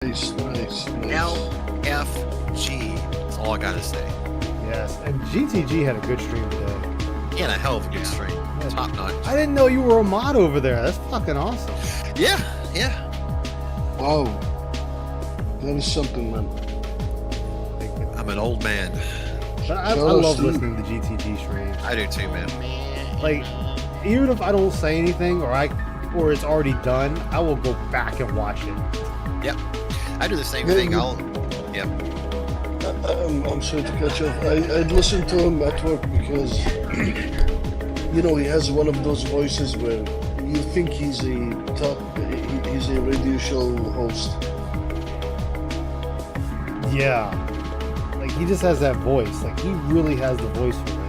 Nice. LFG. That's all I gotta say. Yes, and GTG had a good stream today. He had a hell of a good stream. Yeah. Top notch. I didn't know you were a mod over there. That's fucking awesome. Yeah. Wow. That is something, man. I'm an old man. But I love listening to GTG streams. I do too, man. Like, even if I don't say anything or it's already done, I will go back and watch it. Yep. I do the same Yeah, thing. you- I'm sorry to cut you off. I'd listen to him at work because, he has one of those voices where you think he's a radio show host. Yeah. Like, he just has that voice. Like, he really has the voice for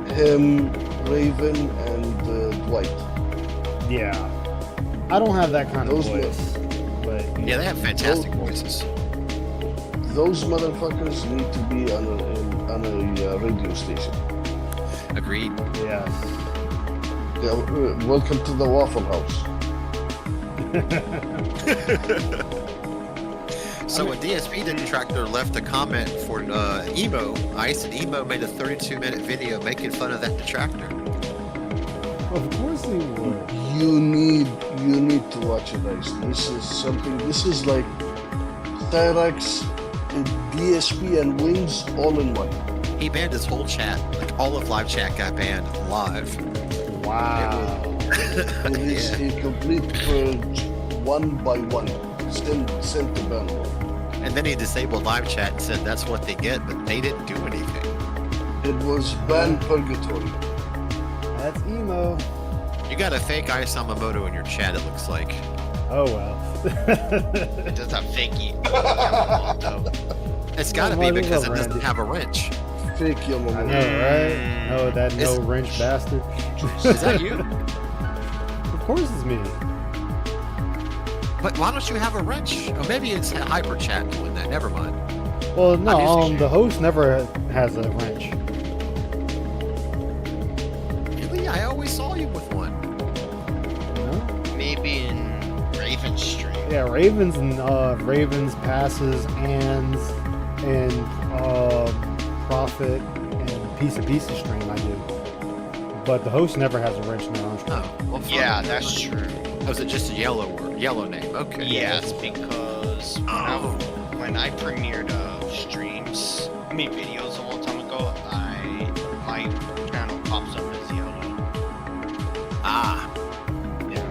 it. Him, Raven, and Dwight. Yeah. I don't have that kind of Those voice. But Yeah, they have fantastic voices. Those motherfuckers need to be on a radio station. Agreed. Yes. Yeah, welcome to the Waffle House. So when DSP Detractor left a comment for Emo, Ice and Emo made a 32-minute video making fun of that detractor. Of course he would. You need to watch it, Ice. This is like Cyrax, DSP, and Wings all in one. He banned his whole chat. Like all of live chat got banned live. Wow. It is a complete purge, one by one. Sent to Banwell. And then he disabled live chat and said that's what they get, but they didn't do anything. It was ban purgatory. That's emo. You got a fake Ice Yamamoto in your chat, it looks like. Oh well. That's a fakey. It's gotta might be as because well, it doesn't Randy. have a wrench. Fake I Yamamoto. know, right? Oh, that no It's- wrench bastard. Is that you? Of course it's me. But why don't you have a wrench? Oh, maybe it's Hyper Chat doing that. Never mind. Well, no, I'm using the host never has a wrench. Really? I always saw you with one. You know? Maybe in Raven's stream. Yeah, Ravens and Ravens passes and Profit and Piece of stream I do. But the host never has a wrench in their own stream. Oh, well, fine. Yeah, that's true. Oh, is it just a yellow name? Okay. Yes, because when I premiered streams, videos a long time ago, my channel pops up as yellow. Ah. Yeah.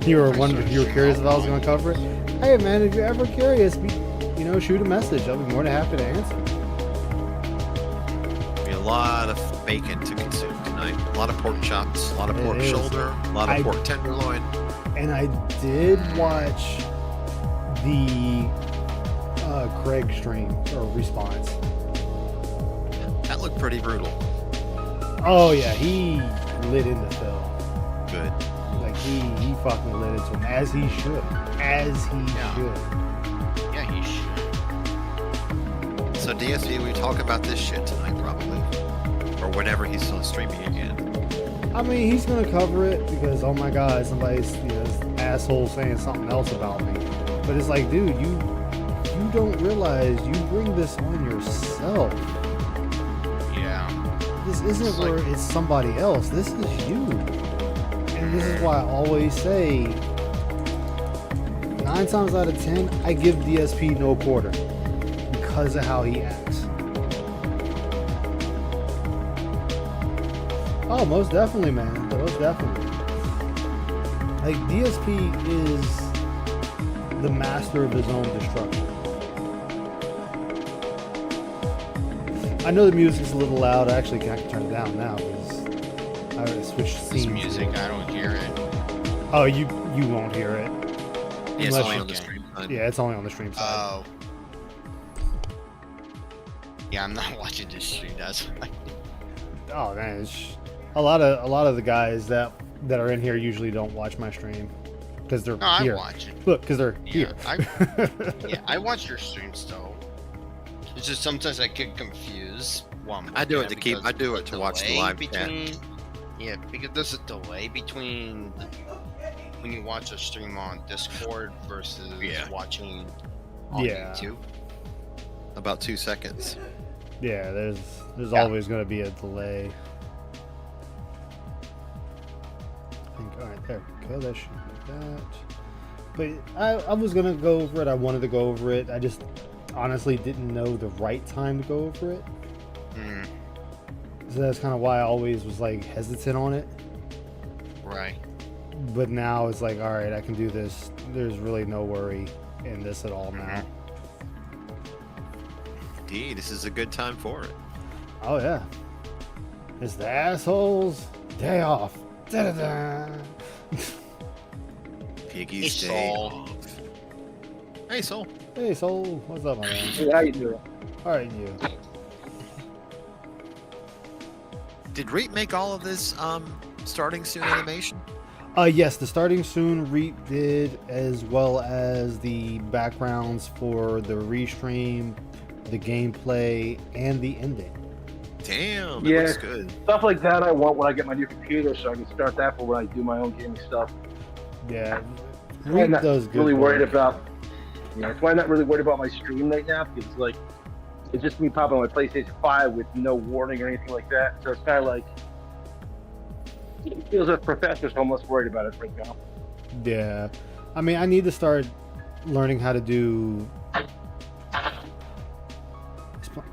You were curious if I was going to cover it. Hey man, if you're ever curious, shoot a message. I'll be more than happy to answer. Be a lot of bacon to consume tonight. A lot of pork chops, a lot of It pork is. shoulder, a lot of pork tenderloin. And I did watch the Craig stream or response. That looked pretty brutal. Oh yeah, he lit into Phil. Good. Like he fucking lit into him as he should. As he Yeah. should. Yeah, he should. So DSV, we talk about this shit tonight, probably, or whenever he's still streaming again. I mean, he's gonna cover it because oh my god, somebody's this asshole saying something else about me. But it's like, dude, you don't realize you bring this on yourself. Yeah. This isn't It's where like- it's somebody else. This is you. And this is why I always say 9 times out of 10, I give DSP no quarter because of how he acts. Oh, most definitely, man. Most definitely. Like, DSP is the master of his own destruction. I know the music's a little loud. Actually, I can turn it down now because I switched This scenes. music, I don't hear it. Oh, you won't hear it. Yeah, it's Unless only you on the can. stream side. Yeah, it's only on the stream side. Oh. Yeah, I'm not watching this stream. That's why. Oh man, a lot of the guys that are in here usually don't watch my stream because they're No, I here. watch it. Look, because they're Yeah, here. Yeah, I watch your streams though. It's just sometimes I get confused. I do it to keep- I do it to watch the live chat. between Yeah, because there's a delay between when you watch a stream on Discord versus Yeah. watching on Yeah. YouTube. About 2 seconds. Yeah, there's Yeah. always going to be a delay. I think, all right, there we go. That should be that. But I was going to go over it. I wanted to go over it. I just honestly didn't know the right time to go over it. Mm, So that's kind of why I always was like hesitant on it. right. But now it's like, all right, I can do this. There's really no worry in this at all now. Indeed, this is a good time for it. Oh yeah, it's the assholes' day off. Da-da-da. Piggy's Hey, Day Saul. off. Hey, Soul. Hey Soul, what's up, my man? Hey, how you doing? All right, you. Did Reap make all of this starting soon animation? Yes, the starting soon Reap did, as well as the backgrounds for the restream, the gameplay, and the ending. Damn, it Yeah. looks good. Stuff like that I want when I get my new computer, so I can start that for when I do my own gaming stuff. Yeah, I'm Reap not does good. really worried work. about. That's why I'm not really worried about my stream right now, because like it's just me popping on my PlayStation 5 with no warning or anything like that. So it's kind of like it feels as professional, so I'm less worried about it right now. Yeah, I mean, I need to start learning how to do.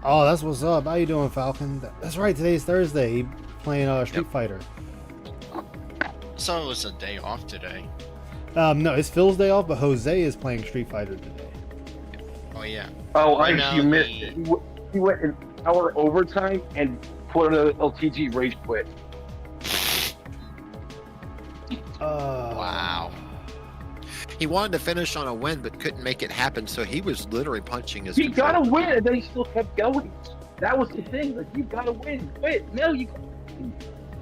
Oh, that's what's up. How you doing, Falcon? That's right. Today's Thursday. Playing Street Fighter. So it was a day off today. No, it's Phil's day off, but Jose is playing Street Fighter today. Oh yeah. Oh, Right I now, you missed the- it. He went an hour overtime and put on a LTG rage quit. Wow. He wanted to finish on a win, but couldn't make it happen, so he was literally punching his He controller. gotta win, and then he still kept going. That was the thing. Like you gotta win. Quit. No, you.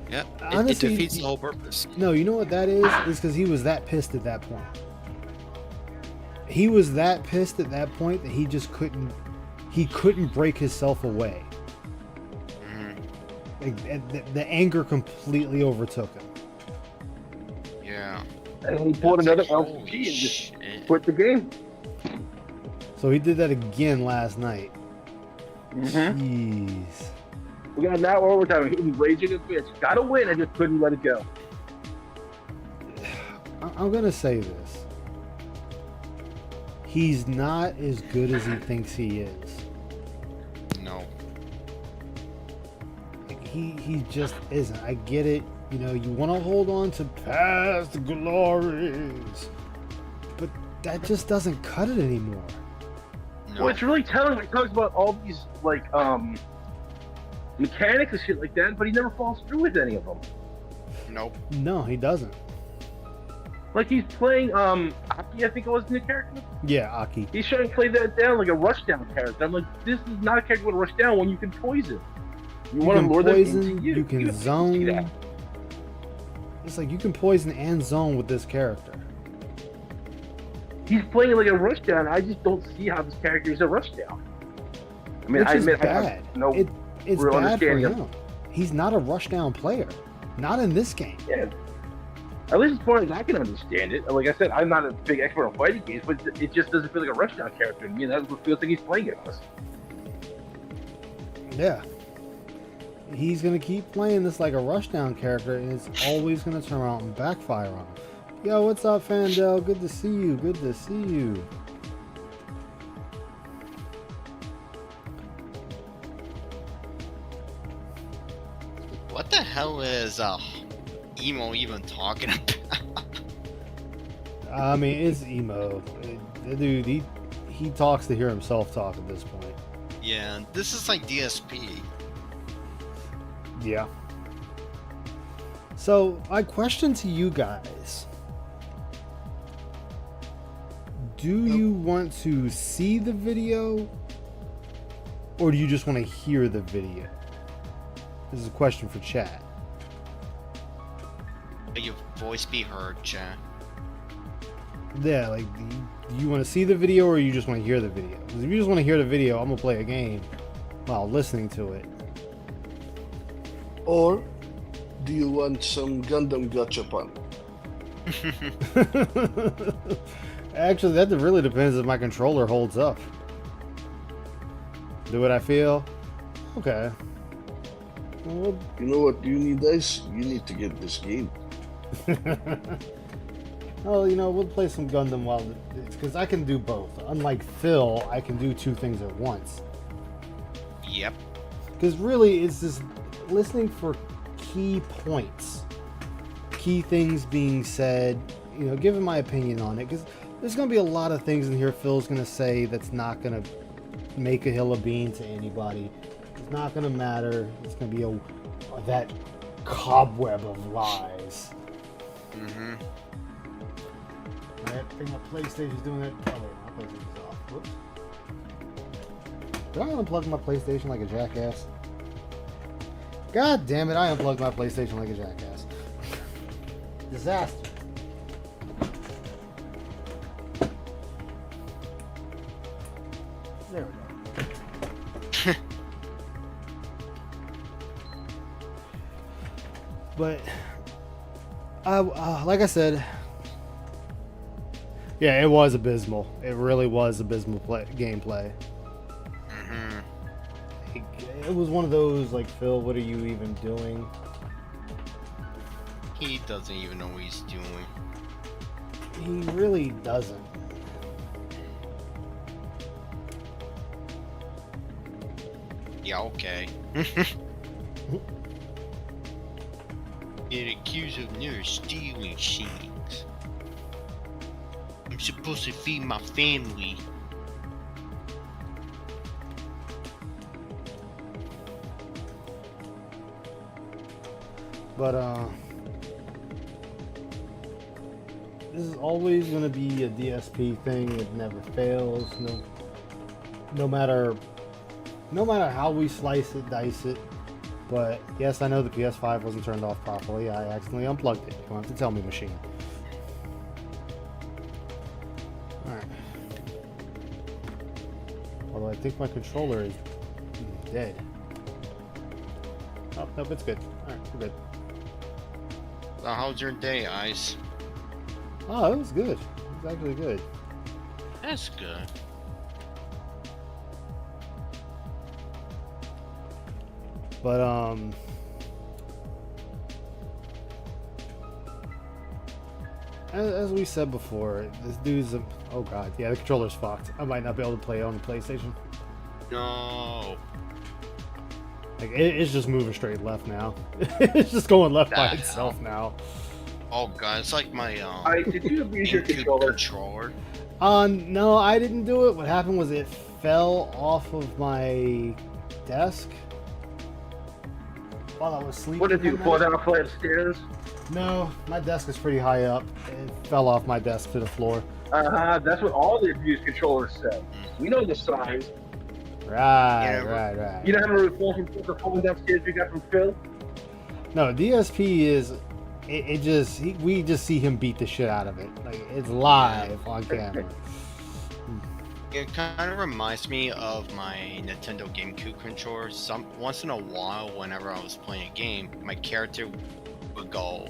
Yeah, it Honestly, defeats the whole purpose. No, you know what that is? Is because he was that pissed at that point. He was that pissed at that point that he just couldn't. He couldn't break himself away. Mhm. Like, the anger completely overtook him. Yeah. And he pulled another It's like, LTG and holy just shit. quit the game. So he did that again last night. Mm-hmm. Jeez. We got an hour overtime. He was raging and bitch. Gotta win. I just couldn't let it go. I'm gonna say this. He's not as good as he thinks he is. No. He just isn't. I get it. You know, you want to hold on to past glories, but that just doesn't cut it anymore. No. Well, it's really telling when he talks about all these like mechanics and shit like that, but he never falls through with any of them. Nope. No, he doesn't. Like he's playing Aki, I think it was the character. Yeah, Aki. He's trying to play that down like a rushdown character. I'm like, this is not a character with a rushdown when you can poison. You want to can lure them poison. into you. You can have to see zone. that. It's like you can poison and zone with this character. He's playing like a rushdown. I just don't see how this character is a rushdown. I mean, Which I is admit I bad. have no. It's real bad for understanding of- him. He's not a rushdown player. Not in this game. Yeah. At least as far as I can understand it. Like I said, I'm not a big expert on fighting games, but it just doesn't feel like a rushdown character to me. That's what feels like he's playing it as. Yeah. He's gonna keep playing this like a rushdown character, and it's always gonna turn around and backfire on him. Yo, what's up, Fandel? Good to see you. Good to see you. What the hell is emo even talking about? I mean, it's emo. The dude, he talks to hear himself talk at this point. Yeah, this is like DSP. Yeah. So, my question to you guys. Do you want to see the video? Or do you just want to hear the video? This is a question for chat. Let your voice be heard, chat. Yeah, like, do you want to see the video or you just want to hear the video? Because if you just want to hear the video, I'm going to play a game while listening to it. Or do you want some Gundam Gachapon? Actually, that really depends if my controller holds up. Do what I feel? Okay. Well, You know what you need, Ice? You need to get this game. well, we'll play some Gundam while it's because I can do both. Unlike Phil, I can do two things at once. Yep. Because really, it's just listening for key points, key things being said, giving my opinion on it. Because there's going to be a lot of things in here Phil's going to say that's not going to make a hill of beans to anybody. It's not going to matter. It's going to be that cobweb of lies. Mm-hmm. I think my PlayStation's doing that. Oh, wait, my PlayStation's off. Whoops. Did I unplug my PlayStation like a jackass? God damn it, I unplugged my PlayStation like a jackass. Disaster. There we go. But, like I said, yeah, it was abysmal. It really was abysmal gameplay. Mm-hmm. It was one of those, like, Phil, what are you even doing? He doesn't even know what he's doing. He really doesn't. Yeah, okay. Get accused of near stealing things. I'm supposed to feed my family. But, this is always going to be a DSP thing. It never fails. No matter how we slice it, dice it. But yes, I know the PS5 wasn't turned off properly. I accidentally unplugged it. You don't have to tell me, machine. Alright. Although I think my controller is dead. Oh, nope, it's good. Alright, we're good. So how's your day, Ice? Oh, it was good. It was actually good. That's good. But, as we said before, this dude's oh god, yeah, the controller's fucked. I might not be able to play it on the PlayStation. No. Like, it's just moving straight left now. It's just going left by The itself now. Oh god, it's like my Did you abuse your GameCube controller? No, I didn't do it. What happened was it fell off of my desk while I was sleeping. What did you one fall night. down a flight of stairs? No, my desk is pretty high up. It fell off my desk to the floor. That's what all the abused controllers say. We know the signs. Right, Yeah, right. You know how many falling downstairs we got from Phil? No, DSP is. We just see him beat the shit out of it. Like, it's live on camera. It kind of reminds me of my Nintendo GameCube controller. Once in a while, whenever I was playing a game, my character would go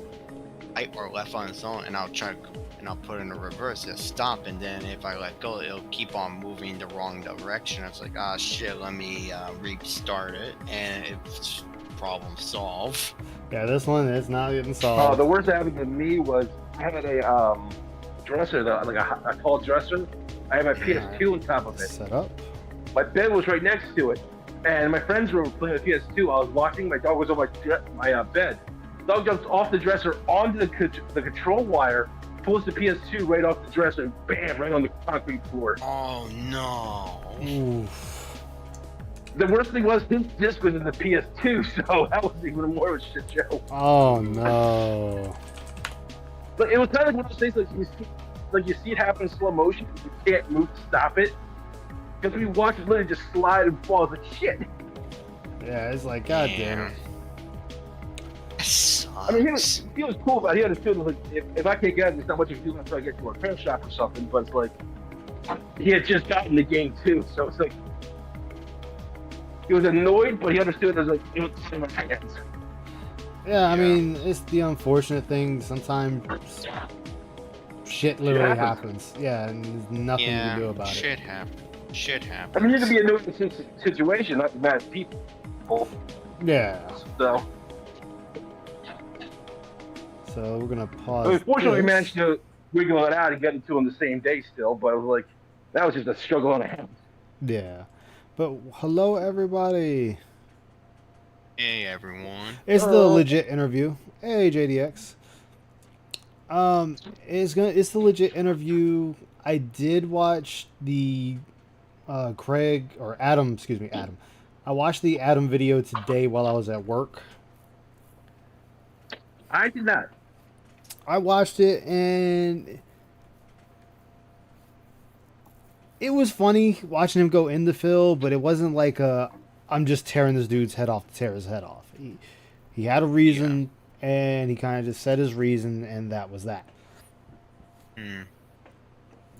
right or left on its own, and I'll put it in a reverse. It'll stop, and then if I let go, it'll keep on moving the wrong direction. It's like, ah, shit, let me restart it, and it's problem solved. Yeah, this one is not getting Oh, solved. the worst that happened to me was I had a dresser, like a tall dresser. I had my PS2 on top of it. Set up. My bed was right next to it, and my friends were playing with PS2. I was watching. My dog was on my bed. Dog jumps off the dresser onto the control wire, pulls the PS2 right off the dresser, and bam, right on the concrete floor. Oh no. Oof. The worst thing was his disc was in the PS2, so that was even more of a shit show. Oh no. But it was kind of like one of those things you see it happen in slow motion, you can't move to stop it. Because we watch it literally just slide and fall. It's like shit. Yeah, it's like, god damn it. That sucks. I mean, he was cool about it. He understood, like, if I can't get it, there's not much of a deal until I get to a repair shop or something. But it's like, he had just gotten the game too, so it's like, he was annoyed, but he understood it was like, it was in my hands. Yeah, I Yeah. mean, it's the unfortunate thing. Sometimes shit literally happens. Yeah, and there's nothing you can do about shit it. happens. Shit I happens. mean, you can be in a situation, not the bad people. Yeah. So, So we're gonna pause. I mean, fortunately, we this. managed to wiggle it out and get it to him the same day still, but it was like, that was just a struggle and a half. Yeah. But hello, everybody. Hey everyone. It's the legit interview. Hey, JDX. It's the legit interview. I did watch the Adam. I watched the Adam video today while I was at work. I did not. I watched it and it was funny watching him go into Phil, but it wasn't like I'm just tearing this dude's head off to tear his head off. He had a reason, and he kind of just said his reason, and that was that. Hmm.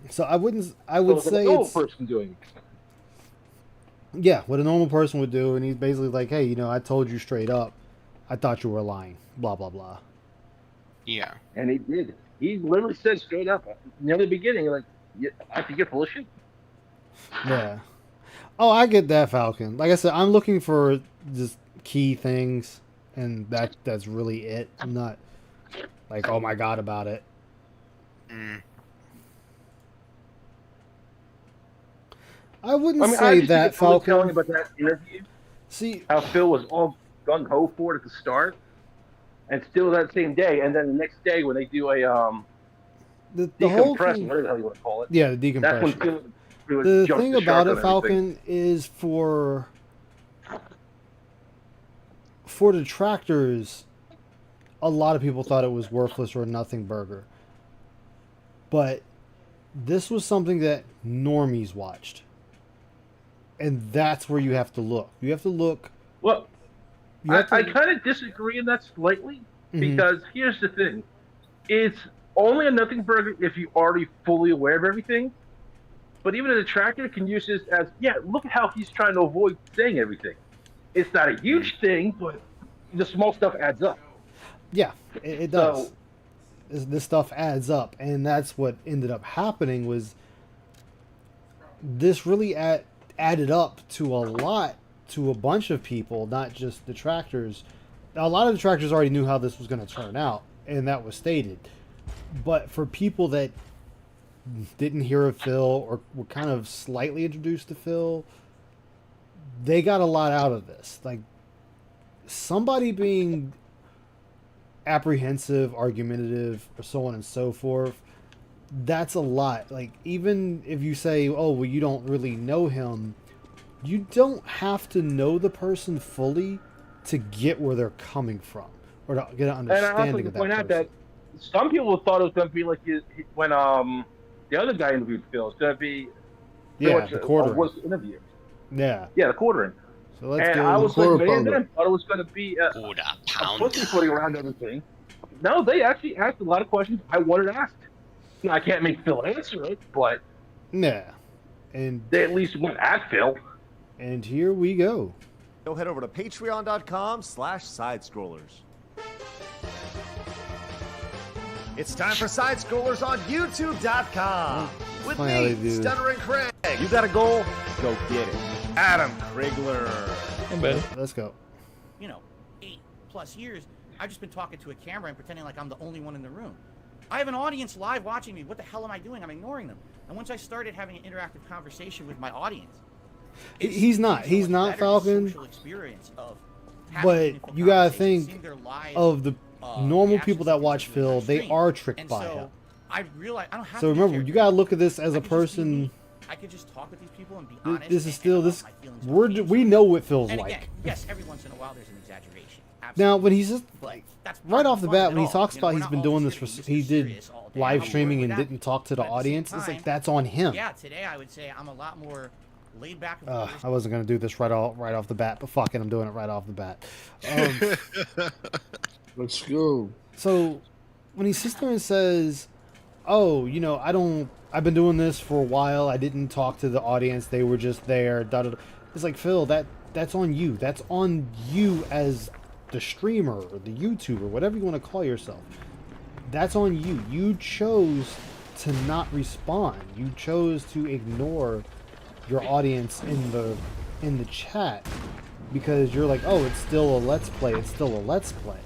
So I would So say the old it's person doing it. yeah, what a normal person would do, and he's basically like, hey, I told you straight up, I thought you were lying, blah blah blah. Yeah. And he did. He literally said straight up near the beginning, like, I think you're full of shit. Yeah. Oh, I get that, Falcon. Like I said, I'm looking for just key things, and that's really it. I'm not like, oh my god about it. Hmm. I wouldn't I say just that, think Phil was telling Falcon. about that interview, See, how Phil was all gung ho for it at the start, and still that same day, and then the next day when they do a the whole decompression, thing, whatever the hell you want to call it, yeah, the that's when decompression. Phil The jumped thing the about shark it, on everything. Falcon, is for detractors, a lot of people thought it was worthless or a nothing burger. But this was something that normies watched. And that's where you have to look. You have to look. Well, You have I to, kind of disagree in that slightly, Mhm. because here's the thing. It's only a nothing burger if you're already fully aware of everything. But even a detractor can use this as, yeah, look at how he's trying to avoid saying everything. It's not a huge thing, but the small stuff adds up. yeah, it does. So, This stuff adds up, and that's what ended up happening. Was this really added up to a bunch of people, not just detractors. Now, a lot of detractors already knew how this was going to turn out, and that was stated. But for people that didn't hear of Phil or were kind of slightly introduced to Phil, they got a lot out of this. Like, somebody being apprehensive, argumentative, or so on and so forth, that's a lot. Like, even if you say, oh, well, you don't really know him, you don't have to know the person fully to get where they're coming from or to get an and I also understanding want of to point that out person. that some people thought it was going to be like when the other guy interviewed Phil. It's going to be Yeah, much the a quartering. worse interview. Yeah. Yeah, the quartering. So let's And go. I was Quarter like, many of pounder. them thought it was going to be a Quarter pussyfooting around everything. No, they actually asked a lot of questions I wanted asked. Now, I can't make Phil answer it, but Yeah. And they at least went at Phil. here we go. Go head over to patreon.com/sidescrollers. It's time for Side Scrollers on YouTube.com. With funny how they me, do. Stuttering Craig. You got a goal? Go get it. Adam Krigler. Let's go. 8+ years, I've just been talking to a camera and pretending like I'm the only one in the room. I have an audience live watching me. What the hell am I doing? I'm ignoring them. And once I started having an interactive conversation with my audience, He's not Falcon, social experience of but having meaningful you gotta conversations, think seeing their live, of the normal reactions people to that things watch they're doing Phil. on They stream. are tricked And by so him. I realized I don't have So to be remember, you gotta look at this as a I could just be me. person. I could just talk with these people and be honest. This is and still about this. my feelings about games. We know what Phil's And like. again, yes, every once in a while there's an exaggeration. Now, Absolutely. when he's just But like that's right part off of the fun bat, of when he it all. talks You know, about we're he's not been all doing just this here for, to be he Mr. did Serious all day. live I'm streaming bored and with that. didn't talk to the But at the same audience. It's time, like that's on him. Yeah, today I would say I'm a lot more laid back. and focused. I wasn't gonna do this right off the bat, but fuck it, I'm doing it right off the bat. Let's go. So when he sits there and says, "Oh, I've been doing this for a while. I didn't talk to the audience. They were just there." Da, da, da. It's like, Phil, that's on you. That's on you as the streamer or the YouTuber, whatever you want to call yourself. That's on you. You chose to not respond. You chose to ignore your audience in the chat because you're like, oh, it's still a let's play. It's still a let's play.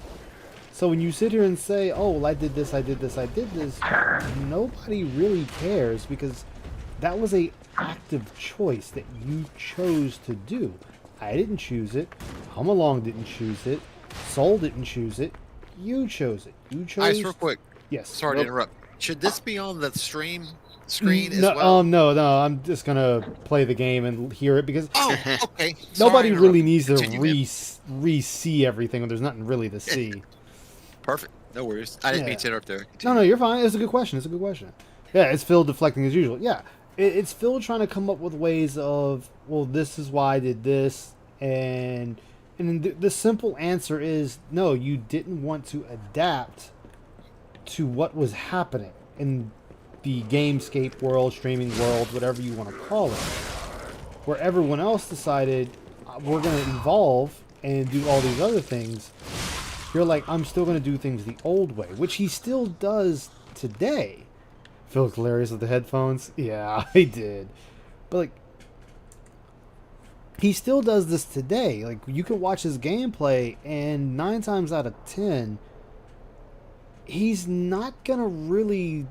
So when you sit here and say, oh, well, I did this, nobody really cares because that was a active choice that you chose to do. I didn't choose it. Hum Along didn't choose it. Soul didn't choose it. You chose it. You chose. Ice, real quick. Yes. Sorry to interrupt. Should this be on the screen as No, well? no. I'm just gonna play the game and hear it because Oh, okay. nobody Sorry really needs to Continue, man. re-see everything when there's nothing really to see. Perfect. No worries. I didn't mean to interrupt there. No, you're fine. It's a good question. Yeah, it's Phil deflecting as usual. Yeah, it's Phil trying to come up with ways of, well, this is why I did this, and the simple answer is no. You didn't want to adapt to what was happening in the Gamescape world, streaming world, whatever you want to call it, where everyone else decided we're going to evolve and do all these other things. You're like, I'm still going to do things the old way, which he still does today. Phil's hilarious with the headphones. Yeah, I did. But, like, he still does this today. Like, you can watch his gameplay, and 9 times out of 10, he's not going to really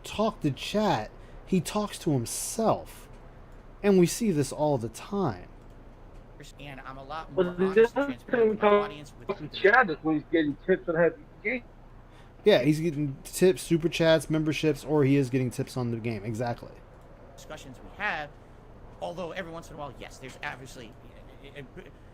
talk to chat. He talks to himself. And we see this all the time. And I'm a lot more But the honest and other transparent thing with my audience. about Chad is when he's getting tips on how to game. Yeah, he's getting tips, super chats, memberships, or he is getting tips on the game. Exactly. Discussions we have, although every once in a while, yes, there's obviously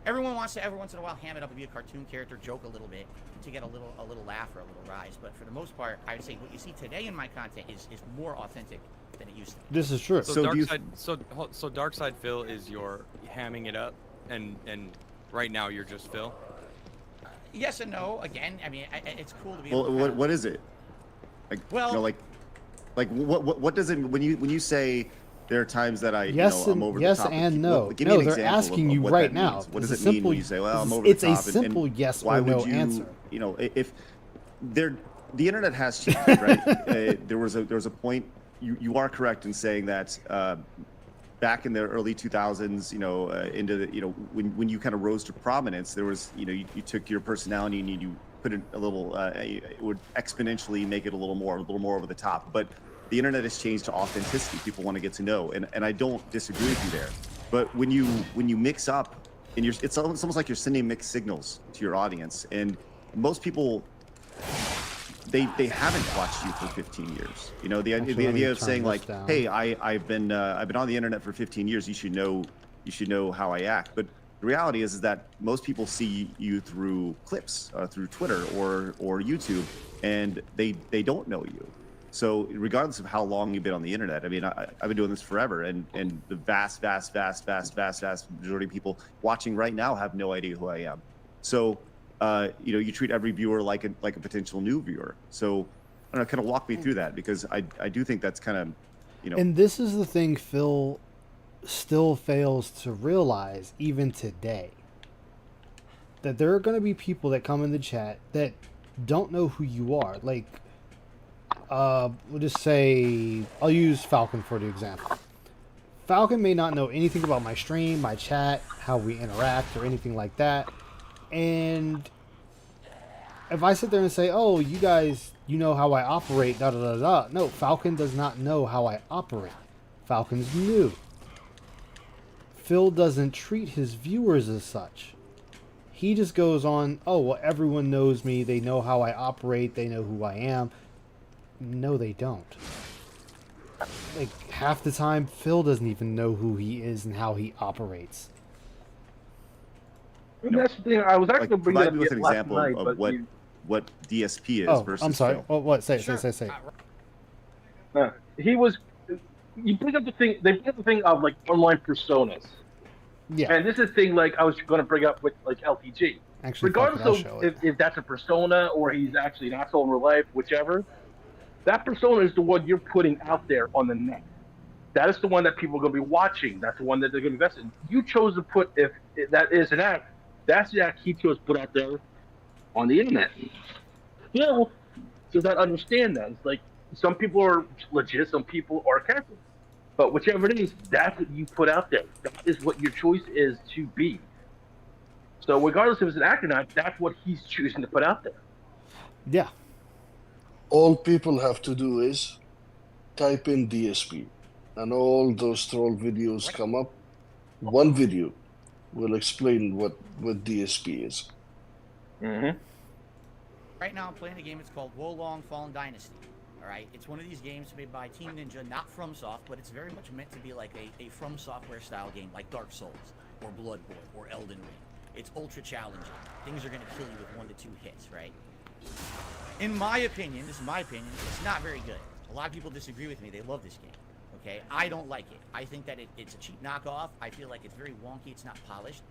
everyone wants to every once in a while ham it up and be a cartoon character, joke a little bit to get a little laugh or a little rise. But for the most part, I would say what you see today in my content is more authentic than it used to be. This is true. So Dark Side Phil is your hamming it up, and right now you're just Phil. Yes and no. Again, I mean, it's cool to be. Well, able to what is it? Like, Well- you know, like what does it when you say there are times that Yes I'm over yes the top? and no. Give me No, an they're example asking of you what right that now. means. What does It's it a mean when simple- you say, "Well, I'm over it's the a top"? simple and yes why or no would you, answer. You know, if the internet has changed, right? There was a point. You are correct in saying that. Back in the early 2000s, into the, when you kind of rose to prominence, there was, you took your personality and you put it a little, it would exponentially make it a little more over the top. But the internet has changed to authenticity. People want to get to know, and I don't disagree with you there. But when you mix up, and it's almost like you're sending mixed signals to your audience, and most people. They haven't watched you for 15 years. You know, the idea of saying like, hey, I've been on the internet for 15 years. You should know how I act. But the reality is that most people see you through clips, through Twitter or YouTube, and they don't know you. So regardless of how long you've been on the internet, I mean, I've been doing this forever, and the vast majority of people watching right now have no idea who I am. So. You treat every viewer like a potential new viewer. So, I don't know, kind of walk me through that, because I do think that's kind of, And this is the thing Phil still fails to realize even today. That there are going to be people that come in the chat that don't know who you are. Like, we'll just say, I'll use Falcon for the example. Falcon may not know anything about my stream, my chat, how we interact, or anything like that. And if I sit there and say, oh, you guys, you know how I operate, da-da-da-da. No, Falcon does not know how I operate. Falcon's new. Phil doesn't treat his viewers as such. He just goes on, oh, well, everyone knows me. They know how I operate. They know who I am. No, they don't. Like, half the time, Phil doesn't even know who he is and how he operates. And that's the thing. I was actually going to bring provide it me up with an last example night, of but what DSP is Oh, versus I'm sorry. Phil. Well, what? Say. he was. You bring up the thing. They bring up the thing of like online personas, Yeah. and this is the thing like I was going to bring up with like LTG. Actually, fuck it, Regardless I'll of show it. if that's a persona or he's actually an asshole in real life, whichever, that persona is the one you're putting out there on the net. That is the one that people are going to be watching. That's the one that they're going to invest in. You chose to put, if that is an act, That's the act he chose to put out there on the internet. Phil does not understand that. It's like some people are legit, some people are careful. But whichever it is, that's what you put out there. That is what your choice is to be. So regardless if it's an act or not, that's what he's choosing to put out there. Yeah. All people have to do is type in DSP, and all those troll videos come up. One video will explain what DSP is. Mm-hmm. Right now, I'm playing a game. It's called Wolong Fallen Dynasty. All right, it's one of these games made by Team Ninja, not FromSoft, but it's very much meant to be like a From Software style game, like Dark Souls or Bloodborne or Elden Ring. It's ultra challenging. Things are going to kill you with 1 to 2 hits, right? In my opinion, this is my opinion, it's not very good. A lot of people disagree with me. They love this game. Okay, I don't like it. I think that it's a cheap knockoff. I feel like it's very wonky. It's not polished.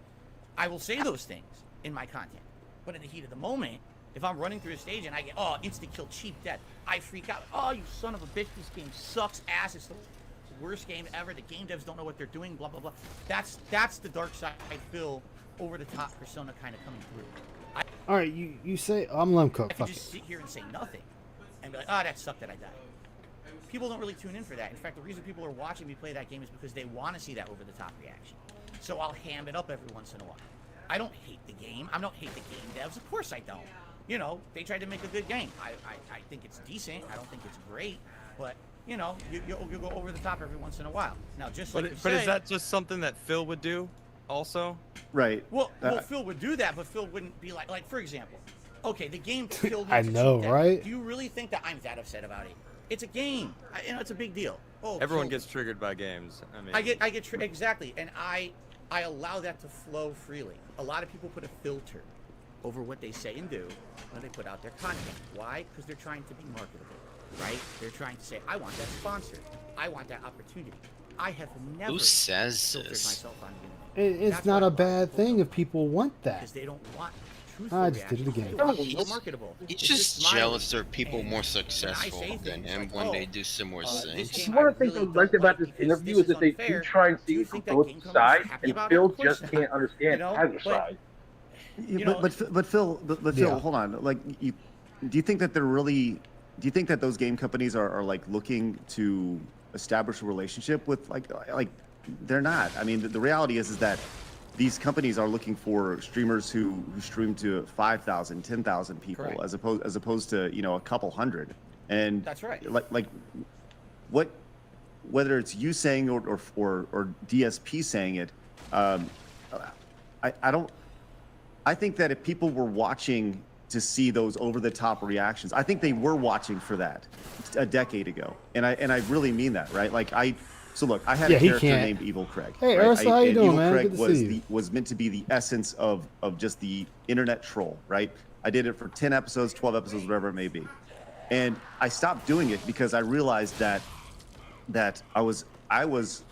I will say those things in my content, but in the heat of the moment, if I'm running through a stage and I get, oh, instant kill, cheap death, I freak out. Oh, you son of a bitch, this game sucks ass. It's the worst game ever. The game devs don't know what they're doing, blah, blah, blah. That's the dark side I feel over-the-top persona kind of coming through. All right, you say, I'm Lemcook. I can Fuck just it. sit here and say nothing and be like, oh, that sucked that I died. People don't really tune in for that. In fact, the reason people are watching me play that game is because they want to see that over-the-top reaction. So I'll ham it up every once in a while. I don't hate the game. I don't hate the game devs. Of course I don't. You know, they tried to make a good game. I think it's decent. I don't think it's great. But, you know, you'll go over the top every once in a while. Now, just like But is that just something that Phil would do also? Right. Well, Phil would do that, but Phil wouldn't be like, for example, okay, the game killed me. I know, right? Do you really think that I'm that upset about it? It's a game. You know, it's a big deal. Oh, Everyone killed gets me. triggered by games. I mean, I get exactly, and I allow that to flow freely. A lot of people put a filter over what they say and do when they put out their content. Why? Because they're trying to be marketable, right? They're trying to say, I want that sponsor. I want that opportunity. I have never Who says filtered this? myself on the internet. It's That's not why a bad thing if people want because that. they don't want truthful I just did it reactions. again. They want people marketable. He's It's just smiling. jealous there are people And more when I successful say than things him like, when oh, they do similar this things. game One of the I things I really liked don't about like this because interview this is that they unfair. do try and Do see you it from think that both game companies sides, are happy and about Phil it? Of course just not. can't understand You know, either but- side. Yeah, You know- but Phil, Yeah. hold on. Like, do you think that they're really? Do you think that those game companies are like looking to establish a relationship with like they're not? I mean, the reality is that these companies are looking for streamers who stream to 5,000, 10,000 people, Correct. as opposed to a couple hundred. And That's right. Like what, whether it's you saying or DSP saying it, I don't. I think that if people were watching to see those over-the-top reactions, I think they were watching for that a decade ago, and I really mean that, right? Like so look, I had Yeah, a he character can't. named Evil Craig. Hey, right? Ursula, how you and doing, Evil man? Craig Good to was see you. was meant to be the essence of just the internet troll, right? I did it for 10 episodes, 12 episodes, whatever it may be, and I stopped doing it because I realized that I was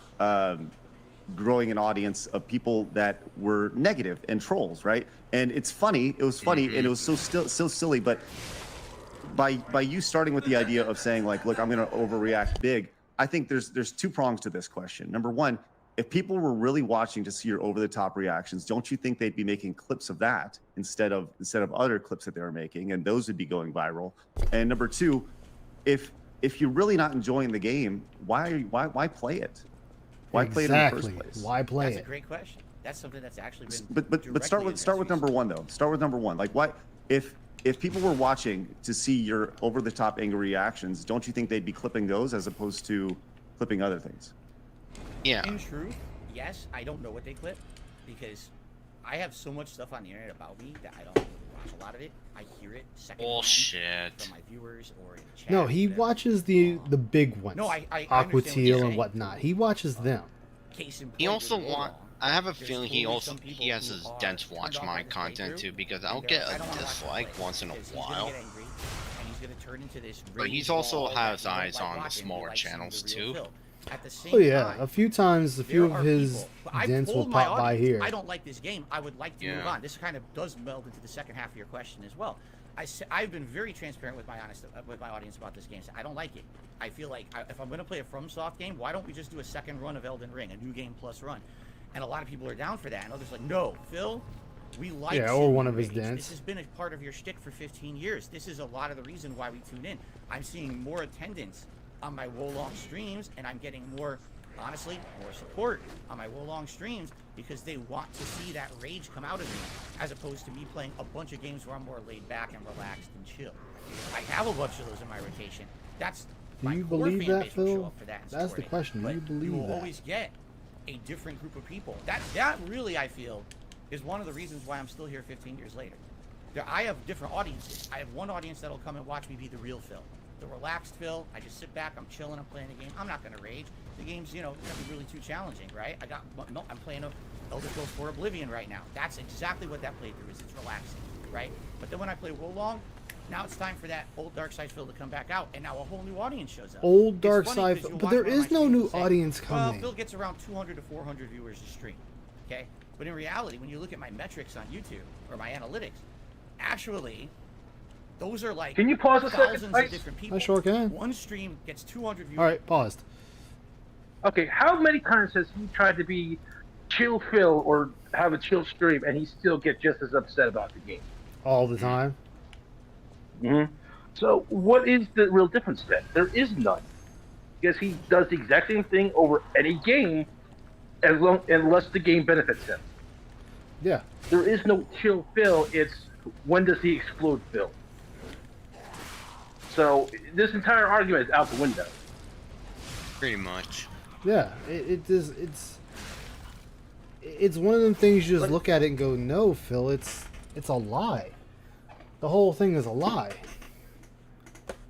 growing an audience of people that were negative and trolls, right? And it's funny. It was funny, and it was so silly. But by you starting with the idea of saying like, look, I'm going to overreact big. I think there's 2 prongs to this question. Number one, if people were really watching to see your over-the-top reactions, don't you think they'd be making clips of that instead of other clips that they were making, and those would be going viral? And number 2, if you're really not enjoying the game, why play it? Why play it in the first place? Why play That's it? a great question. That's something that's actually been. But start with number 1 though. Start with number 1. Like, why if people were watching to see your over-the-top angry reactions, don't you think they'd be clipping those as opposed to clipping other things? Yeah. In truth, yes, I don't know what they clip because I have so much stuff on the internet about me that I don't really watch a lot of it. I hear it secondhand Bullshit. from my viewers or in chat. No, or he whatever. watches the big ones. No, I understand Aqua what you're Teal and saying. whatnot. He watches them. Case in point, He also with want. Wolong, I have a there's feeling he clearly also some people he has who his are dents turned watch off my by this content playthrough, too because and I'll they're get like, a "I don't wanna watch the dislike play," once in a because he's while. gonna get angry, and he's gonna turn into this But he's rage also ball has that you don't eyes like on the watching, and smaller you like seeing channels, the real too. Phil. At the same Oh yeah, time, a few times, a few there of are his people- I've dents will told my pop by audience, here. I don't like this game. I would like to move Yeah. on. This kind of does meld into the second half of your question as well. I've been very transparent with my audience about this game. So I don't like it. I feel like if I'm going to play a FromSoft game, why don't we just do a second run of Elden Ring, a new game plus run? And a lot of people are down for that. And others are like, no, Phil, We like Yeah, or seeing one you of his rage. dents. This has been a part of your shtick for 15 years. This is a lot of the reason why we tune in. I'm seeing more attendance on my Wolong streams, and I'm getting more, honestly, more support on my Wolong streams because they want to see that rage come out of me, as opposed to me playing a bunch of games where I'm more laid back and relaxed and chill. I have a bunch of those in my rotation. That's Do my you core believe fan that, base will show Phil? up for that and That's support the it. question. Do But you believe you will that? always get a different group of people. That really, I feel, is one of the reasons why I'm still here 15 years later. I have different audiences. I have one audience that'll come and watch me be the real Phil. The relaxed Phil. I just sit back, I'm chilling, I'm playing the game. I'm not gonna rage. The game's, gonna be really too challenging, right? I'm playing Elder Scrolls 4 Oblivion right now. That's exactly what that playthrough is. It's relaxing, right? But then when I play Wolong, now it's time for that old Dark Side Phil to come back out, and now a whole new audience shows up. Old It's Dark funny Side 'cause Phil, you'll but watch there one of my is no streams new and say, audience Well, coming. Phil gets around 200 to 400 viewers a stream, okay? But in reality, when you look at my metrics on YouTube or my analytics, actually, those are like Can you pause a second, thousands of please? different people. I sure can. One stream gets 200 viewers. All right, paused. Okay, how many times has he tried to be chill Phil or have a chill stream and he still get just as upset about the game? All the time. Mm-hmm. So what is the real difference then? There is none. Because he does the exact same thing over any game unless the game benefits him. Yeah. There is no chill Phil, it's when does he explode Phil. So this entire argument is out the window. Pretty much. Yeah. It's one of them things you just look at it and go, no, Phil, it's a lie. The whole thing is a lie.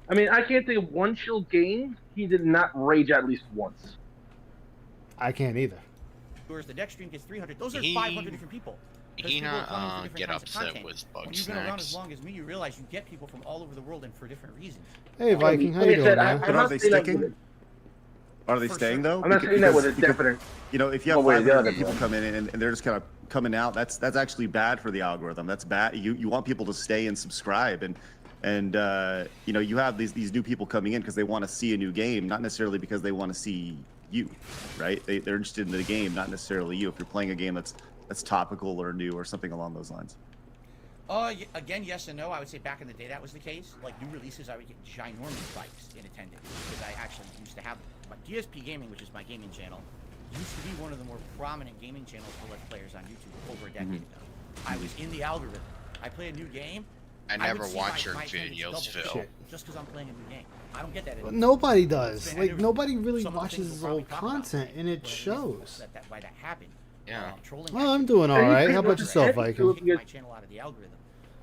I mean, I can't think of one chill game he did not rage at least once. I can't either. Viewers. The next stream gets 300. Those are He- 500 different people. 'Cause He people are coming for not different get kinds of upset content. with When bug you've been around as snacks. long as me, you realize you get people from all over the world and for different reasons. Hey, Viking, how Like you I doing, said, man? But I'm are not they saying that sticking? with Are they For staying sure. though? I'm not saying that with a definite. You know, if you have One way or the 500 other, people bro. come in and they're just kind of coming out, that's actually bad for the algorithm. That's bad. You want people to stay and subscribe, and you know, you have these new people coming in because they want to see a new game, not necessarily because they want to see you, right? They're interested in the game, not necessarily you. If you're playing a game that's topical or new or something along those lines. Again, yes and no. I would say back in the day that was the case. Like new releases, I would get ginormous spikes in attendance because I actually used to have my DSP Gaming, which is my gaming channel, used to be one of the more prominent gaming channels for Let's Players on YouTube over a decade ago. I was in the algorithm. I play a new game. I would never see watch your my attendance videos, double Phil. Shit. just because I'm playing a new game. I don't get that anymore. Nobody does. And Like, there's nobody really some of the watches things his we'll old probably talk about content, today, and it what shows. why that happened. Yeah. Trolling Well, I'm doing all Hey, right. hey, How about look, yourself, hey, Viking? look, Taking my channel out of the algorithm.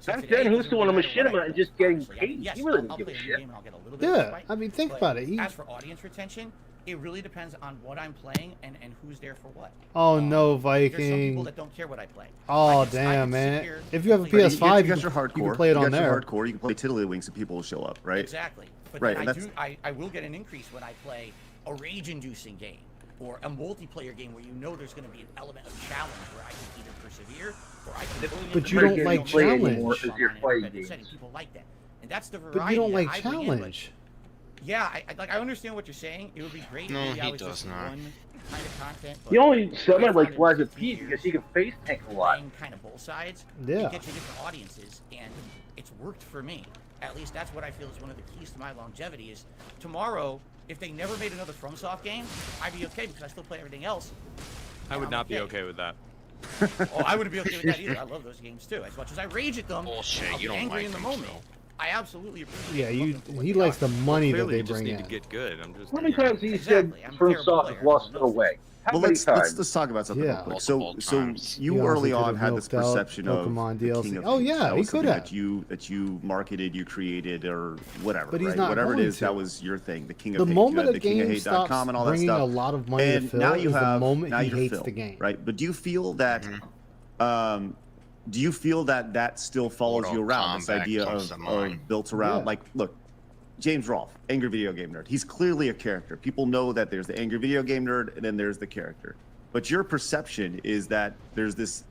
So Back today, then, he it was doesn't doing really a matter machinima what I and do. just getting Honestly, paid. yes, He really I'll didn't give play a the shit. game and I'll get a little bit of a Yeah, spike, I mean, think but about it. As for audience retention, it really depends on what I'm playing and who's there for what. Oh no, There's some people Viking. that don't care what I play. Oh I can damn, sit man. here If you have a and play- PS5, you got your hardcore. you can play it you on got your there. hardcore. You can play Tiddlywinks and people will show up, right? Exactly. But Right, then and I will get an increase when I play a rage-inducing game or a multiplayer game where you know there's going to be an element of challenge where I can either persevere or I can. But you don't like challenge. If you're playing games. People like that, and that's the variety. But you don't that like I bring in, but challenge. Yeah, I understand what you're saying. It would be great. No, if maybe I he was does just not. one kind of content. But The only semi I like find flies in with 15 Pete years, because he can face tank a lot. playing kind of both sides. Yeah. It gets you different audiences, and it's worked for me. At least that's what I feel is one of the keys to my longevity. Is tomorrow, if they never made another FromSoft game, I'd be okay because I still play everything else. I and would I'm not be okay with that. Oh, I wouldn't be okay with that either. I love those games too. As much as I rage at them, Bullshit, I'll be you don't angry like in the them, moment. Phil. I absolutely appreciate. Yeah, love them for what he they likes are. the money that Clearly, they you just bring need in. to get good. I'm just. How many times he said Exactly, I'm a terrible FromSoft player, has lost no it away? How Well, many let's times? talk about something Yeah. real quick. So Multiple times. you He honestly early could on have had this milked out perception of Pokemon the DLC. King of Oh, Hate. yeah, that he was something could have. that you marketed, you created, or whatever. But he's right? not Whatever it going is, to. that was your thing. The King The of Hate. moment you had a the game KingofHate.com stops and all that bringing stuff. a lot of money and to Phil now you is have the moment now he you're hates Phil, the game. right? But do you feel that? Do you feel that still follows Mortal you around? This Kombat idea comes to of mind. built around, Yeah. like, look, James Rolfe, angry video game nerd. He's clearly a character. People know that there's the angry video game nerd, and then there's the character. But your perception is that there's this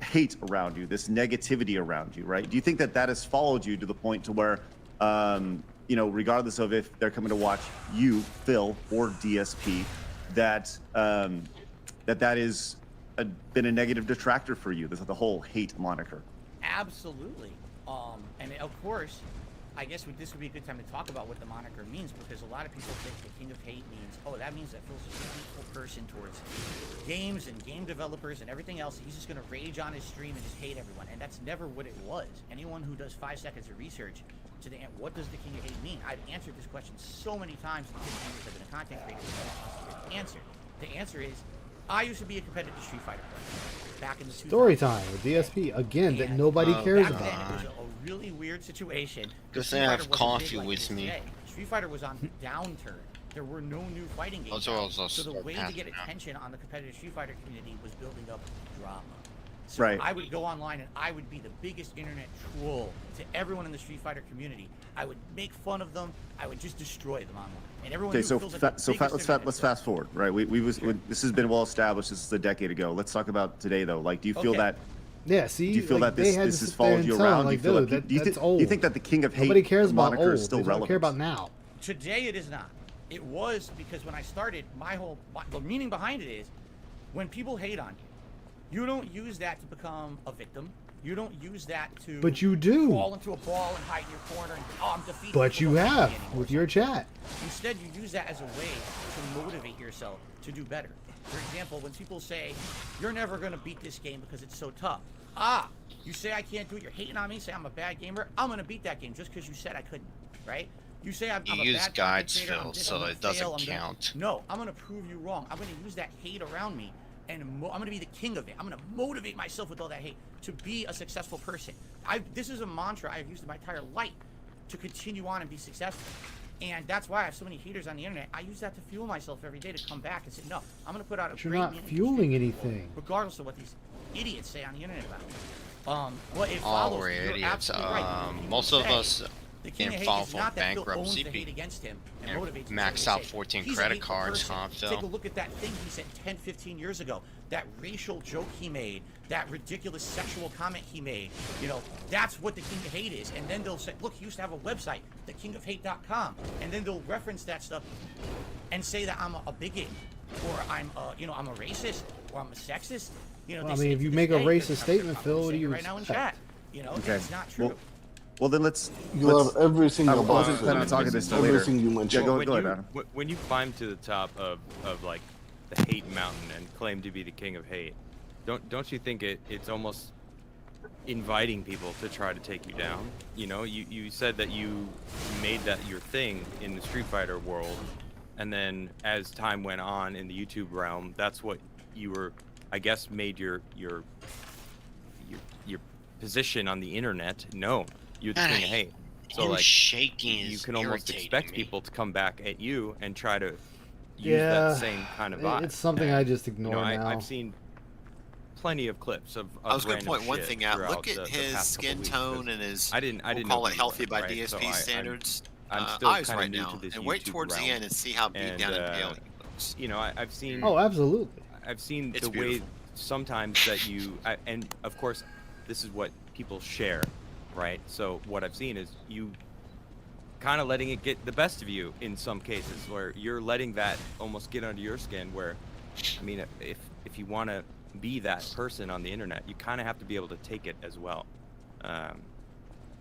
hate around you, this negativity around you, right? Do you think that has followed you to the point to where, you know, regardless of if they're coming to watch you, Phil, or DSP, that is been a negative detractor for you, the whole hate moniker. Absolutely. And of course, I guess this would be a good time to talk about what the moniker means, because a lot of people think the King of Hate means, oh, that means that Phil's just a hateful person towards games and game developers and everything else. He's just going to rage on his stream and just hate everyone. And that's never what it was. Anyone who does 5 seconds of research to the what does the King of Hate mean? I've answered this question so many times in the 15 years I've been a content creator. The answer is, I used to be a competitive Street Fighter player back in the 2000s. Story time with DSP again that nobody cares back about. then, it was a really weird situation. Good Street thing I Fighter have wasn't coffee big like it with is me. today. Street Fighter was on downturn. There were no new fighting games. Also, I'll So the start way to passing get out. attention on the competitive Street Fighter community was building up drama. So Right. I would go online and I would be the biggest internet troll to everyone in the Street Fighter community. I would make fun of them. I would just destroy them online. And everyone Okay, knew so Phil's like the biggest let's internet troll. fast forward, right? This has been well established. This is a decade ago. Let's talk about today, though. Like, do you feel Okay. that? Yeah, see, Do you feel like, that they this had to has sit there followed and you tell him, around? like, do you feel dude, like, do you that's think old. you think that the King of Hate Nobody cares about moniker old. is still They don't relevant? care about now. Today it is not. It was because when I started, the meaning behind it is, when people hate on you, you don't use that to become a victim. You don't use that to But you do. fall into a ball and hide in your corner and, oh, I'm defeated. But people you don't like me have anymore. with your chat. Instead, you use that as a way to motivate yourself to do better. For example, when people say, you're never going to beat this game because it's so tough. You say I can't do it, you're hating on me, say I'm a bad gamer, I'm going to beat that game just because you said I couldn't, right? You say I'm You a use bad guides, content creator, Phil, I'm this, so I'm gonna it doesn't fail, I'm gonna- count. No, I'm going to prove you wrong. I'm going to use that hate around me, and I'm going to be the king of it. I'm going to motivate myself with all that hate to be a successful person. This is a mantra I've used my entire life to continue on and be successful. And that's why I have so many haters on the internet. I use that to fuel myself every day to come back and say, no, I'm going to put out a But you're great not meaningful fueling stream, anything. regardless of what these idiots say on the internet about me. Well, it All follows. we're You're idiots. absolutely right. People Most of say us the king can of hate fall is for not that Phil owns bankruptcy the hate against him and and motivates him. max They out say, 14 "He's a credit hateful cards, person." huh, Phil? Take a look at that thing he said 10, 15 years ago. That racial joke he made. That ridiculous sexual comment he made. You know, that's what the king of hate is. And then they'll say, look, he used to have a website, thekingofhate.com. And then they'll reference that stuff and say that I'm a bigot, or I'm a racist, or I'm a sexist. You know, Well, they I mean, say if to you this make a day, racist there's statement, I'm Phil, what do saying you right now in expect? chat? You know, Okay. it's not true. Well, then let's. You have everything I about wasn't Phil. planning on talking this till later. Everything you mentioned. Go when ahead, you, Adam. when you climb to the top of like the hate mountain and claim to be the king of hate, don't you think it's almost inviting people to try to take you down? You know, you said that you made that your thing in the Street Fighter world, and then as time went on in the YouTube realm, that's what you were, I guess, made your position on the internet known. You're the king of hate. So Him like shaking you is can almost irritating expect me. people to come back at you and try to use Yeah, that same kind of vibe. it's something I just You ignore know, now. I've seen plenty of clips of I was going to random point one shit thing out. throughout Look the at his past couple skin weeks, tone 'cause and his, I didn't we'll know call who it you healthy were, by right? DSP So I'm standards. still eyes kinda right new now. to this And wait YouTube towards the realm. end and see how beat And, down and pale he looks. You know, I've seen Oh, absolutely. I've seen It's the way beautiful. sometimes that and of course this is what people share, right? So what I've seen is you kind of letting it get the best of you in some cases, where you're letting that almost get under your skin, where I mean, if you want to be that person on the internet, you kind of have to be able to take it as well.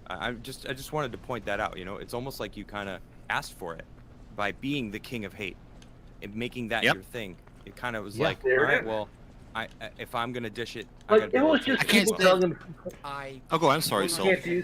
I just wanted to point that out. You know, it's almost like you kind of asked for it by being the king of hate and making that Yep. your thing. It kind of was Yeah. like, There all it right, is. well, if I'm gonna dish it, I Like, gotta be it able was to take just I can't people stand- telling him Oh, go on. I'm sorry, he Soul. can't do.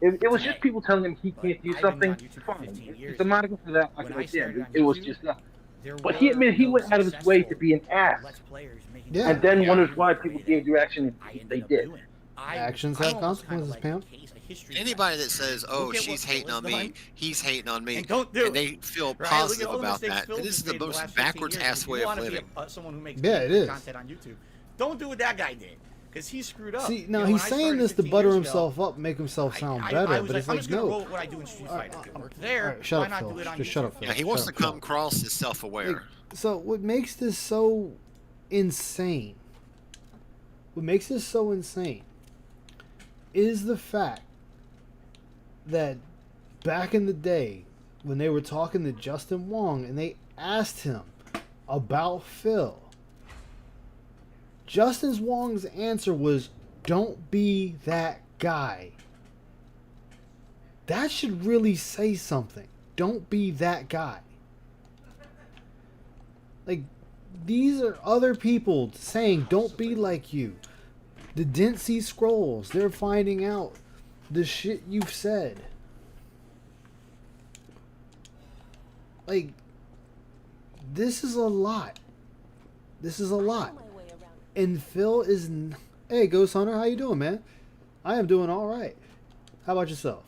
It was just people telling him he can't do I've been something. on YouTube for 15 Fine. years. It's a moniker for that. I When can I understand. started on It was YouTube, just that. There But he were admitted he no went out of his way to be an ass. Let's Players making Yeah. And then videos wonders why the people way gave that you action I if ended they up did. doing. Actions I have almost kinda consequences, like Pam. a case of history Anybody lesson. that says, "Oh, Look at she's what Phil hating has on me," done. he's hating on me, And don't do and they feel Right? Look at positive all the about mistakes that. Phil This has is the made in most last 15 backwards years. ass If you way of wanna be living. someone who makes Yeah, it good is. content on YouTube. Don't do what that guy did, because he screwed up. See, You now know, he's when I saying started this to 15 butter years ago, himself up, make himself sound I better, was but it's I'm like, just gonna roll no. with what I do in Street All right, Fighter. It worked all there. right, shut Why up, not Phil. do it on Just YouTube? shut up, Phil. Yeah, he wants Shut to up, Phil. come across as self-aware. Like, so what makes this so insane? What makes this so insane is the fact that back in the day when they were talking to Justin Wong and they asked him about Phil, Justin Wong's answer was, "Don't be that guy." That should really say something. Don't be that guy. Like, these are other people saying, "Don't be like you." The Dead Sea Scrolls, they're finding out the shit you've said. Like, this is a lot. This is a lot. And Phil is... Hey, Ghost Hunter, how you doing, man? I am doing all right. How about yourself?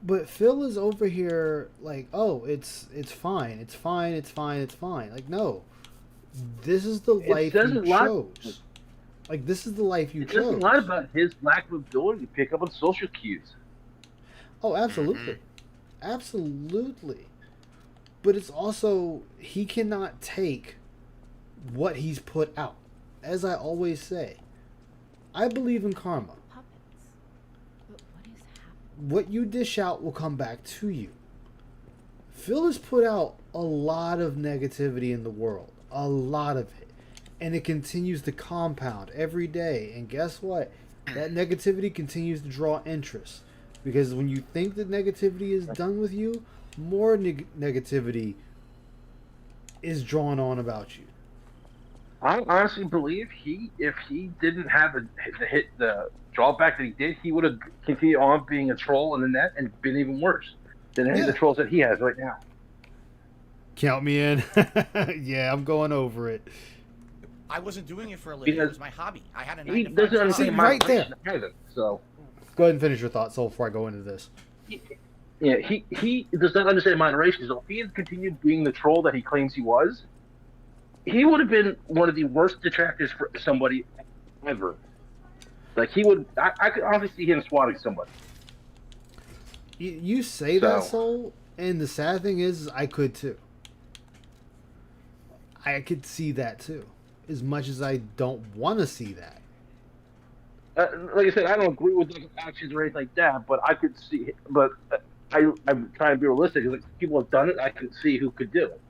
But Phil is over here like, oh, it's fine. It's fine. It's fine. It's fine. Like, no. This is the life you chose. Like, this is the life you chose. It says a lot about his lack of ability to pick up on social cues. Oh, absolutely. Absolutely. But it's also, he cannot take what he's put out. As I always say, I believe in karma. What you dish out will come back to you. Phil has put out a lot of negativity in the world. A lot of it. And it continues to compound every day. And guess what? That negativity continues to draw interest. Because when you think that negativity is done with you, more negativity is drawn on about you. I honestly believe if he didn't have the drawback that he did, he would have continued on being a troll in the net and been even worse than any of the trolls that he has right now. Count me in. Yeah, I'm going over it. I wasn't doing it for a living. It was my hobby. I had a 9 He to 5 doesn't job. understand right there. either, so. Go ahead and finish your thoughts, Soul, before I go into this. Yeah, he does not understand moderation. So if he had continued being the troll that he claims he was, he would have been one of the worst detractors for somebody ever. Like, he would... I could honestly see him swatting somebody. You say that, Soul, and the sad thing is I could too. I could see that too. As much as I don't want to see that. Like I said, I don't agree with his actions or anything like that, but I could see... But I'm trying to be realistic. Like, people have done it, I can see who could do it.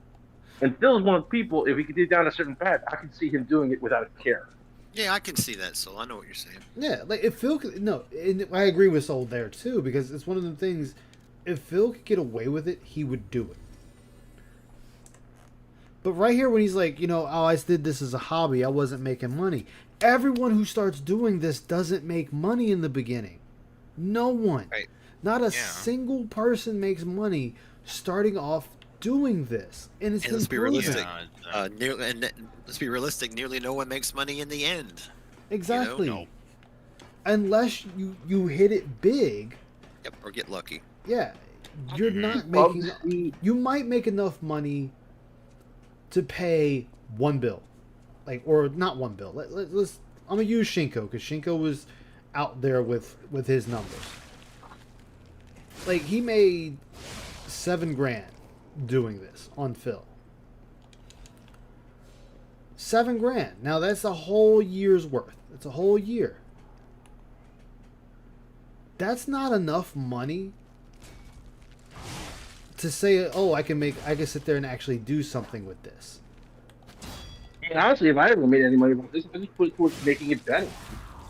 And Phil's one of the people, if he could get down a certain path, I could see him doing it without a care. Yeah, I can see that, Soul. I know what you're saying. Yeah, like if Phil could, no, and I agree with Soul there too, because it's one of the things, if Phil could get away with it, he would do it. But right here when he's like, you know, oh, I did this as a hobby, I wasn't making money. Everyone who starts doing this doesn't make money in the beginning. No one. Right. Not a single person makes money starting off doing this. And it's let's be realistic. Yeah. Let's be realistic. Nearly no one makes money in the end. Exactly. You know? No. Unless you hit it big. Yep, or get lucky. Yeah, you're not making... You might make enough money to pay one bill. Like, or not one bill. Let's I'm going to use Shinko, because Shinko was out there with his numbers. Like, he made $7,000 doing this on Phil. $7,000. Now, that's a whole year's worth. It's a whole year. That's not enough money to say, oh, I can sit there and actually do something with this. And honestly, if I ever made any money from this, I just put it towards making it better,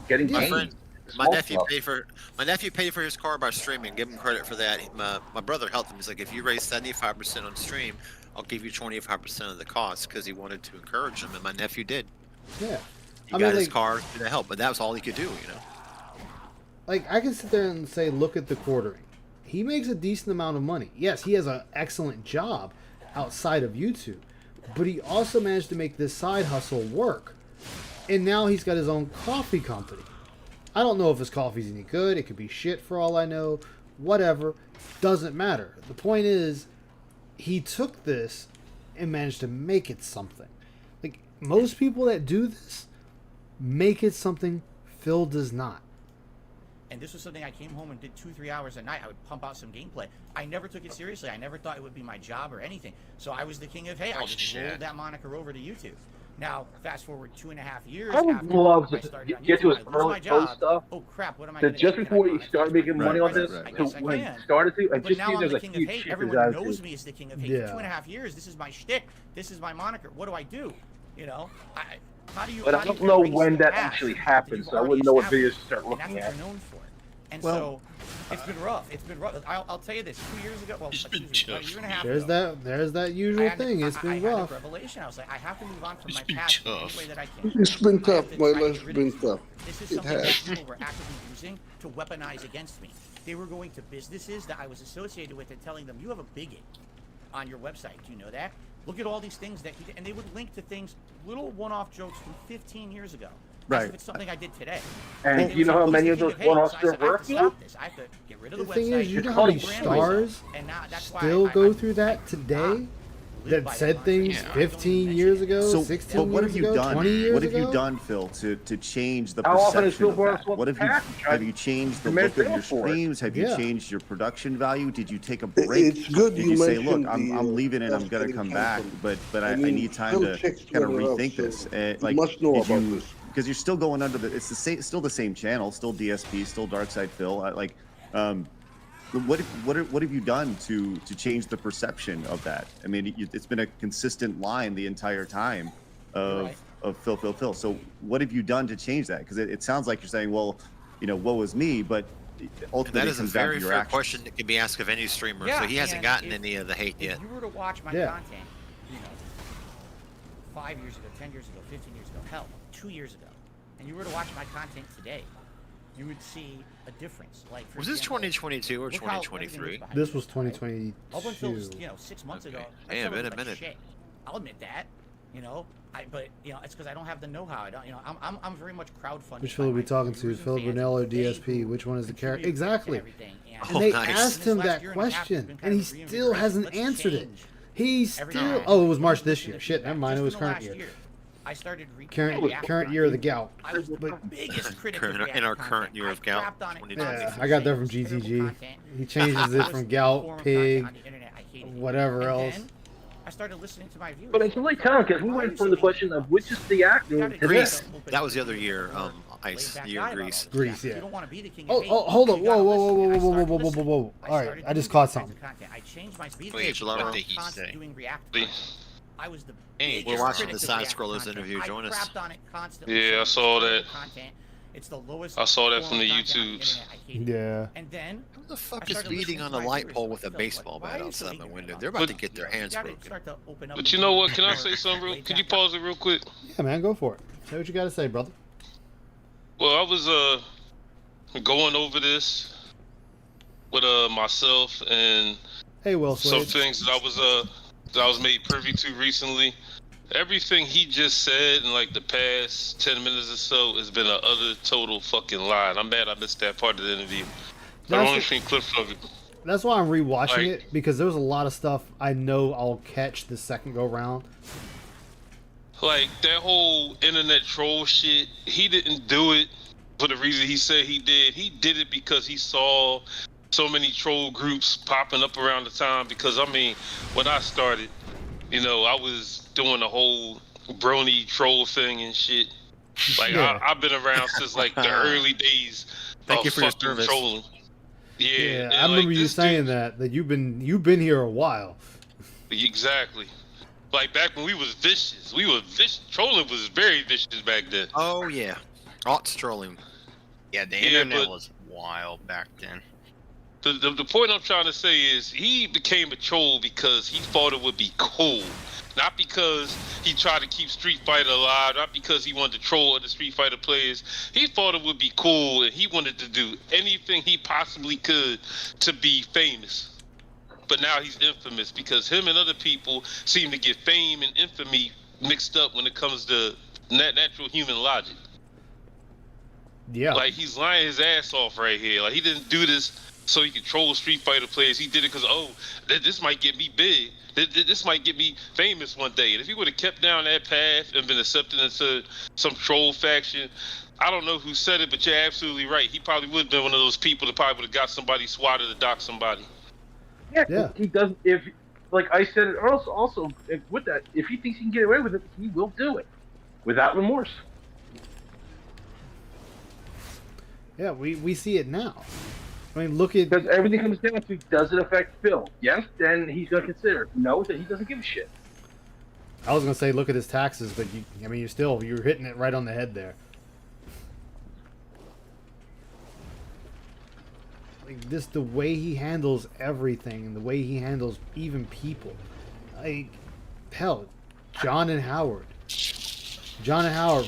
getting gains. My nephew paid for his car by streaming. Give him credit for that. My brother helped him. He's like, if you raise 75% on stream, I'll give you 25% of the cost, because he wanted to encourage him, and my nephew did. Yeah, he got his car to help, but that was all he could do, you know. Like, I can sit there and say, look at the quartering. He makes a decent amount of money. Yes, he has an excellent job outside of YouTube, but he also managed to make this side hustle work. And now he's got his own coffee company. I don't know if his coffee's any good. It could be shit for all I know. Whatever. Doesn't matter. The point is, he took this and managed to make it something. Like, most people that do this make it something. Phil does not. And this was something I came home and did 2-3 hours a night. I would pump out some gameplay. I never took it seriously. I never thought it would be my job or anything. So I was the king of hate. I just rolled that moniker over to YouTube. Now, fast forward 2.5 years. I would love to get to his early post stuff. Oh crap! What am I? So just before you start making money on this, when you started to, but now I'm the king of hate. Everyone knows me as the king of hate. For 2.5 years, this is my shtick. This is my moniker. What do? You know, How do you? But how I do don't you know erase when the that past actually that happens, you've so I already wouldn't know what established? videos to start And looking that's at. what you're known for. And Well, so it's been rough. It's been rough. I'll tell you this. 2 years ago, well, It's been excuse me, about a year and a half There's ago, that usual thing. It's I been had a rough. revelation. I was like, I have to move on from It's my been past in tough. any way that I can. It's been I have tough. to My try to life's get rid been of this. tough. This is It something that has. people were actively using to weaponize against me. They were going to businesses that I was associated with and telling them, you have a bigot on your website. Do you know that? Look at all these things that he did. And they would link to things, little one-off jokes from 15 years ago. Right. As if it's something I did today. And They do you would know say, how "Who's many the of king those hate?" one-offs So I still said, I have work, to though? stop this. I have to get rid of the The thing website. is, you It's know how called many brand stars And now that's why still I go through that today that said things Yeah. 15 years ago, So, 16 but what have years you ago, done? 20 years What have ago? you done, Phil, to change the How often has perception Phil of Boris that? won What the have you patent? have you changed the He made look of bail your for it. streams? Have you Yeah. changed your production value? Did you take a break? It's good Did you you say, look, mentioned the, I'm leaving and I'm us gonna getting come back, canceled. but I mean, need time Phil to checks kind of Twitter out, rethink so this. you must know did about you- this. because you're still going under the, it's the same, still the same channel, still DSP, still Darkside Phil. What have you done to change the perception of that? I mean, it's been a consistent line the entire time of right. of Phil. So what have you done to change that? Because it sounds like you're saying, well, woe is me, but And ultimately that it is a comes down to very your fair actions. question that can be asked of any streamer. Yeah, so he hasn't and gotten if- any of the hate yet. If you were to watch my Yeah. content, 5 years ago, 10 years ago, 15 years ago, hell, 2 years ago, and you were to watch my content today, you would see a difference. Like, for Was this example, 2022 or look how everything 2023? was behind This me, was right? 2022. Up until 6 months ago, Okay. that Yeah, stuff been was a like minute. shit. I'll admit that. But it's because I don't have the know-how. I don't. I'm very much crowdfunding. Which Phil are we talking to? Phil Brunel or DSP? Which one is the character? Exactly. Oh, And they nice. asked him This last that year and a half has question, been and kind he of a still reinvigoration. hasn't Let's answered it. change He's every still. year. Oh, it was March this year. Shit, never mind. It was Just in the current last year. I started Current year of the gout. I was the But biggest critic Current- of in our React current content. year of I gout, crapped on it 2020. Yeah, constantly I got that from saying it's terrible GTG. content. He changes it Worst from form gout, of content pig, on the internet. I hated it. whatever And else. then I started listening to my viewers. But it's only telling because we Why are went you from the saying question of which is the actor Gotta to Greece. this. open That was the up other year, more Ice, laid-back year guy about Greece. all this Greece, stuff. yeah. You don't want to be the king of hate, Hold you on. gotta Whoa. listen. And I started Whoa. listening. All right, started I just doing caught these kinds something. of content. I changed my speed. Wait, ratio. what I was did he constantly say? doing React Please. content. I was the Hey, biggest we're watching critic the of Side React Scrollers content. interview. Join I us. crapped on it constantly. Yeah, I saying saw it's that. terrible content. It's the lowest. I saw that form from of the content on YouTubes. internet. I hate it. Yeah. And then Who the fuck I is started beating listening on to a my light viewers, pole like, with a Phil, baseball why are bat you so outside my ignorant window? about They're this? about to get their You hands gotta broken. start to open up But and you know be what? Can I more say something real? laid Could you back. pause it real quick? Yeah, man, go for it. Say what you got to say, brother. Well, I was going over this with myself and Hey, Will some Slade. things that I was made privy to recently. Everything he just said in like the past 10 minutes or so has been a utter total fucking lie. And I'm mad I missed that part of the interview. I've That's only the- seen clips of it. That's why I'm rewatching Like- it, because there's a lot of stuff I know I'll catch the second go round. Like that whole internet troll shit, he didn't do it for the reason he said he did. He did it because he saw so many troll groups popping up around the time. Because I mean, when I started, I was doing the whole brony troll thing and shit. Like Yeah. I've been around since like the early days Thank of you for your fucking service. trolling. Yeah, Yeah, and, I like, remember you this saying dude- that you've been here a while. Exactly. Like back when we was vicious. Trolling was very vicious back then. Oh yeah, aughts trolling. Yeah, the Yeah, internet but- was wild back then. The point I'm trying to say is he became a troll because he thought it would be cool. Not because he tried to keep Street Fighter alive, not because he wanted to troll other Street Fighter players. He thought it would be cool and he wanted to do anything he possibly could to be famous. But now he's infamous because him and other people seem to get fame and infamy mixed up when it comes to natural human logic. Yeah. Like he's lying his ass off right here. Like he didn't do this so he could troll Street Fighter players. He did it because this might get me big. This might get me famous one day. And if he would have kept down that path and been accepted into some troll faction, I don't know who said it, but you're absolutely right. He probably would have been one of those people that probably would have got somebody swatted to dock somebody. Yeah, he doesn't. If, like I said, it also with that, if he thinks he can get away with it, he will do it without remorse. Yeah, we see it now. I mean, look at Because everything comes down to, does it affect Phil? Yes, then he's going to consider. No, then he doesn't give a shit. I was gonna say look at his taxes, but you're hitting it right on the head there. Like this, the way he handles everything, and the way he handles even people. Like, hell, John and Howard,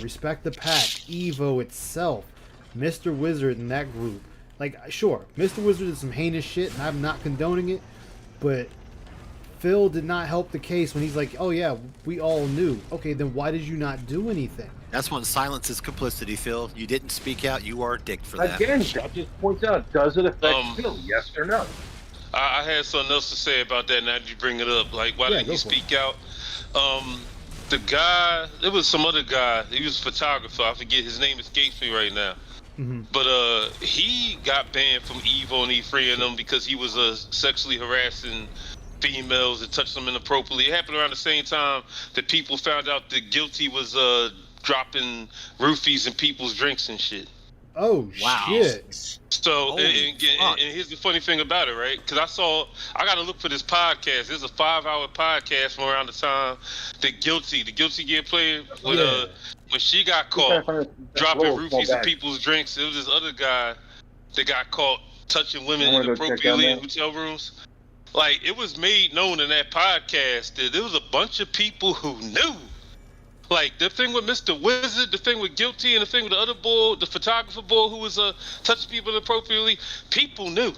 Respect the Pack, Evo itself, Mr. Wizard and that group. Like, sure, Mr. Wizard did some heinous shit, and I'm not condoning it, but Phil did not help the case when he's like, oh yeah, we all knew. Okay, then why did you not do anything? That's when silence is complicity, Phil. You didn't speak out. You are a dick for that. Again, that just points out, does it affect Phil? Yes or no? I had something else to say about that. Now that you bring it up, like, why didn't he speak out? The guy, there was some other guy. He was a photographer. I forget his name escapes me right now. Mm-hmm. But he got banned from Evo and E3 and them because he was sexually harassing females and touched them inappropriately. It happened around the same time that people found out that Guilty was dropping roofies in people's drinks and shit. Oh, wow. Shit. So, and here's the funny thing about it, right? Because I got to look for this podcast. There's a 5-hour podcast from around the time that the Guilty Gear player, when she got caught dropping roofies in people's drinks. It was this other guy that got caught touching women inappropriately in hotel rooms. Like, it was made known in that podcast that there was a bunch of people who knew. Like, the thing with Mr. Wizard, the thing with Guilty, and the thing with the other boy, the photographer boy who was touching people inappropriately, people knew.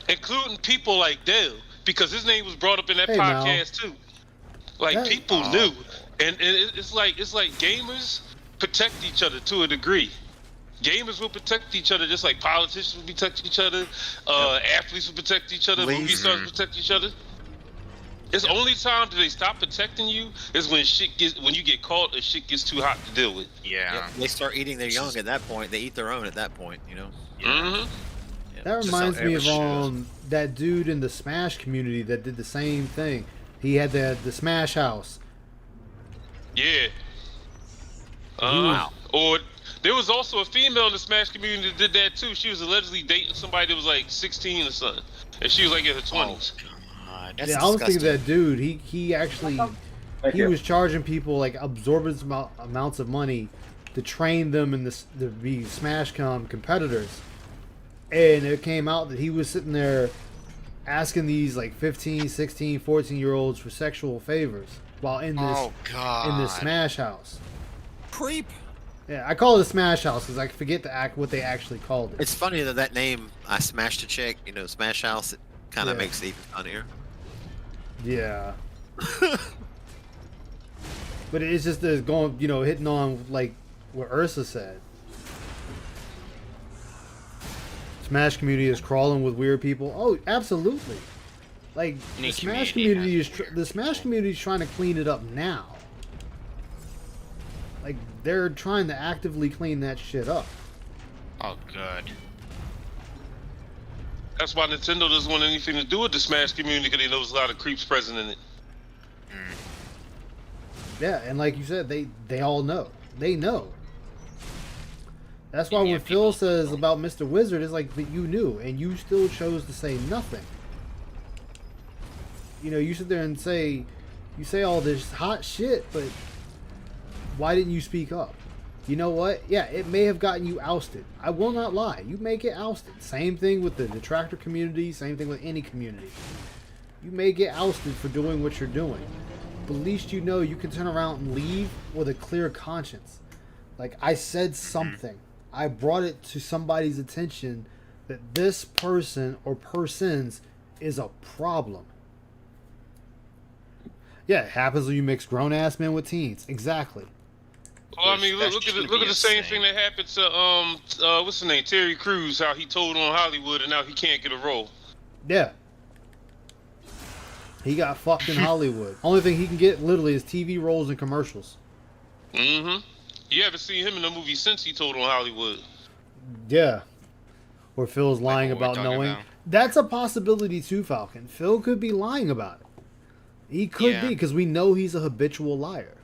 Including people like Dale, because his name was brought up in that podcast too. Like, people knew. And it's like gamers protect each other to a degree. Gamers will protect each other just like politicians will protect each other, athletes will protect each other, movie stars will protect each other. It's only time that they stop protecting you is when you get caught or shit gets too hot to deal with. Yeah. They start eating their young at that point. They eat their own at that point, you know? Mm-hmm. Yeah. That reminds me of that dude in the Smash community that did the same thing. He had the Smash House. Yeah. Wow. Or there was also a female in the Smash community that did that too. She was allegedly dating somebody that was like 16 or something, and she was like in her 20s. That's I was thinking disgusting. that dude. He actually was charging people like absorbent amounts of money to train them in this to be Smashcom competitors, and it came out that he was sitting there asking these like 15, 16, 14-year-olds for sexual favors while in this Smash House. Creep. Yeah, I call it a Smash House because I forget what they actually called it. It's funny that name, I smashed a chick, Smash House, it kind of makes it even funnier. Yeah. But it's just going, hitting on like what Ursa said. Smash community is crawling with weird people. Oh, absolutely. Like the Smash community is trying to clean it up now. Like they're trying to actively clean that shit up. Oh, good. That's why Nintendo doesn't want anything to do with the Smash community because they know there's a lot of creeps present in it. Yeah, and like you said, they all know. They know. That's why when Phil says about Mr. Wizard, it's like, but you knew, and you still chose to say nothing. You sit there and say all this hot shit, but why didn't you speak up? You know what? Yeah, it may have gotten you ousted. I will not lie. You may get ousted. Same thing with the detractor community. Same thing with any community. You may get ousted for doing what you're doing. But at least you know you can turn around and leave with a clear conscience. Like, I said something. I brought it to somebody's attention that this person or persons is a problem. Yeah, it happens when you mix grown-ass men with teens. Exactly. Well, I mean, look at the same thing that happened to what's his name, Terry Crews, how he told on Hollywood and now he can't get a role. Yeah. He got fucked in Hollywood. Only thing he can get literally is TV roles and commercials. Mm-hmm. You haven't seen him in a movie since he told on Hollywood. Yeah. Or Phil's lying about knowing. That's a possibility too, Falcon. Phil could be lying about it. He could be, because we know he's a habitual liar.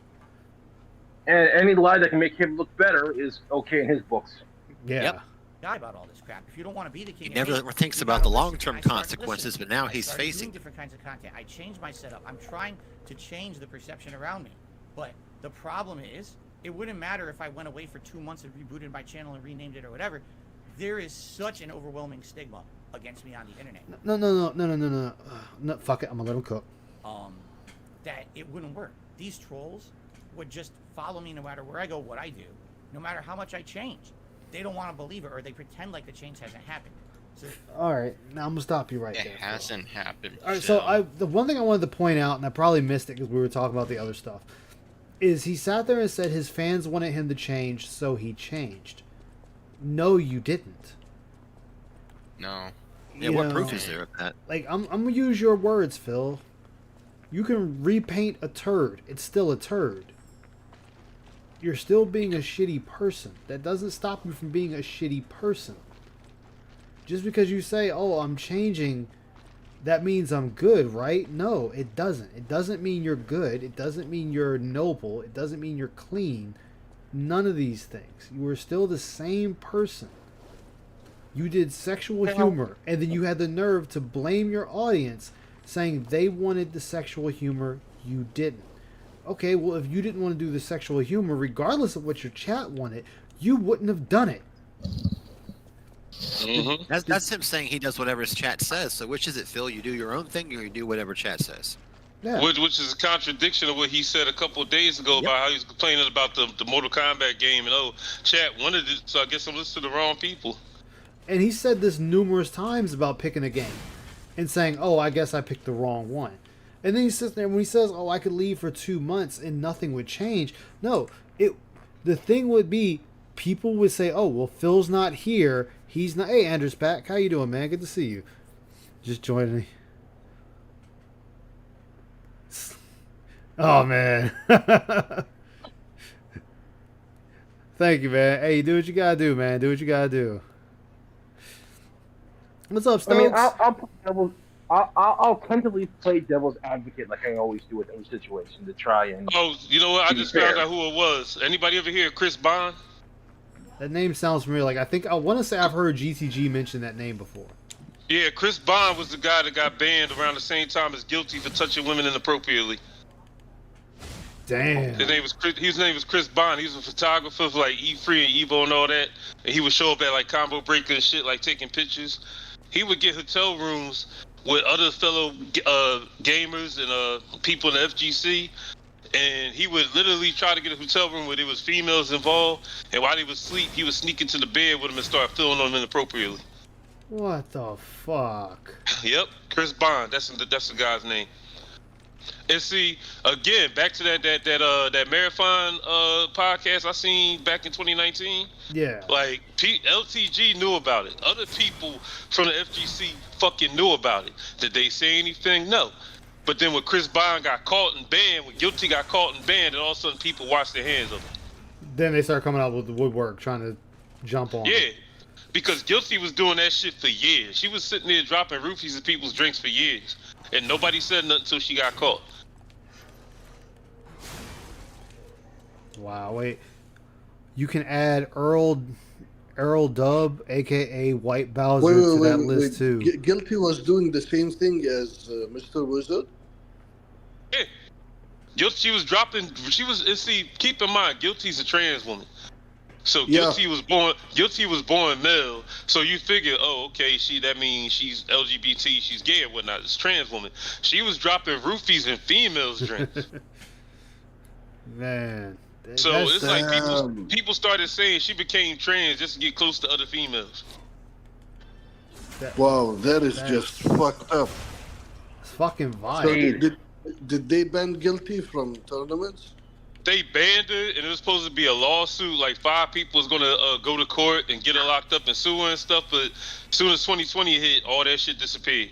And any lie that can make him look better is okay in his books. Yeah. Yep. Guy about all this crap. If you don't want to be the king, He never thinks about the long-term consequences, but now he's facing. Different kinds of content. I changed my setup. I'm trying to change the perception around me. But the problem is, it wouldn't matter if I went away for 2 months and rebooted my channel and renamed it or whatever. There is such an overwhelming stigma against me on the internet. No, fuck it. I'm gonna let him cook. That it wouldn't work. These trolls would just follow me no matter where I go, what I do, no matter how much I change. They don't want to believe it, or they pretend like the change hasn't happened. So, All right, now I'm gonna stop you right there. It hasn't happened. All right, so the one thing I wanted to point out, and I probably missed it because we were talking about the other stuff, is he sat there and said his fans wanted him to change, so he changed. No, you didn't. No. Yeah, You what know, proof is there of that? Like, I'm gonna use your words, Phil. You can repaint a turd. It's still a turd. You're still being a shitty person. That doesn't stop you from being a shitty person. Just because you say, oh, I'm changing, that means I'm good, right? No, it doesn't. It doesn't mean you're good. It doesn't mean you're noble. It doesn't mean you're clean. None of these things. You are still the same person. You did sexual humor, and then you had the nerve to blame your audience, saying they wanted the sexual humor, you didn't. Okay, well, if you didn't want to do the sexual humor, regardless of what your chat wanted, you wouldn't have done it. Mm-hmm. That's him saying he does whatever his chat says. So which is it, Phil? You do your own thing, or you do whatever chat says? Yeah. Which is a contradiction of what he said a couple of days ago about how he was complaining about the Mortal Kombat game, and chat wanted it, so I guess I'm listening to the wrong people. And he said this numerous times about picking a game and saying, oh, I guess I picked the wrong one. And then he sits there when he says, oh, I could leave for 2 months and nothing would change. No, the thing would be, people would say, oh, well, Phil's not here. He's not. Hey, Andrew's back. How you doing, man? Good to see you. Just joining me. Oh, man. Thank you, man. Hey, do what you gotta do, man. Do what you gotta do. What's up, Stokes? I mean, I'll tentatively play devil's advocate like I always do with every situation to try and. Oh, you know what? I be just fair. found out who it was. Anybody ever hear of Chris Bond? That name sounds familiar. Like, I want to say I've heard GTG mention that name before. Yeah, Chris Bond was the guy that got banned around the same time as Guilty for touching women inappropriately. Damn. His name was Chris Bond. He was a photographer for like E3 and Evo and all that. And he would show up at like Combo Breaker and shit, like taking pictures. He would get hotel rooms with other fellow gamers and people in the FGC. And he would literally try to get a hotel room where there was females involved. And while they was asleep, he would sneak into the bed with them and start filming them inappropriately. What the fuck? Yep, Chris Bond. That's the guy's name. And see, again, back to that Marathon podcast I seen back in 2019. Yeah. Like LTG knew about it. Other people from the FGC fucking knew about it. Did they say anything? No. But then when Chris Bond got caught and banned, when Guilty got caught and banned, and all of a sudden people washed their hands of it. Then they start coming out with the woodwork, trying to jump on. Yeah. Because Guilty was doing that shit for years. She was sitting there dropping roofies in people's drinks for years. And nobody said nothing until she got caught. Wow, wait. You can add Earl Dub, aka White Bowser, to that list too. Guilty was doing the same thing as Mr. Wizard. Yeah. Guilty was dropping. See, keep in mind, Guilty's a trans woman. So Guilty was born male. So you figure, oh, okay, that means she's LGBT, she's gay or whatnot. It's a trans woman. She was dropping roofies in females' drinks. Man. So it's like people started saying she became trans just to get close to other females. Wow, that is just fucked up. It's fucking vile. So did they ban Guilty from tournaments? They banned her, and it was supposed to be a lawsuit. Like 5 people was gonna go to court and get her locked up and sue her and stuff. But as soon as 2020 hit, all that shit disappeared.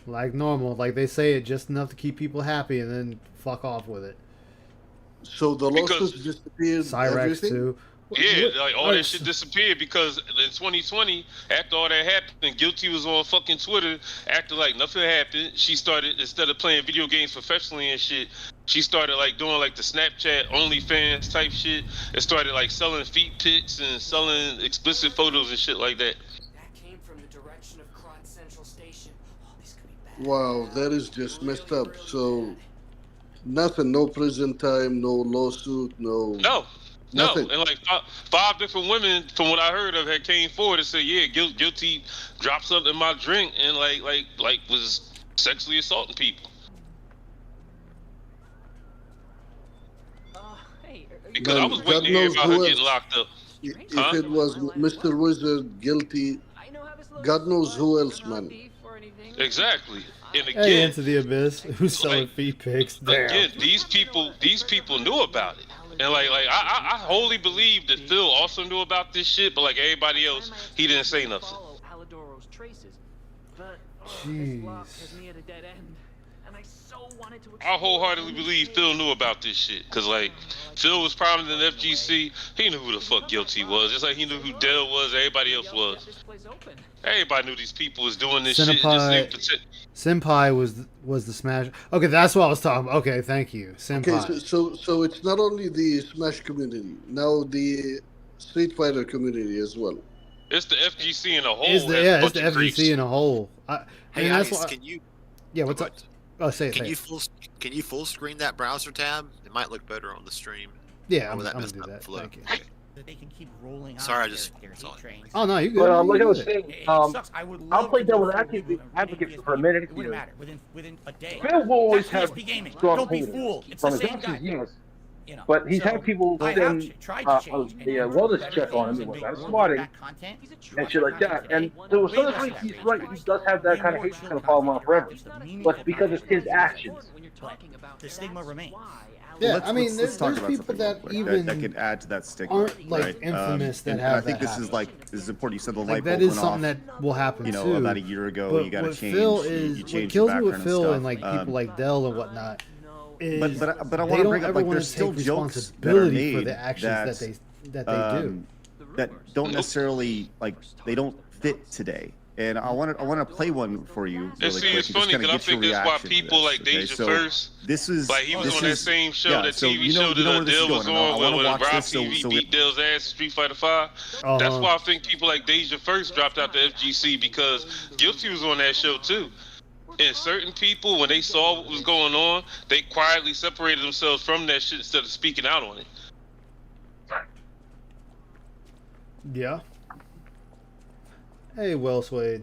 Like normal, like they say it just enough to keep people happy, and then fuck off with it. So the lawsuits disappeared. Cyrex everything? too. Yeah, like all that shit disappeared because in 2020, after all that happened, Guilty was on fucking Twitter acting like nothing happened. She started, instead of playing video games professionally and shit, she started like doing like the Snapchat OnlyFans type shit and started like selling feet pics and selling explicit photos and shit like that. That came from the direction of Kron Central Station. Oh, this could be bad. Wow, that is just messed up. So Nothing. No prison time. No lawsuit. No. No. Nothing. No, and like five different women, from what I heard of, had came forward and said, "Yeah, guilty, dropped something in my drink and like was sexually assaulting people." Hey, Because Man, I was waiting God to hear knows about who her else. getting locked up. If Huh? it was Mr. Wizard guilty, God knows who else, man. Exactly. And Hey, again, Into the Abyss. Who's selling feet pics? Damn. again, these people knew about it. And I wholly believe that Phil also knew about this shit, but like everybody else, he didn't say nothing. follow Halidoro's traces, but Jeez. luck has me at a dead end, and I so wanted to. I wholeheartedly believe Phil knew about this shit, cause like Phil was prominent in FGC. He knew who the fuck Guilty was, just like he knew who Dell was. Everybody else was. This place open. Everybody knew these people was doing this shit. Senpai, Just knew Senpai was the Smash. Okay, that's what I was talking about. Okay, thank you, Senpai. Okay, so it's not only the Smash community, now the Street Fighter community as well. it's the FGC in a whole. It's the, has a yeah, it's bunch the of FGC creeps. in a whole. Hey, and that's Ice, why, can you? yeah, what's go up? ahead. Oh, say it. Can Say you it. can you full screen that browser tab? It might look better on the stream. Yeah, Or I'm will that gonna mess do up that. the flow? Thank you. Okay. That they can keep rolling on Sorry, I their- just their saw hate it. trains. Oh no, you good. But like I You was good. saying, It sucks. I would I'll love play to go devil's full advocate reboot on advocate for a PSP. minute. It wouldn't matter within a day. Phil will always That's have PSP gaming. strong Don't be opinions fooled. It's from the his same actions, guy. yes. You know, But he's so had people I send have tried to change, and the you wellness better check on him things and and whatnot, make more swatting of that content. and shit like that. And so some of the things he's right. He does have that kind of hate that's gonna follow him on forever. But it's because it's his actions. The stigma remains. Yeah, Let's- I mean, let's talk there's about people something real that quick even that can add to that stigma, aren't, like, right? infamous that and have I think that this is happen. this is important. You said the like light that bulb is went something off. that will happen You know, too. about a year ago, But you got to what change. Phil you is change what your kills me with background Phil and and like stuff. people like Dell and whatnot is but I they want to don't bring up ever like want there's to still take jokes that are responsibility for made the actions that they do. that don't necessarily like they don't fit today. And I want to play one for you really And see, quick it's and just funny kind of because I get your think that's why reaction to people this, like okay? Deja So First, this is like he was this on that is- same show, yeah, that so TV you know, show you know that where this is Adele was going. I on, want to when watch Rob this. So TV we beat Dale's ass in Street Fighter 5. That's why I think people like Deja First dropped out the FGC because Guilty was on that show too. And certain people, when they saw what was going on, they quietly separated themselves from that shit instead of speaking out on it. Yeah. Hey, Will Swade.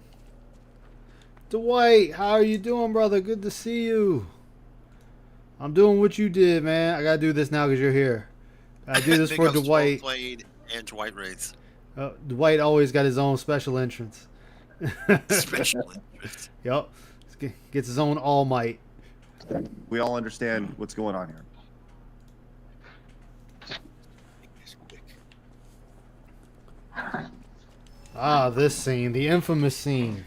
Dwight, how are you doing, brother? Good to see you. I'm doing what you did, man. I gotta do this now because you're here. I do this Big for ups to Dwight. Played and Dwight Raids. Dwight always got his own special entrance. Special interest. Yup. Gets his own All Might. we all understand what's going on here. Ah, this scene, the infamous scene.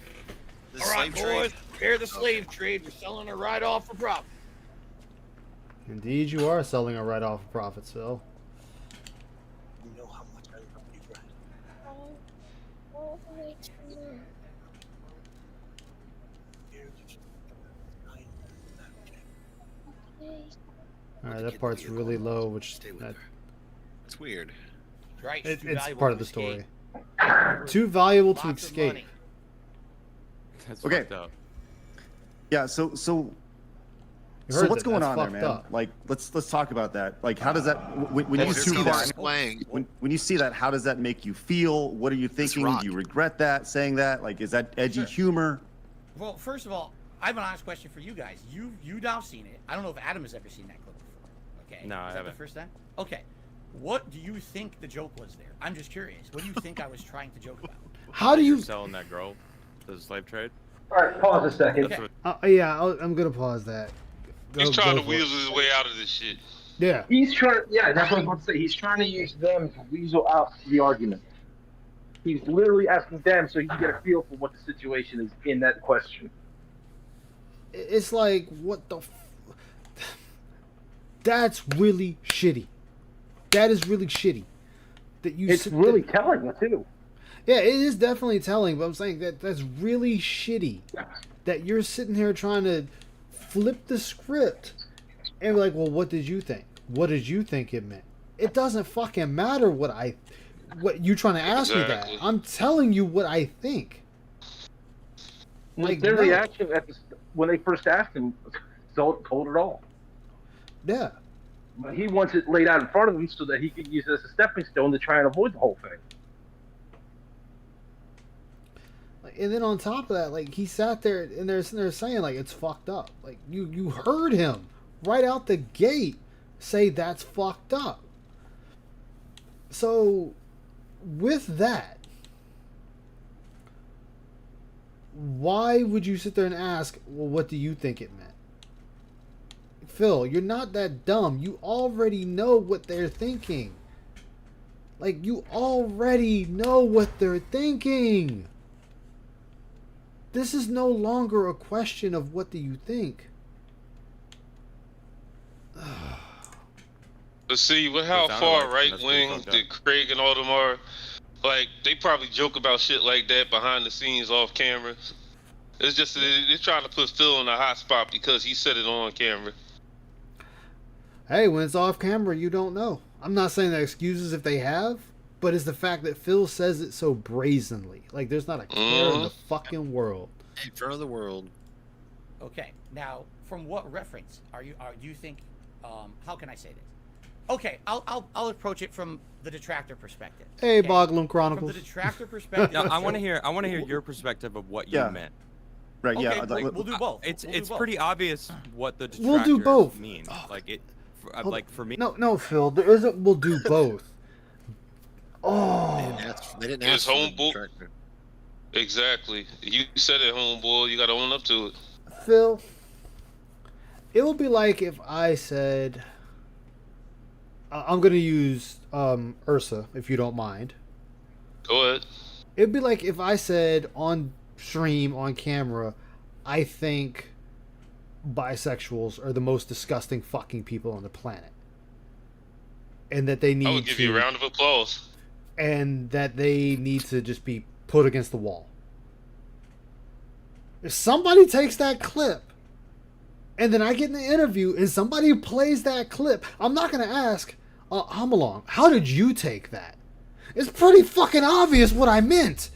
The All right, slave trade. boys, prepare the slave trade. We're selling it right off for profit. Indeed, you are selling a right off of profits, Phil. You know how much I love you, All right, that part's really low, which Stay with that, her. It's weird. Right, it's part of the story. Too valuable to Lots of escape. money. That's Okay. fucked up. Yeah. So You so heard what's that. going That's on there, fucked man? up. Like let's talk about that. Like how does that when you Here's see how that? it's playing. When you see that, how does that make you feel? What are you thinking? rock. Do you regret that saying that? Like, is that edgy humor? Well, first of all, I have an honest question for you guys. You now seen it. I don't know if Adam has ever seen that clip before. Okay. No, I Is that haven't. the first time? Okay. What do you think the joke was there? I'm just curious. What do you think I was trying to joke about? How do You're you? selling that girl to the slave trade? All right, pause a second. That's what, Yeah, I'm gonna pause that. He's Go- trying go to for it. weasel his way out of this shit. Yeah. He's trying. Yeah, that's what I was about to say. He's trying to use them to weasel out the argument. He's literally asking them so he can get a feel for what the situation is in that question. It's like, what the that's really shitty. That is really shitty. That you It's sit really there- telling too. Yeah, it is definitely telling, but I'm saying that's really shitty. That you're sitting here trying to flip the script and be like, well, what did you think? What did you think it meant? It doesn't fucking matter what you trying to ask me Exactly. that. I'm telling you what I think. Like, Their no. reaction when they first asked him told it all. Yeah. But he wants it laid out in front of him so that he can use it as a stepping stone to try and avoid the whole thing. And then on top of that, like, he sat there and they're saying, like, it's fucked up. Like, you heard him right out the gate say that's fucked up. So, with that, why would you sit there and ask, well, what do you think it meant? Phil, you're not that dumb. You already know what they're thinking. Like, you already know what they're thinking. This is no longer a question of what do you think. But see, how far right wing did Craig and all them are? Like, they probably joke about shit like that behind the scenes, off camera. It's just they're trying to put Phil in a hot spot because he said it on camera. Hey, when it's off camera, you don't know. I'm not saying that excuses if they have, but it's the fact that Phil says it so brazenly. Like, there's not a care in the fucking world. In front of the world. Okay, now from what reference do you think? How can I say this? Okay, I'll approach it from the detractor perspective. Hey, okay? Boglum Chronicles. From the detractor perspective. No, I want to hear your perspective of what you meant. Right. Okay, Yeah. we'll do both. It's We'll do both. pretty obvious what the detractors We'll do both. mean. Like it, like for me. No, Phil. There isn't. We'll do both. Oh. They didn't It's ask for the homeboy. detractor. Exactly. You said it, homeboy. You got to own up to it. Phil, it would be like if I said, I'm going to use Ursa, if you don't mind. Go ahead. It would be like if I said on stream, on camera, I think bisexuals are the most disgusting fucking people on the planet. And that they need I would give you a round of applause. And that they need to just be put against the wall. If somebody takes that clip and then I get in the interview and somebody plays that clip, I'm not going to ask, Humalong, how did you take that? It's pretty fucking obvious what I meant.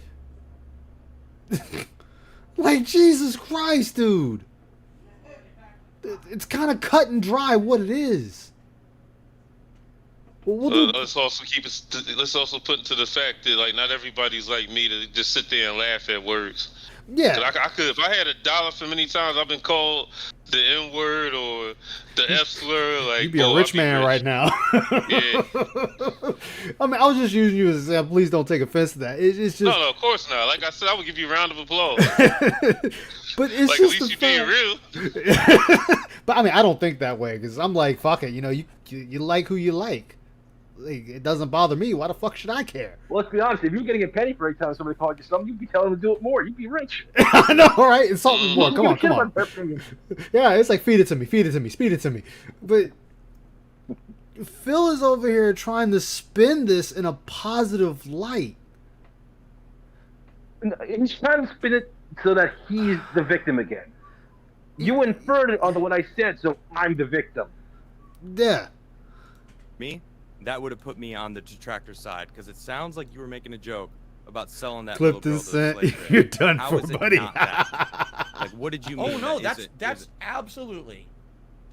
Like, Jesus Christ, dude. It's kind of cut and dry what it is. Well, let's also let's also put into the fact that like not everybody's like me to just sit there and laugh at words. Yeah. I could, if I had $1 for many times I've been called the N word or the F slur. Like you'd be a rich man right now. Yeah. I mean, I was just using you as an example. Please don't take offense to that. It's just no, of course not. Like I said, I would give you a round of applause. But it's like just at least you being real. But I mean, I don't think that way because I'm like, fuck it. You know, you like who you like. Like, it doesn't bother me. Why the fuck should I care? Well, let's be honest. If you're getting a penny for every time somebody called you something, you'd be telling them to do it more. You'd be rich. I know, right? Insult me more. Come on, come on. Opinion. Yeah, it's like feed it to me, feed it to me, speed it to me. But Phil is over here trying to spin this in a positive light. He's trying to spin it so that he's the victim again. You inferred it on what I said, so I'm the victim. Yeah. Me? That would have put me on the detractor side because it sounds like you were making a joke about selling that Clipped little and girl to the sent. slave trade. You're done How for, is it buddy. not that? Like, what did you mean? Oh no, Is that's it- absolutely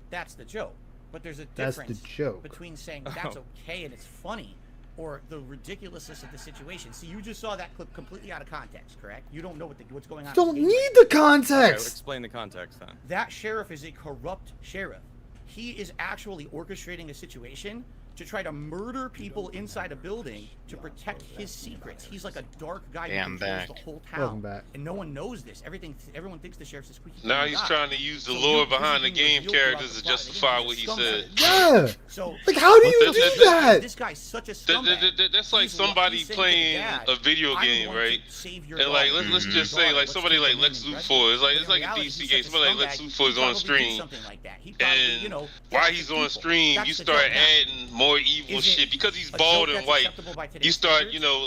that's the joke. But there's a That's difference the joke. between saying that's okay and it's funny or the ridiculousness of the situation. See, you just saw that clip completely out of context, correct? You don't know what's going on. Don't in the game. need the Okay, context. explain the context then. That sheriff is a corrupt sheriff. He is actually orchestrating a situation to try to murder people inside a building to protect his secrets. He's like a dark guy Yeah, who I'm controls back. the whole Welcome town, back. and no one knows this. Everyone thinks the sheriff's a squeaky. Now clean he's guy. trying to use the So lore you- this behind the is being game revealed throughout characters the to plot. justify He's what a he scumbag. said. Yeah. So Like, how do you But do that? This guy's such a That- scumbag. that's like He's somebody he's saying to the playing dad, a video "I'm game, going right? to save your And like daughter. let's just Daughter, say like let's somebody take like him Lex in and Luthor. It's arrest him." like But in a reality, DC he's game. such a Somebody like Lex scumbag, Luthor is he'd on probably do stream. something like that. He'd probably, And you know, while torture he's on people. stream, That's you the start joke. Now, adding more evil is it shit because he's a bald joke and that's white. acceptable by today's You start, standards? you know,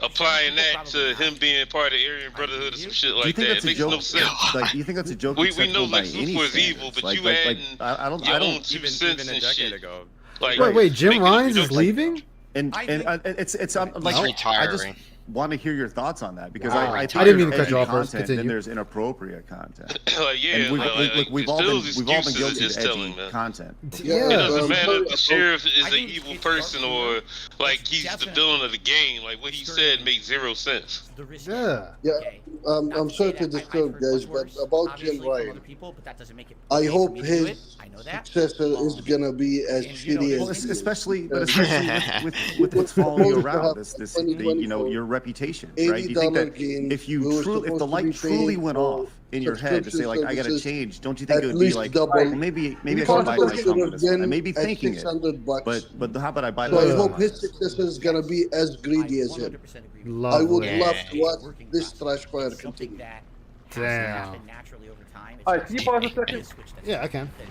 applying people that to probably him not. being part of the Aryan Brotherhood or some shit Do you like think that. that's It a makes joke? no sense. Like, do you think that's a joke? We acceptable know by Lex any Luthor is standards? evil, but like, you like, adding I don't. your I own don't. 2 Even cents a and decade shit. ago. Like, Wait, Jim making Rhines jokes is like- leaving? And I and think- it's I'm like He's I just retiring. want to hear your thoughts on that because Wow. I think I didn't mean to there's cut you off, edgy first. content, then Continue. there's inappropriate content. Like, yeah, And like, we've all been Phil's we've all been excuses guilty is of edgy telling, man. content. Yeah. It doesn't matter if the but- sheriff is I an think evil it's person dark or humor. like It's he's the definitely villain of the game. Like what he skirting said makes zero sense. The risk. Yeah. Yeah, Okay. I'm Not sorry say to that. I've disturb, heard guys, much but worse, about obviously, Jim from Ryan, other people, but that doesn't make it I okay for hope me to do it. his I know that. successor is gonna be as And, you know, shitty there's Well, as especially Yeah. with what's following you supposed to around, have this the, 2024 your reputation, right? You think $80 that gain, if we were if the supposed to light be truly paying went for off in your head to say like I gotta subscription change, don't you think at it would be least like, double. well, maybe I should buy Possibly my should comment have this one. I been may be at thinking it, $600, but how about I buy so I my hope comment? his successor is gonna be as greedy as him. 100% agree with Lovely. I would Yeah. love to watch Working this process. trash fire It's something continue. that has to Damn. happen naturally over time. It's All right, not can you something pause a that second? is switched at Yeah, I some can. point.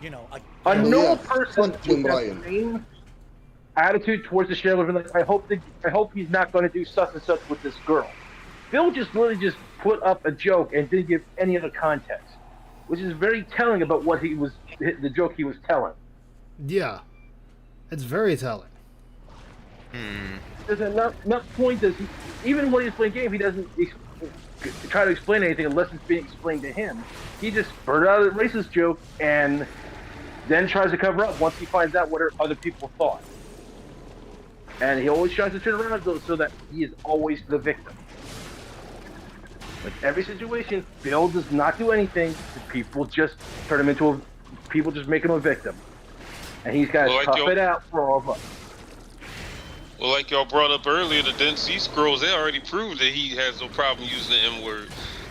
You know, A Oh, normal yeah. person Fuck Jim with that Ryan. same attitude towards the sheriff, and like, I hope he's not going to do such and such with this girl. Phil just literally just put up a joke and didn't give any other context, which is very telling about what the joke he was telling. Yeah. It's very telling. There's enough point that even when he's playing game, he doesn't try to explain anything unless it's being explained to him. He just blurted out a racist joke and then tries to cover up once he finds out what other people thought. And he always tries to turn around so that he is always the victim. With every situation, Bill does not do anything. People just turn him into people just make him a victim. And he's got to Well, like tough your- it out for all of us. Well, like y'all brought up earlier, the Dead Sea Scrolls, they already proved that he has no problem using the M-word.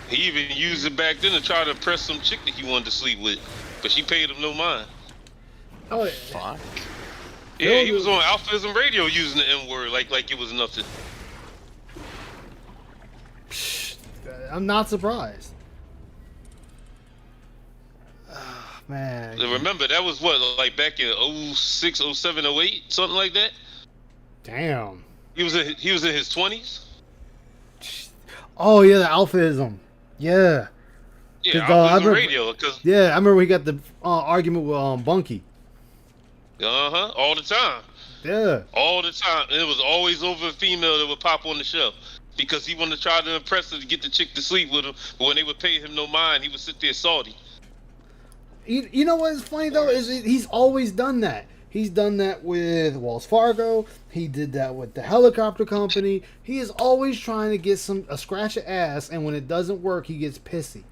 He even used it back then to try to impress some chick that he wanted to sleep with, but she paid him no mind. Oh, Fuck. Yeah, he was on Alphaism Radio using the M-word like it was nothing. I'm not surprised. Ah, man. Remember, that was what, like back in 06, 07, 08, something like that? Damn. He was in his 20s? Oh, yeah, the alphaism. Yeah. Yeah, 'Cause, I Alphaism remember- Radio, because, Yeah, I remember we got the argument with Bunky. all the time. Yeah. All the time. And it was always over a female that would pop on the show. Because he wanted to try to impress her to get the chick to sleep with him. But when they would pay him no mind, he would sit there salty. You know what's funny though is he's always done that. He's done that with Wells Fargo. He did that with the helicopter company. He is always trying to get a scratch of ass, and when it doesn't work, he gets pissy.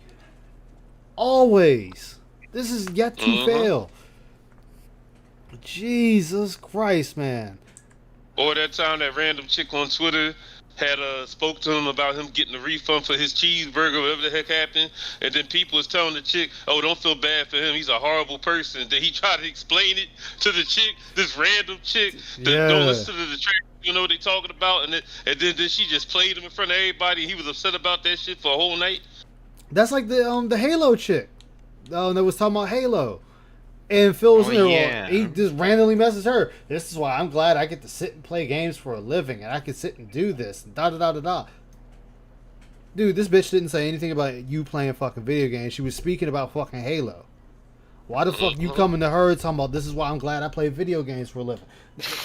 Always. This is yet to fail. Jesus Christ, man. Or that time that random chick on Twitter had spoke to him about him getting a refund for his cheeseburger, whatever the heck happened, and then people was telling the chick, "Oh, don't feel bad for him. He's a horrible person." Then he tried to explain it to the chick, this random chick that Yeah. don't listen to the track. You know what they talking about, and then she just played him in front of everybody. He was upset about that shit for a whole night. That's like the Halo chick that was talking about Halo. And Phil was Oh, in there. yeah. He just randomly messages her. This is why I'm glad I get to sit and play games for a living, and I can sit and do this. And da da da da da. Dude, this bitch didn't say anything about you playing fucking video games. She was speaking about fucking Halo. Why the fuck you coming to her talking about this is why I'm glad I play video games for a living?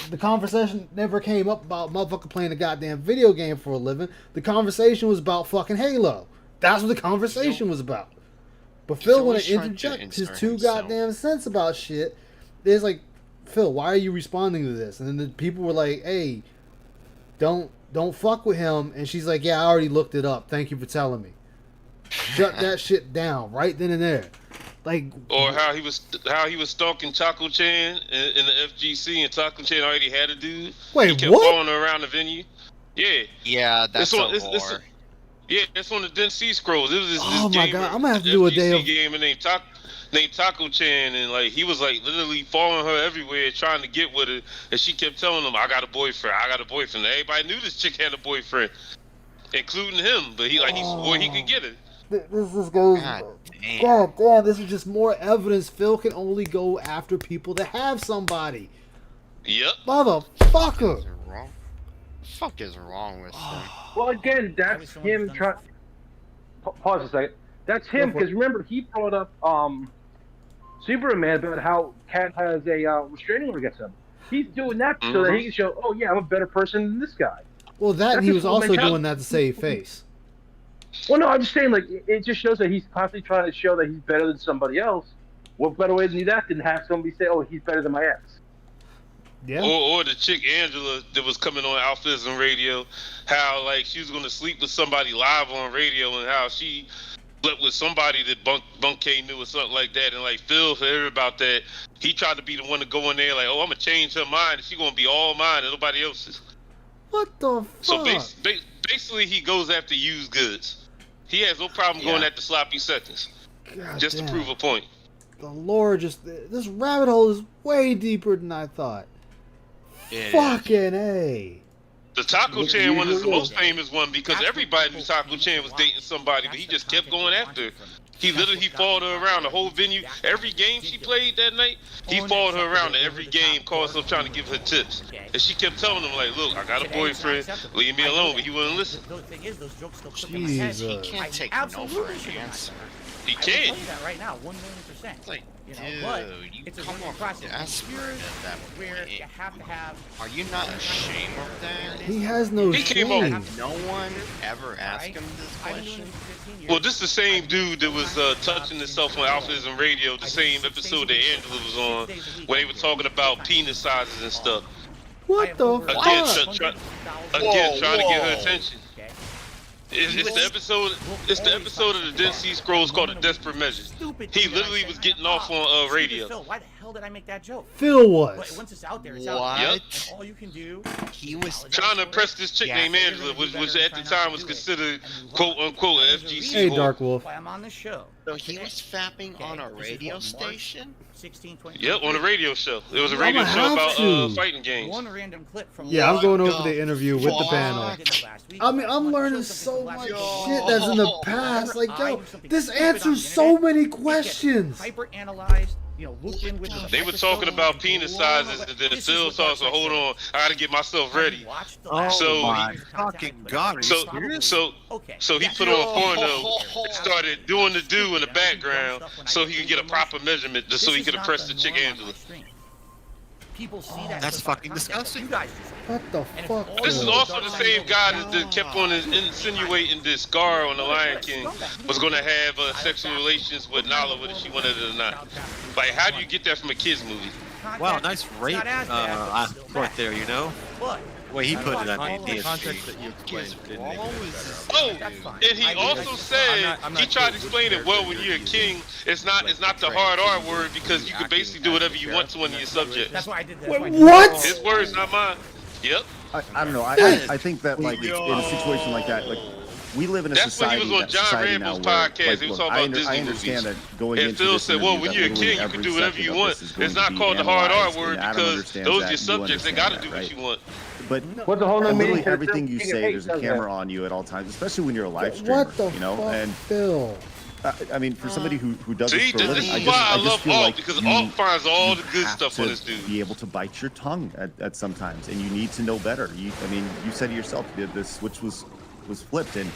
The conversation never came up about motherfucker playing a goddamn video game for a living. The conversation was about fucking Halo. That's what the conversation was about. But Phil want always to trying to interject his insert 2 himself. goddamn cents about shit. It's like, Phil, why are you responding to this? And then the people were like, hey, don't fuck with him. And she's like, yeah, I already looked it up. Thank you for telling me. Shut that shit down right then and there. Like, Or how he was stalking Taco Chan in the FGC, and Taco Chan already had a dude. Wait, he kept what? following her around the venue. Yeah. Yeah, that's It's on- a it's- whore. Yeah, that's on the Dead Sea Scrolls. It was this Oh gamer, my God, I'm gonna have to do a day FGC of- gamer named Taco Chan, and like he was like literally following her everywhere, trying to get with her, and she kept telling him, "I got a boyfriend. I got a boyfriend." And everybody knew this chick had a boyfriend, including him, but he swore he could get it. this goes. God damn. God damn, this is just more evidence. Phil can only go after people that have somebody. Yep. Motherfucker. Is it wrong? Fuck is wrong with him? Well, again, that's him trying. Pause a second. That's him Go for it. because remember he brought up Superman about how Cat has a restraining order against him. He's doing that so that he can show, oh yeah, I'm a better person than this guy. Well, that and he That's was his whole also mentality. doing that to save face. Well, no, I'm just saying, like, it just shows that he's constantly trying to show that he's better than somebody else. What better way to do that than have somebody say, "Oh, he's better than my ex"? Yeah. Or the chick Angela that was coming on Alphism Radio, how like she was gonna sleep with somebody live on radio, and how she slept with somebody that Bunk K knew or something like that, and like Phil heard about that. He tried to be the one to go in there like, "Oh, I'm gonna change her mind, and she gonna be all mine and nobody else's." What the fuck? So basically, he goes after used goods. He has no problem going after sloppy seconds, God just damn. to prove a point. The lore just this rabbit hole is way deeper than I thought. It is. Fucking A. The Taco Chan one is the most famous one because everybody knew Taco Chan was dating somebody, but he just kept going after her. He followed her around the whole venue. Every game she played that night, he followed her around to every game, constantly trying to give her tips. And she kept telling him, like, "Look, I got a boyfriend, leave me alone," but he wouldn't listen. The thing is, those jokes still click in my head. Jesus. Can't take no for absolutely an should have answer. He I will tell can't. you that right now, 1,000,000%. Like, You know, but dude, you it's a come learning off process. desperate Here's at that where point. you have to have. Are you not ashamed of that? He has no He came shame. off- No one ever asked him this I've been doing question. this for 15 years. Well, this is the same dude that was touching himself on Alphism Radio, the same episode that Angela was on, where they were talking about penis sizes and stuff. What the Again, fuck? trying to get her attention. Okay. It's the episode. It's the episode of the Dead Sea Scrolls called "The Desperate Measure." Stupid He thing that I literally said. was getting off on Stupid radio. Phil, why the hell did I make that joke? Phil But was. once it's out there, it's out What? there. Yep. And all you can do. He was Trying to impress this chick Yeah, named so you're Angela, gonna do which better at the and try not time to was do it. considered And you "quote won't. unquote" There's a FGC. reason Hey, whore. Dark Wolf. Why I'm on this show. So he was fapping on a This is radio what, March station? 16, 20. Yep, on a radio show. It was a I'ma radio show have about to. fighting games. One random clip from. Yeah, I'm going over the the interview with the fuck? panel. I mean, I'm learning so much shit that's in the past. Like, yo, this answers so many questions. Hyper analyzed, you know, looked in with the They were microscope talking about and penis blown sizes, away. and then This is Phil what starts, "So Dark hold Side on, I gotta get myself said. ready." Watched the Oh last So my content, fucking but god! Are you So, serious? so, Okay. so he Yeah. put on porno, Oh. started doing the do in the background, so he could get a proper measurement, just so This he is could not impress the the chick norm on Angela. my stream. People see that. That's stuff out of fucking context. disgusting. You guys just What the And it's fuck? all This is Phil? also the same guy that kept on insinuating this Scar on the Lion King was going to have sexual relations with Nala, whether she wanted it or not. Like, how do you get that from a kids movie? Wow, nice rape right there. You know, But the way he put it. I Con- mean, the DSG. context that you explained didn't make any sense. Oh, That's fine. and he also said I'm not he tried to sure explain which it well. When character you're a you're king, it's not the hard R word because you can basically do whatever you want to one of your subjects. that's why I did that. Wait, what? His words, not mine. Yep. I don't know. I think that like in a situation like that, like we live in a That's when he society. was on that John society Rambo's now where, podcast. like, He was look, talking about I Disney understand movies. that going And into Phil this said, "Well, interview when that you're a literally king, you can every do whatever second you of want. this is going It's to not be called the hard R analyzed, word and Adam because understands those are that, your and you subjects. They understand got to that, do what right? you want." But What's the whole nother literally meaning for everything you King of say, Hate there's a does camera that. on you at all times, especially when you're a live streamer. What the you know, fuck, and Phil? I mean, for somebody who does See, this for a this living, is why I just love feel Alt like because you- Alt finds all the good have stuff on to this dude. be able to bite your tongue at sometimes, and you need to know better. I mean, you said it yourself. The switch was flipped, and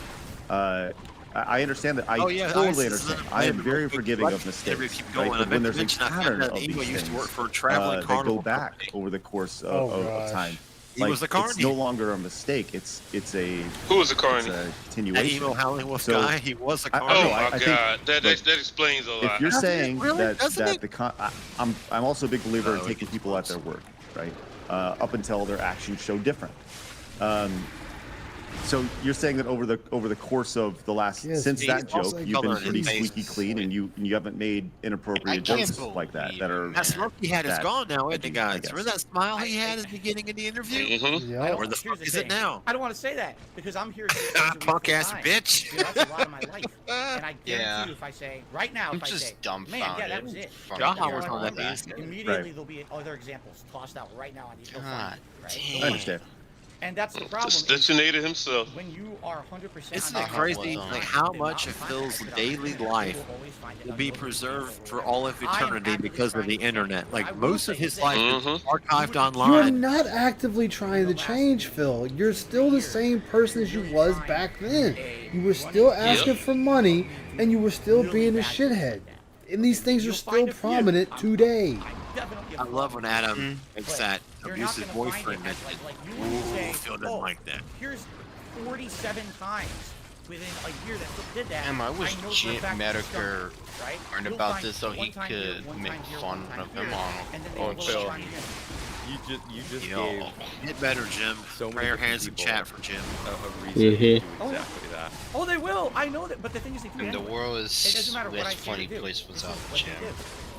I understand that. I Oh, yeah, totally this is understand. an I am unbelievable very forgiving of question. Never mistakes. keep going. Right? I But meant when to there's a mention I found pattern out of Ego these used to things work for a traveling that carnival go back company. over the course Oh, of gosh. time. He was a it's no carny. longer a mistake. It's a Who was the carny? It's a That continuation. emo howling wolf So, guy. He was a I- carny. Oh know, my I think, God, that like, explains a lot. if you're Doesn't it saying really? that Doesn't it? I'm also a big believer No, in it taking gets people at close. their word, right? Up until their actions show different. So you're saying that over the course of the last Yes, since he's that also joke, you've been colored pretty in face. squeaky clean, and you haven't made I inappropriate can't jokes like that believe that are. That smirk he had is that- gone now, isn't I it, guys? guess. Remember that smile he had at the beginning of the interview? Mm-hmm. Yeah. Where the fuck is it now? I don't want to say that because I'm here. Punk ass bitch. You know, that's a lot of my life. And I guarantee Yeah. you, if I say right now, I'm if I just say, dumbfounded. man, yeah, that was it. from Jaha hearing was on all that that. piece. Immediately Right. there'll be other examples tossed out right now on the God right? damn. I understand. And that's the problem. Just is detonated himself. when you are 100% Isn't on it the crazy, front like, line, how the much amount of of Phil's content daily that you life will always find it will be unnoticed. preserved for all of I am eternity actively because of trying the to change internet? it. I Like, will most say of his this. life is Mhm. archived You're online. not actively trying to change, Phil. You're still the same person as you was back then. You were still asking for money, and you were still being a shithead. And these things are still prominent today. definitely a I love when Adam makes But that you're not abusive gonna find boyfriend it as, mention. like you wouldn't say, Phil doesn't like that. Here's 47 times within a year that Phil did that. Damn, I wish know for a Jim fact it's Medeker done, right? learned You'll about find this so he one time here, could one make time here, fun one time of him here, on and then they on blow Phil. it on again. You just Yo, gave get better, Jim. so many Prayer different hands in people chat for Jim. a reason to do Oh, yeah. exactly that. Oh, they will. I know that, but the thing is, they do it And the anyway. world It doesn't is matter what I less say funny to do. place This is without what they Jim. do.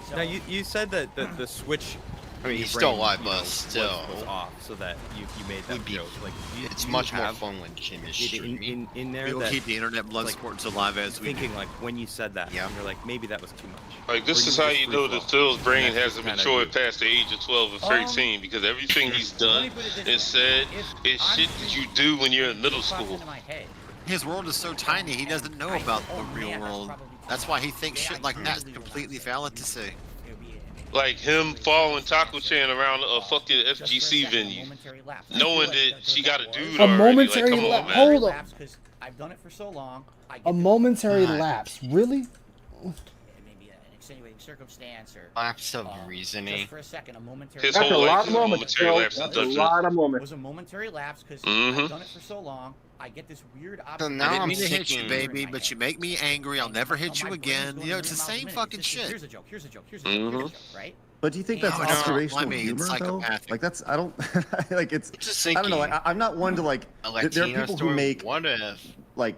So, Now you said that the switch. I mean, in he's your still brain, alive, you but know, still, was off, so that you made that would be- joke. Like it's you much more have fun when Jim is it streaming. in there We'll that keep the internet blood like, sports alive as we thinking like when you said that, Yeah. you're like maybe that was too much. Like, this Or is how just you know that free-flow. Phil's brain And that's hasn't just kinda matured you. past the age of 12 or 13 because everything he's let done me put it this and way. said If is I'm shit that you streaming, do when you're in middle it pops school. into my head. His world is so tiny, he doesn't know I about know, the oh, real man, that's world. probably That's too why much. he thinks Yeah, shit I like that's really will not completely say valid that. to say. It would be Like him following Taco Chan around a fucking just for a FGC second, a venue, momentary lapse. I knowing feel that like she got a was dude A already. momentary Like, come lapse. on, man. Hold on. lapse 'cause I've done it for so long. I get A the- momentary God. lapse. Really? maybe an extenuating circumstance or Lapse of just reason. for a second, a momentary His lapse. That's a whole lot life of is a moments, momentary Phil. lapse of That's a judgment. lot of It moments. was a momentary lapse because Mhm. I've done it for so long. I get this weird So observation. now I didn't I'm mean to hit you, thinking- baby, but you make me angry. I'll never hit you again. You know, it's the same fucking shit. Here's a joke. Here's a joke. Here's a joke. Here's a joke. Right? But do you think that's No, it's not. observational I mean, humor though? psychopathic. Like that's I don't like it's Just I don't know. thinking, I'm not one to like. a There are Latino people story. who make What if? like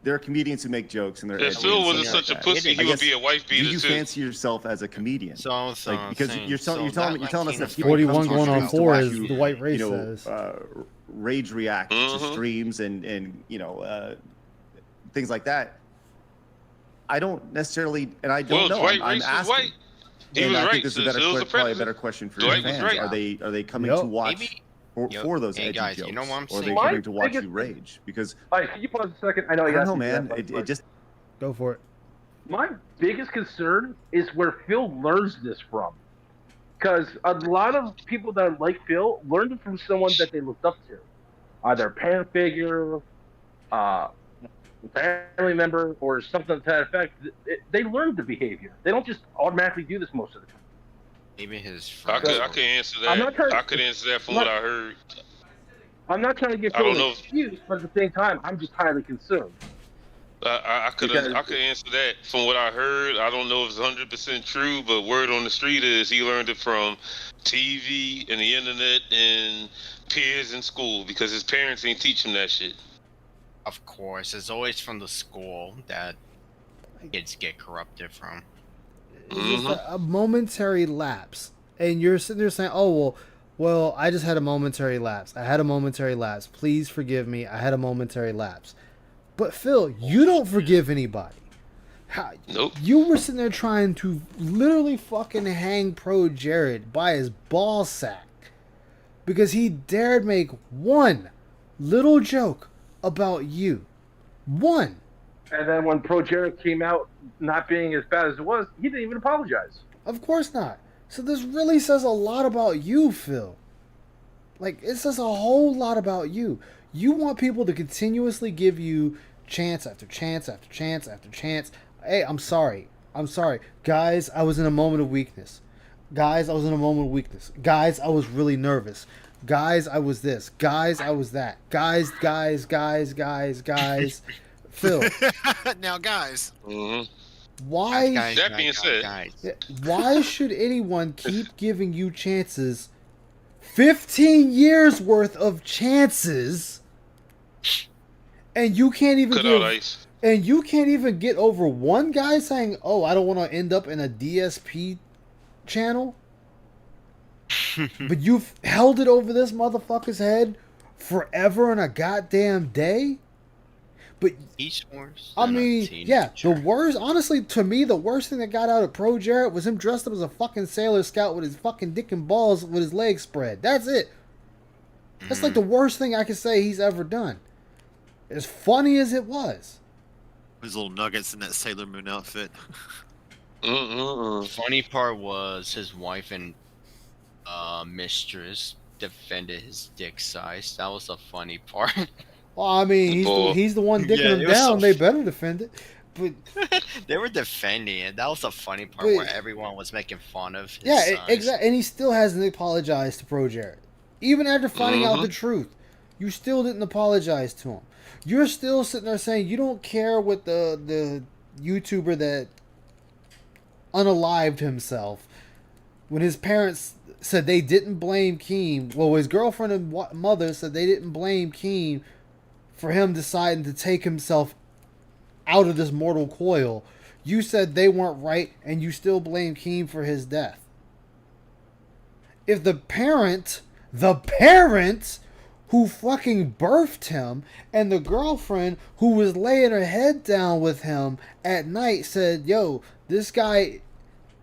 there are comedians who make jokes and they're If edgy Phil and wasn't stuff such a like pussy, that. he I would be guess, a wife do beater you too. fancy yourself as a comedian? So Like because saying, you're telling me that you're telling us that Latino people come to 41 your going on streams to 4 watch is you, the white race you know, says. rage react to Mhm. streams and you know things like that. I don't necessarily, and I don't Well, know. Dwight I'm Racist asking. white. He And was I right. think this is a better, It was a probably a predator. better question for Dwight your was fans. right. Are they coming Yep. to watch Maybe- for those Hey, edgy guys, jokes, you know what I'm or are they saying? coming to watch My you rage? Because All right, can you pause a second? I know I you don't got know, man. It just Go for it. My biggest concern is where Phil learns this from. Because a lot of people that are like Phil learned it from someone that they looked up to. Either a parent figure, family member, or something to that effect. They learn the behavior. They don't just automatically do this most of the time. Maybe his I friends. could answer I'm that. not trying- I could answer that from what I heard. I'm not trying to give I don't Phil an know. excuse, but at the same time, I'm just highly concerned. I could Because- answer that from what I heard. I don't know if it's 100% true, but word on the street is he learned it from TV and the internet and peers in school because his parents ain't teach him that shit. Of course, it's always from the school that kids get corrupted from. It's just a momentary lapse, and you're sitting there saying, "Oh well, I just had a momentary lapse. I had a momentary lapse. Please forgive me. I had a momentary lapse." But Phil, you don't forgive anybody. How, Nope. You were sitting there trying to literally fucking hang Pro Jared by his ball sack because he dared make one little joke about you. One. And then when Pro Jared came out not being as bad as it was, he didn't even apologize. Of course not. So this really says a lot about you, Phil. Like, it says a whole lot about you. You want people to continuously give you chance after chance after chance after chance. Hey, I'm sorry. I'm sorry. Guys, I was in a moment of weakness. Guys, I was in a moment of weakness. Guys, I was really nervous. Guys, I was this. Guys, I was that. Guys. Phil, Now, guys, why... That being said, Yeah, why should anyone keep giving you chances? 15 years worth of chances, and you can't even cut out ice. and you can't even get over one guy saying, "Oh, I don't want to end up in a DSP channel." But you've held it over this motherfucker's head forever and a goddamn day. But He's worse. I than a mean, teenager. yeah, the worst, honestly, to me, the worst thing that got out of Pro Jarrett was him dressed up as a fucking Sailor Scout with his fucking dick and balls with his legs spread. That's it. That's like the worst thing I could say he's ever done. As funny as it was. his little nuggets in that Sailor Moon outfit. Funny part was his wife and mistress defended his dick size. That was the funny part. Well, I mean, he's the one dicking Yeah, him it was down. so They better defend it. but They were defending it. That was the funny part But- where everyone was making fun of his yeah, sons. exactly. And he still hasn't apologized to Pro Jared, even after finding out Mhm. the truth. You still didn't apologize to him. You're still sitting there saying you don't care what the YouTuber that unalived himself when his parents said they didn't blame Keem. Well, his girlfriend and mother said they didn't blame Keem for him deciding to take himself out of this mortal coil. You said they weren't right, and you still blame Keem for his death. If the parent who fucking birthed him and the girlfriend who was laying her head down with him at night said, yo, this guy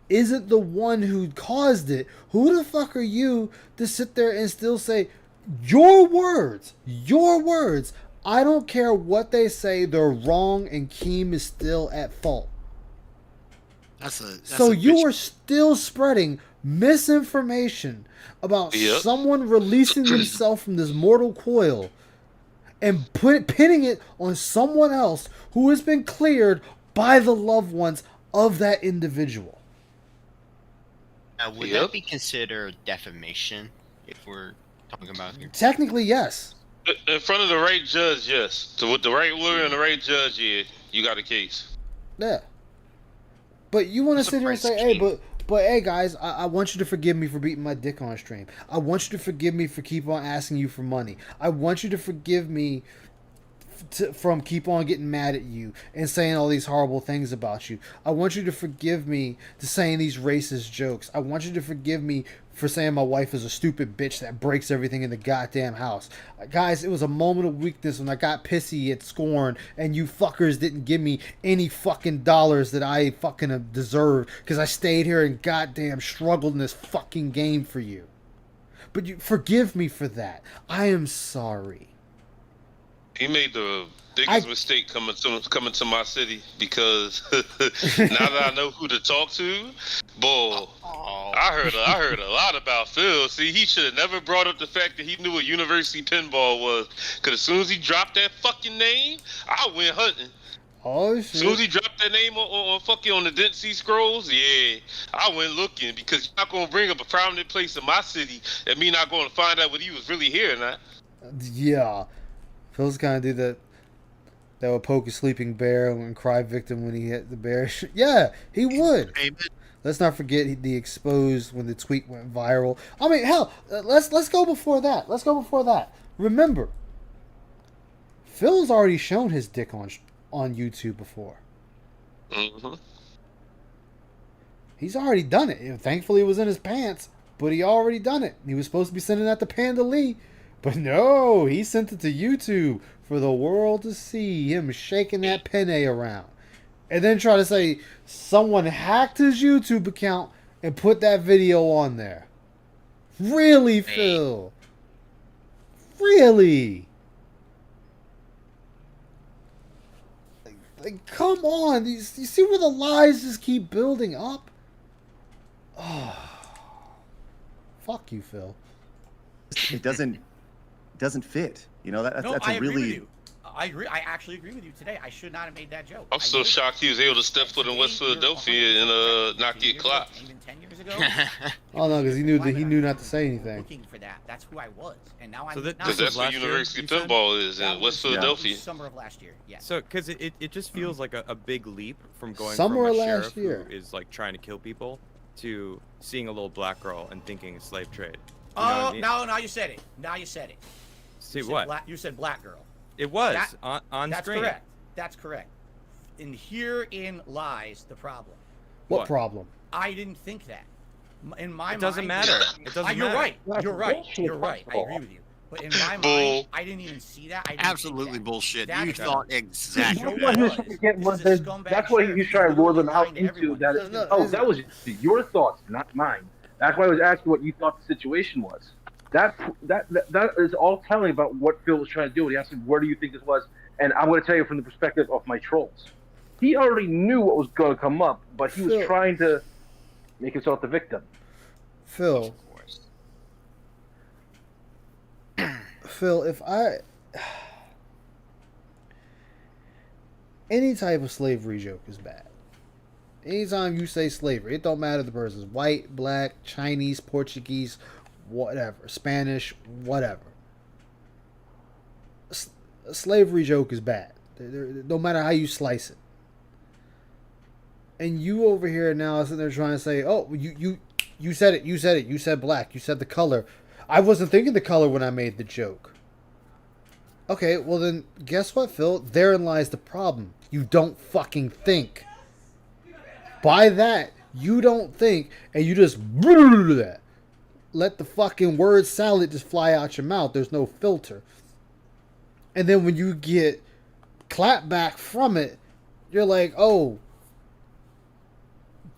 isn't the one who caused it, who the fuck are you to sit there and still say, your words, I don't care what they say, they're wrong and Keem is still at fault. So you are still spreading misinformation about Yep. someone releasing themselves from this mortal coil and pinning it on someone else who has been cleared by the loved ones of that individual. Would Yep. that be considered defamation if we're talking about here? Technically, yes. In front of the right judge, yes. So with the right lawyer and the right judge, yeah, you got a case. Yeah. But you want to It's a sit here and price say, hey, king. but hey, guys, I want you to forgive me for beating my dick on stream. I want you to forgive me for keep on asking you for money. I want you to forgive me from keep on getting mad at you and saying all these horrible things about you. I want you to forgive me to saying these racist jokes. I want you to forgive me for saying my wife is a stupid bitch that breaks everything in the goddamn house. Guys, it was a moment of weakness when I got pissy at Scorn and you fuckers didn't give me any fucking dollars that I fucking deserved because I stayed here and goddamn struggled in this fucking game for you. But you forgive me for that. I am sorry. He made the biggest mistake coming to my city because now that I know who to talk to, boy, I heard a lot about Phil. See, he should have never brought up the fact that he knew what University Pinball was. Because as soon as he dropped that fucking name, I went hunting. Oh As soon as shit. he dropped that name on the Dead Sea Scrolls, yeah, I went looking because you're not gonna bring up a prominent place in my city and me not gonna find out what he was really here or not. Yeah. Phil's kind of dude that would poke a sleeping bear and cry victim when he hit the bear. Yeah, he would. Amen. Let's not forget the exposed when the tweet went viral. I mean, hell, let's go before that. Remember, Phil's already shown his dick on YouTube before. Mm-hmm. He's already done it. Thankfully, it was in his pants, but he already done it. He was supposed to be sending that to Panda Lee, but no, he sent it to YouTube for the world to see him shaking that penne around. And then try to say someone hacked his YouTube account and put that video on there. Really, Phil? Really? Like, come on. You see where the lies just keep building up? Oh. Fuck you, Phil. It doesn't fit. You know, that's I a agree with really. you. I agree. I actually agree with you today. I should not have made that joke. I'm so shocked he was able to step foot in West Philadelphia and not get clocked. Even 10 years ago. Oh no, because he knew not to say anything. Looking for that. That's who I was, and now So I'm. that- now Because This that's was what last year, University you said? Pinball is that in West was Philadelphia. Summer of last year. Yes. So, because it just feels like a big leap from going Somewhere from a last sheriff year. who is like trying to kill people to seeing a little black girl and thinking it's slave trade. You know what Oh, I mean? now you said it. Now you said it. See You said what? you said black girl. It was That- on That's screen. correct. That's correct. And herein lies the problem. What What? problem? I didn't think that. In my mind, It doesn't matter. It doesn't You're matter. right. That's You're right. bullshit, You're right. first I of agree all. with you. But in my Bull. mind, I didn't even see that. I didn't Absolutely think that. bullshit. That You is- thought exactly That's It why that. he was was. trying to get This is a scumbag that's why sheriff. he's trying to He's lure them lying out to into everyone. that. No, Oh, is that it- was your thoughts, not mine. That's why I was asking what you thought the situation was. That is all telling about what Phil was trying to do. And he asked me, "Where do you think this was?" And I'm going to tell you from the perspective of my trolls. He already knew what was going to come up, but he was Phil. trying to make himself the victim. Phil, Phil, Any type of slavery joke is bad. Anytime you say slavery, it don't matter if the person's white, black, Chinese, Portuguese, whatever, Spanish, whatever. A slavery joke is bad. No matter how you slice it. And you over here now sitting there trying to say, oh, you said it, you said black, you said the color. I wasn't thinking the color when I made the joke. Okay, well then, guess what, Phil? Therein lies the problem. You don't fucking think. By that, you don't think, and you just let the fucking word salad just fly out your mouth. There's no filter. And then when you get clap back from it, you're like, oh,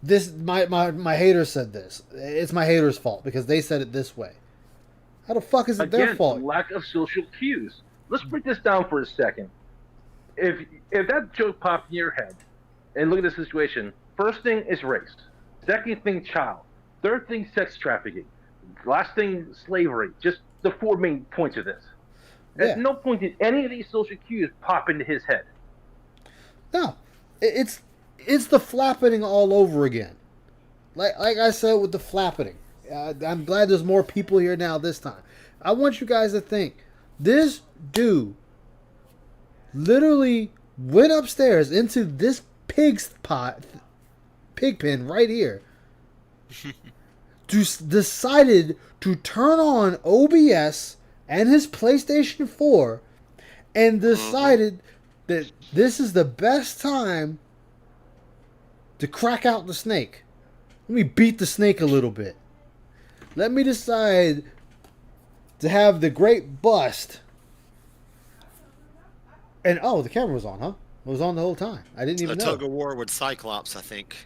this my hater said this. It's my hater's fault because they said it this way. How the fuck is it their fault? Lack of social cues. Let's break this down for a second. If that joke popped in your head, and look at the situation. First thing is race. Second thing, child. Third thing, sex trafficking. Last thing, slavery. Just the 4 main points of this. Yeah. At no point did any of these social cues pop into his head. No, it's the flappening all over again. Like I said with the flappening. I'm glad there's more people here now this time. I want you guys to think. This dude literally went upstairs into this pig pen right here. Decided to turn on OBS and his PlayStation 4 and decided that this is the best time to crack out the snake. Let me beat the snake a little bit. Let me decide to have the great bust. And oh, the camera was on, huh? It was on the whole time. I didn't even know. A tug of war with Cyclops, I think.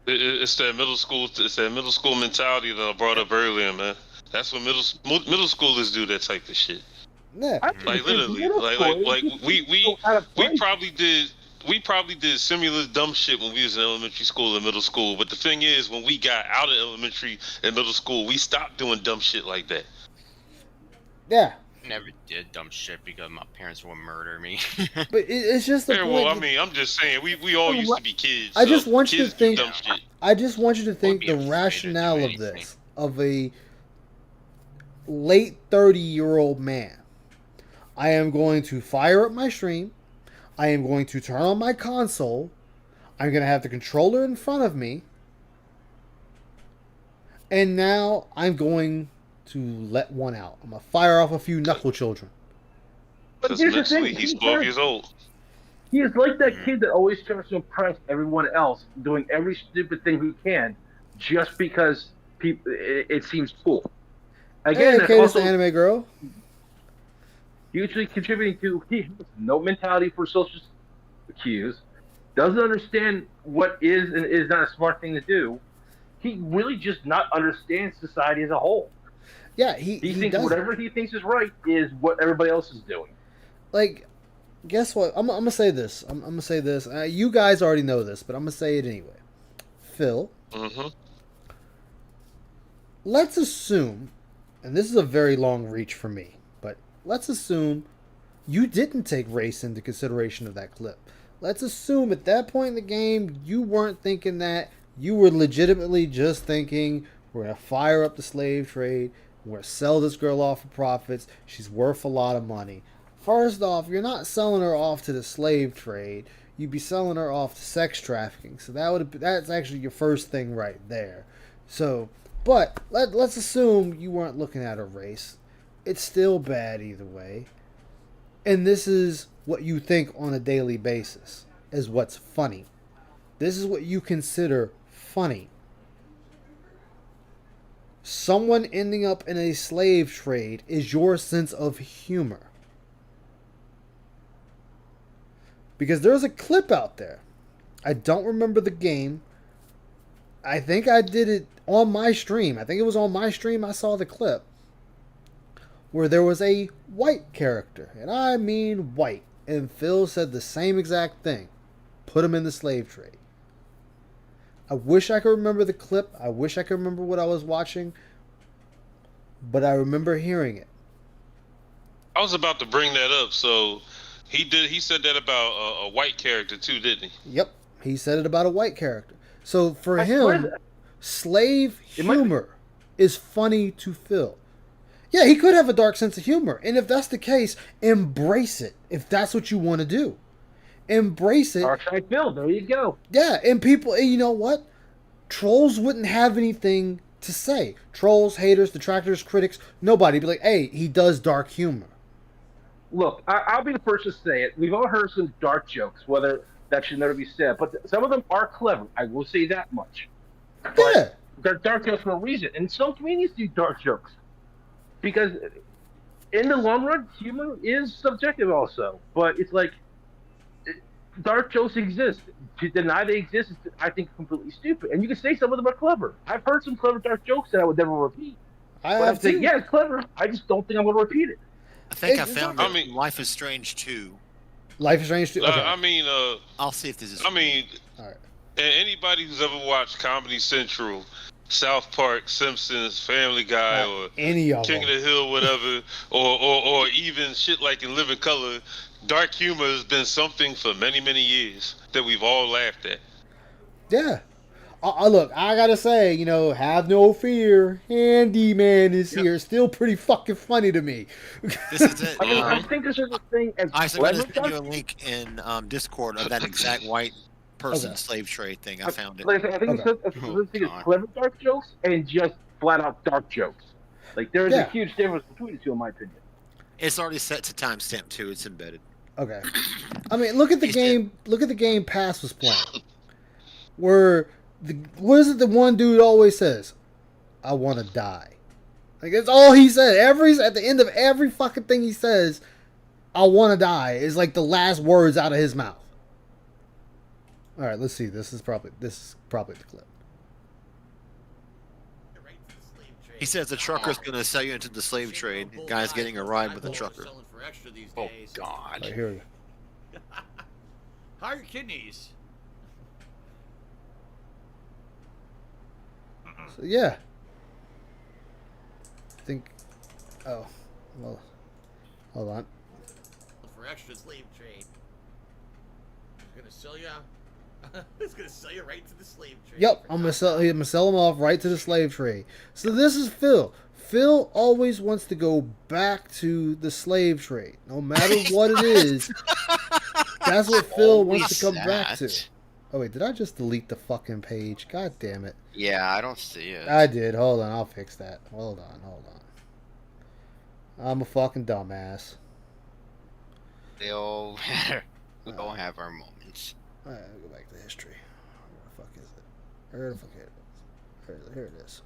It's that middle school mentality that I brought up earlier, man. That's what middle schoolers do, that type of shit. Yeah. Like literally, like we probably did similar dumb shit when we was in elementary school and middle school. But the thing is, when we got out of elementary and middle school, we stopped doing dumb shit like that. Yeah. Never did dumb shit because my parents would murder me. But it's just the point. Well, I mean, I'm just saying, we all used to be kids. I just want you to kids do think. dumb shit. I just want you to think the rationale of this, of a late 30-year-old man. I am going to fire up my stream. I am going to turn on my console. I'm going to have the controller in front of me. And now I'm going to let one out. I'm going to fire off a few knuckle children. But here's the thing. He's 12 years old. He is like that kid that always tries to impress everyone else, doing every stupid thing he can, just because it seems cool. Again, hey, that's also anime girl. Hugely contributing to he has no mentality for social cues, doesn't understand what is and is not a smart thing to do. He really just not understands society as a whole. Yeah, he thinks whatever he thinks is right is what everybody else is doing. Like, guess what? I'm gonna say this. I'm gonna say this. You guys already know this, but I'm gonna say it anyway. Phil, let's assume, and this is a very long reach for me, but let's assume you didn't take race into consideration of that clip. Let's assume at that point in the game you weren't thinking that. You were legitimately just thinking, we're gonna fire up the slave trade. We're gonna sell this girl off for profits. She's worth a lot of money. First off, you're not selling her off to the slave trade. You'd be selling her off to sex trafficking. So that's actually your first thing right there. So, but let's assume you weren't looking at her race. It's still bad either way. And this is what you think on a daily basis is what's funny. This is what you consider funny. Someone ending up in a slave trade is your sense of humor. Because there's a clip out there. I don't remember the game. I think I did it on my stream. I think it was on my stream I saw the clip. Where there was a white character. And I mean white. And Phil said the same exact thing. Put him in the slave trade. I wish I could remember the clip. I wish I could remember what I was watching. But I remember hearing it. I was about to bring that up. So He did. He said that about a white character too, didn't he? Yep, he said it about a white character. So for I swear him, that- slave It might be- humor is funny to Phil. Yeah, he could have a dark sense of humor, and if that's the case, embrace it. If that's what you want to do, embrace it. Darkside Phil, there you go. Yeah, and people, and you know what? Trolls wouldn't have anything to say. Trolls, haters, detractors, critics, nobody be like, hey, he does dark humor. Look, I'll be the first to say it. We've all heard some dark jokes, whether that should never be said, but some of them are clever. I will say that much. Yeah. They're dark jokes for a reason, and some comedians do dark jokes because, in the long run, humor is subjective also. But it's like dark jokes exist. To deny they exist is, I think, completely stupid. And you can say some of them are clever. I've heard some clever dark jokes that I would never repeat. I But I'm have saying, too. yeah, it's clever. I just don't think I'm going to repeat it. I think I It's- found I it. mean- Life is Strange 2. Life is Strange too. Okay. I mean, I'll see if this is. I mean, All right. and anybody who's ever watched Comedy Central, South Park, Simpsons, Family Guy, or Any of King them. of the Hill, whatever, or even shit like In Living Color, dark humor has been something for many, many years that we've all laughed at. Yeah. Look, I gotta say, have no fear. Handyman is here. Still pretty fucking funny to me. This is it. I mean, I think there's such a thing as Isaac, I'm clever going to send you a dark. link in Discord of that exact white person Okay. slave trade thing. I found it. Like I said, I think Okay. there's such a thing as clever dark jokes and just flat out dark jokes. Like there is Yeah. a huge difference between the two, in my opinion. It's already set to timestamp too. It's embedded. Okay. I mean, look at the He's game. Look at the game Pass was playing. Where what is it? The one dude always says, "I want to die." Like that's all he said. At the end of every fucking thing he says, "I want to die" is like the last words out of his mouth. All right, let's see. This is probably the clip. He says the trucker's going to sell you into the slave trade. Guy's getting a ride with a trucker. Oh God. Right, here we go. How are your kidneys? So, yeah. I think. Oh, well. Hold on. For extra slave trade. It's gonna sell you. It's gonna sell you right to the slave trade. Yep, I'm gonna sell him off right to the slave trade. So this is Phil. Phil always wants to go back to the slave trade, no matter what it is. That's what Phil wants to come back to. Oh wait, did I just delete the fucking page? God damn it! Yeah, I don't see it. I did. Hold on, I'll fix that. Hold on. I'm a fucking dumbass. We all have our moments. All right, I'll go back to history. Where the fuck is it? Where the fuck is it? Here it is.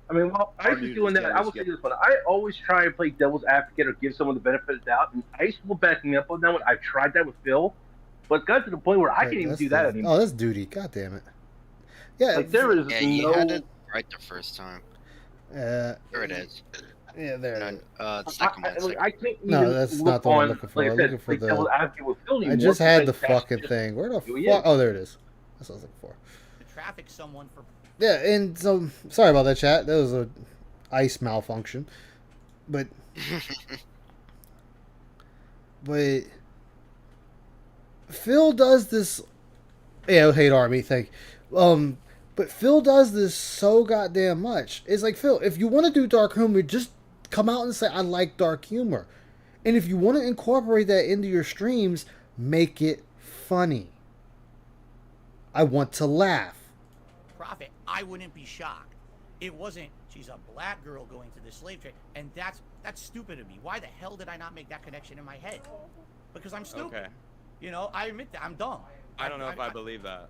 I mean, well, I used to doing that. I will say this, but I always try and play devil's advocate or give someone the benefit of the doubt. And I used to back me up on that one. I've tried that with Phil, but it got to the point where I can't even do that anymore. Oh, that's duty. God damn it. Yeah. Like there is Yeah, you no. had it right the first time. There it is. Yeah, there. No, the second one. I can't even No, that's look not the one I'm on, looking for. Like I I'm said, looking for like the- devil's advocate with Phil I anymore, just had the because that's fucking just thing. Where the who fuck? he is. Oh, there it is. That's what I was looking for. To traffic someone for. Yeah, and so sorry about that, chat. That was a ice malfunction, but Phil does this. Yeah, hate army. Thank. But Phil does this so goddamn much. It's like, Phil, if you want to do dark humor, just come out and say I like dark humor, and if you want to incorporate that into your streams, make it funny. I want to laugh. Profit, I wouldn't be shocked. It wasn't, she's a black girl going to the slave trade. And that's stupid of me. Why the hell did I not make that connection in my head? Because I'm stupid. Okay. You know, I admit that. I'm dumb. I don't know if I believe that.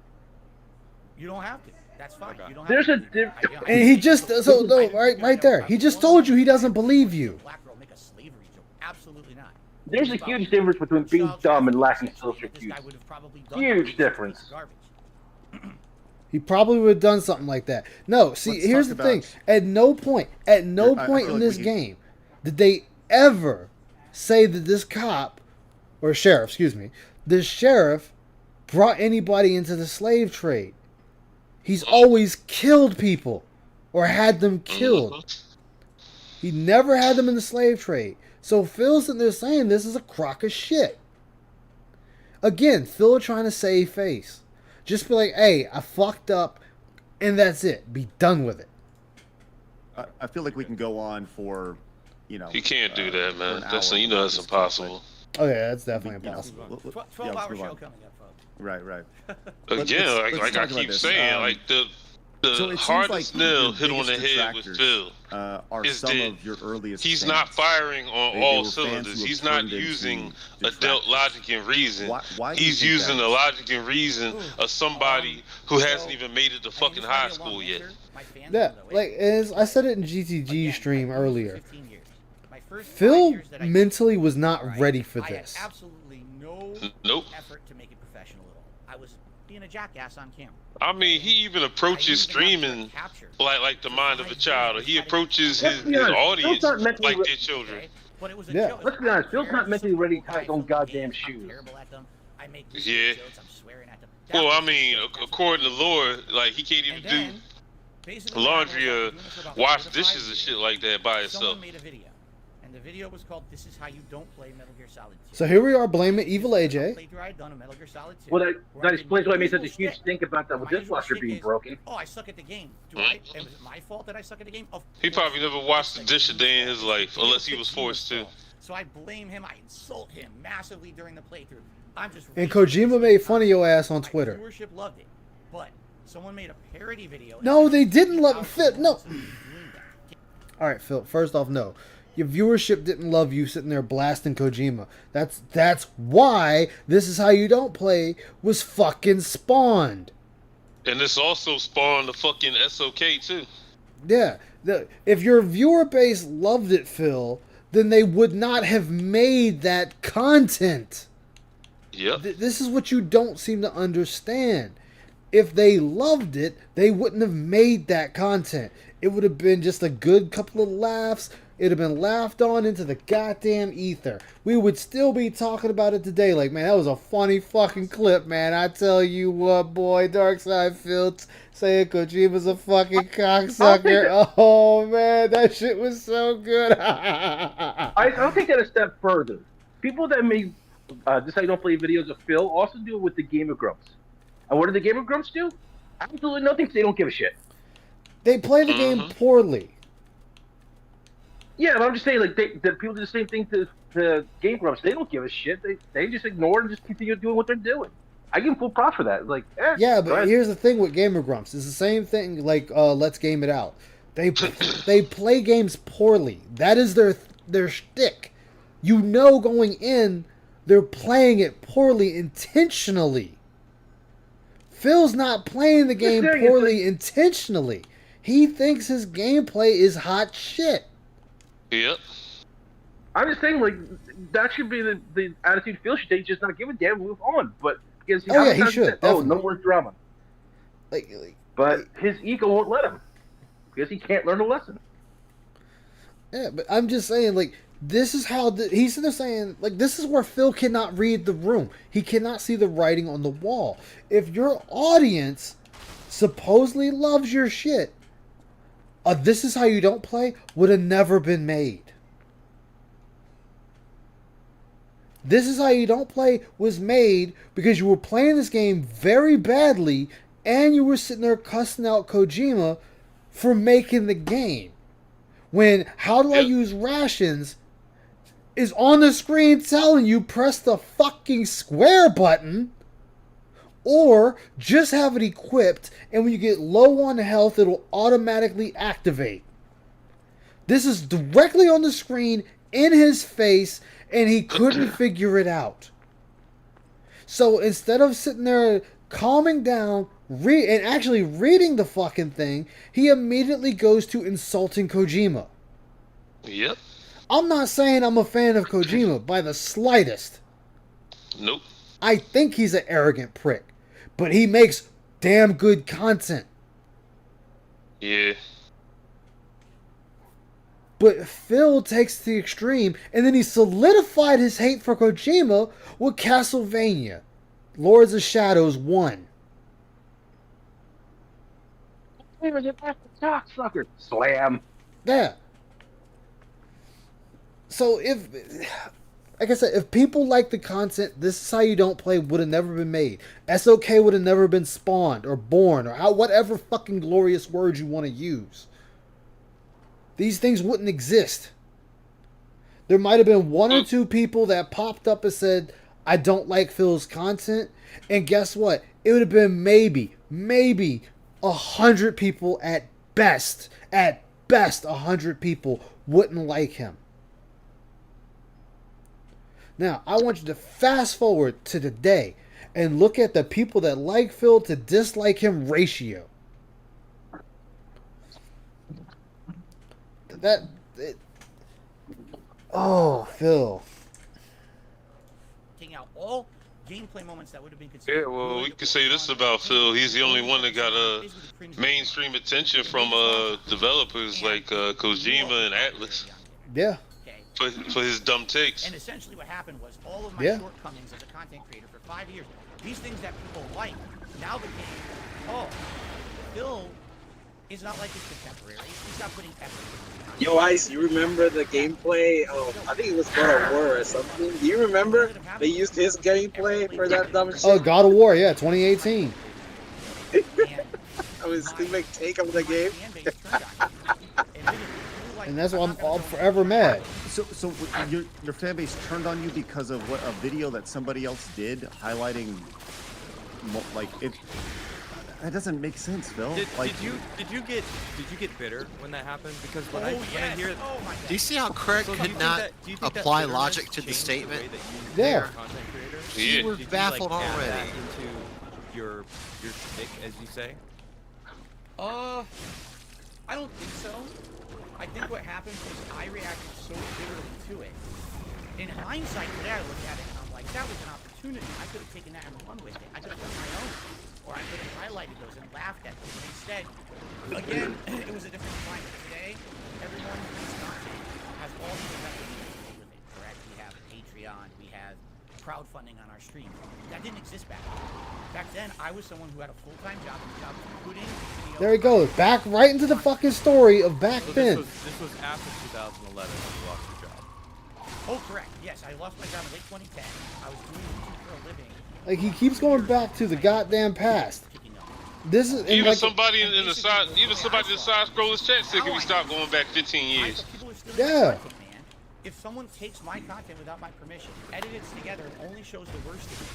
You don't have to. That's fine. Okay. You don't have There's to. a difference. And he just right there. He just told you he doesn't believe you. Black girl make a slavery joke. Absolutely not. There's a huge difference between being dumb and lacking social cues. Huge difference. Garbage. He probably would have done something like that. No, see, Let's here's the talk thing. about- At no point I in feel this like we- game did they ever say that this cop, or sheriff, excuse me, this sheriff brought anybody into the slave trade. He's always killed people or had them killed. He never had them in the slave trade. So Phil's sitting there saying this is a crock of shit. Again, Phil trying to save face. Just be like, hey, I fucked up, and that's it. Be done with it. I feel like we can go on for, He can't do that, man. for an That's hour that's on this impossible. Oh yeah, that's definitely impossible. 12-hour move show on. coming up, folks. Right. Again, let's like I talk about keep this. saying, like the So it seems hardest like nail your hit on the biggest head with detractors, Phil. are is some that of your earliest He's fans. not firing on They all were fans cylinders. who have He's not turned into using detractors. adult logic and reason. Why do you He's think using that the is? logic and reason of somebody who hasn't even made it to I mean, fucking this might high be a long school yet. answer. My fans Yeah, know, though, like as I said it in GTG Again, stream I've been doing this earlier. for 15 years. My first 5 Phil years that I mentally was not Alright, ready for I had this. absolutely no Nope. effort to make it professional at all. I was being a jackass on camera. I mean, he even approaches streaming like the mind of a child. Or he approaches his audience Phil's not mentally like their children. Okay? But it was a Yeah. joke. Let's be honest, I Phil's don't not care. mentally ready to tie I his own film goddamn games, I'm shoes. terrible at them. I make Yeah. jokes, I'm swearing at them. That Well, I was mean, the joke. That's according to Lord, like he can't even And do then, basically what laundry happened or was I've been doing this for about wash 4 to 5 dishes and years. shit like that by itself. Someone made a video, and the video was called "This is how you don't play Metal Gear Solid 2." So here we are blaming Evil A AJ. playthrough I'd done of Metal Gear Solid 2. Well, where that I did explains why I made my such a usual huge shtick. stink about that My usual dishwasher shtick being is, broken. Oh, I suck at the game. Do I? And was it my fault that I suck at the game? Of He course. probably never washed a It's dish a the day in game's his fault. life, It's the unless he video was Kojima's forced to. fault. So I blame him. I insult him massively during the playthrough. I'm just. And raging Kojima against made it. fun of your ass on My Twitter. viewership loved it, but someone made a parody video. and No, said, they didn't "This is love how Phil. Kojima No. is doing that." All right, Phil. First off, no. Your viewership didn't love you sitting there blasting Kojima. That's why This Is How You Don't Play was fucking spawned. And this also spawned the fucking SOK too. Yeah. If your viewer base loved it, Phil, then they would not have made that content. Yep. This is what you don't seem to understand. If they loved it, they wouldn't have made that content. It would have been just a good couple of laughs. It'd have been laughed on into the goddamn ether. We would still be talking about it today. Like, man, that was a funny fucking clip, man. I tell you what, boy, Darkside Phil saying Kojima's a fucking cocksucker. Oh, man, that shit was so good. I'll take that a step further. People that make This How You Don't Play videos of Phil also do it with the Gamer Grumps. And what do the Gamer Grumps do? Absolutely nothing, 'cause they don't give a shit. They play the game poorly. Yeah, but I'm just saying, like, the people do the same thing to Game Grumps. They don't give a shit. They just ignore it and just continue doing what they're doing. I give them full props for that. Like, Yeah, go but ahead. here's the thing with Gamer Grumps. It's the same thing like Let's Game It Out. They play games poorly. That is their shtick. You know going in, they're playing it poorly intentionally. Phil's not playing the game seriously. poorly intentionally. He thinks his gameplay is hot shit. Yep. I'm just saying, like, that should be the attitude Phil should take, just not give a damn, move on. But because Oh, yeah, he should, oh, definitely. no more drama. Like But his ego won't let him because he can't learn a lesson. Yeah, but I'm just saying, like, this is how he's sitting there saying, like, this is where Phil cannot read the room. He cannot see the writing on the wall. If your audience supposedly loves your shit, This Is How You Don't Play would have never been made. This Is How You Don't Play was made because you were playing this game very badly and you were sitting there cussing out Kojima for making the game. When How Do I Use Rations is on the screen telling you press the fucking square button or just have it equipped and when you get low on health it'll automatically activate. This is directly on the screen in his face and he couldn't figure it out. So instead of sitting there calming down and actually reading the fucking thing, he immediately goes to insulting Kojima. Yep. I'm not saying I'm a fan of Kojima by the slightest. Nope. I think he's an arrogant prick, but he makes damn good content. Yeah. But Phil takes the extreme, and then he solidified his hate for Kojima with Castlevania, Lords of Shadows 1. Cocksucker. Slam. Yeah. So like I said, if people like the content, This Is How You Don't Play would have never been made. SOK would have never been spawned or born or whatever fucking glorious words you want to use. These things wouldn't exist. There might have been one or two people that popped up and said, I don't like Phil's content. And guess what? It would have been maybe 100 people at best. At best, 100 people wouldn't like him. Now, I want you to fast forward to today and look at the people that like Phil to dislike him ratio. Phil. Taking out all gameplay moments that would have been considered. Yeah, well, we can say this about Phil. He's the only one that got mainstream attention from developers like Kojima and Atlas. Yeah. For his dumb takes. And essentially what happened was all of my shortcomings as a content creator for 5 years, these things that people like, now became, Phil is not like his contemporaries. He's not putting effort. Yo, Ice, you remember the gameplay? I think it was God of War or something. Do you remember they used his gameplay for that dumb shit? Oh, God of War, yeah, 2018. I was to make take of the game. And that's why I'm forever mad. So your fan base turned on you because of what a video that somebody else did highlighting, like it. That doesn't make sense, Phil. Did you get bitter when that happened? Because when I hear, do you see how Craig could not apply logic to the statement? Yeah. You were baffled add already. that into your shtick, as you say. I don't think so. I think what happened was I reacted so bitterly to it. In hindsight, today I look at it and I'm like, that was an opportunity. I could have taken that and run with it. I could have done my own. Or I could have highlighted those and laughed at them. Instead, again, it was a different climate. Today, everyone who's content has all these methods to do with it, correct? We have Patreon, we have crowdfunding on our stream. That didn't exist back then. Back then, I was someone who had a full-time job, and the job was putting videos. There he goes. Back right into the fucking story of back then. This was after 2011 when you lost your job. Oh, correct. Yes, I lost my job in late 2010. I was doing YouTube for a living. Like, he keeps going back to the goddamn past. This is Even somebody in the side scrollers chat said, "Can we stop going back 15 years?" Yeah. If someone takes my content without my permission, edits it together, and only shows the worst of me,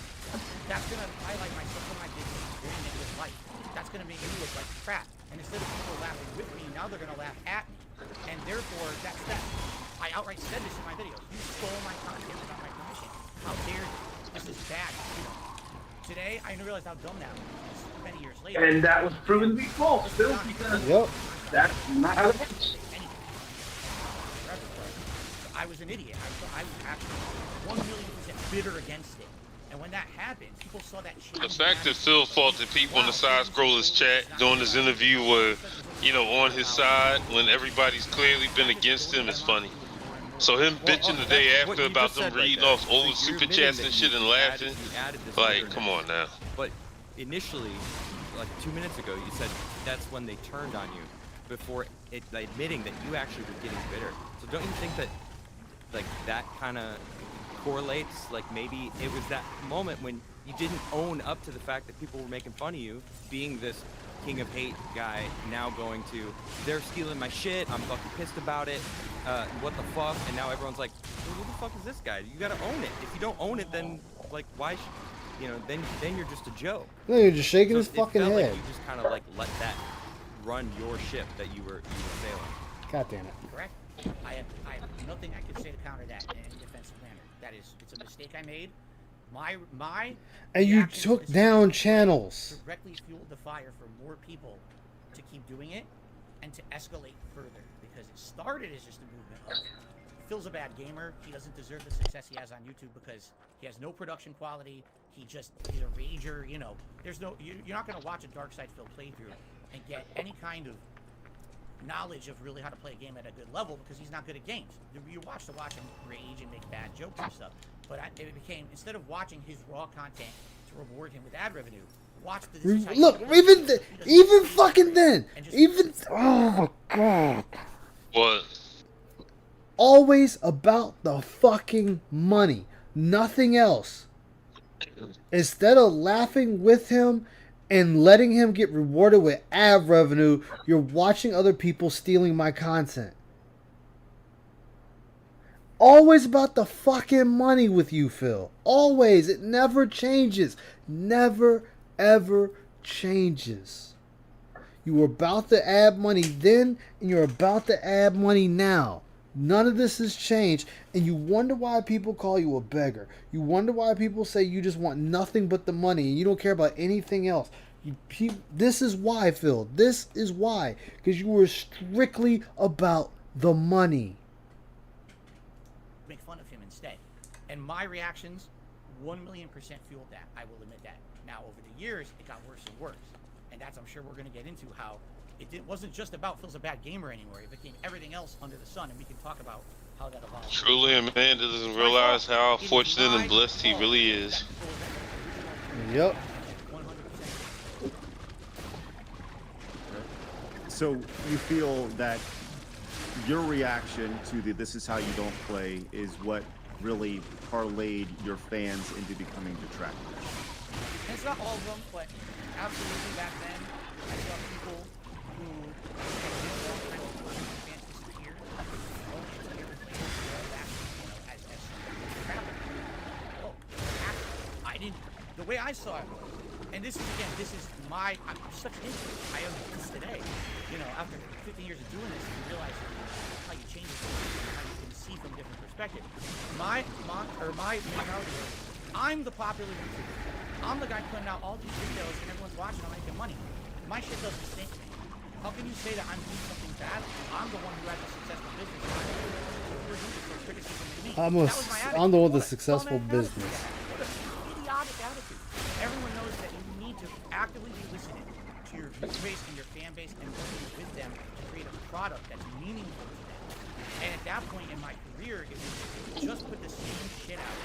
that's gonna highlight myself and my business very negative light. That's gonna make me look like crap. And instead of people laughing with me, now they're gonna laugh at me. And therefore, that's that. I outright said this in my videos. You stole my content without my permission. How dare you? This is bad. Today, I realize how dumb that was. Many years later. And that was proven to be false, Phil, because that's not how it works. I was an idiot. I was actually 1,000,000% bitter against it. And when that happened, people saw that change. The fact that Phil fought the people in the side scrollers chat during his interview were, on his side when everybody's clearly been against him is funny. So him bitching the day after about them reading off old super chats and shit and laughing, like, come on now. But initially, like 2 minutes ago, you said that's when they turned on you, before admitting that you actually were getting bitter. So don't you think that, like, that kind of correlates? Like, maybe it was that moment when you didn't own up to the fact that people were making fun of you, being this king of hate guy, now going to, they're stealing my shit, I'm fucking pissed about it, what the fuck, and now everyone's like, well, who the fuck is this guy? You gotta own it. If you don't own it, then, like, why should, then you're just a joke. No, you're just shaking his fucking it felt head. like you just kind of, like, let that run your ship that you were sailing. God damn it. Correct. I have nothing I can say to counter that in any defensive manner. It's a mistake I made. My And you took down channels. Directly fueled the fire for more people to keep doing it and to escalate further, because it started as just a movement of Phil's a bad gamer. He doesn't deserve the success he has on YouTube because he has no production quality. He's a rager. There's no you're not gonna watch a Dark Side Phil playthrough and get any kind of knowledge of really how to play a game at a good level, because he's not good at games. You watch him rage and make bad jokes and stuff. But it became, instead of watching his raw content to reward him with ad revenue, watch the Look, even fucking then, even, oh my god. What? always about the fucking money, nothing else. Instead of laughing with him and letting him get rewarded with ad revenue, you're watching other people stealing my content. Always about the fucking money with you, Phil. Always. It never changes. Never, ever changes. You were about to add money then, and you're about to add money now. None of this has changed, and you wonder why people call you a beggar. You wonder why people say you just want nothing but the money, and you don't care about anything else. This is why, Phil. This is why. Because you were strictly about the money. Make fun of him instead. And my reactions, 1,000,000% fueled that. I will admit that. Now, over the years, it got worse and worse. And that's, I'm sure we're going to get into how wasn't just about Phil's a bad gamer anymore. It became everything else under the sun, and we can talk about how that evolved. Truly, a man doesn't realize how fortunate and blessed he really is. Yep. So you feel that your reaction to the "this is how you don't play" is what really parlayed your fans into becoming detractors? And it's not all of them, but absolutely back then, I saw people who I didn't. The way I saw it, and this is I'm such an idiot. I am this today. You know, after 15 years of doing this, you realize how you change it, how you can see from different perspectives. My mentality is, I'm the popular YouTuber. I'm the guy putting out all these videos and everyone's watching. I'm making money. My shit doesn't stink to me. How can you say that I'm doing something bad? I'm the one who has a successful business. You're doing it for criticism to me. I'm the one with the successful business. What an idiotic attitude. Everyone knows that you need to actively be listening to your viewer base and your fan base and working with them to create a product that's meaningful to them. And at that point in my career, it was just put the same shit out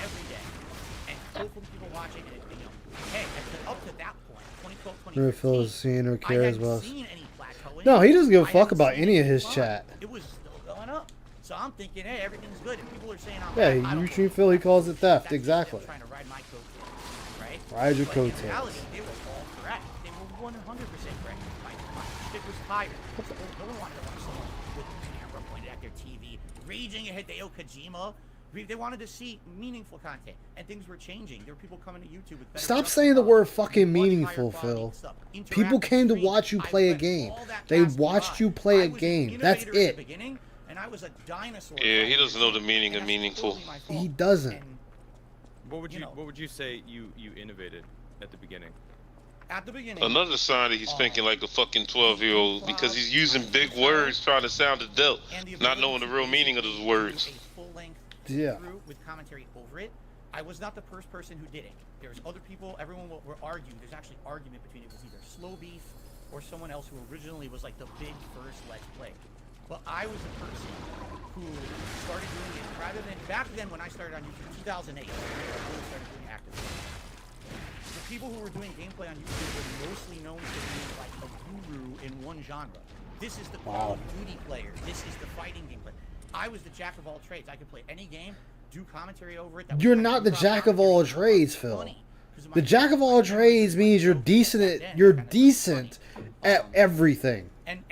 every day. And hopefully people watch it, and you know, hey, up to that point, 2012, 2013, Phil is seeing or cares about. No, he doesn't give a fuck about any of his chat. It was still going up. So I'm thinking, hey, everything's good. And people are saying I'm Yeah, bad. you treat Phil, he calls it theft. Exactly. Trying to ride my coattails, right? Ride your But in coattails. reality, they were all correct. They were 100% correct. My shit was tired. No one wanted to watch someone with a camera pointed at their TV, raging at Hideo Kojima. They wanted to see meaningful content, and things were changing. There were people coming to YouTube with better Stop stuff, saying the word fucking much higher meaningful, quality Phil. stuff. People Interactive came to streams. watch you I play a went game. all that They past watched by. you play I a was an game. That's innovator at it. the beginning, and I was a dinosaur. Yeah, he doesn't know the meaning of meaningful. He doesn't. What would you say you innovated at the beginning? At the beginning. Another sign that he's thinking like a fucking 12-year-old because he's using big words trying to sound adult, not knowing the real meaning of those words. Yeah. With commentary over it. I was not the first person who did it. There's other people. Everyone were arguing. There's actually argument between it was either Slow Beef or someone else who originally was like the big first Let's Play. But I was the person who started doing it rather than back then when I started on YouTube, 2008. I really started doing actively. The people who were doing gameplay on YouTube were mostly known to be like a guru in one genre. This is the Call of Duty player. This is the fighting gameplay. I was the jack of all trades. I could play any game, do commentary over it. You're not the jack of all trades, Phil. The jack of all trades means you're decent at everything. And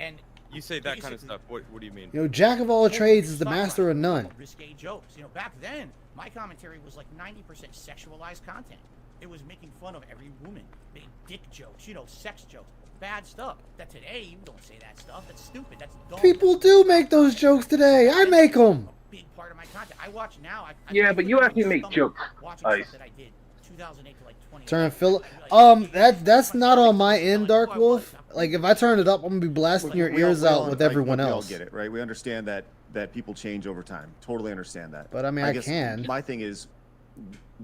you say that kind of stuff. What do you mean? You know, jack of all trades is the master of none. Risque jokes. You know, back then, my commentary was like 90% sexualized content. It was making fun of every woman, big dick jokes, you know, sex jokes, bad stuff. That today, you don't say that stuff. That's stupid. That's dumb. People do make those jokes today. I make them. Big part of my content. I watch now. Yeah, but you actually make jokes. Watching stuff that I did 2008 to like 20. Turn Phil. That's not on my end, Dark Wolf. Like if I turn it up, I'm gonna be blasting your ears out with everyone else. We all get it, right? We understand that people change over time. Totally understand that. But I mean, I guess can. My thing is,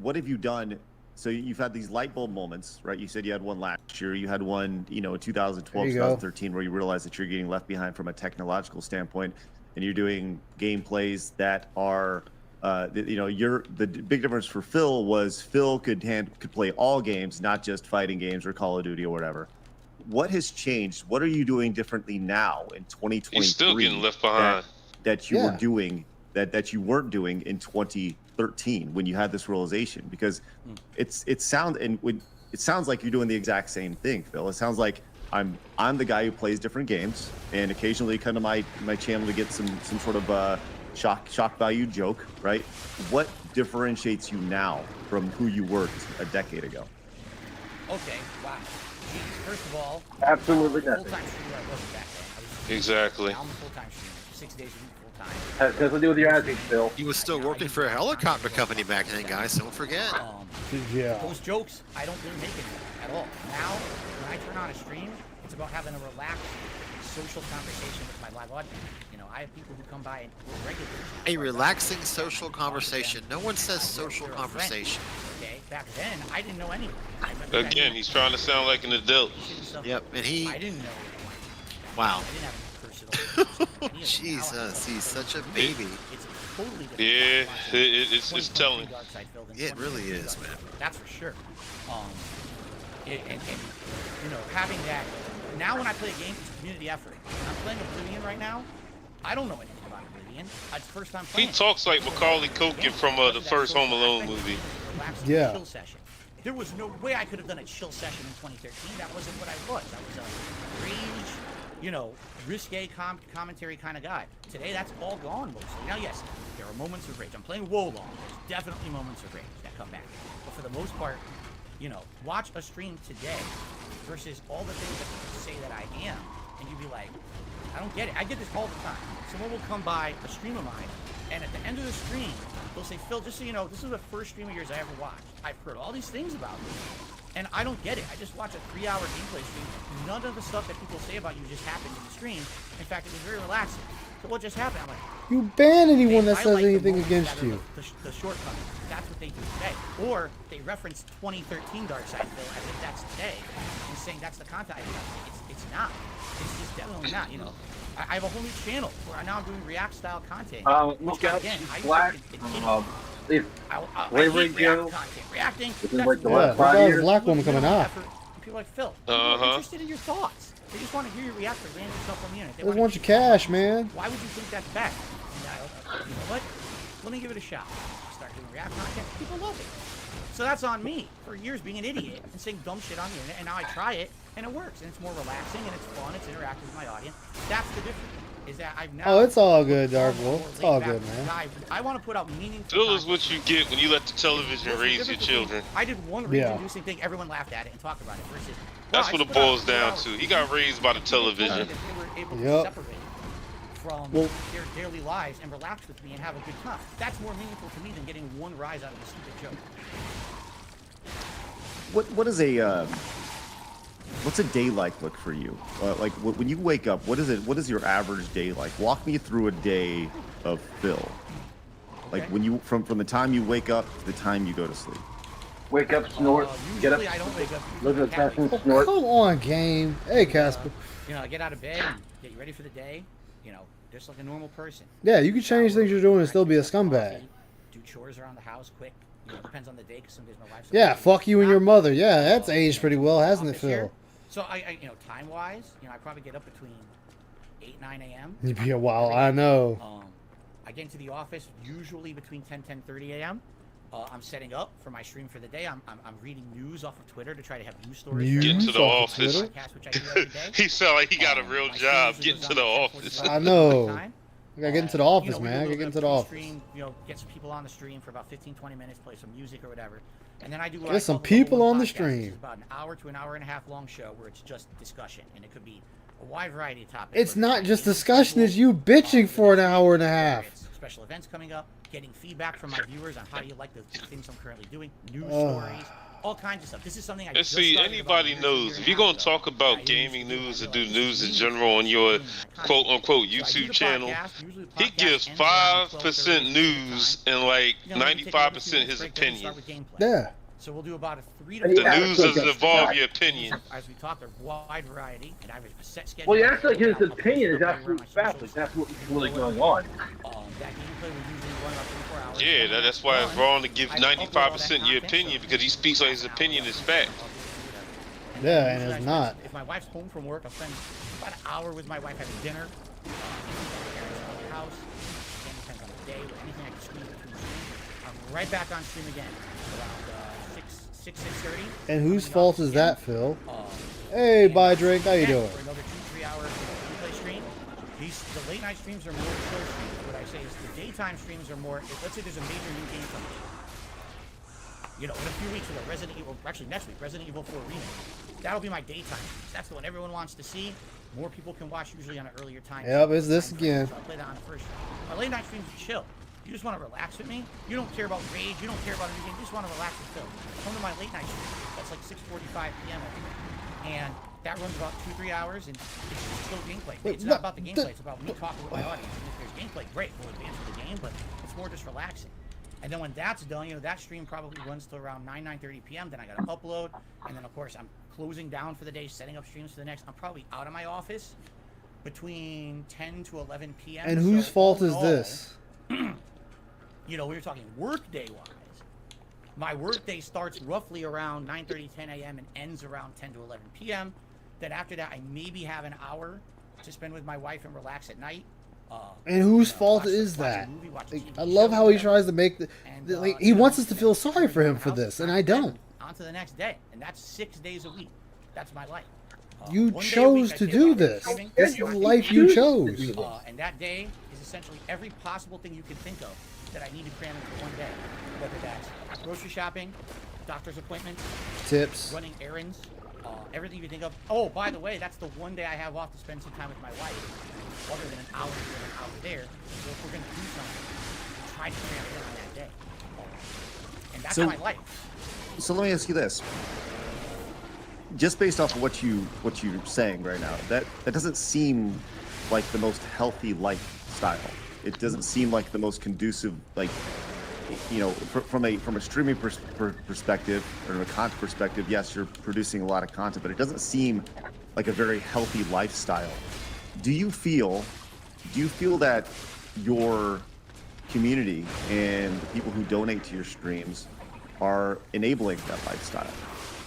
what have you done? So you've had these light bulb moments, right? You said you had one last year. You had one, you know, in 2012, 2013, where you realized that you're getting left behind from a technological standpoint, and you're doing gameplays that are, you know, the big difference for Phil was Phil could play all games, not just fighting games or Call of Duty or whatever. What has changed? What are you doing differently now in 2023? He's still getting left behind. That you were doing that you weren't doing in 2013 when you had this realization? Because it sounds like you're doing the exact same thing, Phil. It sounds like I'm the guy who plays different games and occasionally come to my channel to get some sort of shock value joke, right? What differentiates you now from who you were a decade ago? Okay, wow. Jeez, first of all, Absolutely nothing. full-time streamer I wasn't back then. I was Exactly. now I'm a full-time streamer, 6 days a week full-time. Has nothing to do with your attitude, Phil. He was still working for a helicopter company back then, guys. Don't forget. Yeah. Those jokes, I don't really make anymore at all. Now, when I turn on a stream, it's about having a relaxed social conversation with my live audience. You know, I have people who come by and regularly. A relaxing social conversation. No one says social conversation. Okay, back then I didn't know anyone. Again, he's trying to sound like an adult. Yep, and he. I didn't know. Wow. I didn't have any personal. Jesus, he's such a baby. It's totally different. Yeah, it's telling. It really is, man. That's for sure. And you know, having that. Now when I play a game, it's a community effort. I'm playing Oblivion right now. I don't know anything about Oblivion. It's the first time He playing. talks like Macaulay Culkin from the first Home Alone movie. Yeah. Chill session. There was no way I could have done a chill session in 2013. That wasn't what I was. I was a rage, you know, risque commentary kind of guy. Today, that's all gone mostly. Now, yes, there are moments of rage. I'm playing Wolong. There's definitely moments of rage that come back. But for the most part, you know, watch a stream today versus all the things that people say that I am, and you'd be like, I don't get it. I get this all the time. Someone will come by a stream of mine, and at the end of the stream, they'll say, Phil, just so you know, this is the first stream of yours I ever watched. I've heard all these things about you, and I don't get it. I just watch a 3-hour gameplay stream. None of the stuff that people say about you just happened in the stream. In fact, it was very relaxing. So what just happened? I'm like, You ban anyone that I says like the anything moments against that are you. The shortcomings. That's what they do today. Or they reference 2013 Darkseid Phil as if that's today, and saying that's the content. It's not. It's just definitely not. You know, I have a whole new channel where now I'm doing React style content. Look which, out, again, I Black. hate Flavoring React Joe. content. Reacting. Within like the Yeah, last what 5 about years. this black woman coming out? People are like, Phil, people are Uh-huh. interested in your thoughts. They just want to hear you react to random stuff on the internet. They They wanna want hear your you talk. cash, man. Why would you think that's bad? You know what? Let me give it a shot. Start doing React content. People love it. So that's on me for years being an idiot and saying dumb shit on the internet. And now I try it and it works. And it's more relaxing and it's fun. It's interactive with my audience. That's the difference. Is that I've now. Oh, it's all good, Dark become a Wolf. more It's all laid-back good, man. guy. I want to put out meaningful. Phil is content. what you get when you let the television What's the raise your difference between- children. I did one Yeah. rage-inducing thing. Everyone laughed at it and talked about it. Versus. That's wow, what I it just put out boils 2 down hours. to. He got raised by the television. That they were able to Yep. separate from Well- their daily lives and relax with me and have a good time. That's more meaningful to me than getting one rise out of a stupid joke. What is a what's a day like look for you? Like when you wake up, what is your average day like? Walk me through a day of Phil. Like Okay. when you from the time you wake up to the time you go to sleep. Wake up, snort, get up, Usually I don't wake up. look at the Usually I session, wake up, snort. Come on, game. Hey, Casper. You know, I get out of bed and get you ready for the day. You know, just like a normal person. Yeah, you can change things you're doing and still be a Drink some scumbag. coffee, do chores around the house quick. You know, depends on the day because some days my wife's. Yeah, fuck you and your mother. Yeah, that's aged pretty well, hasn't it, Office here. Phil? So I you know, time wise, you know, I probably get up between 8, 9 a.m. You'd be a while. I know. I get into the office usually between 10:30 a.m. I'm setting up for my stream for the day. I'm reading news off of Twitter to try to have news stories. News Get to the off of office. Twitter? Podcast, which I do every day. He sound like he got a real My job. stream usually Getting goes to the on at office. 10:45 I know. time. I gotta get into the You office, know, we do man. a I gotta little get bit into of the office. pre-stream, you know, get some people on the stream for about 15-20 minutes, play some music or whatever. And then I do what Get I some call the Level people One on the podcast, which stream. is about an hour to an hour and a half long show where it's just discussion, and it could be a wide variety of topics. It's where not just games, discussion, it's you bitching for an hour and a half. it's special events coming up, getting feedback from my viewers on how do you like the things I'm currently doing, news Ugh. stories, all kinds of stuff. This is something I And just see, started about anybody a year knows and if a you're half gonna ago. talk about I gaming used to news do and do that. news in This is general on your me. quote unquote So I do YouTube the channel, podcast, usually the he podcast gives ends around 5% 12:30 news and like You know, we take another 95% 2 minutes his break, then we start opinion. with gameplay. Yeah. So we'll do about a 3 to And 4 The Yeah, news so doesn't just- involve your opinion. As we talk, there's wide variety, and I have a set schedule. Well, yeah, actually, his I'll post opinion is it around absolute my fact. socials. That's what's really going on. That gameplay will usually run about 24 hours. Yeah, that's why it's wrong to give I upload all that 95% your content, opinion so because he speaks like his opinion is fact. Yeah, and usually it's I not. spend- If my wife's home from work, I'll spend about an hour with my wife having dinner. My parents are at the house. Again, depends on the day. with anything I can squeeze between streams. I'm right back on stream again around 6:30. And whose fault is that, Phil? Uh, Hey, Buy Drink, how you again, doing? For another 2-3 hour gameplay stream. The late night streams are more chill streams. What I say is the daytime streams are more. Let's say there's a major new game coming. You know, in a few weeks with a Resident Evil, actually next week, Resident Evil 4 remake. That'll be my daytime streams. That's the one everyone wants to see. More people can watch usually on an earlier time. Yep, it's this again. So I play that on the first. My late night streams are chill. You just want to relax with me. You don't care about rage. You don't care about anything. You just want to relax with Phil. Come to my late night stream. That's like 6:45 p.m. every night. And that runs about 2-3 hours, and it's just chill gameplay. It's not about the gameplay. It's about me talking with my audience. And if there's gameplay, great. We'll advance with the game, but it's more just relaxing. And then when that's done, you know, that stream probably runs till around 9:30 p.m. Then I got to upload, and then of course I'm closing down for the day, setting up streams for the next. I'm probably out of my office between 10 to 11 p.m. And whose fault is this? You know, we were talking work day wise. My work day starts roughly around 9:30, 10 a.m. and ends around 10 to 11 p.m. Then after that, I maybe have an hour to spend with my wife and relax at night. And whose fault is that? Like, I love how he tries to make like he wants us to feel sorry for him for this, and I don't. On to the next day, and that's 6 days a week. That's my life. You One day a chose week I to feel do like this. streaming. This is the life you chose. And that day is essentially every possible thing you can think of that I need to cram into one day. Whether that's grocery shopping, doctor's appointments, Tips. running errands, everything you can think of. Oh, by the way, that's the one day I have off to spend some time with my wife, other than an hour here and an hour there. So if we're going to do something, we try to cram it in on that day. And that's So- my life. So let me ask you this. Just based off of what you're saying right now, that doesn't seem like the most healthy lifestyle. It doesn't seem like the most conducive, like, you know, from a streaming perspective or a content perspective. Yes, you're producing a lot of content, but it doesn't seem like a very healthy lifestyle. Do you feel that your community and the people who donate to your streams are enabling that lifestyle?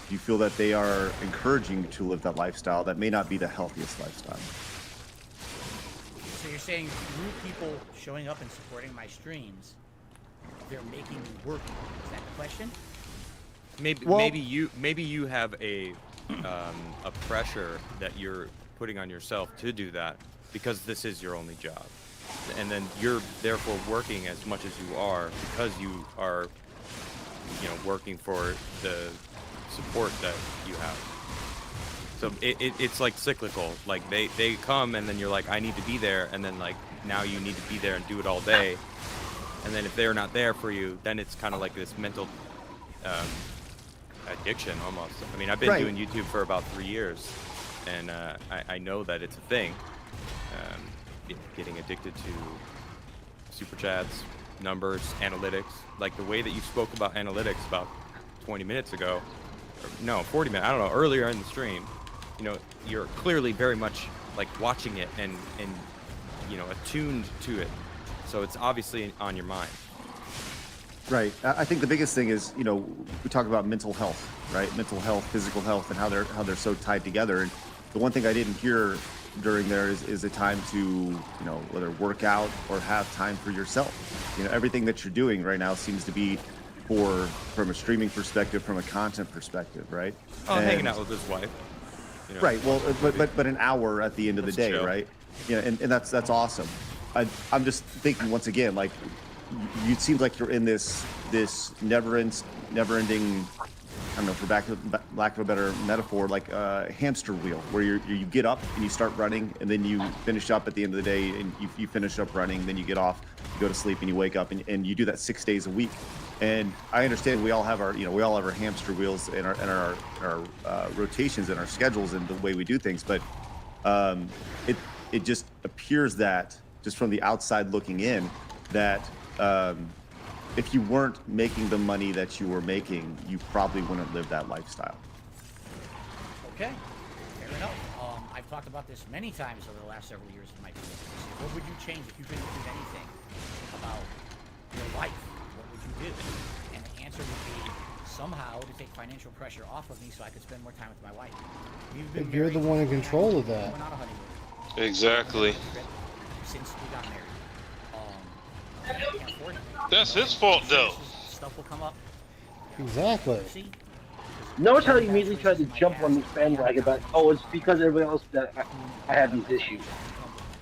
Do you feel that they are encouraging you to live that lifestyle that may not be the healthiest lifestyle? So you're saying through people showing up and supporting my streams, they're making me work. Is that the question? Maybe you have a pressure that you're putting on yourself to do that because this is your only job, and then you're therefore working as much as you are because you are, you know, working for the support that you have. So it's like cyclical. Like they come and then you're like, I need to be there, and then like now you need to be there and do it all day. And then if they're not there for you, then it's kind of like this mental addiction almost. I mean, I've been doing YouTube for about 3 years, and I know that it's a thing. Getting addicted to super chats, numbers, analytics. Like the way that you spoke about analytics about 20 minutes ago, or no, 40 minutes, I don't know, earlier in the stream. You know, you're clearly very much like watching it and you know, attuned to it. So it's obviously on your mind. Right. I think the biggest thing is, you know, we talk about mental health, right? Mental health, physical health, and how they're so tied together. And the one thing I didn't hear during there is a time to, you know, whether work out or have time for yourself. You know, everything that you're doing right now seems to be from a streaming perspective, from a content perspective, right? Oh, hanging out with his wife. You know, right. Well, but an hour at the end of the day, chill. right? Yeah, and that's awesome. I'm just thinking once again, like, you it seems like you're in this never-ending, I don't know, for lack of a better metaphor, like a hamster wheel, where you get up and you start running, and then you finish up at the end of the day, and you finish up running, then you get off, you go to sleep, and you wake up, and you do that 6 days a week. And I understand we all have our hamster wheels in our rotations and our schedules and the way we do things, but it just appears that, just from the outside looking in, that if you weren't making the money that you were making, you probably wouldn't live that lifestyle. Okay, fair enough. I've talked about this many times over the last several years in my business. What would you change if you could do anything about your life? What would you do? And the answer would be somehow to take financial pressure off of me so I could spend more time with my wife. But you're the one in control of that. We're not a honeymoon. Exactly. Since we got married. can't afford it. That's his fault, though. Stuff will come up. Exactly. See? Notice how he immediately tried to jump on this bandwagon about, oh, it's because everybody else that I have these issues.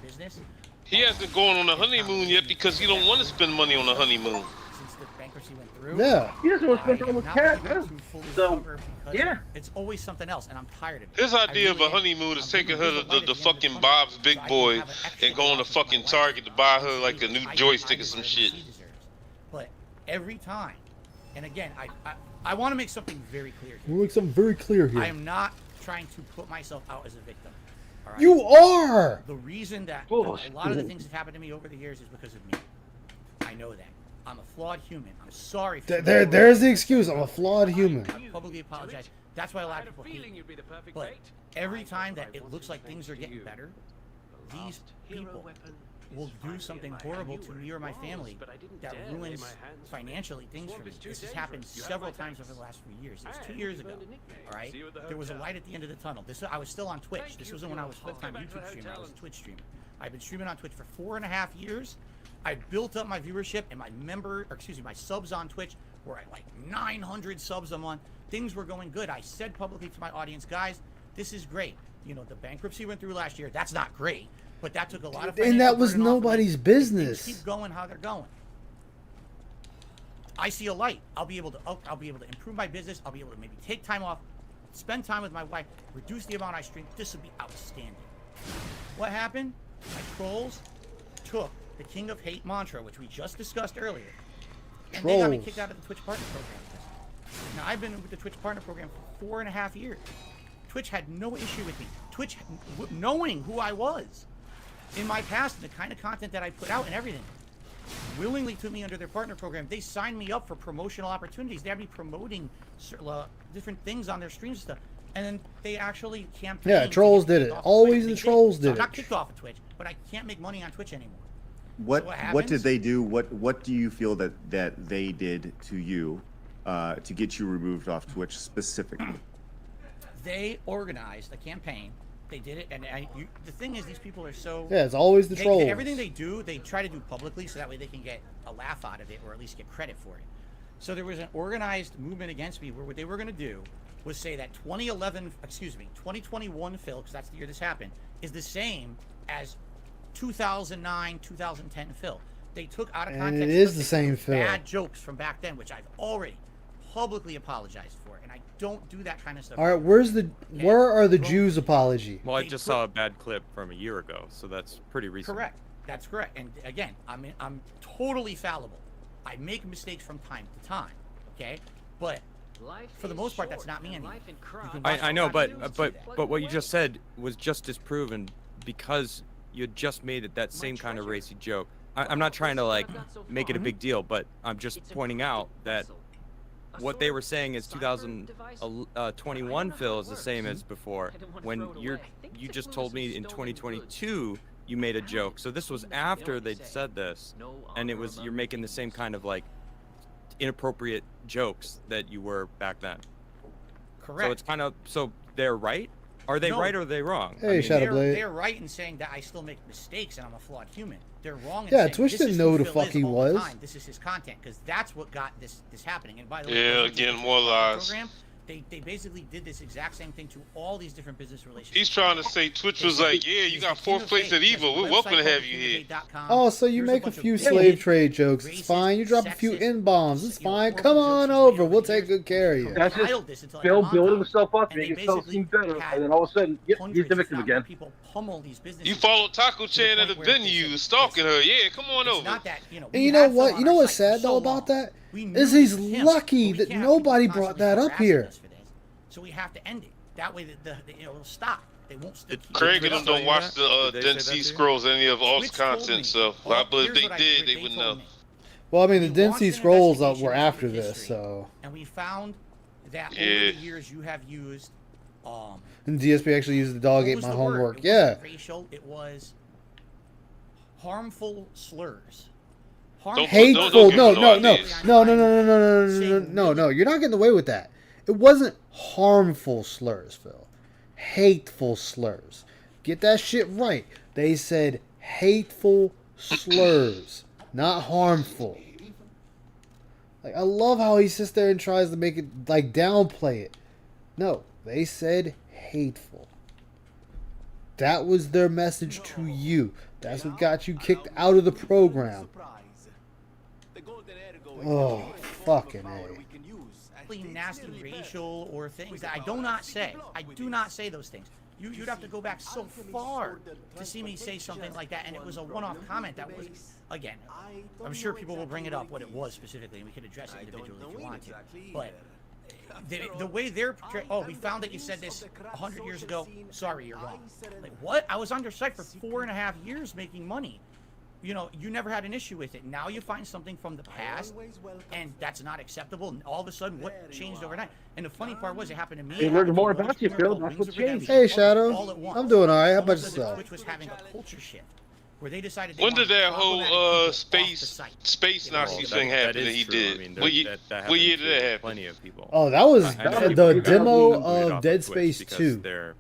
Business. He hasn't gone on a honeymoon yet because he don't want to spend money on a honeymoon. Since the bankruptcy went through. Yeah. He doesn't want to spend time with Not Cat, able huh? to fully So, recover because yeah. It's always something else, and I'm tired of it. His idea of a really am. honeymoon is I'm taking giving her the to light at the the end of fucking tunnel Bob's so Big I can Boy have an extra and going to job with my fucking wife. Target to buy her like a new I joystick or some deserve what shit. she deserves. But every time, and again, I want to make something very clear here. We'll make something very clear here. I am not trying to put myself out as a victim. All right? You are! The reason that Oh, a lot of the things that happened to me over the years is because of me. I know that. I'm a flawed human. I'm sorry for There's the excuse. I'm a flawed human. I publicly apologize. That's why a lot of people hate me. But every time that it looks like things are getting better, these people will do something horrible to me or my family that ruins financially things for me. This has happened several times over the last few years. It was 2 years ago, all right? There was a light at the end of the tunnel. I was still on Twitch. This wasn't when I was full-time YouTube streamer. I was a Twitch streamer. I've been streaming on Twitch for 4.5 years. I built up my viewership and my subs on Twitch were at like 900 subs a month. Things were going good. I said publicly to my audience, guys, this is great. You know, the bankruptcy went through last year. That's not great, but that took a lot of And that financial was burden off of me. nobody's Things business. keep going how they're going. I see a light. I'll be able to improve my business. I'll be able to maybe take time off, spend time with my wife, reduce the amount I stream. This would be outstanding. What happened? My trolls took the King of Hate mantra, which we just discussed earlier, and they got me Trolls. kicked out of the Twitch Partner Program. Now, I've been with the Twitch Partner Program for 4.5 years. Twitch had no issue with me. Twitch, knowing who I was in my past and the kind of content that I put out and everything, willingly took me under their partner program. They signed me up for promotional opportunities. They had me promoting different things on their streams and stuff. And then they actually campaigned. Yeah, trolls did it. Always the trolls So did I'm not it. kicked off of Twitch, but I can't make money on Twitch anymore. What So what what did happens? they do? What do you feel that they did to you to get you removed off Twitch specifically? They organized a campaign. They did it, and the thing is, these people are so. Yeah, it's always the trolls. Everything they do, they try to do publicly, so that way they can get a laugh out of it, or at least get credit for it. So there was an organized movement against me, where what they were going to do was say that 2021 Phil, because that's the year this happened, is the same as 2009, 2010 Phil. They took out of And context. it is clips, the they same took Phil. Bad jokes from back then, which I've already publicly apologized for, and I don't do that kind of stuff. All right, where are the Jews' apology? Well, I just saw a bad clip from a year ago, so that's pretty recent. Correct. That's correct. And again, I'm totally fallible. I make mistakes from time to time. Okay, but for the most part, that's not me anymore. You can watch I know, the but videos, but see that. but what you just said was just disproven because you had just made it that same kind of racy joke. I'm not trying to like make it a big deal, but I'm just pointing out that what they were saying is 2021 Phil is the same as before. When you just told me in 2022 you made a joke, so this was after they'd said this, and it was you're making the same kind of like inappropriate jokes that you were back then. Correct. So it's kind of they're right. Are they No. right or are they wrong? Hey, Shadowblade. They're right in saying that I still make mistakes and I'm a flawed human. They're wrong in Yeah, saying Twitch this didn't is know who who the Phil fuck is he all the was. time. This is his content, because that's what got this happening. And by the way, Yeah, the again, more lies. program, they basically did this exact same thing to all these different business relationships. He's trying to say Twitch was like, yeah, you got fourth place at Evo. We're welcome to have you here. Oh, so you make a few slave trade jokes. It's fine. You drop a few N-bombs. It's fine. Come on over. We'll take good care of you. That's just Phil building himself up, making himself seem better, and then all of a sudden, yep, he's the victim again. People pummel these businesses. You followed Taco Chan at a venue, stalking her. Yeah, come on over. Not that, you know, And you know what? You know what's sad though about that? Is he's lucky that nobody brought that up here. So we have to end it. That way, it'll stop. They won't still keep Craig it. and them don't watch the Dead Sea Scrolls, any of Alt's Twitch told me. content, so Well, I believe here's they what did, they they would told know. me. Well, I mean, the We Dead launched Sea an Scrolls investigation were into after this, history, so. And we found that over Yeah. the years you have used. And DSP actually used the dog what ate was my the word? homework. It Yeah. wasn't racial. It was harmful slurs. Hateful. No. You're not getting away with that. It wasn't harmful slurs, Phil. Hateful slurs. Get that shit right. They said hateful slurs. not harmful. Like, I love how he sits there and tries to make it, like, downplay it. No, they said hateful. That was their message to you. That's what got you kicked out of the program. Oh, fucking A. Nasty racial or things that I do not say. I do not say those things. You'd have to go back so far to see me say something like that, and it was a one-off comment that was, again, I'm sure people will bring it up what it was specifically, and we can address it individually if you want to. But the way they're portraying, oh, we found that you said this 100 years ago. Sorry, you're wrong. Like, what? I was on your site for 4.5 years making money. You know, you never had an issue with it. Now you find something from the past, and that's not acceptable. And all of a sudden, what changed overnight? And the funny part was, it happened to me. They learned more about you, Phil. That's what changed. Hey, Shadow. I'm doing all right. How about yourself? Twitch was having a culture shift, where they decided. When did that whole space Nazi thing happen that he did? I mean, What year did that happen? Plenty of people. Oh, that was the demo Put it of off Dead of Twitch Space because 2. they're-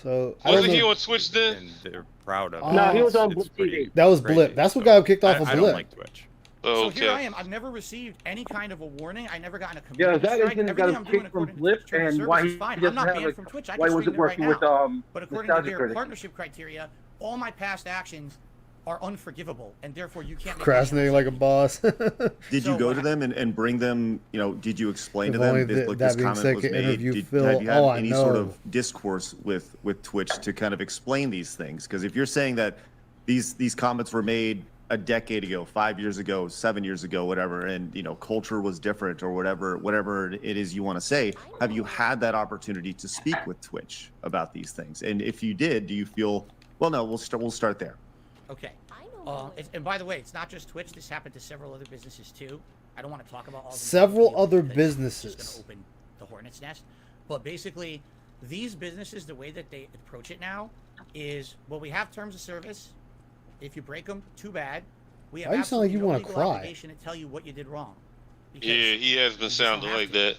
So I don't Wasn't he know. on Twitch then? And they're proud of it. No, he was on It's Blip pretty TV. That was crazy. Blip. That's what got him kicked off of I Blip. don't like Twitch. Oh, So here I okay. am. I've never received any kind of a warning. I never gotten a Yeah, community that strike. isn't got Everything him I'm doing kicked from according to Blip, Twitch terms and of why service he is fine. I'm doesn't not have banned a, from Twitch. I why can wasn't stream it right working with now. But according to nostalgia their critic. partnership criteria, all my past actions are unforgivable, and therefore you can't. make Procrastinating money like a boss. Did So you go what to them and bring them, you know, did you explain If to only them, look, that this being comment said was could made? interview Phil. Have you had Oh, I any sort know. of discourse with Twitch to kind of explain these things? Because if you're saying that these comments were made a decade ago, 5 years ago, 7 years ago, whatever, and, you know, culture was different or whatever it is you want to say, have you had that opportunity to speak with Twitch about these things? And if you did, do you feel, well, no, we'll start there. Okay. And by the way, it's not just Twitch. This happened to several other businesses too. I don't want to talk about all of them Several other because it's just businesses. going to open the hornet's nest. But basically, these businesses, the way that they approach it now is, well, we have terms of service. If you break them, too bad. We have Why you sound like you absolutely wanna no legal cry? obligation to tell you what you did wrong. Because Yeah, he has been you just don't sounding have like to. that.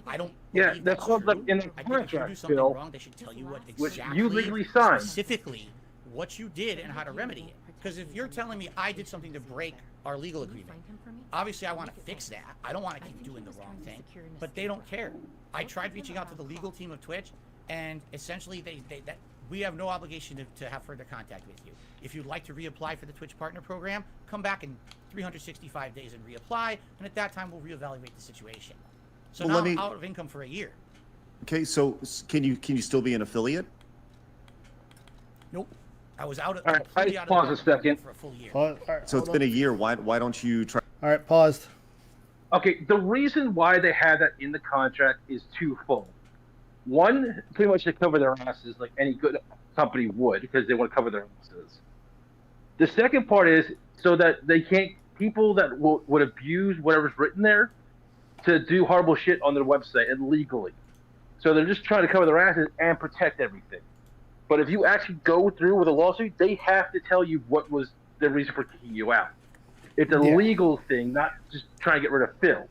I don't. Yeah, believe that's what, like, true. in the I think if you do contract, something Phil, wrong, they should tell you what which exactly, you legally signed. specifically, what you did and how to remedy it. Because if you're telling me I did something to break our legal agreement, obviously I want to fix that. I don't want to keep doing the wrong thing, but they don't care. I tried reaching out to the legal team of Twitch, and essentially that we have no obligation to have further contact with you. If you'd like to reapply for the Twitch Partner Program, come back in 365 days and reapply, and at that time we'll reevaluate the situation. So Well, now I'm out of income for a year. Okay, so can you still be an affiliate? Nope. I was out of All right, completely I out of pause the a second. for a full year. All right, So it's been a year. Why don't you try? All right, paused. Okay, the reason why they had that in the contract is twofold. One, pretty much to cover their asses like any good company would, because they want to cover their asses. The second part is so that they can't, people that would abuse whatever's written there to do horrible shit on their website illegally. So they're just trying to cover their asses and protect everything. But if you actually go through with a lawsuit, they have to tell you what was the reason for kicking you out. It's a Yeah. legal thing, not just trying to get rid of Phil.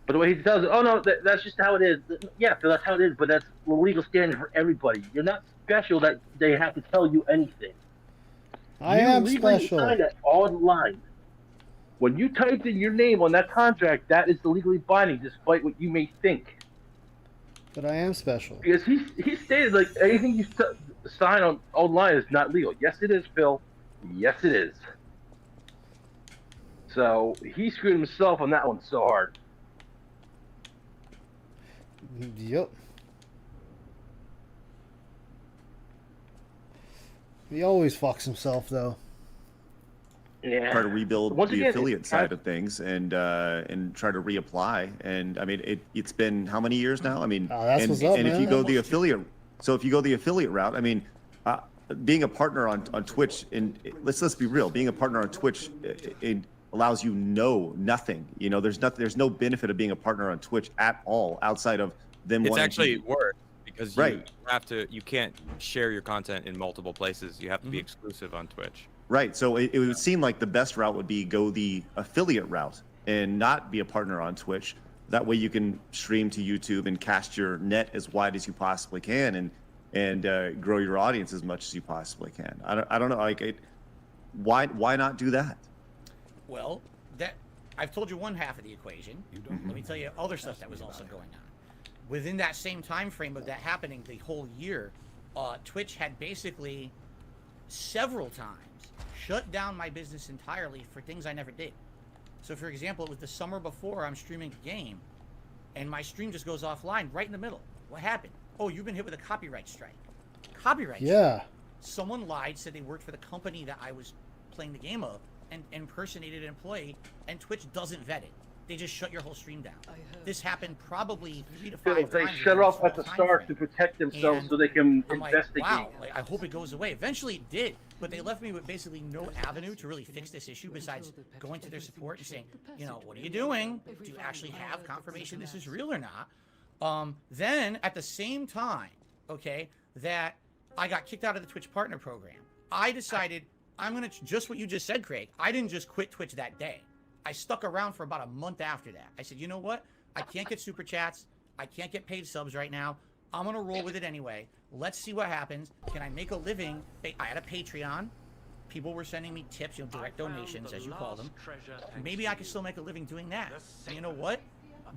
But the way he tells it, oh no, that's just how it is. Yeah, Phil, that's how it is, but that's the legal standard for everybody. You're not special that they have to tell you anything. I You am legally special. signed that online. When you typed in your name on that contract, that is legally binding, despite what you may think. But I am special. Because he stated like anything you sign on online is not legal. Yes, it is, Phil. Yes, it is. So he screwed himself on that one so hard. Yep. He always fucks himself though. Yeah. Try to rebuild Once the again, affiliate side of things and try to reapply. And I mean, it's been how many years now? I mean, Oh, that's and, what's up, and if man. you go the affiliate, so if you go the affiliate route, I mean, being a partner on Twitch, and let's be real, being a partner on Twitch, it allows you nothing. You know, there's no benefit of being a partner on Twitch at all outside of them. It's wanting actually to, worse because Right. you can't share your content in multiple places. You have to be exclusive on Twitch. Right. So it would seem like the best route would be go the affiliate route and not be a partner on Twitch. That way you can stream to YouTube and cast your net as wide as you possibly can and grow your audience as much as you possibly can. I don't know. Like Why not do that? Well, that I've told you one half of the equation. Let me tell you other stuff that was also going on. Within that same time frame of that happening, the whole year, Twitch had basically several times shut down my business entirely for things I never did. So, for example, it was the summer before I'm streaming a game, and my stream just goes offline right in the middle. What happened? Oh, you've been hit with a copyright strike. Copyright Yeah. strike. Someone lied, said they worked for the company that I was playing the game of, and impersonated an employee, and Twitch doesn't vet it. They just shut your whole stream down. This happened probably 3 to 5 times. They shut within a off at the small start time to protect themselves And so they can I'm like, investigate. wow, like, I hope it goes away. Eventually it did, but they left me with basically no avenue to really fix this issue besides going to their support and saying, you know, what are you doing? Do you actually have confirmation this is real or not? Then at the same time, okay, that I got kicked out of the Twitch partner program, I decided I'm gonna, just what you just said, Craig, I didn't just quit Twitch that day. I stuck around for about a month after that. I said, you know what? I can't get super chats. I can't get paid subs right now. I'm going to roll with it anyway. Let's see what happens. Can I make a living? I had a Patreon. People were sending me tips, you know, direct donations, as you call them. Maybe I can still make a living doing that. And you know what?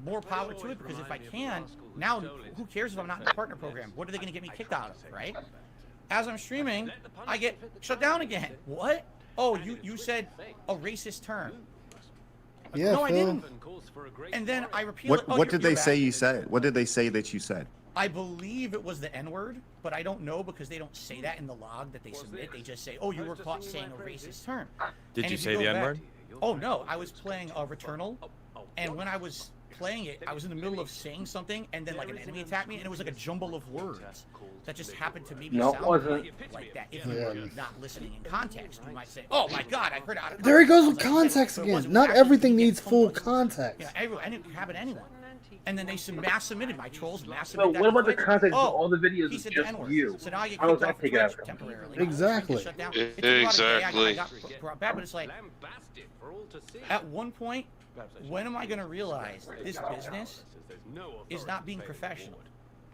More power to it, because if I can, now who cares if I'm not in the partner program? What are they going to get me kicked out of, right? As I'm streaming, I get shut down again. What? Oh, you said a racist term. Yeah, no, I Phil. didn't. And then I repealed it. Oh, What you're did they back. say you said? What did they say that you said? I believe it was the N-word, but I don't know because they don't say that in the log that they submit. They just say, oh, you were caught saying a racist term. Did And you if say go the back- N-word? Oh, no. I was playing Returnal, and when I was playing it, I was in the middle of saying something, and then like an enemy attacked me, and it was like a jumble of words that just happened to maybe No, it sound wasn't. like that. If you Yeah. were not listening in context, you might say, oh my god, I heard it out of There he goes with context. I was like, context but it again. wasn't Not actually everything me needs getting full phone calls. context. Yeah, everyone, and it could happen to anyone. And then they mass submitted my trolls, mass So submitted that what about to the Twitch. context of Oh, all the videos he of said just the N-word. you? So now I get How kicked does that off of take Twitch out of context? temporarily. Exactly. Shut down. It took about a day. Exactly. I got brought back, but it's like, at one point, when am I going to realize this business is not being professional?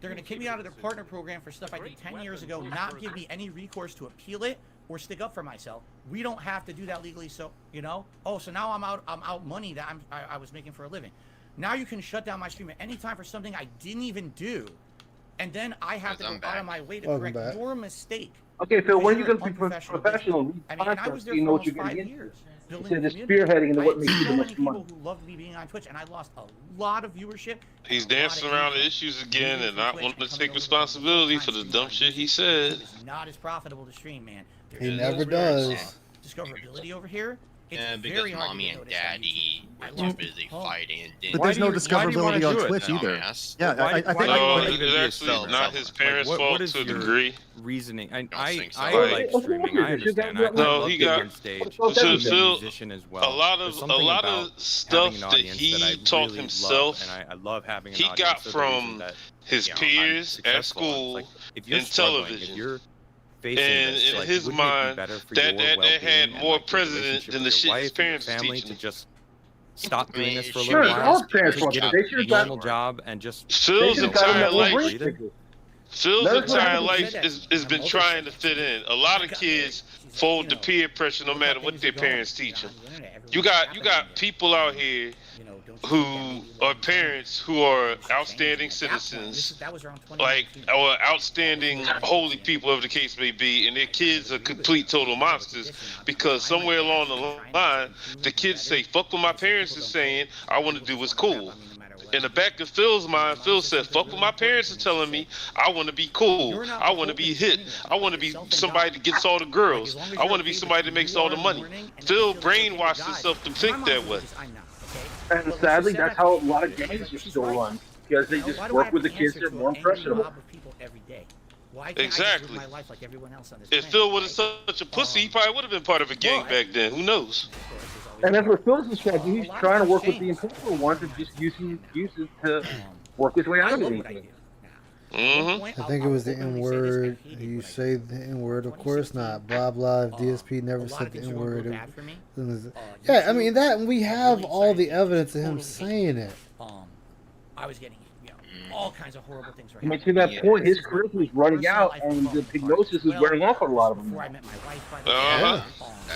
They're going to kick me out of their partner program for stuff I did 10 years ago, not give me any recourse to appeal it or stick up for myself. We don't have to do that legally, so, you know? Oh, so now I'm out money that I was making for a living. Now you can shut down my stream at any time for something I didn't even do, and then I have to go out of my way to Welcome correct back. your mistake. Okay, Phil, when are you You're going an to be unprofessional professional? business. Read I mean, and I was contracts so there you for know what almost you're 5 getting into. years. Instead of building a spearheading into community. what I makes had you the so most many people money. who loved me being on Twitch, and I lost a lot of viewership. He's and a lot dancing of around the income. issues again Moving and from not Twitch wanting and to coming take over responsibility full-time for the stream dumb on shit he YouTube. said. It's not as profitable to stream, man. He There's never no does. discoverability over here. It's And because very hard to mommy get and noticed on daddy YouTube. I were too lost busy home. fighting and didn't But Why there's do no you- why do you wanna discoverability on do it, Twitch either. dumbass. Yeah, Why- I why think do No, you wanna it's even be a actually sub? not his Like, parents' what fault is to a your degree. reasoning? I think so. like Well, streaming. well, I well, understand. well, I No, love he being got- on stage. well, I'm a Phil, musician as well. A lot There's of something about stuff having an that audience he that I taught really himself, love, and I love having an he audience. got So the reason from that, his you know, I'm peers at successful. It's school like, if you're and struggling, television. If you're facing And this, in like, his wouldn't it be mind, better for that your had well-being and, more like, your precedent relationship than with the your shit his wife and your parents family teach to him. just stop doing this for a Sure, little it's while, all parents' to fault. get They a should have got. normal job and just Phil's They should have got him entire that little life, break breather. ticket. Phil's Let us know entire how life to has been trying to fit in. A lot of kids fold to peer pressure no matter what their parents teach them. You got people out here who are parents who are outstanding citizens, like, or outstanding holy people, whatever the case may be, and their kids are complete total monsters because somewhere along the line, the kids say, fuck what my parents are saying, I want to do what's cool. In the back of Phil's mind, Phil said, fuck what my parents are telling me, I want to be cool, I want to be hit, I want to be somebody that gets all the girls, I want to be somebody that makes all the money. Phil brainwashed himself to think that way. And sadly, that's how a lot of gangs are still run. Because they just work with the kids that are more impressionable. Exactly. If Phil was such a pussy, he probably would have been part of a gang back then. Who knows? And that's what Phil's describing. He's trying to work with the impressionable ones and just use it to work his way out of anything. I think it was the N word. You say the N word, of course not. Blah blah. If DSP never said the N word. Yeah, I mean that we have all the evidence of him saying it. I was getting, you know, all kinds of horrible things. I mean, to that point, his career was running out, and the hypnosis was wearing off on a lot of them. Before I met my wife, by the Uh-huh. way.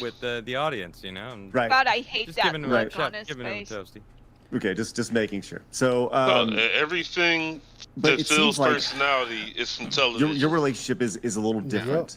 with the audience, you know. And Right. God, I hate just that giving him look a on his giving him a face. toasty. Okay, just making sure. So everything but that it Phil's seems like personality is from television. your relationship is a little different.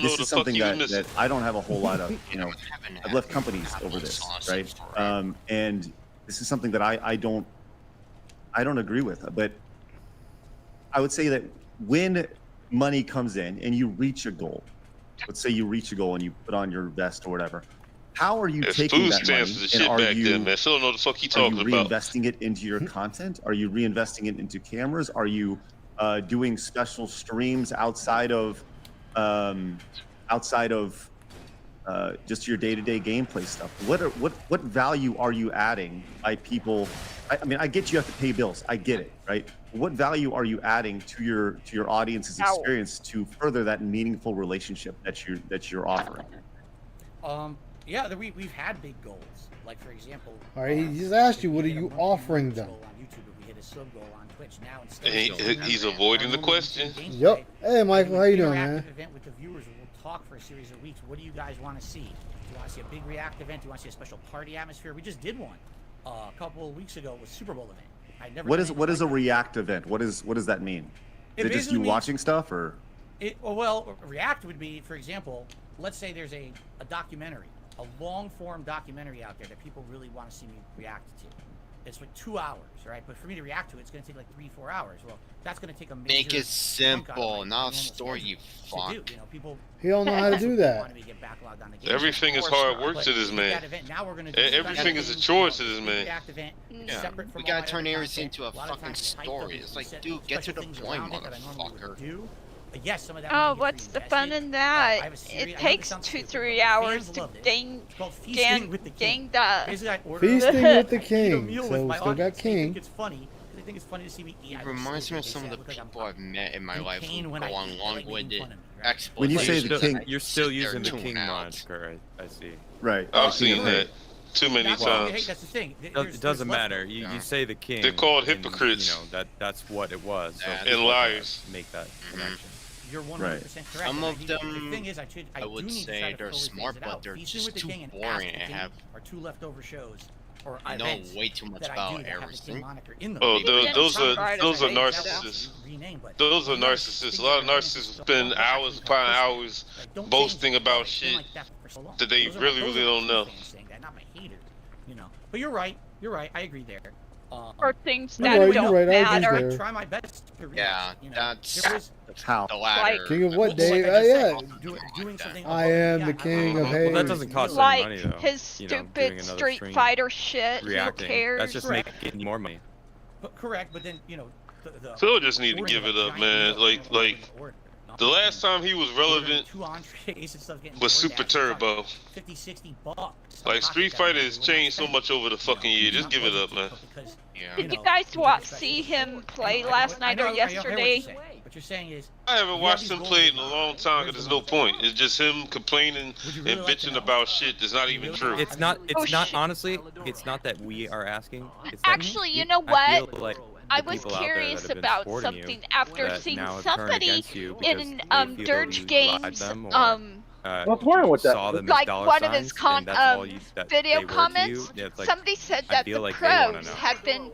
don't know this what the is fuck something he was that, missing. that I don't have a whole lot of, you know, I've left companies over this, right? And this is something that I don't agree with. But I would say that when money comes in and you reach a goal. Let's say you reach a goal and you put on your vest or whatever. How are you There's taking food that stamps money was the and shit are back you then, man. Still don't know what the fuck he are you talking about. reinvesting it into your content? Are you reinvesting it into cameras? Are you doing special streams outside of just your day-to-day gameplay stuff? What value are you adding by people? I mean, I get you have to pay bills. I get it, right? What value are you adding to your audience's experience to further that meaningful relationship that you're offering? Yeah, we've had big goals. Like for example, All right, he just asked you, what are you offering them? on YouTube, if we hit a sub goal on Twitch now instead. He's avoiding the question. Yep. Hey, Michael, how you doing, man? Event with the viewers, we'll talk for a series of weeks. What do you guys want to see? Do you want to see a big React event? Do you want to see a special party atmosphere? We just did one a couple of weeks ago with Super Bowl event. I never. What is a React event? What does that mean? Is it just you watching stuff or? Well, React would be, for example, let's say there's a documentary, a long-form documentary out there that people really want to see me react to. It's for 2 hours, right? But for me to react to it, it's going to take like 3-4 hours. Well, that's going to take a major Make it chunk out of simple, my not a normal story, schedule you to fuck. do. You know, people. He don't know how to do that. want to get backlogged on the game. Everything is hard work to this man. Everything is a chore to this man. Yeah, we gotta turn everything into a fucking story. It's like, dude, get to the point, motherfucker. Yes, some of that. Oh, what's the fun in that? It takes 2-3 hours to ding that. Feasting with the Feasting with the king. So still got king. It's funny. I think it's funny to see me eat. It reminds me of some of the people I've met in my life who go on long-winded explanations. When you say the king, you're still using the king moniker. I see. Right. I've seen that too many times. That's the thing. It doesn't matter. You say the king. They're called and, hypocrites. You know that's what it was. So And liars. Make that connection. You're 100% correct. Some of them, the thing is, I would do need to say try to they're fully smart, phase it but out. they're Feasting just with the too King and boring Ask the and King have are two leftover shows or know events way too much that about I do that have the everything. King moniker in them. Oh, Maybe those are right, narcissists. Those are narcissists. A lot of narcissists spend hours upon hours boasting about shit that they really don't know. Not my haters, you know. But you're right. You're right. I agree there. Or things You're that right, don't you're right, I agree matter. there. Try my best to read. Yeah, You know, that's there was, how. the ladder. King of what, like Dave? I just said, Yeah. doing something I above and am the beyond. king of Well, hate. that doesn't cost any Like money though. his You know, doing stupid another Street stream, Fighter shit. reacting. Who cares? That's just Correct. making more money. But correct, but then you know, the Phil just need to give it up, man. Like the last time he was relevant was Super Turbo. 50-60 bucks. Like Street Fighter has changed so much over the fucking year. Just give it up, man. Did you guys see him play last night or yesterday? What you're saying is, I haven't watched him play it in a long time because there's no point. It's just him complaining and bitching about shit that's not even true. It's not. Oh, It's not. shit. Honestly, it's not that we are asking. It's that Actually, you know I what? feel like I the was people out there curious that have been about supporting you something after that seeing now have turned somebody against you in because they feel Dirge you lied Games them or, What's wrong with that? saw them as like dollar one of his signs, and that's all that video they were to comments. you. Yeah, it's like, Somebody said I that feel the like they wanna pros know. had been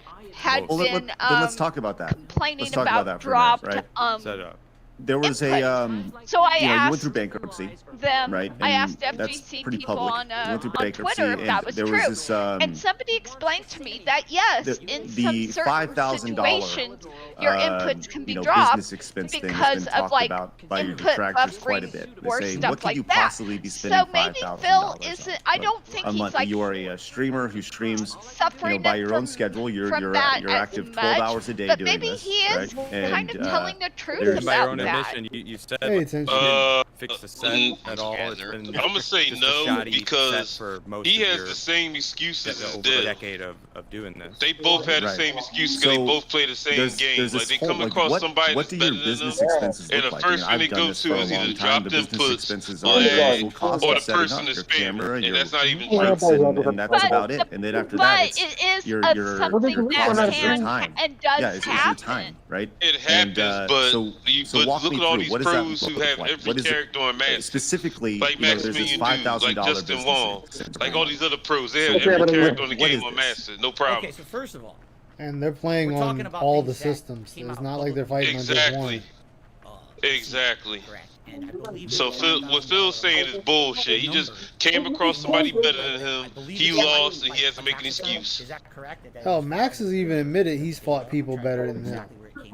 Well, then let's talk about that. complaining Let's talk about that for a dropped minute, right? Set up. There was input. a So I you asked went through bankruptcy, them. right? I And asked that's FGC pretty people public. on You went through on bankruptcy, Twitter if and that was there true. was this and somebody explained to me that yes, in the some certain $5,000 situations, your inputs can be you know, dropped business expense thing has because been of talked like about by your input detractors quite a buffering bit. They or say, stuff what could like you that. possibly be spending So maybe Phil $5,000 isn't. on? I don't think a he's month. like You are a streamer who streams, suffering by your own from- schedule. You're from that you're as active 12 much, hours a day but doing maybe this, he is right? kind of And, telling the truth there's- By your about own that. admission, you said Pay attention. you didn't fix the set at all. It's together. been I'm gonna say just a no shoddy set because for most he of has your the same excuses as over a Dev. decade of doing this. They both had the Right. same excuse because they So, both play the same game. There's Like this they whole, come like, across somebody what that's do your better business than them, expenses and look the like? first thing they I've done go this to for a is either long time. drop The the business inputs expenses or are the the actual cost or of the setting person up is your paying, camera, and your that's not even lights, true. and that's But about it. And then after but that, it's it is your something your that cost of your can time. and does Yeah, it's your happen. time, right? It happens, And, but so but walk look me at all through. these What does that pros who look have like? every What is it? character on Master. Specifically, Like you know, there's this Maximilian $5,000 Dude, like Justin business Wong, expense. like all these other pros. They have Okay, every but character on the what game is on this? Master. No problem. Okay, so first of all, And they're playing We're talking on about all the things that systems. came It's out not like they're fighting on just Exactly. one. Exactly. correct. And I believe So that Phil, what Phil's saying is bullshit. He just came across somebody better than him. He lost, and he has to make an excuse. Is that correct? Hell, Max has even admitted he's fought people better than him. Exactly where it came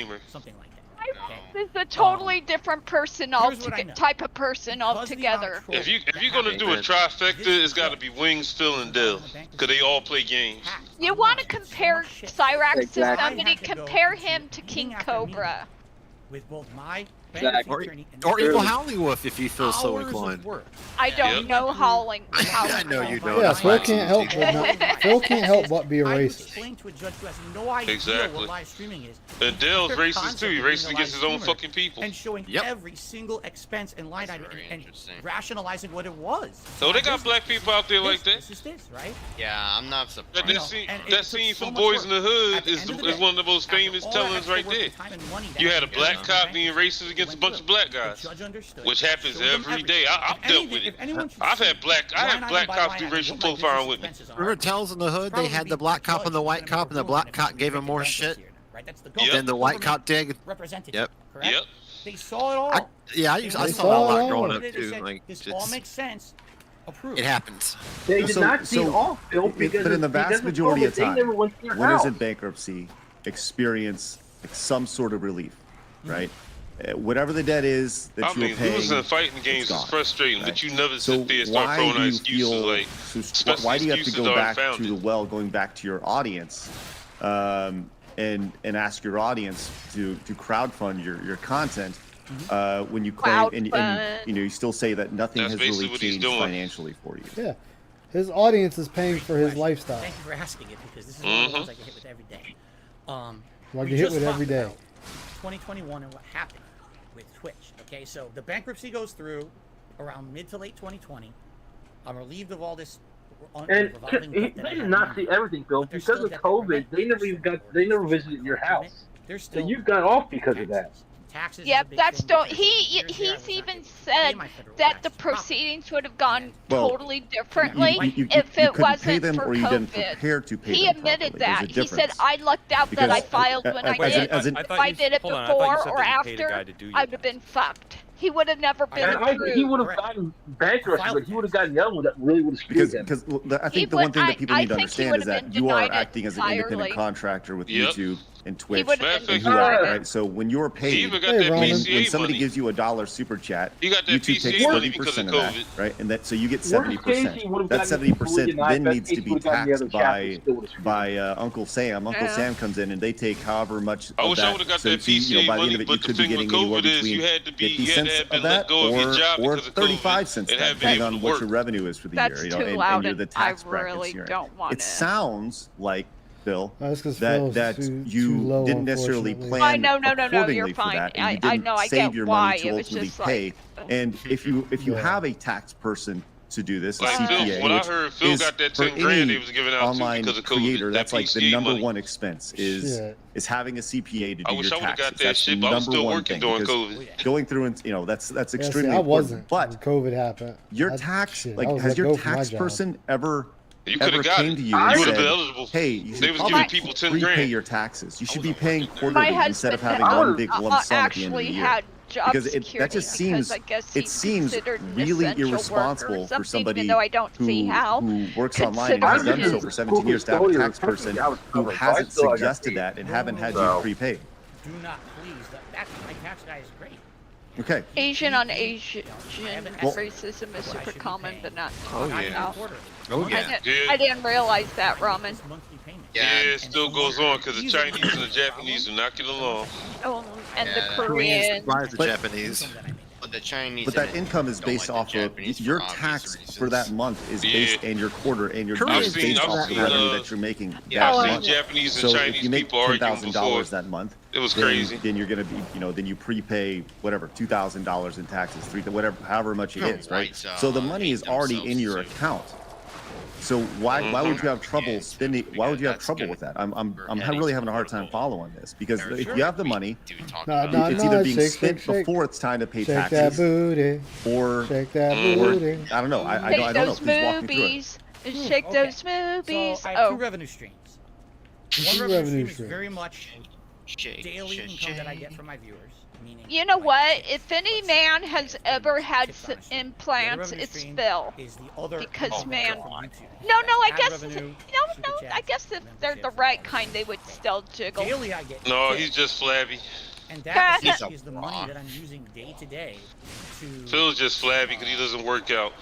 gamer. Something like that. This is a totally different person Here's what I know. type of person Because of the altogether. amount of If you're trolling gonna that do a happens, trifecta, it's got to be Wings, Phil, and Dell, because they all play games. You want to compare Cyrax Exactly. to somebody? Compare him to King meeting after meeting Cobra. with both my Exactly. Or even Hollywoof if you feel so inclined. I don't know howling. I know you don't. Yeah, Phil can't help but Phil can't help but be a racist. Explain to a judge who has no idea Exactly. what live streaming is. And Dale's Their racist concept too. He of being racist a against his live own streamer fucking people. and showing every single expense and line item and rationalizing what it was. So they got black people out there like that. This is this, right? Yeah, I'm not surprised. That scene from Boys in the Hood is one of the most famous tellings right there. You had a black cop being racist against a bunch of black guys, which happens every day. I've dealt with it. I had black cops do racial profiling with me. Remember Tales in the Hood? They had the black cop and the white cop, and the black cop gave him more shit than the white cop did. Representative. Yep. Yep. They saw it all. I saw that a lot growing up They too. said, Like, this all makes sense. Approved. it happens. They did not see it all, Phil, because but in the vast majority of time, winners winners in bankruptcy experience like some sort of relief, right? Whatever the debt is that I you were mean, paying, losing fighting games is frustrating, but you never sit there and start why throwing do out you excuses feel? like. Why do you have to excuses go are back to unfounded. the well, going back to your audience, and ask your audience to crowdfund your content when you claim and you know you still say that nothing That's has basically really what he's changed doing. financially for you. Yeah, his audience is paying for his lifestyle. Thank you for asking it because this is one of the ones I get hit with every day. Well, we get hit just with every talked day. about 2021 and what happened with Twitch. Okay, so the bankruptcy goes through around mid to late 2020. I'm relieved of all this. And they did not see everything, Phil, because of COVID. They never visited your house. So you got off because of that. Taxes. Yep, that's he's even said that the proceedings would have gone totally differently if you it couldn't pay wasn't them for or you didn't COVID. prepare to pay He them admitted properly. that. There's a He said, difference. I lucked out that I Because filed when I did. If I did it hold on, I thought you before said or that you paid a guy after, to do your I'd have been fucked. He would have never been approved. He would have gotten bankruptcy, but he would have gotten the other one that really would have screwed him. Because I think the one thing that people need to understand is that you are denied it acting as an independent entirely. contractor with Yep. YouTube and Twitch would've and been whoever, denied it. right? So when you're paid, He even got Hey, that Roman. when PCA somebody money. gives you $1 super chat, You got that YouTube takes PCA money because 30% of of that, COVID. right? And that so you get Worst case, he 70%. would've That gotten 70% denied. then Best needs case, to he be would've gotten the taxed other chapter, still would've screwed by Uncle Sam. Uncle Yeah. Sam comes in and they take however much. I of wish I that. would have got So that you know, PCA by the end money, of it, you but the could be thing with getting anywhere COVID is between you had to 50 have cents been of let that go of your job or because of 35 COVID cents, and haven't been depending able on to what work. your revenue is for the That's year, you know, too and loud, you're the and tax I brackets really you're in. don't want It it. sounds like, Phil, That's 'cause that Phil's that too you low, didn't necessarily unfortunately. plan No, you're accordingly for fine. that, and you I didn't know, I save get your why. money to It was ultimately just pay. like- And if you Mm-hmm. have a tax person to do this, a Like Phil, CPA, when I which heard Phil is got that for 10 grand any they was giving out too online because of COVID, creator, that that's like the PCA number money. one expense is Shit. having a CPA to do I wish your I would've taxes. got that That's shit, the but I was number still one working thing, during because COVID. going through and that's Yeah, see, extremely I important. wasn't. But when COVID happened. your I- tax, shit, like, I was has let your go from my tax job. person ever You could have got came it. to you You and would have been said, eligible. "Hey, you should They was probably giving people 10 prepay grand. your taxes. You should be paying My quarterly instead husband of having one big lump sum at the end of the actually year." had job Because security that just seems because I guess it he's seems considered an really essential irresponsible worker or for something, somebody even though I don't see how. who works online and has considering done so his- for 17 years to have a tax person who hasn't suggested that and haven't had you prepay. Do not please. That's my tax guy is great. Okay. Asian on Asian Well- racism is super common, but not. Oh, not yeah. enough. Oh, yeah. I didn't realize that, Ramen. Yeah, it still goes on because the Chinese and the Japanese do not get along. Oh, and the Yeah. Korean. Surprise the But- Japanese. But the Chinese. But that and income is don't based like off the of Japanese your for obvious tax reasons. for that month is based and your quarter and your Korea year is is based based off off the the, revenue that you're making Yeah, that I've seen month. Japanese and So if Chinese you make people argue $10,000 before. that month, It was then, crazy. then you're gonna be, then you prepay whatever $2,000 in taxes, whatever, however much it is, right? So the money is already in your account. So why would you have trouble spending? Why would you have trouble with that? I'm really having a hard time following this because if you have the money, No, it's either being shake, spent shake, shake. before it's time to pay Shake that taxes, booty. or Shake that or booty. I don't know. I Shake don't know. those Please walk me through it. movies. Shake those movies. So I have two Oh, revenue streams. Two One revenue revenue stream is streams. very much Shake, daily shake, income that I shake. get from my viewers. Meaning, you know like, what? If any man has ever had tips on a stream. implants, The other it's revenue Phil. stream is the other Because, income man- from YouTube. No, I Ad guess revenue, super no. chats, I guess if they're the memberships, right all that. kind, they would still jiggle. Daily I get No, tips, he's just flabby. and that He's essentially a is the money fraud. that I'm using day to day to Phil's just flabby because he doesn't work out.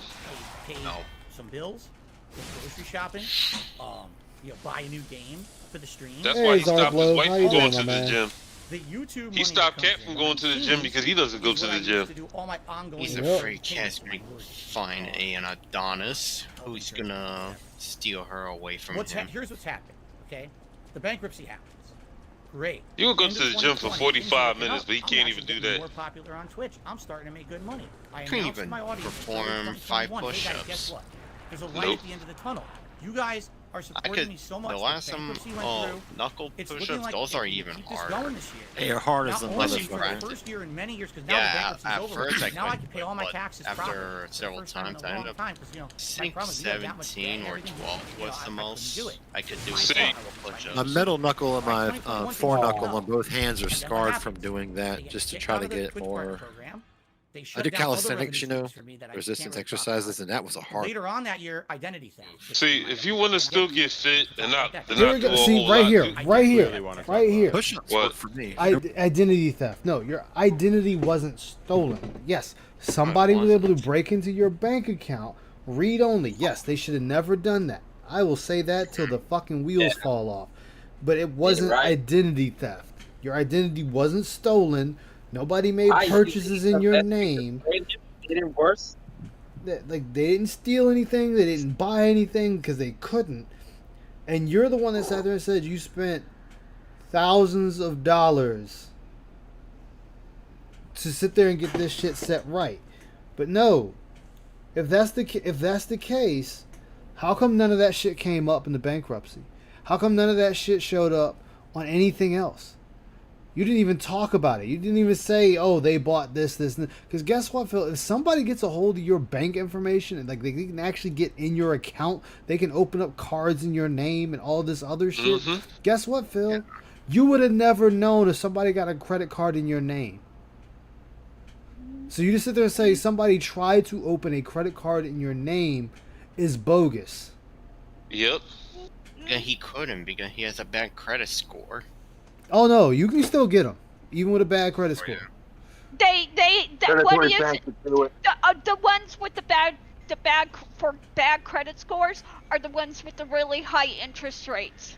pay some bills, go grocery shopping, buy a new game for the stream. That's Hey, why he stopped his Zarblo, wife how from you going doing, to my the man? gym. The YouTube He stopped Cat from going to the gym because he doesn't go to the gym. He's afraid Cat's gonna find an Adonis who's gonna steal her away from him. Here's what's happening, okay? The bankruptcy happens. Great. You will go to the gym for 45 things are minutes, but he looking can't up. even I'm do actually that. More popular on Twitch. I'm starting to make good money. I Couldn't announced to even my audience, perform 5 hey guys, push-ups. guess what? There's a light Nope. at the end of the tunnel. You guys are I supporting could. me so much. The last time, bankruptcy went through. knuckle It's push-ups, looking like those if are we even keep this harder. going this year, They are hard as not a only motherfucker. for the first year in many years, because now Yeah, the bankruptcy's at over. first I now I couldn't, can pay all my but taxes after properly. It's the several first time in times, a I long ended up time, 'cause, you know, I think promise, you have that much debt 17 and or everything, 12 you know, was the I couldn't most do it. I could do See, with knuckle push-ups. My middle knuckle and my 2021 foreknuckle things on both hands are And then what scarred happens? from doing They that, get just to kicked try out to of the get Twitch partner more. program. They I shut did down other calisthenics, you revenue know, streams for me that I resistance can't really talk exercises, about. and that was a hard. Later on that year, identity theft. See, if you want to still get fit and not, Here we not do go. a See, whole right lot, here, do- right here, really wanna talk right about here. Push-ups What? work for me. Identity theft. No, your identity wasn't stolen. Yes, somebody was able to break into your bank account. Read only. Yes, they should have never done that. I will say that till the fucking wheels fall off. But it wasn't right. identity theft. Your identity wasn't stolen. Nobody made purchases in your name. Made it worse. Like they didn't steal anything. They didn't buy anything because they couldn't. And you're the one that sat there and said you spent thousands of dollars to sit there and get this shit set right. But no, if that's the case, how come none of that shit came up in the bankruptcy? How come none of that shit showed up on anything else? You didn't even talk about it. You didn't even say, "Oh, they bought this, and because guess what, Phil? If somebody gets a hold of your bank information and like they can actually get in your account, they can open up cards in your name and all this other shit. Guess what, Phil? You would have never known if somebody got a credit card in your name. So you just sit there and say somebody tried to open a credit card in your name is bogus. Yep. Yeah, he couldn't because he has a bad credit score. Oh no, you can still get them, even with a bad credit score. What Predatory is banks would do it. the ones with the bad credit scores are the ones with the really high interest rates.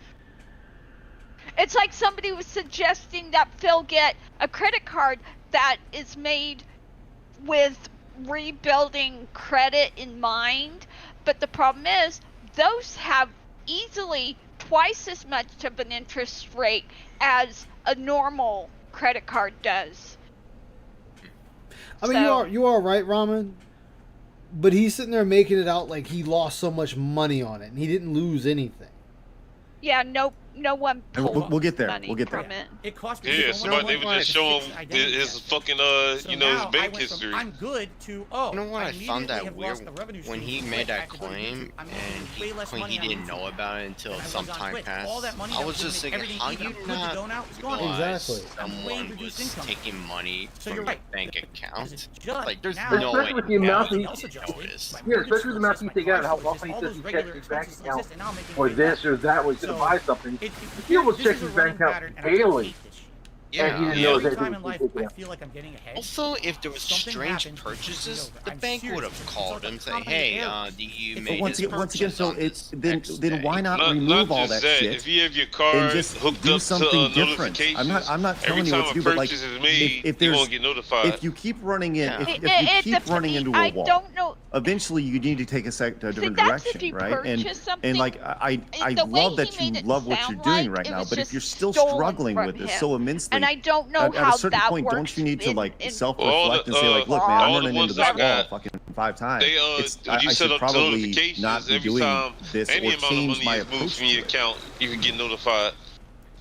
It's like somebody was suggesting that Phil get a credit card that is made with rebuilding credit in mind, but the problem is those have easily twice as much of an interest rate as a normal credit card does. I mean, you are right, Ramen. But he's sitting there making it out like he lost so much money on it, and he didn't lose anything. Yeah, no one And pulled we'll get there. money We'll get there. from it. It cost me Yeah, so somebody much they would money just to show fix him identity his theft. fucking So you know, his now I bank went from, history. I'm good to You know what I found immediately that have weird lost the revenue when stream he from made Twitch. I that had to go to claim YouTube. I'm and making way less when money he on didn't YouTube know about it until than I was some on time Twitch. passed. All that money I that was was just gonna make thinking, everything how even you good to not go now, it's gone. realize Exactly. I'm way someone reduced was income. taking money So from you're your right. bank Because account? it's just Like, there's now, no way Especially with the amount that else adjusted, notice. my Yeah, mortgage especially the amount still you exists, take my out and how car still often he exists, says all he those checks regular his bank expenses still account exist, and now I'm making or way this more. or that was going to So, buy something. He He almost checks his bank account daily. And he didn't know Every that time he in was life, taken I out. feel like I'm getting ahead. Also, if there was Something strange happens, purchases, it's the over. bank I'm would have serious. called It's him and say, company "Hey, error. do you But made Once this again, purchase so on it's this then X why day?" not remove all that shit If you have your and card just hooked do up something to different? notifications, I'm not telling every you time what to a do, but like purchase is made, if you there's won't get notified. if you keep running in, Yeah. if you keep running into I a wall, don't know. eventually you need to take a different that's if direction, you right? And purchase something, like I the way love that he you made it love what you're sound doing like right it now, was but if just you're still stolen struggling from with this him. so immensely, And I don't know at how a certain that point, works don't you need to in- like in- self-reflect and say like, look, man, I'm all the running into ones this I wall got, fucking 5 times. They when I you set should up probably notifications, not be every doing time this any or amount of change money my is moved approach from your to it. account, you can get notified.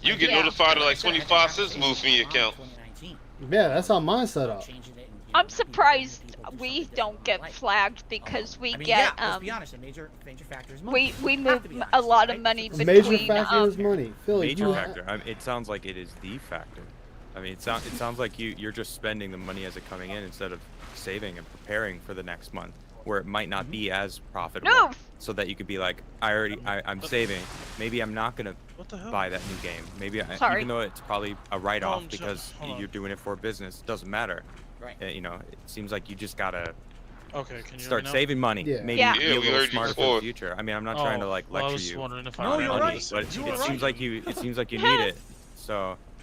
You get Yeah. notified at like 25 cents moved from your account. Yeah, that's how mine's set up. I'm surprised we don't get flagged because we I mean, get yeah, let's be honest, a major factor is money. we Have move to be honest, a lot of right? money It's A between major factor is money. Phil, Major you factor. I mean, it sounds like it is the factor. I mean, it sounds like you're just spending the money as it coming in instead of saving and preparing for the next month, where it might not be as profitable. No. So that you could be like, I'm saving. Maybe I'm not gonna buy that new game. Maybe Sorry. even though it's probably a write-off so- because hold on. you're doing it for business, doesn't matter. Right. You know, it seems like you just gotta Okay, can you start hear me now? saving money. Yeah. Maybe Yeah. be Yeah, a we little heard you smarter for before. the future. I mean, I'm not trying to like well, I lecture was you. wondering if No, I you're on right. money, but You it were seems right. like it seems like you Yeah. need it. So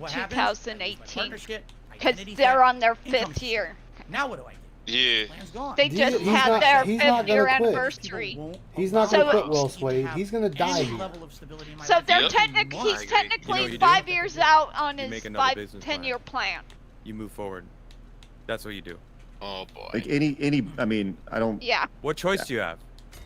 what happens? 2018 Partnership, because identity they're theft, on their income 5th year. Now what do I do? Yeah. Plan's gone. They just He's had not- their he's not 5th year gonna quit. anniversary. He's not So gonna quit, it- Will Swade. He's gonna die Any here. level of stability in my So life. they're Yep. technically I he's agree. technically You know what you do? 5 years out on You his make another 5 business 10-year plan. You move forward. That's what you do. Oh boy. Like any, I mean, I don't. Yeah. What choice do you have?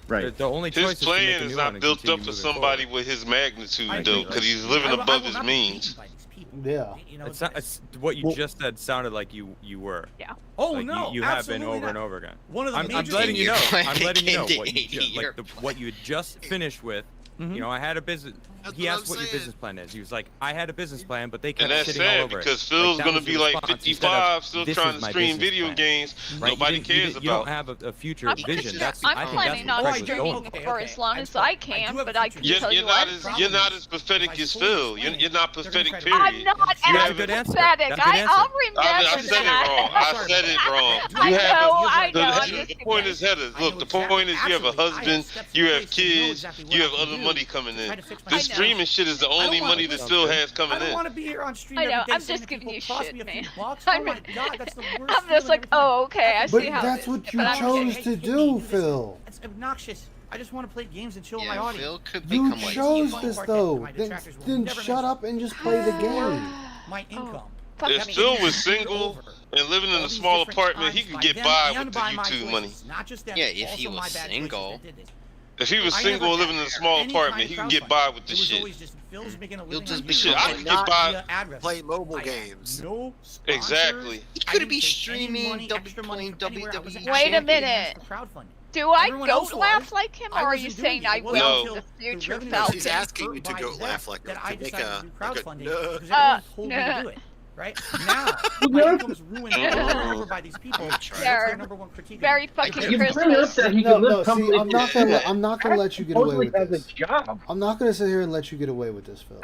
Right. The only choice His is to make plan a is new one not and built continue up for moving somebody forward. with his magnitude, I though, agree. because he's living I will above not his be means. beaten by these people. Yeah. You know, It's what you just said sounded like you were. Yeah. Oh Like, no, you have been absolutely over and not. over again. One of the I'm major letting you know. things- I'm letting you know Into what you 80 just, year like what you had just finished with. Mhm. You know, I had a business. That's He what asked I'm what your saying. business plan is. He was like, I had a business plan, but they And kept that's shitting all sad over because it. Phil's that gonna was be your like response instead of, 55, still "This trying is to my stream business video plan." games. Right? Nobody you cares don't about. have a future I'm vision. That's I'm I think planning that's on what Craig was streaming going for. for as long as I can, but I can You're, tell you're you not what. as you're not as pathetic as Phil. You're not pathetic. try to- Period. I'm not You have as a good answer. pathetic. That's a good I'll answer. remember I said it that. wrong. I said it wrong. I You have know, a, I know, I'm the just point is, Heather. Look, the point is, you have a husband, you have kids, you have other money coming in. This streaming shit is the only money that Phil has I coming don't in. want to be here on stream I every know, day I'm saying just to giving people, you "Toss shit, me a few man." bucks." I'm Oh my god, that's the worst. I'm just feeling like, every time. oh, okay, I But see But how that's it is. what you But I'm chose just- to Hey, do, this. Phil. It's obnoxious. I just want to play games and chill with Yeah, my audience. Phil could You become like chose Steve this Ballpark though. my Then, detractors will then never shut mention up and just play the game. My income. Fuck If me. Phil was single and living in a small apartment, he could get by with the YouTube money. Not just them, Yeah, it's if he also was my bad single. choices that did this. If he was I single never and living in a had small any apartment, kind he of can get crowdfunding. by with the It was shit. always just Phil's making a He'll living just on be YouTube. Shit, I able could to get by. Via ad revenue. play mobile I had games. No Exactly. sponsors. You I could didn't be take any streaming money, extra money from anywhere. I wasn't WWE Wait a asking minute. anyone for crowdfunding. Do I Everyone goat else laugh was. like him, or I are wasn't you doing saying it. I It will wasn't No. until the the future revenue Falcon? She's asking you to by go Zach laugh like that her, I to make decided a- to do like a- crowdfunding because everyone told me to do it. Right now, my income's ruined over and over by these people. That's They're their number one critique. Very fucking You bring up Christmas. that he No, can live no. See, comfortably. I'm not gonna let you get away Supposedly with has this. a job. I'm not gonna sit here and let you get away with this, Phil.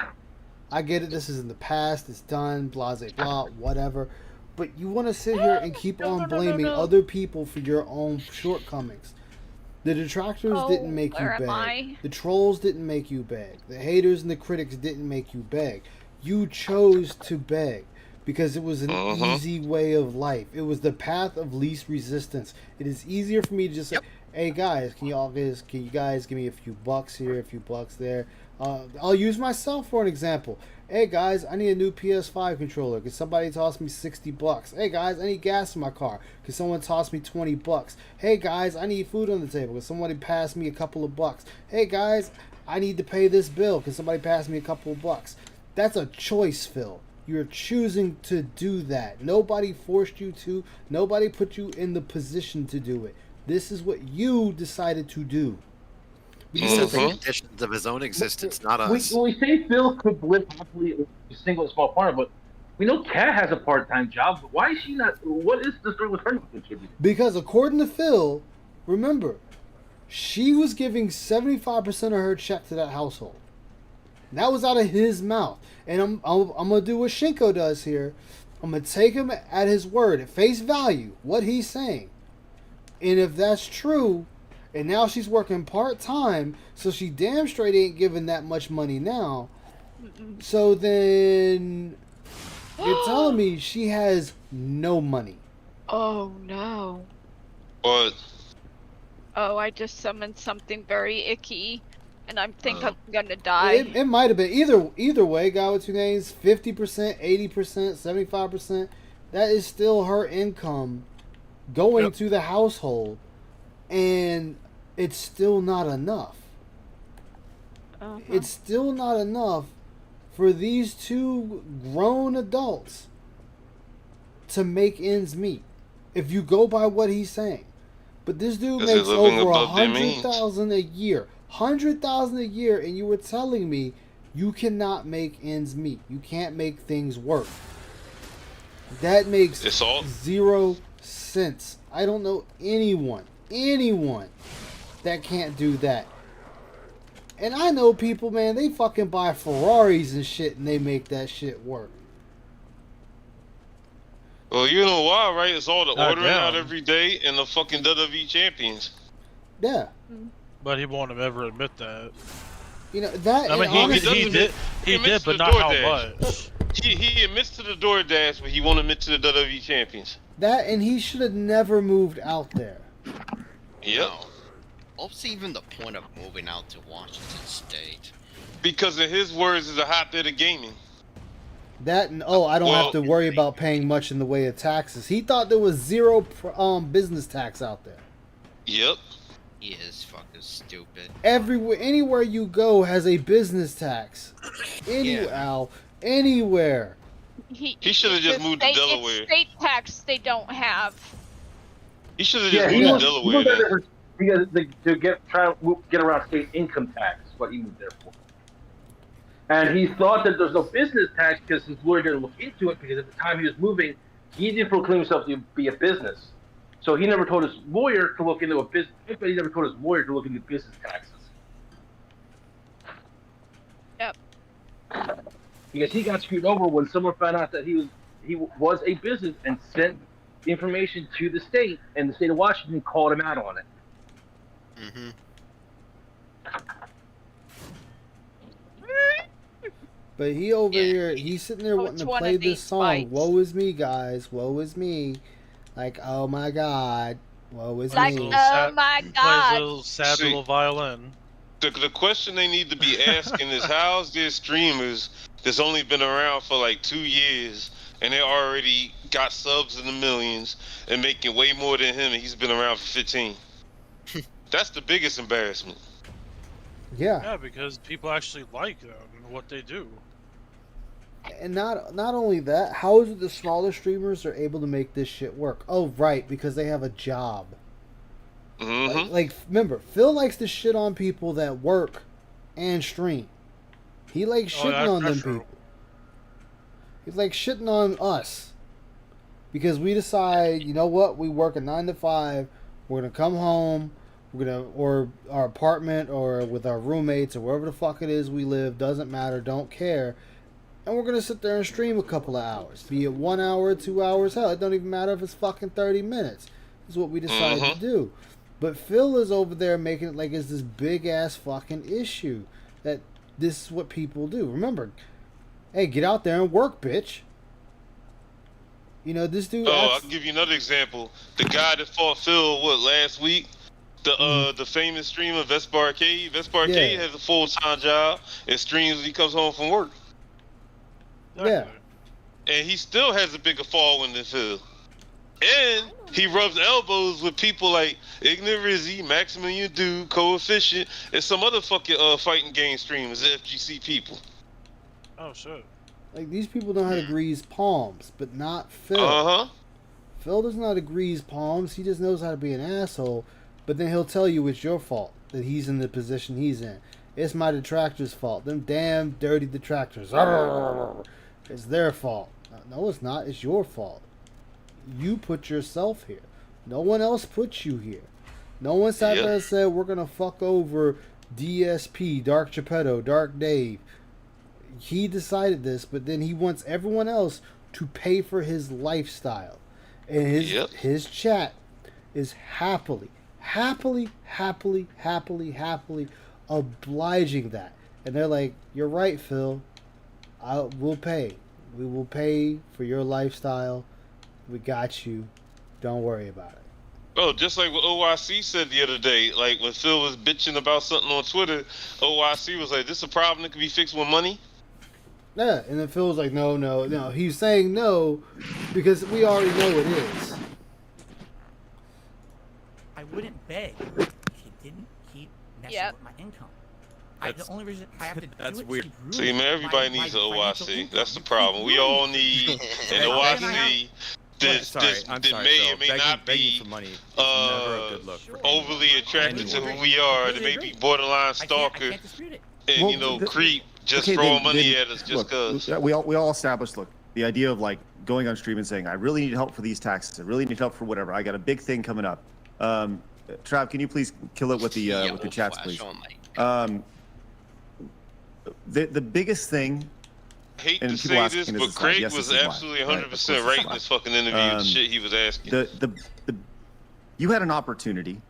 I get it. This is in the past. It's done. Blah, blah, blah. Whatever. But you want to sit here and keep on blaming other people for your own shortcomings. The detractors Oh, didn't make you where am beg. I? The trolls didn't make you beg. The haters and the critics didn't make you beg. You chose to beg because it was an easy way of life. It was the path of least resistance. It is easier for me to just say, "Hey guys, can you guys give me a few bucks here, a few bucks there?" I'll use myself for an example. Hey guys, I need a new PS5 controller. Can somebody toss me $60? Hey guys, I need gas in my car. Can someone toss me $20? Hey guys, I need food on the table. Can somebody pass me a couple of bucks? Hey guys, I need to pay this bill. Can somebody pass me a couple of bucks? That's a choice, Phil. You're choosing to do that. Nobody forced you to. Nobody put you in the position to do it. This is what you decided to do. These are the conditions of his own existence, not us. We say Phil could live happily single in a small apartment, but we know Kat has a part-time job. But why is she not? What is the story with her not contributing? Because according to Phil, remember, she was giving 75% of her check to that household. That was out of his mouth. And I'm going to do what Shinko does here. I'm going to take him at his word, at face value, what he's saying. And if that's true, and now she's working part-time, so she damn straight ain't giving that much money now. So then you're telling me she has no money. Oh no. What? Oh, I just summoned something very icky, and I think I'm gonna die. It might have been either way. Guy with two names, 50%, 80%, 75%. That is still her income going to the household, and it's still not enough. It's still not enough for these two grown adults to make ends meet. If you go by what he's saying, but this dude makes over $100,000 a year. $100,000 a year, and you were telling me you cannot make ends meet. You can't make things work. That makes zero sense. I don't know anyone that can't do that. And I know people, man, they fucking buy Ferraris and shit, and they make that shit work. Well, you know why, right? It's all the ordering out every day and the fucking WWE champions. Yeah. But he won't ever admit that. You know that. I mean, honestly, he did, but not how much. He admits to the DoorDash, but he won't admit to the WWE champions. That, and he should have never moved out there. Yep. What's even the point of moving out to Washington State? Because in his words, is a hotbed of gaming. That and I don't have to worry about paying much in the way of taxes. He thought there was zero business tax out there. Yep. He is fucking stupid. Anywhere you go has a business tax. Anywhere. He should have just moved to Delaware. It's state tax they don't have. He should have Yeah, just he moved moved, to he Delaware. moved then. there try to get around state income tax. Is what he moved there for. And he thought that there's no business tax because his lawyer didn't look into it because at the time he was moving, he didn't proclaim himself to be a business. So he never told his lawyer to look into a business, but he never told his lawyer to look into business taxes. Yep. Because he got screwed over when someone found out that he was a business and sent information to the state, and the state of Washington called him out on it. Mm-hmm. But he over here, he's sitting there wanting to one play of this these song. fights. Woe is me, guys. Woe is me. Like, oh my God. Woe is Like, me. oh my Plays a God. little sad See. little violin. The question they need to be asking is how's their streamers that's only been around for like 2 years and they already got subs in the millions and making way more than him and he's been around for 15. That's the biggest embarrassment. Yeah. Yeah, because people actually like them and what they do. And not only that, how is it the smaller streamers are able to make this shit work? Oh, right, because they have a job. Mm-hmm. Like, remember, Phil likes to shit on people that work and stream. He likes shitting on them people. He's like shitting on us. Because we decide, you know what, we work a 9 to 5, we're gonna come home, or our apartment, or with our roommates, or wherever the fuck it is we live, doesn't matter, don't care. And we're gonna sit there and stream a couple of hours. Be it 1 hour, 2 hours, hell, it don't even matter if it's fucking 30 minutes. This is what we decided to do. But Phil is over there making it like it's this big ass fucking issue. That this is what people do. Remember, hey, get out there and work, bitch. You know, this dude. I'll give you another example. The guy that fought Phil, last week? The famous streamer Vespa Arcade. Vespa Arcade has a full-time job and streams when he comes home from work. Yeah. And he still has a bigger following than Phil. And he rubs elbows with people like Ignorizzi, Maximilian Dude, Coefficient, and some other fucking fighting game streamers, FGC people. Oh shit. Like, these people know how to grease palms, but not Phil. Uh-huh. Phil does not grease palms. He just knows how to be an asshole. But then he'll tell you it's your fault that he's in the position he's in. It's my detractors' fault. Them damn dirty detractors. It's their fault. No, it's not. It's your fault. You put yourself here. No one else put you here. No one sat there and said, we're going to fuck over DSP, Dark Geppetto, Dark Dave. He decided this, but then he wants everyone else to pay for his lifestyle. And his chat is happily obliging that. And they're like, you're right, Phil. We'll pay. We will pay for your lifestyle. We got you. Don't worry about it. Oh, just like what OIC said the other day, like when Phil was bitching about something on Twitter, OIC was like, this is a problem that can be fixed with money? Yeah, and then Phil was like, no. He's saying no because we already know it is. I wouldn't beg if he didn't keep messing with my income. The only reason I have to do weird. it See, man, everybody needs an OIC. That's the problem. We all need an OIC that may or may not be for money is never a good look for overly anyone. attracted to who we are, that may be borderline stalker and, creep, just throwing money at us just because. We all established, look, the idea of like going on stream and saying, I really need help for these taxes. I really need help for whatever. I got a big thing coming up. Trav, can you please kill it with the chats, please? The biggest thing. I hate to say this, but Craig was absolutely 100% right in this fucking interview. The shit he was asking. You had an opportunity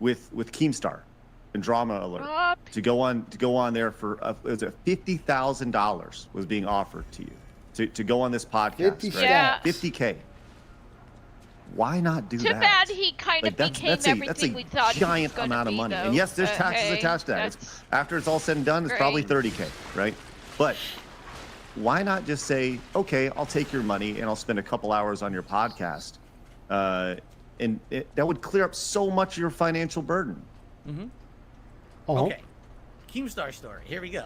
with Keemstar and Drama Alert to go on there for $50,000 was being offered to you to go on this podcast. 50 right? 50K. Why not do that? Too bad he kind of became everything that's a we thought he was giant gonna amount of be, money. though. And yes, there's taxes attached to that. After it's all said and done, it's probably 30K, right? But why not just say, okay, I'll take your money and I'll spend a couple hours on your podcast, and that would clear up so much of your financial burden. Okay, Keemstar story. Here we go.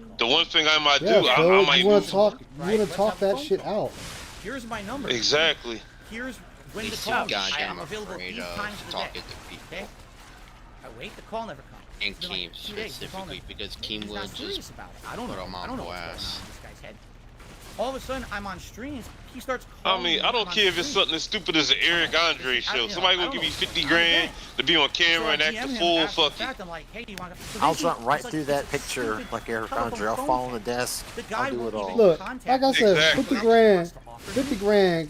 The one thing I might Yeah, do, Phil, I might you want move. to talk? You Right, want let's to talk have a that phone shit call. out? Here's my number. Exactly. Here's when He's to too call me. goddamn I'm available afraid 8 times of a talking day. to people. Okay? I wait, the call never comes. And It's been like Keem 2 days, the call specifically, never- because maybe Keem he's will not serious just about it. I don't put know. him I on don't know what's going on blast. in this guy's head. All of a sudden, I'm on streams. He starts I calling mean, me I don't when I'm care on if it's stream. something as stupid as an Eric Andre show. Somebody gonna give me 50 grand to be on camera and act the fool. Fuck it. I'm like, hey, you want to... I'll jump right through that picture like Eric Andre. I'll fall on the desk. I'll do it all. Look, like I said, 50 grand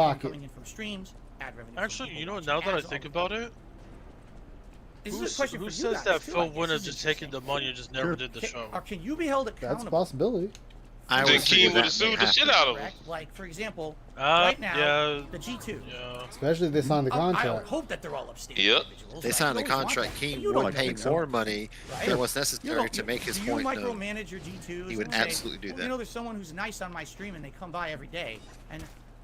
pocket. coming in from streams, ad revenue. from Actually, people you know, watching now that I ads, think all about it, This who, is a question who for you says guys, that too, I Phil guess. Winner This is just taking the money and just never did the show? Or can you be held That's a accountable? possibility. I Then would figure Keem would that have sued may the shit happen. out of him. Correct? Like, for example, Ah, right now, yeah. the G2. Yeah. Especially if they sign the I would contract. hope that they're all upstate Yep. individuals. They right? signed You a always want contract. that. Keem You would don't pay think so. more money Right? than what's You necessary don't- to make his do you point known. micromanage your G2s? He would and say, absolutely do well, that. You know, there's someone who's nice on my stream and they come by every day, and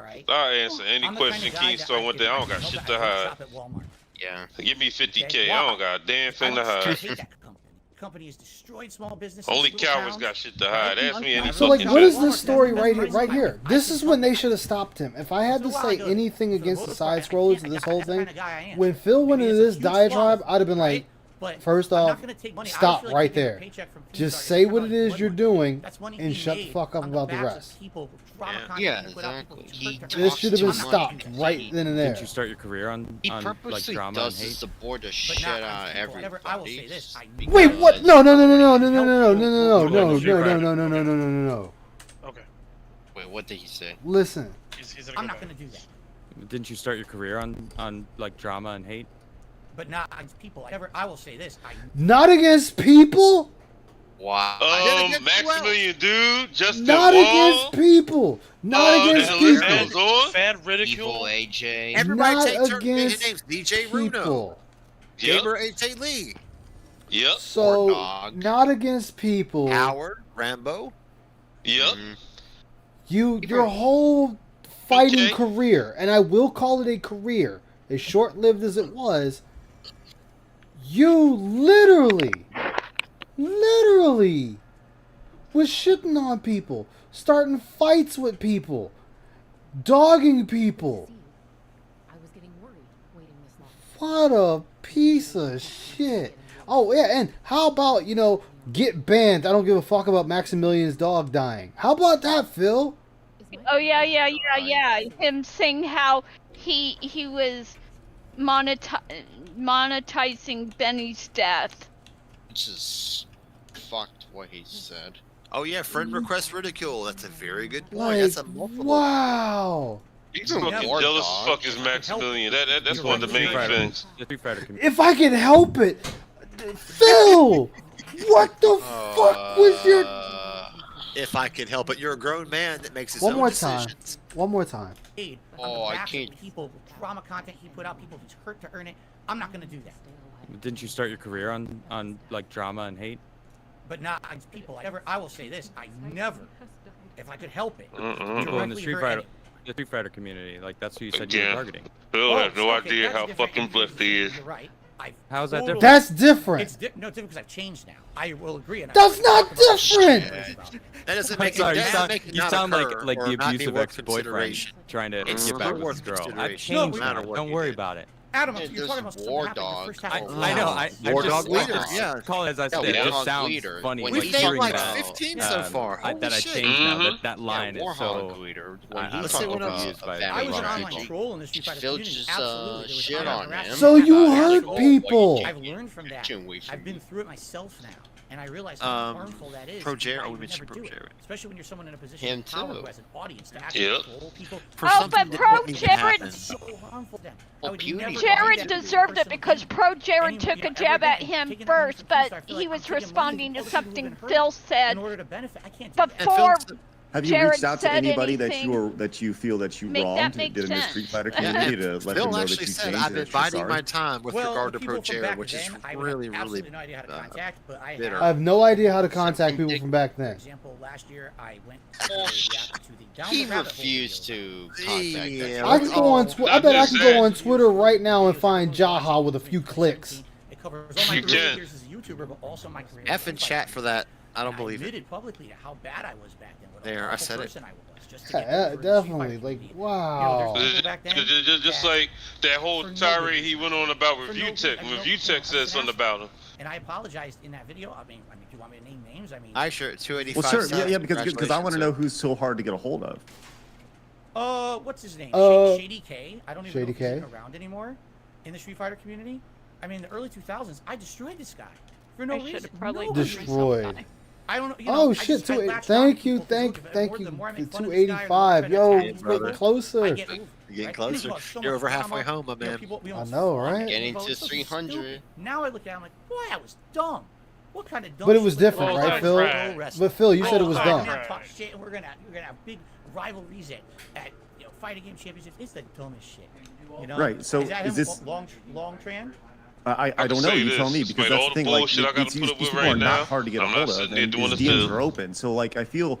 All right. I'll answer any I'm the kind of question guy Keystone that went if there. I I don't got know shit that, to I would hide. shop at Walmart. Yeah. Give me 50K. Okay, I why? don't got a damn I thing to don't hide. hate that company company has destroyed small businesses. Only little cowards towns. got shit to hide. Ask me any So like, fucking what is shit. this story right here? This is when they should have stopped him. If I had to say anything against the side scrollers of this whole thing, when Phil went into this diatribe, I'd have been like, first off, stop right there. Just say what it is you're doing and shut the fuck up about the rest. Yeah, exactly. This should have been stopped right then and there. Didn't you start your career on He like purposely drama and does hate? this to bore the shit out of everybody. Wait, what? No. Okay. Wait, what did he say? Listen. I'm not gonna do that. Didn't you start your career on like drama and hate? But not against people. I will say this. Not against people? Wow. Maximilian, dude, Justin Not Wall. against people. Not against people. Fat Evil AJ. Everybody Not take turns saying his against names. DJ Runo. people. Gaber AJ Lee. Yep. So, not against people. Howard. Rambo. Yep. Your whole fighting career, and I will call it a career, as short-lived as it was, you literally was shitting on people, starting fights with people, dogging people. What a piece of shit. Oh, yeah, and how about, get banned? I don't give a fuck about Maximilian's dog dying. How about that, Phil? Oh yeah. Him saying how he was monetizing Benny's death. Which is fucked what he said. Oh yeah, friend request ridicule. That's a very good point. Like, That's a multiple. Wow. He's fucking jealous as fuck as Maximilian. That's one of the main things. If I can help it, Phil, what the fuck was your... If I could help it, you're a grown man that makes his One own more time. decisions. One more time. Oh, I can't. People, trauma content he put out, people who's hurt to earn it. I'm not gonna do that. Didn't you start your career on like drama and hate? But not against people. I will say this. I never, if I could help it, People in the directly Street hurt Fighter, any- the Street Fighter community, like that's who you said you were Again, targeting. Phil has no okay, idea that's how different. fucking blessed he is. You're right. How is that different? That's different. It's no, it's different because I've changed now. I will agree. And That's I not talk about different. That doesn't I'm make sorry, it. you Doesn't make it not sound occur like or the not be abusive worth ex-boyfriend consideration. trying to It's get back still with worth this girl. I've consideration, changed no matter now. what Don't you worry did. about it. Adam, Yeah, you're talking about there's something War that happened in the Dog. first half I of the know. round. I War just Dog leader, yeah. call it as I Yeah, said. It War just Dog sounds leader. funny. When like We've he named hearing like that. 15 so far. Holy That I shit. changed now. That line Yeah, is Warhog so. leader. I- When he let's see talked what else. about I a I was an bad online RPG, troll in the Street Fighter Phil community. just Absolutely. There was shit online on harassment. him. So you about hurt asshole, people. like, I've learned from that. Kitchen away from I've been you. through it myself now, and I realize how harmful that is. Pro and Jared, why we you would mentioned never Pro do it. Jared. Especially when you're someone in a position Him of power too. who has an audience to actually Yep. troll people. For Oh, something but that Pro didn't even Jared, happen. So harmful to them. I Well, would Beauty never Jared do Jared that to a deserved person it because who- Pro Jared any- took yeah, a jab ever at again, him taking that money first, from but Keemstar, I feel he like was I'm taking money responding from to other people who've something been hurt Phil said in order to benefit. I can't do that. before. Have you Jared reached out to said anybody anything. that you feel that you Make that wronged make did in the sense. Street Fighter Yeah, community to let Phil them know that actually you said, changed I've and been that you're biding sorry? my time with Well, regard the to Pro people from Jared, back which is then, I really, have really absolutely no idea how to contact, but I bitter. I have no idea how to contact people from back For then. example, last year I went to react to the Down He the Rabbit Hole refused video. to contact Yeah, that. I can go on. Oh, I bet I just can saying. go on Twitter right now and find Jaha with a few clicks. It covers all my You early can. years as a YouTuber, but also my career. F in chat for that. I don't believe it. admitted publicly to how bad I was back then. What a There, I awful said it. person I was, just to get Yeah, over the Street definitely. Fighter Like, community. wow. there's people back then Just that- like that whole for no tirade reason. he went on about For no Review reason. Tech. I Review don't- Tech said something about him. And I apologized in that video. I mean, do you want me to name names? I mean, I sure 285. Well, sure, yeah, because I Congratulations, want to know sir. who's so hard to get a hold of. what's his name? Uh, Shady K. I don't even Shady know if he's K. even around anymore in the Street Fighter community. I mean, in the early 2000s, I destroyed this guy for no I should reason. have probably No done reason. Destroyed. I don't know. You Oh know, I shit! just- I Thank latched on to you, people 'cause thank look, thank the you. more I The make fun of this guy, or the more I 285. try to Yo, attack these get people, I closer. get moved, You're getting right? closer. People are so You're much over drama. halfway home, my You know, man. people- we I almost know, fought, right? Getting people, to it's so 300. stupid. Now I look at it, I'm like, boy, I was dumb. What kind of dumb But it shit was different, Oh, right, that's Phil? right. But Phil, you said it was Oh, dumb. we're gonna talk shit, and we're gonna have big rivalries at fighting game championships. It's the dumbest shit. You know? Right, so that is him, this- long Tran? I don't know. say You tell this, me because despite that's all the the thing. Like bullshit I gotta these put up people with are right not now, hard to get a I'm not hold of, sitting there and doing his the DMs film. are open. So like, I feel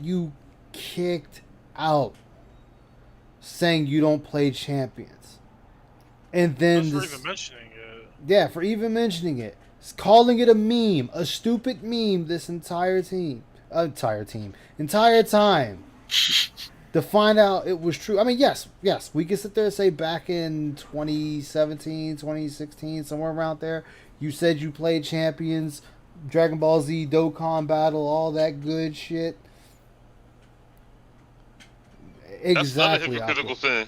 you kicked out saying you don't play champions. And then Just for this, even mentioning it. yeah, for even mentioning it. calling it a meme, a stupid meme this entire time. To find out it was true. I mean, yes, we can sit there and say back in 2017, 2016, somewhere around there, you said you played Champions, Dragon Ball Z, Dokkan Battle, all that good shit. Exactly. That's not a hypocritical thing.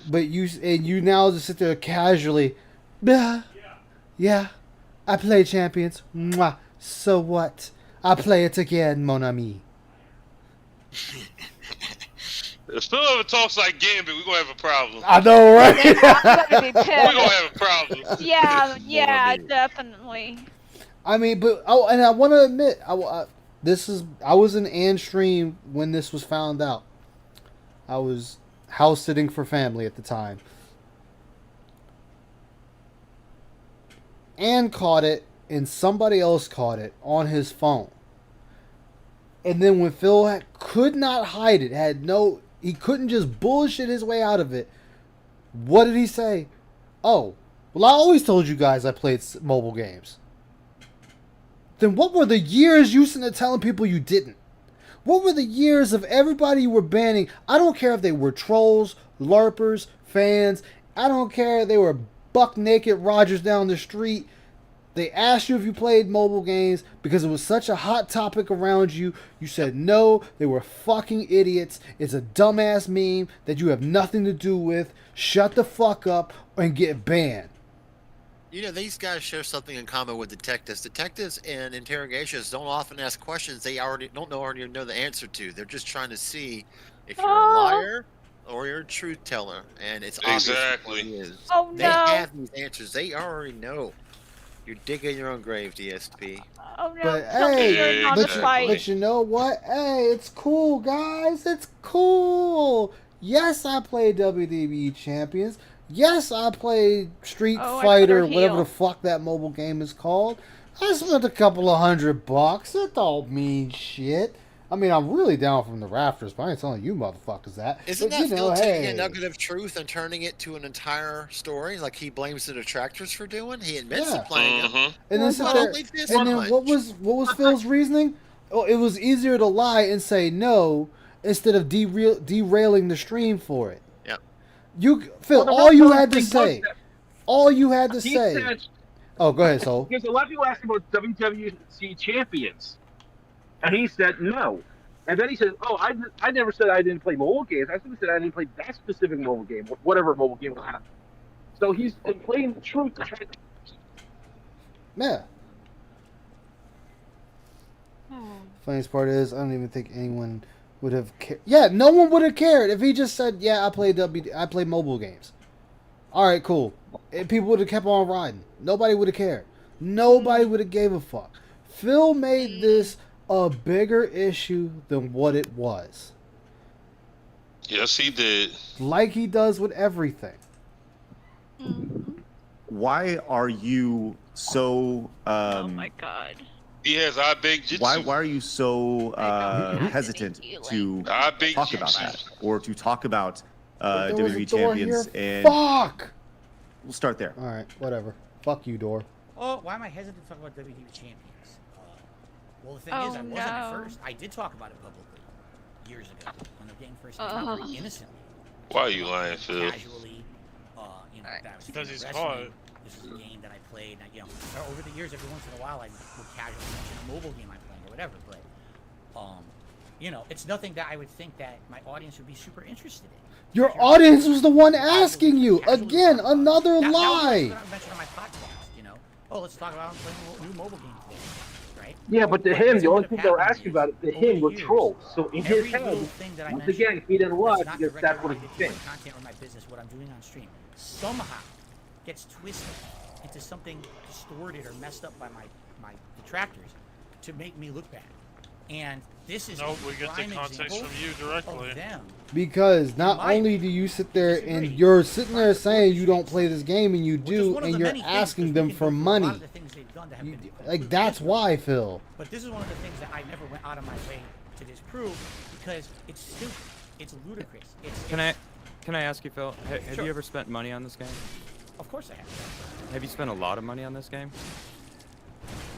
But you now just sit there casually, yeah, I play Champions. Mwah. So what? I play it again, mon ami. If Phil ever talks like Gambit, we're gonna have a problem. I know, right? I'm gonna be pissed. We're gonna have a problem. Yeah, definitely. I mean, but and I want to admit, I was in Ann's stream when this was found out. I was house sitting for family at the time. Ann caught it, and somebody else caught it on his phone. And then when Phil could not hide it, he couldn't just bullshit his way out of it. What did he say? Oh, well, I always told you guys I played mobile games. Then what were the years you sitting there telling people you didn't? What were the years of everybody you were banning? I don't care if they were trolls, LARPers, fans. I don't care if they were buck naked Rogers down the street. They asked you if you played mobile games because it was such a hot topic around you. You said no, they were fucking idiots. It's a dumbass meme that you have nothing to do with. Shut the fuck up and get banned. You know, these guys share something in common with detectives. Detectives and interrogations don't often ask questions they already know the answer to. They're just trying to see if you're a liar or you're a truth teller, and it's Exactly. obvious what it is. Oh, They no. have these answers. They already know. You're digging your own grave, DSP. Oh no, But tell me hey, you're not a fight. but you know what? Hey, it's cool, guys. It's cool. Yes, I played WWE Champions. Yes, I played Street Oh, I Fighter, put her whatever heel. the fuck that mobile game is called. I spent a couple of $100. That don't mean shit. I mean, I'm really down from the rafters, but I ain't telling you motherfuckers that. Isn't But, that you know, Phil taking hey. a nugget of truth and turning it to an entire story, like he blames the detractors for doing? He admits Yeah. to playing them. And then, Well, sit why there, don't we just and then much? what was Phil's reasoning? Oh, it was easier to lie and say no instead of derailing the stream for it. Yep. Phil, Well, the all you real had to thing was say. that All you had to he say. said- Oh, go ahead, Soul. Because a lot of people asked him about WWC champions, and he said no. And then he said, "Oh, I never said I didn't play mobile games. I simply said I didn't play that specific mobile game, whatever mobile game it was." So he's playing the truth. To try to- Yeah. Funniest part is, I don't even think anyone would have cared. Yeah, no one would have cared if he just said, "Yeah, I play mobile games." All right, cool. And people would have kept on riding. Nobody would have cared. Nobody would have gave a fuck. Phil made this a bigger issue than what it was, Yes, he did. like he does with everything. Why are you so? Oh my god. He has I big jitsu. Why are you so hesitant to I big talk about jitsu. that or to talk about But there was a WWE door champions? here. And Fuck. we'll start there. All right, whatever. Fuck you, Door. Oh, why am I hesitant to talk about WWE champions? Well, the thing Oh, is, I wasn't at no. first. I did talk about it publicly years ago when the game first came Uh-huh. out, very innocently. Why are you lying, Phil? Casually, that I was Because into he's wrestling. caught. This is a game that I played. And over the years, every once in a while, I would casually mention a mobile game I'm playing or whatever. But, it's nothing that I would think that my audience would be super interested in. Your audience was the one asking you. Again, another That was lie. what I mentioned on my podcast. Oh, let's talk about playing a new mobile game today, right? Yeah, but to him, the only thing they were asking about it to him were trolls. So in his Every head, little thing that I once mentioned again, he didn't lie that's not because directly that's what he related to thinks. my content or my business, what I'm doing on stream, somehow gets twisted into something distorted or messed up by my detractors to make me look bad. And this is Nope, we get the prime context example from you directly. of them. Because not only do you sit there and you're sitting there saying you don't play this game and you do, one of and the you're many things, asking 'cause them we can for go through a lot money. of the things they've done that have been Like, that's why, Phil. But this is one of the things that I never went out of my way to disprove because it's stupid. It's ludicrous. Can I ask you, Phil? Have Sure. you ever spent money on this game? Of course I have. Have you spent a lot of money on this game?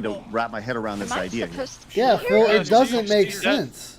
trying to wrap my head around this Am I idea. Here. supposed to be Yeah, here? Phil, Yeah, it doesn't make that- sense.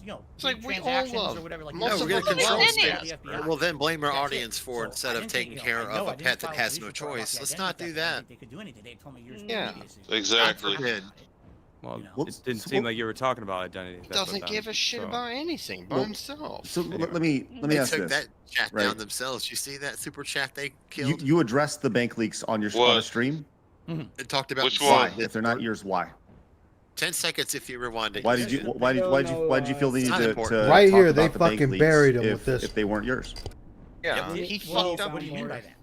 you know, It's like we all transactions love. or whatever. Like Most No, of we're us gonna control love stats. the FBI. Well, then blame our That's it. audience for So instead I of didn't taking think, care I know of I a didn't pet that file a has police no report about choice. the Let's identity not do theft. I didn't that. think they could do anything. They told me years Yeah. previously. Exactly. Forbid. Well, You know. it didn't So seem what- like you were talking about identity theft. with Doesn't them, give a shit so- about anything by Well, himself. So Anyway. let me They ask took this. that chat Right. down themselves. You see that super chat they You, killed? you addressed the bank leaks on your on a What? stream. It talked about Which Why? one? If they're not yours, why? 10 seconds if you rewind it. Why did you why did you feel the need It's not to important. Right talk here, they about the bank fucking leaks buried 'em if, with this. if they weren't yours? Yeah, Yep. he Well, fucked up. what do you mean by that?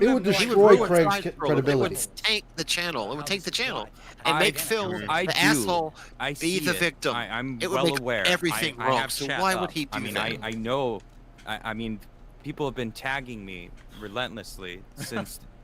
It would He destroy ruin Craig's Side Scroller. credibility. It would tank the channel. It would take the channel and make Phil I the do. asshole I be see the it. victim. I'm it would well make aware. everything I wrong. have So chat why up. would he do I mean, that? I know. I mean, people have been tagging me relentlessly since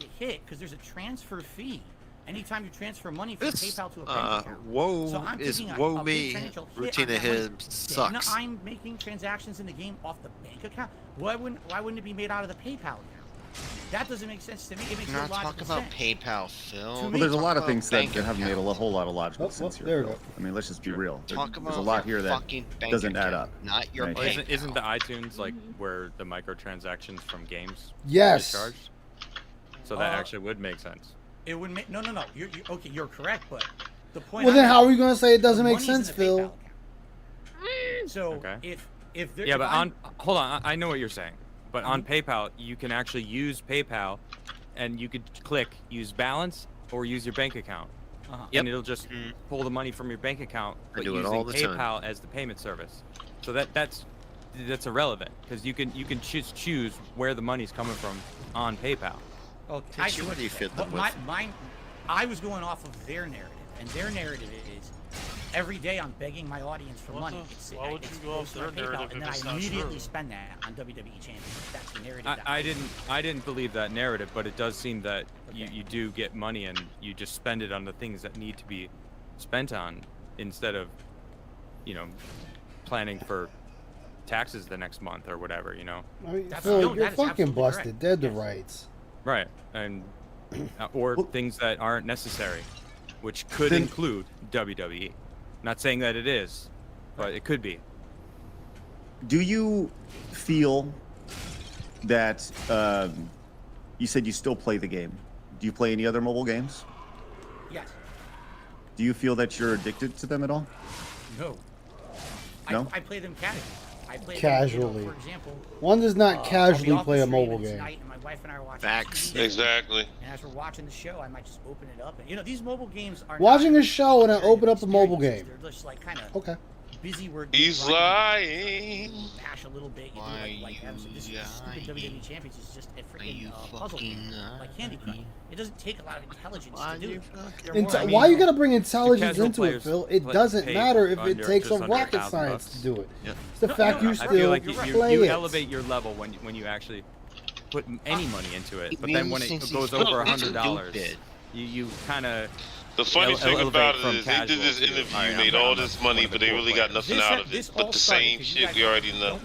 take a hit because there's a transfer fee, anytime you transfer money from This PayPal to a bank account. woe So I'm is taking woe a big me financial hit routine on of that money. him sucks. Then I'm making transactions in the game off the bank account. Why wouldn't it be made out of the PayPal account? That doesn't make sense to me. It makes no Not logical talk about sense. PayPal, Phil. To Well, me, there's a talk lot of about things that bank haven't made a accounts. whole lot of logical sense here. there we Phil. go. I mean, let's just be real. Talk There's about a lot your here that fucking bank doesn't add account, up. not your Right. Well, PayPal. isn't the iTunes like where the microtransactions from games Yes. get charged? So that Uh, actually would make sense. It would make no. You're okay. You're correct, but the point. Well, then I'm how are making- you going to say it doesn't the make money's in sense, the Phil? PayPal account. So Okay. if there, Yeah, if but I'm- hold on, I know what you're saying. But on PayPal, you can actually use PayPal, and you could click use balance or use your bank account, and it'll just pull the money from your bank account, but do it using all the time. PayPal as the payment service. So that's irrelevant because you can just choose where the money's coming from on PayPal. Okay, Takes I you see what what you you're saying. fit them But with. mine, I was going off of their narrative, and their narrative is every day I'm begging my audience for money. why would you go off their goes to my PayPal, narrative and if then it's I not immediately true? spend that on WWE Championship. That's the narrative. that I didn't believe that narrative, but it does seem that you do get money and you just spend it on the things that need to be spent on instead of, planning for taxes the next month or whatever, I mean, That's- Phil, no, you're that is fucking absolutely busted. correct. Dead to Yes. rights. Right, and or things that aren't necessary, which could Then- include WWE. Not saying that it is, but it could be. Do you feel that you said you still play the game? Do you play any other mobile games? Yes. Do you feel that you're addicted to them at all? No. No? I play them casually. I play Casually. Them, for example, One does not I'll be casually off the play a stream mobile and game. tonight, and my wife and I are watching Facts. TV. Exactly. And as we're watching the show, I might just open it up, and these mobile games are Watching not a show and I open up a mobile experiences. game. They're just like kind of Okay. busy. We're He's lying. bash a little bit. You do like this stupid WWE Champions is just a freaking puzzle game, like Candy Crush. It doesn't take a lot of intelligence to do it. They're more Why you gotta bring the intelligence casual into it, players Phil? It play- doesn't pay matter if it under- takes a just under rocket $1,000 science bucks. to do it. Yep. It's the fact you I still feel like play you it. elevate your level when you actually put any money into it, but then when it Since goes he's over stupid. $100, you kind of The funny thing elevate about it from is they did casual this to, interview, "All right, made I'm all the- this money, one of the but they core really got players." nothing out of This it. all But the started same because you shit guys we already don't know.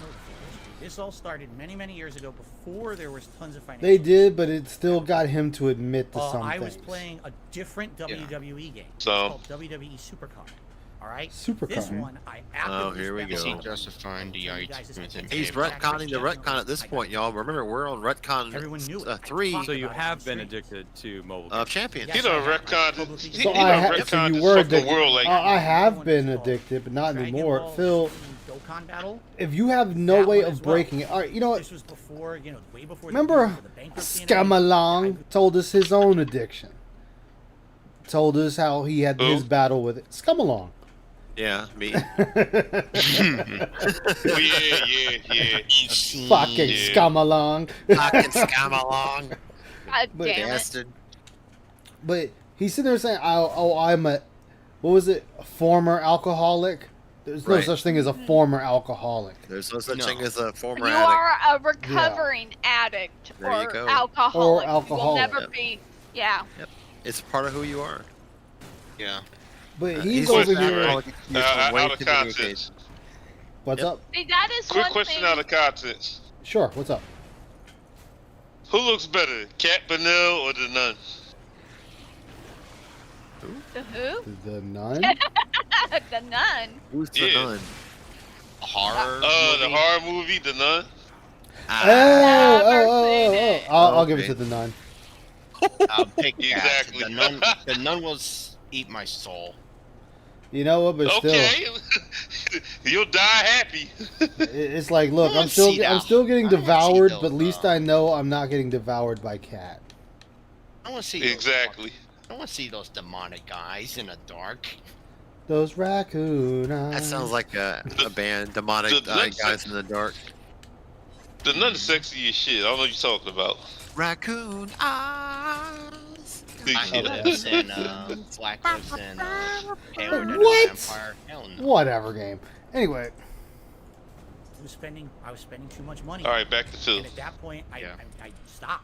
This all started many, many years ago before there was tons of financial. They did, but it still got him to admit to some I was things. playing a different WWE game. So- It's called WWE Supercard. All right. Supercard. This one I actively here we spent go. Is he money on. justifying the So you guys argument just- in He's PayPal? retconning the retcon at this point, y'all. Remember, we're on retcon Everyone knew it. I 3 talked So you about it on have been streams. addicted to mobile of games. champions. Yes, He done I have. retconned. So He So done so retconned you this were fucking addicted. world like I have What been it's called. addicted, but not Dragon anymore. Ball Phil, Dokkan Battle. if you have no That way one of as well. breaking it, all right, you know what? This was before, way before. Remember, the bankruptcy and everything. Scamalong told us his own addiction. Told us how he had his Who? battle with it. Scamalong. Yeah, me. Oh, yeah. Fucking Yeah. Scamalong. Fucking scam along, God But- damn it. bastard. But he's sitting there saying, I'm a, what was it, a former alcoholic? There's no Right. such thing as a former alcoholic. There's no such No. thing as a former You addict. are a recovering addict There you or go. alcoholic. Or You alcoholic. will never Yep. be. Yeah. It's part of who you are. Yeah. But Uh, he's he's over just here. alcoholic excuse on way Out of too many context. occasions. What's Yep. up? See, that is Quick one question thing. out of context. Sure, what's up? Who looks better, Cat Benel or the Nun? The who? The nun? The nun. Who's the Yeah. nun? Horror. The movie? horror movie, The Nun? I'll give it Okay. to the nun. I'll pick that. Exactly. The nun will eat my soul. You know what? But still, Okay. You'll die happy. it's like, look, I I'm still see that. getting I wanna see devoured, those, but at least I know I'm not getting devoured by cat. I want to see Exactly. I want to see those demonic guys in the dark. Those raccoon eyes. That sounds like a band, Demonic the next- Guys in the Dark. The Nun's sexy as shit. I don't know what you're talking about. Raccoon eyes. Black Lips and Black Lips and Hayward and What? Vampire. Hell no. Whatever game. Anyway, I was spending too much money. All right, back to Phil. And at that point, I stopped.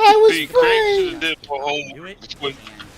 I was See, Craig should free. have did more Do homework it. before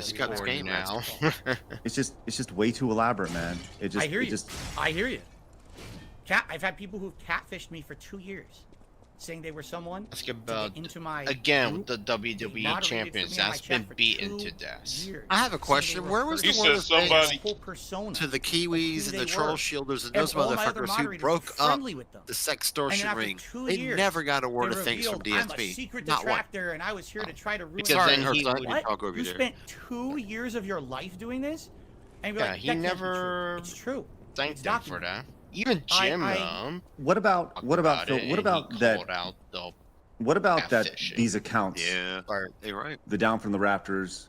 Discord Discord game now. It's just way too elaborate, man. It just I hear it you. just I hear you. I've had people who've catfished me for 2 years, saying they were someone Ask to about get into my again group. with the WWE moderated champions. for me on my That's chat been for beaten 2 to death. years, I have a saying question. they Where were was He the word said of faith somebody- whole persona to the of Kiwis who and they the Troll were. Shielders and And those all my other motherfuckers who moderators broke were up friendly with them. the And sextortion after ring? 2 They years, never got a word they of thanks from revealed, I'm a DSP. secret Not one. detractor, and I was here to try to ruin. Because Sorry, then her he son would- didn't What? talk over You there. spent 2 years of your life doing this, and you're Yeah, like, he that can't be never true. It's true. thanked It's him for documented. that. Even Jim, what about Phil? it, What and about he that? called out the What about that? catfishing. These accounts, Yeah, or you're right. the Down from the Raptors,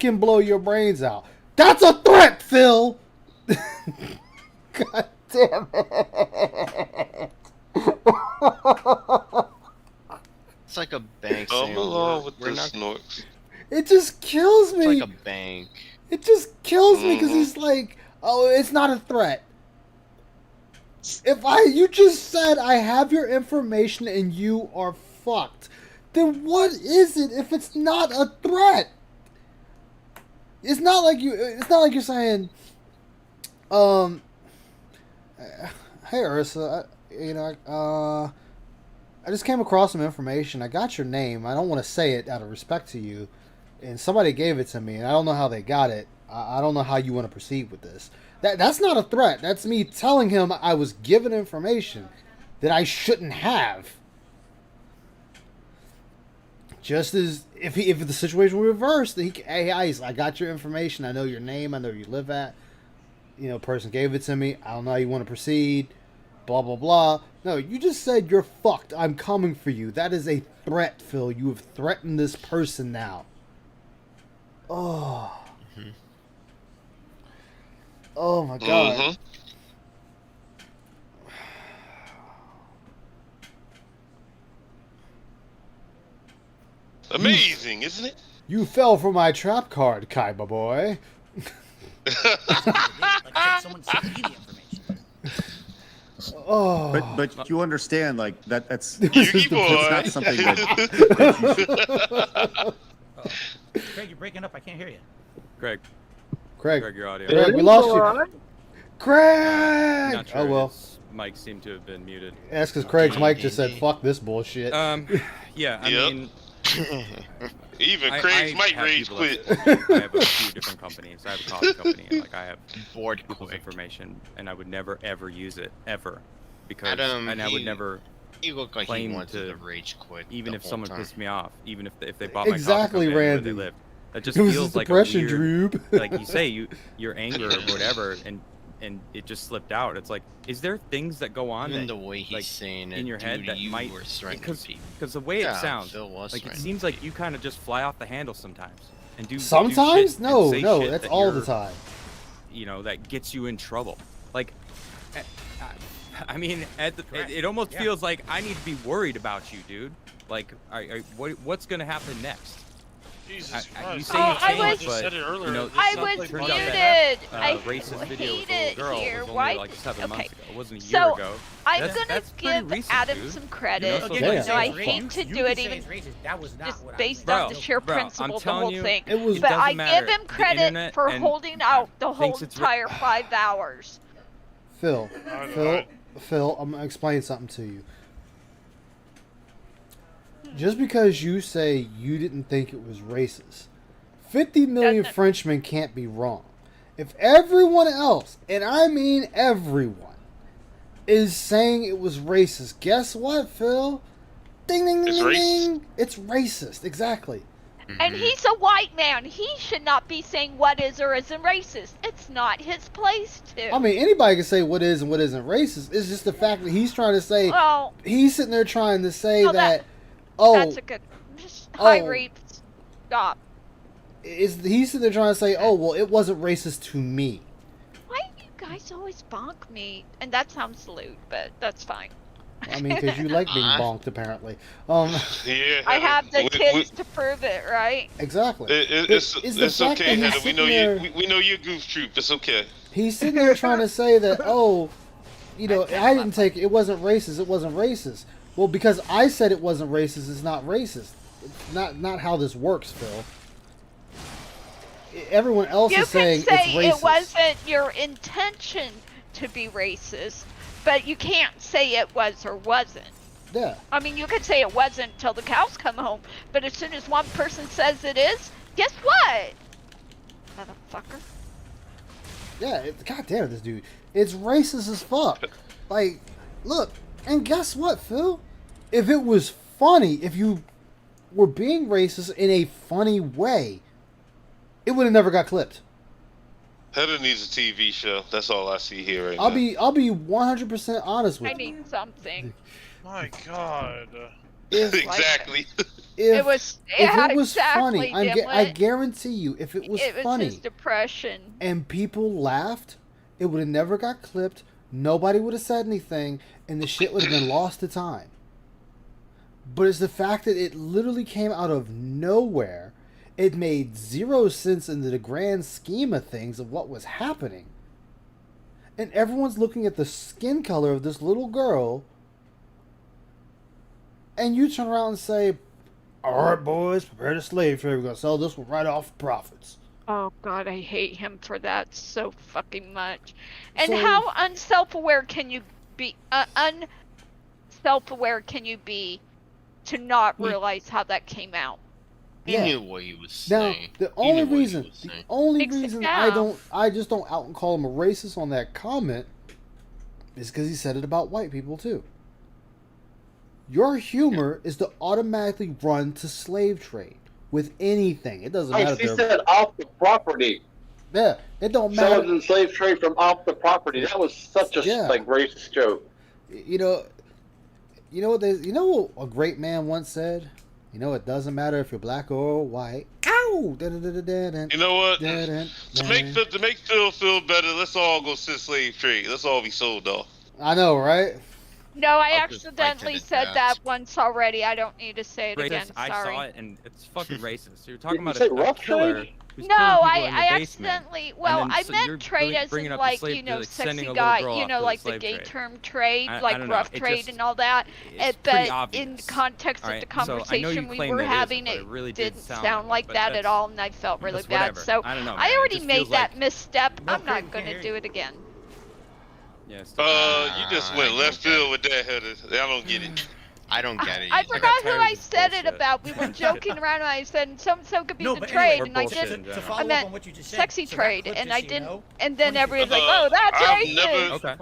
fucking blow your brains out. That's a threat, Phil. God damn it. It's like a bank Come saying, along with we're the not. snorks. It just kills me. It's like a bank. It just kills me because he's like, oh, it's not a threat. If you just said I have your information and you are fucked, then what is it if it's not a threat? It's not like you're saying, hey Ursa, I just came across some information. I got your name. I don't want to say it out of respect to you, and somebody gave it to me, and I don't know how they got it. I don't know how you want to proceed with this. That's not a threat. That's me telling him I was given information that I shouldn't have. Just as if the situation were reversed, hey, I got your information. I know your name. I know where you live at. Person gave it to me. I don't know how you want to proceed. Blah, blah, blah. No, you just said you're fucked. I'm coming for you. That is a threat, Phil. You have threatened this person now. Oh. Mm-hmm. Oh my God. Mm-hmm. Amazing, isn't it? You fell for my trap card, Kaiba boy. Like someone sent me the information. Oh. But you understand, like that's Yugi boy. that's not something that Craig, you're breaking up. I can't hear you. Craig, Craig, your audio. Craig, we lost you. Craig! Not sure Oh well. his mic seemed to have been muted. That's because Craig's mic just said, "Fuck this bullshit." Yeah, I Yep. mean, Even Craig's might have rage people quit. that- I have a few different companies. I have a coffee company, and like I have Bored people's quick. information, and I would never ever use it ever, because Adam, and I would never He looked like he claim wanted to to rage quit. even the if whole someone time. pissed me off, even if they bought my Exactly, coffee company where Randy. they live. That just It was feels his like depression, a weird, Droob. like you say, your anger or whatever, and it just slipped out. It's like, is there things that go on Even that, the way he's like, saying it, in your head dude, that you might were threatening people. because the way Yeah, it sounds, Phil was like it threatening seems like you kind of just fly off the handle sometimes and do Sometimes? shit No, and say no, shit that's that all the you're- time. that gets you in trouble. Like, I mean, Correct. it almost Yeah. feels like I need to be worried about you, dude. Like, what's gonna happen next? Jesus You Christ. say Oh, you I changed, was- just said it earlier. you know, This I sounds was like turns my out muted. that I racist video hate with a little it girl here. was only Why? like 7 months Okay. ago. It wasn't a year So, ago. I'm That's gonna pretty give recent, Adam dude. some You're credit. not Yeah. supposed So I to say hate to You do it can say even it's racist. That was not just what I based was on thinking. the sheer Bro, I'm principle of the telling whole you, thing. It was- It But doesn't I matter. give him The credit internet for and holding out the whole thinks it's entire 5 hours. Phil, Alright. Phil, I'm gonna explain something to you. Just because you say you didn't think it was racist, 50 million Doesn't- Frenchmen can't be wrong. If everyone else, and I mean everyone, is saying it was racist, guess what, Phil? Ding, ding, ding, It's ding, racist. ding. It's racist, exactly. And he's a white man. He should not be saying what is or isn't racist. It's not his place to. I mean, anybody can say what is and what isn't racist. It's just the fact that he's trying to say, well, he's sitting there trying to say No, that, that- oh, that's a good. Just high oh. rape. Stop. he's sitting there trying to say, oh, well, it wasn't racist to me. Why do you guys always bonk me? And that sounds lewd, but that's fine. I mean, because you like being bonked, apparently. Yeah. I have the we- kids to prove it, right? Exactly. It's It's the fact okay, that he's Heather. We sitting know there- you. We know you're goof troop. It's okay. He's sitting there trying to say that, oh, I didn't take it wasn't racist. It wasn't racist. Well, because I said it wasn't racist, it's not racist. It's not how this works, Phil. Everyone else You is can saying say it's racist. it wasn't your intention to be racist, but you can't say it was or wasn't. Yeah. I mean, you could say it wasn't till the cows come home, but as soon as one person says it is, guess what? Motherfucker. Yeah, God damn it, this dude. It's racist as fuck. Like, look, and guess what, Phil? If it was funny, if you were being racist in a funny way, it would have never got clipped. Heather needs a TV show. That's all I see here right I'll now. be 100% honest with I you. need something. My God. Exactly. It was if it was exactly, funny, I Dimwit. guarantee you, if it was funny his depression. and people laughed, it would have never got clipped. Nobody would have said anything, and the shit would have been lost to time. but it's the fact that it literally came out of nowhere. It made zero sense in the grand scheme of things of what was happening. And everyone's looking at the skin color of this little girl, and you turn around and say, all right, boys, prepare to slave trade. We're going to sell this one right off profits. Oh God, I hate him for that so fucking much. And So- how unself-aware can you be? Unself-aware can you be to not realize how that came out? He Yeah. knew what he was Now, saying. the He only knew what he reason, was saying. I just don't out and call him a racist on that comment is because he said it about white people too. Your humor is to automatically run to slave trade with anything. It doesn't matter. He if they're- said off the property. Yeah, it don't matter. Selling the slave trade from off the property. That was such a Yeah. like racist joke. You know what what a great man once said. You know, it doesn't matter if you're black or white. Ow! You know what? To make Phil feel better, let's all go to slave trade. Let's all be sold off. I know, right? No, I I'll just fight to accidentally the said death. that once already. I don't need to say it Racist. again. I Sorry. saw it, and it's fucking racist. You're talking Did you about say a rough killer trade? who's No, killing people I in the basement. accidentally. Well, And then I so you're meant trade as bringing in up the like slave- you know, like sending sexy a little guy. girl You off know, to the like the slave gay trade. term trade, I like don't know. rough It trade just- and all that. it's But pretty in obvious. context of Alright, the so I know conversation you we claim were that it having, isn't, but it it really did didn't sound sound like like it, but that at that's- all, and I felt really that's bad. whatever. So I don't know, I man. It already just made feels that like- misstep. No, I'm Craig, not we going can't to hear do you. it again. Yes. You just went left field with that, Heather. I don't get it. I don't get it. I either. forgot who tired I of this said it bullshit. about. We were joking around, and I said so could be No, the but trade, anyway, and I bullshit didn't. in to general. follow I up meant on what you just said, sexy so that trade, clip, and just I so you didn't. know, And then 2015 everybody's like, "Oh, that's I've racist." never- Okay.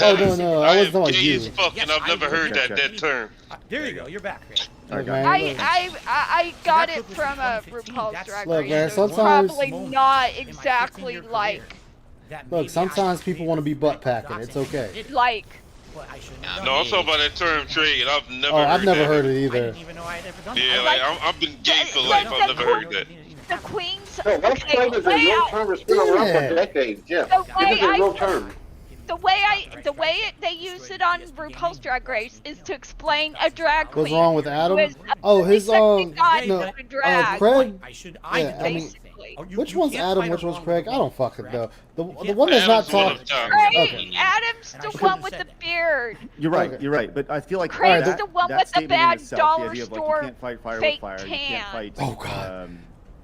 Oh, no, I wasn't talking about gay you. as fuck, and Yes, I've never I heard agree. that term. There you go. You're back, Craig. Look, Okay. man, I got that it clip was from from 2015. RuPaul's That's- Drag Look, Race. man, It was sometimes- probably Moment not in my exactly 15-year like career that Look, maybe sometimes I people made wanna be a butt mistake packing. of It's doxing. okay. It- like. But I shouldn't have done No, I'm it. talking about that term trade. I've never Oh, heard I've never that. heard it I either. didn't even know I had ever done Yeah, that. like I've been gay for the- life. the I've never heard that. The queens. No, rough okay, trade is a way real I- term. It's been around Yeah. for decades. Yeah, The it way is a I- real term. The way they use it on RuPaul's Drag Race is to explain a drag queen. What's wrong with Adam? who is a Oh, his sexy guy no, in drag. Craig. I should. Yeah, I did I that mean, basically. Oh, Which you one's can't Adam? find Which a one's wrong Craig? with I a don't wrong, fucking correct? know. The can't one that's not Adam's one talking. of them. Right, Okay. Adam's And I the shouldn't one have with said the that. beard. You're right. Okay. You're right. But I feel like Craig's that, the one that with the statement in bad itself, dollar the idea of, like, store you can't fight fire fake with fire. You tan. can't fight. Oh, God. You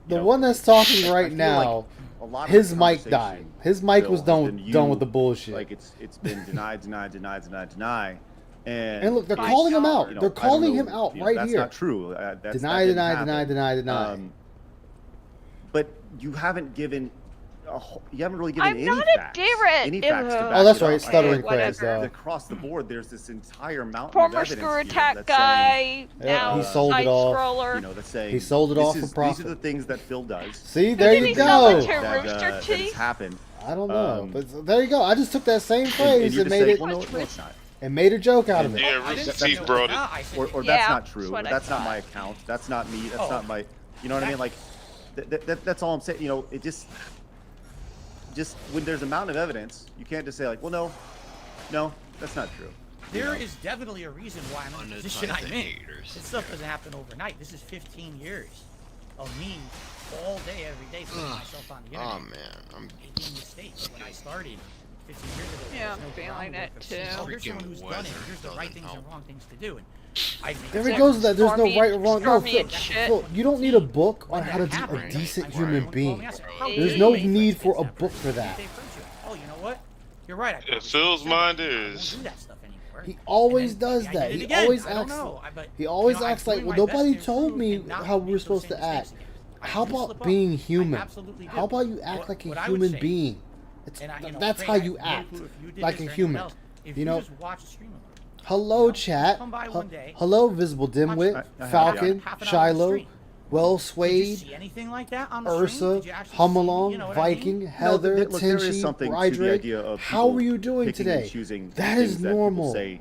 The know, one that's talking I right feel now, like a lot of his the mic conversation, died. His mic Bill, was has done been done you, with the bullshit. Like it's been denied. And look, they're My calling him God. out. You know, they're I don't calling know, him out you know, right that's here. not true. That Deny, didn't deny, happen. deny. But you haven't given. You haven't really given I'm any not a facts. Stuttering. Any facts to Ew. back Oh, that's it right, up. stuttering Okay, Craig. whatever. Across the board, there's this entire mountain of Former evidence screw here attack that's guy. Yeah, Now he sold it side off. scroller. You know, that's saying He sold it this off for is- profit. These are the things that Phil does. See, there Did you he sell go. it to that, Rooster that has Teeth? happened. I don't know, Um, but there you go. I just took that same And phrase you're and just made saying, it well, no, it's not. and made a joke out of it. Yeah, I didn't Rooster say Teeth no, brought it. I said Or Yeah, that's not that's true. what I That's not thought. my account. That's not me. That's Oh. not my. You know what I mean? Like, that's all I'm saying. You know, it just when there's a mountain of evidence, you can't just say like, well, no, that's not true. There is definitely a reason why I'm in the position I'm in. haters. This stuff doesn't happen overnight. This is 15 years of me all day, every day, putting myself on the internet. Oh man, I'm Making mistakes. When I started 15 years ago, there Yeah, was no I'm feeling groundwork it of saying, too. oh, here's someone who's done it. Freaking Here's the right weather things doesn't and wrong things to do. And I made There mistakes. it goes. That there's no Stormy- right or wrong. No, Stormy Phil, and shit. Phil, you don't need a book on When how to that be a happened, decent I human called being. me, I said, how There's dare no you make need for a friendships book that for way? that. They friendship. Oh, you know what? You're right. I Yeah, probably Phil's shouldn't mind say that. I won't is- do that stuff anymore. He always And then does maybe I that. did it He again. always I don't acts. know. But, He always you know, I'm acts like, doing well, my best nobody to told improve me and not how make we're those supposed same to act. mistakes. I How do about slip up. being I human? absolutely How do. about you act What- like a what I would human say- being? It's, and I, you know, that's Craig, how I you really act, approve if you did like this a or anyone human. else. If You you know. just watch a stream alert. Hello, chat. come by one day, Hello, visible dimwit, watch I have Falcon, half an hour on the Shiloh, stream. Well Did you Swayed, see anything like that on the stream? Ursa, Did you actually see, Humalong, you know what I mean? Viking, No, Heather, look, there is Tenchi, something to the Rydrick. idea of How people were you doing picking and today? choosing That things is that people normal. say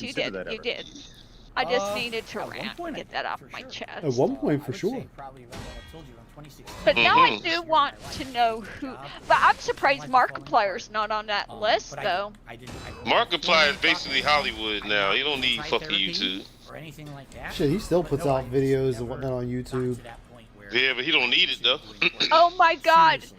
Yes, you considered did. that You ever. did. I just needed to at one rant point and I get that off for my sure. chest. At one point, I for would sure. say probably around what I told you, around 2016. But now I Mhm. do want to know who. But I'm surprised Markiplier's not on that list, But though. I didn't. Markiplier is basically Hollywood now. You don't need fucking YouTube. Or anything like that. Shit, he still But puts no, out I videos never and whatnot on got YouTube. to that point where Yeah, but he don't need it though. Oh my God! seriously,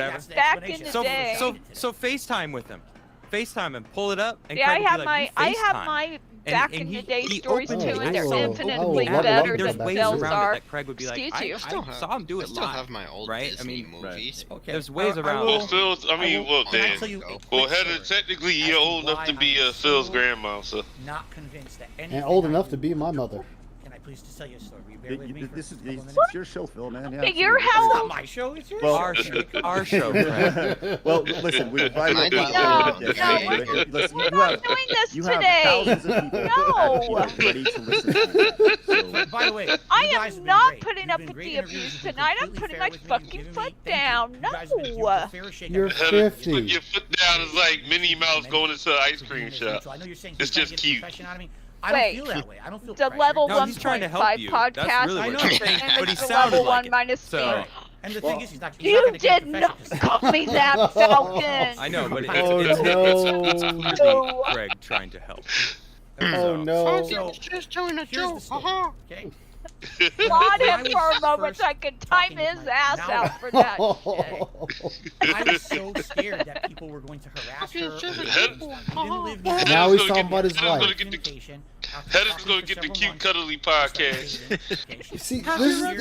whatever. that's the Back in explanation. the So day. so FaceTime with him. FaceTime him. Pull it up. And Yeah, I Craig would be have like, my "You I have FaceTime." my back And in he- the day he stories too, openly- and they're I will- infinitely I will better love There's than ways Phil's around are. it that Craig would be like, Excuse you. I saw him do I it still live. have my old right? Disney I mean, movies. Okay. There's ways I around will- it. Well, Phil's. I mean, will- well, can I Dan. tell you a Well, quick Heather, story technically, as you're to old enough why to be I'm Phil's so grandma, so. Not convinced that And anything old I enough do- to be my mother. Can I please, to tell you a story. Will you bear with me for This a is couple minutes? it's your show, Phil, man. Yeah, At your absolutely. It's house? not my show. It's your Well, show. Our show. Fred. Well, listen, we invited No, people no, over we're today. Listen, We're you not have doing this you have today. thousands of people No. ready to listen to you. So, By the way, you I guys have am been not great. putting You've up been with great the interviews. abuse You've been tonight. I'm completely putting fair my with me. fucking You've given foot me- thank down. you. You guys have been a No. fair shake. You're I've Heather, 50. put your foot down is like Minnie Mouse going into the ice cream shop. I know you're saying It's he's trying just to get cute. confession out of me. I don't Wait. feel that way. I don't feel The pressure. level No, he's trying to help 1.5 you. podcast. That's really I what know. he's saying. and But he it's the sounded level like 1 it. minus So- me. And the thing is, he's not You gonna get did confession not 'cause- call me that, Falcon. I know, but it's, Oh, it's no. clearly Greg trying to help. Oh So- no. So, just doing a here's joke. the story, okay? Applaud When I him was for a moment first so I could time talking with his my- ass now- out for that. I was so scared that people were going to harass her. or Heather- didn't live near Now Heather's he's gonna talking get- about his Heather's gonna wife. get the- Communication. After Heather's talking gonna for get the several cute months, cuddly we started podcast. dating, okay? See, After this is years-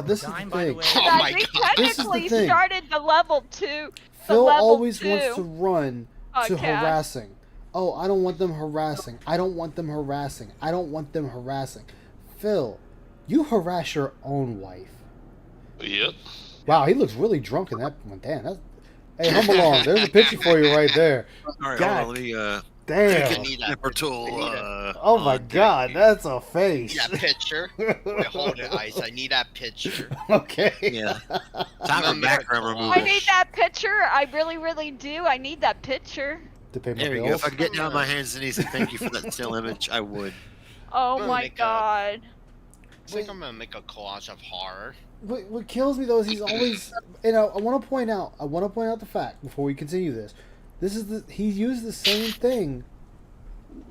this is Dime, the by the thing. way. Oh Guys, my we God. This is the technically thing. started the level 2. Phil level always 2 wants to run to podcast. harassing. Oh, I don't want them harassing. I don't want them harassing. I don't want them harassing. Phil, you harass your own wife. Yep. Wow, he looks really drunk in that one. Damn, that's. Hey, hum along. There's a picture for you right there. All right, God hold on, let me damn. need that snipper picture. tool. We need it. Oh my on deck God, here. that's a face. That picture. Wait, hold it, Ice. I need that picture. Okay. Yeah. Time for background removal. I need that picture. I really, really do. I need that picture. To pay my There you go. bills. If I could get down on my hands and knees and thank you for that still image, I would. Oh Gonna my make a- god. It's like I'm gonna make a collage of horror. What kills me though is he's always, you know, I want to point out the fact before we continue this. He used the same thing,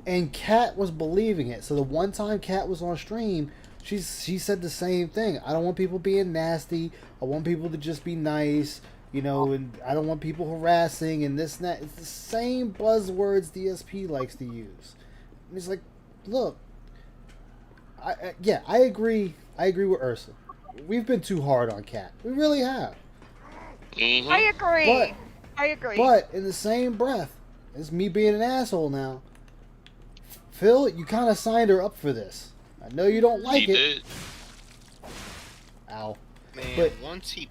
and Kat was believing it. So the one time Kat was on stream, she said the same thing. I don't want people being nasty. I want people to just be nice, you know, and I don't want people harassing and this and that. It's the same buzzwords DSP likes to use. And it's like, look, I agree. I agree with Ursa. We've been too hard on Kat. We really have. Mhm. I agree. I agree. But in the same breath, it's me being an asshole now. Phil, you kind of signed her up for this. I know you don't like He it. did. Ow. Man, But- once he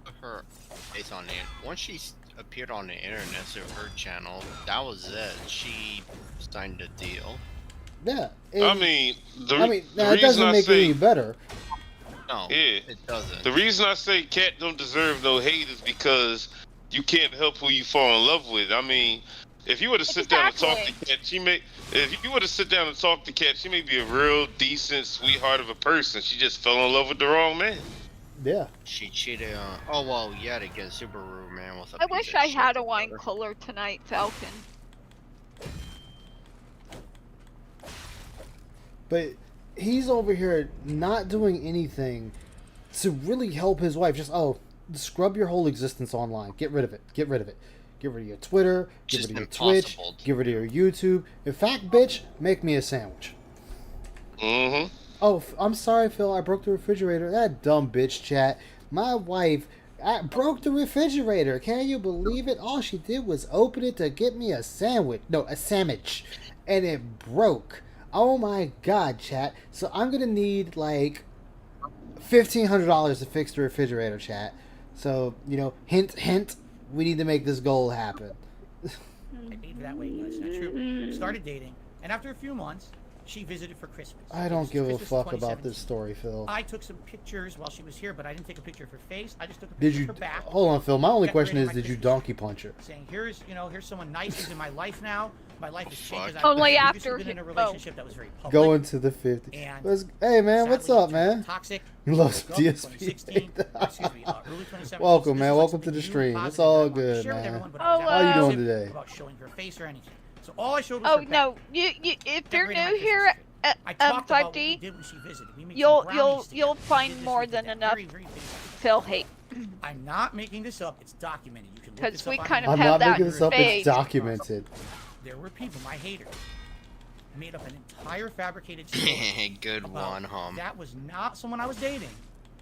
put her face on it, once she appeared on the internet through her channel, that was it. She signed a deal. Yeah. I mean, now it reason doesn't I make say, it any better. No, yeah, it doesn't. the reason I say Cat don't deserve no hate is because you can't help who you fall in love with. I mean, if you were to sit down and talk to Cat, if you were to sit down and talk to Cat, she may be a real decent sweetheart of a person. She just fell in love with the wrong man. Yeah. She cheated on. Oh well, yeah, to get Subaru man with a I piece wish of I shit had a to wine her. cooler tonight, Falcon. But he's over here not doing anything to really help his wife. Just, scrub your whole existence online. Get rid of it. Get rid of it. Get rid of your Twitter. Get Just rid of your Twitch. impossible to Get rid of your YouTube. In fact, bitch, make me a sandwich. Mm-hmm. Oh, I'm sorry, Phil. I broke the refrigerator. That dumb bitch chat. My wife broke the refrigerator. Can you believe it? All she did was open it to get me a sandwich. No, a sandwich. And it broke. Oh my god, chat. So I'm going to need like $1,500 to fix the refrigerator, chat. So, hint, hint, we need to make this goal happen. I dated that way. No, it's not true. Started dating, and after a few months, she visited for Christmas. I don't give a Christmas fuck about 2017. this story, Phil. I took some pictures while she was here, but I didn't take a picture of her face. I just took a Did picture you... of her back. Hold on, Phil. My only question decorating is, my did you Christmas donkey punch her? Saying, here's someone nice who's in my life now. My life has changed. 'cause I've Only previously after been in a he- relationship that was very public. Going to the 50. And Hey, man, what's sadly, up, man? Toxic. You love some Broke in DSP. 2016, excuse me, early 2017. Welcome, This man. is Welcome like to the something stream. new, It's positive all that I wanted to good, share with man. everyone, but Oh, I was How you wow. doing apprehensive today? About showing her face or anything. So all I showed was Oh her back. no, you if you're Decorating my new here Christmas at I talked about what we 5D, did when she visited. We made some you'll brownies together. you'll We find did this, more we did than that. enough Very, very basic. Phil hate. I'm not making this up. It's documented. You can look 'Cause this we up kind on of I'm have not that making this up. fade. It's documented. There were people, my haters, made up an entire fabricated story. Good about one, hum. That was not someone I was dating.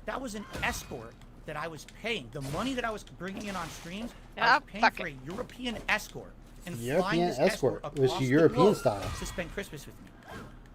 That was an escort that I was paying. The money that I was bringing in on streams, I Ah, was paying fuck for a European escort and flying European this escort. escort Was across she the European globe style? to spend Christmas with me.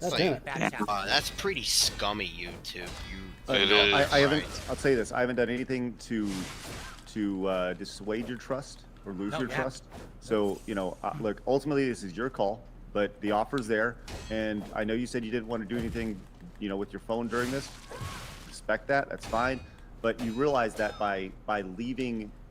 God Like, damn it. Bad tap. that's pretty scummy, YouTube. It is. I haven't. I'll say this. I haven't done anything to dissuade your trust or lose No, your yeah. trust. So look. Ultimately, this is your call, but the offer's there, and I know you said you didn't want to do anything, with your phone during this. Respect that. That's fine. But you realize that by leaving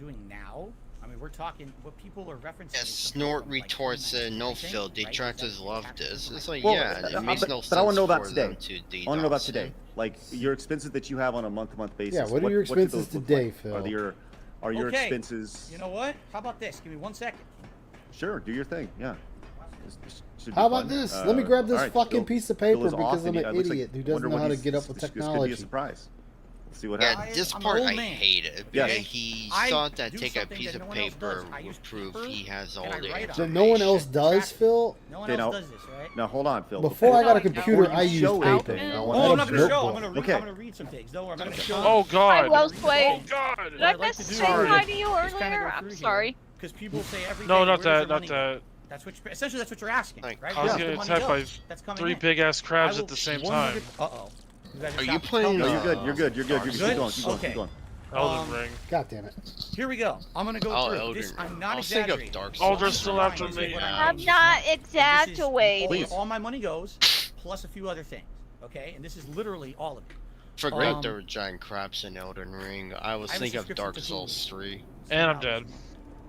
doing now. I mean, we're talking what people are referencing. Yeah, is Snort something from, like, retorts and no 2019, Phil. right? Detractors Is that love accurate this. from, It's like, like, yeah, it makes no sense but I want to know about for today. them to I want to know about DDoS today. it. Like your expenses that you have on a month-to-month basis. Yeah, what are your do expenses those look today, like? Phil? Are your Okay. expenses? You know what? How about this? Give me 1 second. Sure, do your thing. Yeah. This should be How about fun. this? Let me grab this all right, fucking Phil- piece of Phil paper is off, because I'm and an looks like- idiot who doesn't wonder know what how to he's- get up with this could be technology. a surprise. Let's see what Yeah, happens. this I'm an part old I man. hate it. Yes. Because he I thought that do take a something piece that of no one else paper does. I would use prove paper, he has all and I the write on So it. no one else does, Track- Phil? No one Okay, else now- does this, right? Now hold on, Phil. Before I got a Before computer, you I used show paper. anything, I I want Oh, had I'm a not gonna show. notebook. I'm gonna read. Okay. I'm gonna read some things. No, I'm not gonna show. Oh Hi, God. Wellsway. Oh God. Did I miss saying hi to you earlier? I'm sorry. Because people say every No, day, not where's that. your Not money go? that. That's what essentially that's what you're asking, Like, right? I was Where's the getting money attacked by goes that's coming 3 in? big ass crabs I at the will same 100 time. Uh-oh. guys Are you stop playing, telling No, me. you're good. You're good. You're good. You're Good? keep going. Keep going. Okay. Keep going. Elden Ring. God damn it. Here we go. I'm gonna go Oh, through Elden this. Ring. I'm not I'll think of exaggerating. Dark Oh, they're Souls. still after This is me. what I'm using. not This is exaggerating. Please. all my money goes, plus a few other things. Okay, and this is literally all of it. Forgot there were giant crabs in Elden Ring. I was I have a thinking of subscription Dark to Souls Hulu. 3. And I'm dead.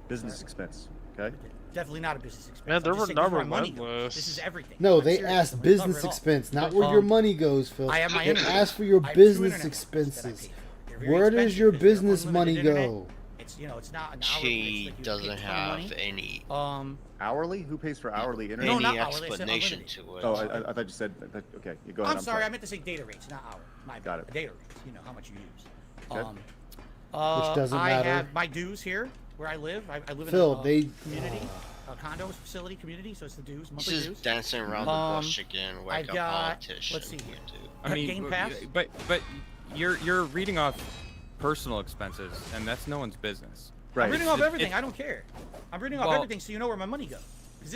Business expense. Okay. Definitely not a business expense. Man, there I'm just were saying this is where number my money goes. endless. This is everything. No, I'm they serious. asked I'm gonna cover business it all. expense, not where your money goes, Phil. I have my They internet. asked for your I have 2 business internet lines that I expenses. pay for. They're very Where does expensive your because they're business money unlimited internet. go? It's it's not an hourly. She It's like you doesn't pay a ton of have money. any Hourly? Who pays for hourly internet? No, any not hourly, I said explanation unlimited. to it. Oh, I thought you said. Okay, you go ahead. I'm sorry, I meant to say data rates, not hour. My Got bad. it. Data rates. You know how much you use. Okay. Which doesn't I matter. have my dues here where I live. I live Phil, in a they- community, a condo facility community, so it's the dues, monthly She's dues. dancing around the bush again, I've like a got. politician. Let's see here. I mean, Game Pass. but you're reading off personal expenses, and that's no one's business. Right. I'm reading off It- everything. it- I don't care. I'm reading off Well- everything so you know where my money goes. Because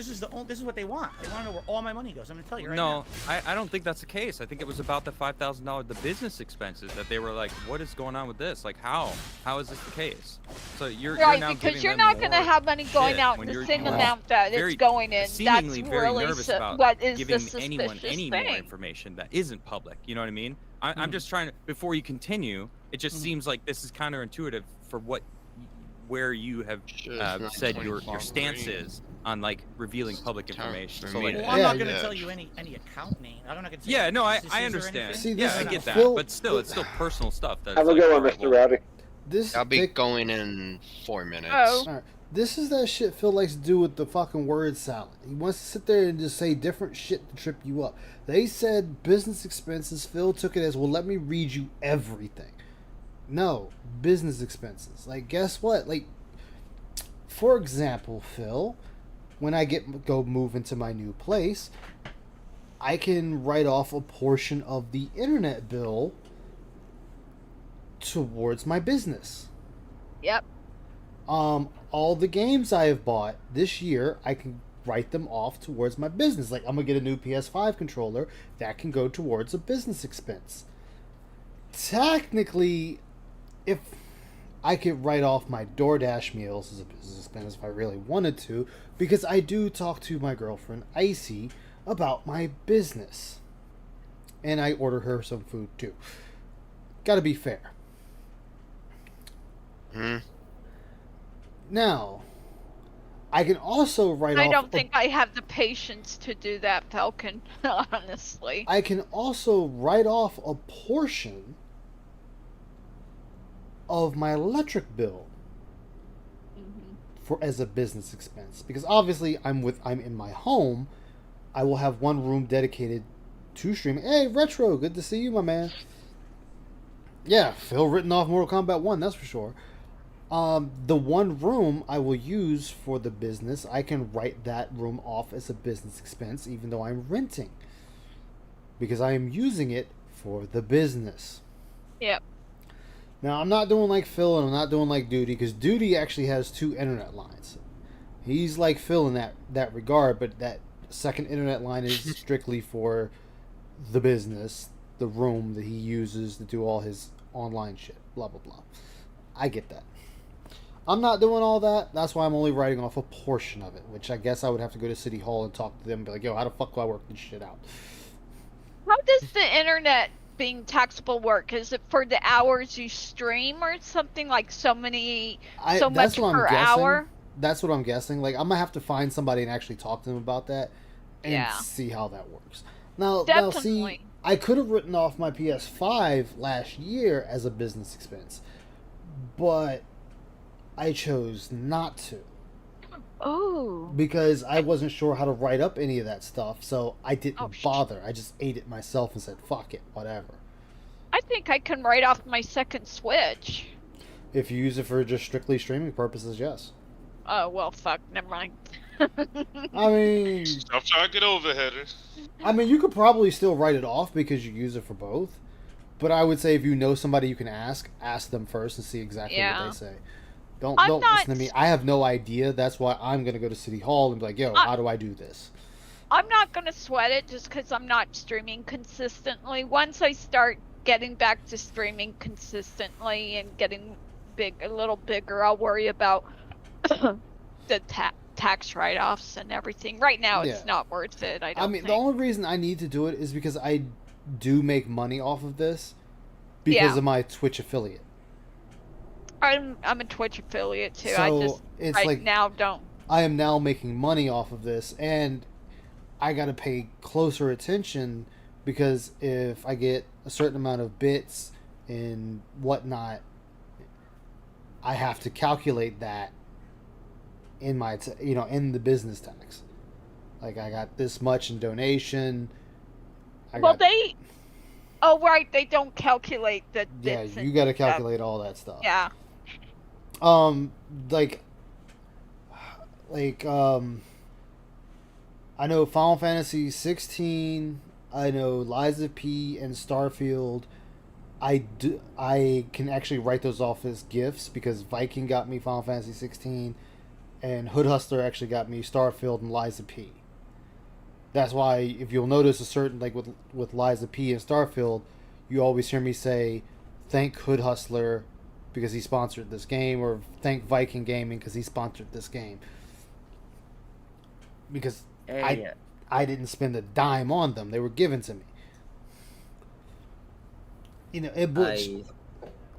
this is what they want. They want to know where all my money goes. I'm gonna tell you right now. No, I don't think that's the case. I think it was about the $5,000, the business expenses that they were like, what is going on with this? Like, how is this the case? So you're Right, now because giving you're them not going to more have money going shit out when the you're- same you're amount that very- it's going in. That's seemingly very really nervous about what is giving the anyone suspicious any thing. more information that isn't public. You know what I mean? I'm just trying to, before you continue, it just seems like this is counterintuitive for where you have said your stance is on like revealing public information. So like, Well, I'm not going to tell you any account name. I'm not going to tell yeah, you no, I businesses or understand. anything. See, Yeah, this I is get that, Phil- but still, it's still personal stuff. That Have it's a good like, one, alright, Mr. well, Rowdy. This I'll be they- going in 4 minutes. Oh. Alright, this is that shit Phil likes to do with the fucking word salad. He wants to sit there and just say different shit to trip you up. They said business expenses. Phil took it as, well, let me read you everything. No, business expenses. Like, guess what? Like, for example, Phil, when I go move into my new place, I can write off a portion of the internet bill towards my business. Yep. All the games I have bought this year, I can write them off towards my business. Like, I'm gonna get a new PS5 controller, that can go towards a business expense. Technically, if I could write off my DoorDash meals as a business expense if I really wanted to, because I do talk to my girlfriend Icy about my business, and I order her some food too. Gotta be fair. Now, I can also write off. I don't think I have the patience to do that, Falcon, honestly. I can also write off a portion of my electric bill for as a business expense, because obviously I'm in my home. I will have one room dedicated to streaming. Hey, Retro, good to see you, my man. Yeah, Phil written off Mortal Kombat 1, that's for sure. The one room I will use for the business, I can write that room off as a business expense, even though I'm renting, because I am using it for the business. Yep. Now, I'm not doing like Phil, and I'm not doing like Duty, because Duty actually has 2 internet lines. He's like Phil in that regard, but that second internet line is strictly for the business, the room that he uses to do all his online shit, blah, blah, blah. I get that. I'm not doing all that. That's why I'm only writing off a portion of it, which I guess I would have to go to City Hall and talk to them and be like, yo, how the fuck do I work this shit out? How does the internet being taxable work? Is it for the hours you stream or something, like so much That's what I'm per guessing. hour? That's what I'm guessing. Like, I'm gonna have to find somebody and actually talk to them about that and Yeah. see how that works. Now, Definitely. see, I could have written off my PS5 last year as a business expense, but I chose not to. Oh. because I wasn't sure how to write up any of that stuff, so I didn't bother. I just ate it myself and said, "Fuck it, whatever." I think I can write off my second Switch. If you use it for just strictly streaming purposes, yes. Oh, well, fuck, never mind. I mean, I'm trying to get over, Heather. you could probably still write it off because you use it for both. But I would say if you know somebody you can ask them first and see exactly what they say. Don't listen to me. I have no idea. That's why I'm gonna go to City Hall and be like, "Yo, how do I do this?" I'm not gonna sweat it just because I'm not streaming consistently. Once I start getting back to streaming consistently and getting a little bigger, I'll worry about the tax write-offs and everything. Right now, it's not worth it. I don't think. The only reason I need to do it is because I do make money off of this because of my Twitch affiliate. I'm a Twitch affiliate too. So I just it's now don't. I am now making money off of this, and I got to pay closer attention because if I get a certain amount of bits and whatnot, I have to calculate that in my in the business tax. Like I got this much in donation. Oh right, they don't calculate the bits. Yeah, you got to calculate all that stuff. Yeah. I know Final Fantasy 16. I know Liza P and Starfield. I can actually write those off as gifts because Viking got me Final Fantasy 16, and Hood Hustler actually got me Starfield and Liza P. That's why if you'll notice a certain with Liza P and Starfield, you always hear me say, "Thank Hood Hustler because he sponsored this game," or "Thank Viking Gaming because he sponsored this game." Because I didn't spend a dime on them; they were given to me.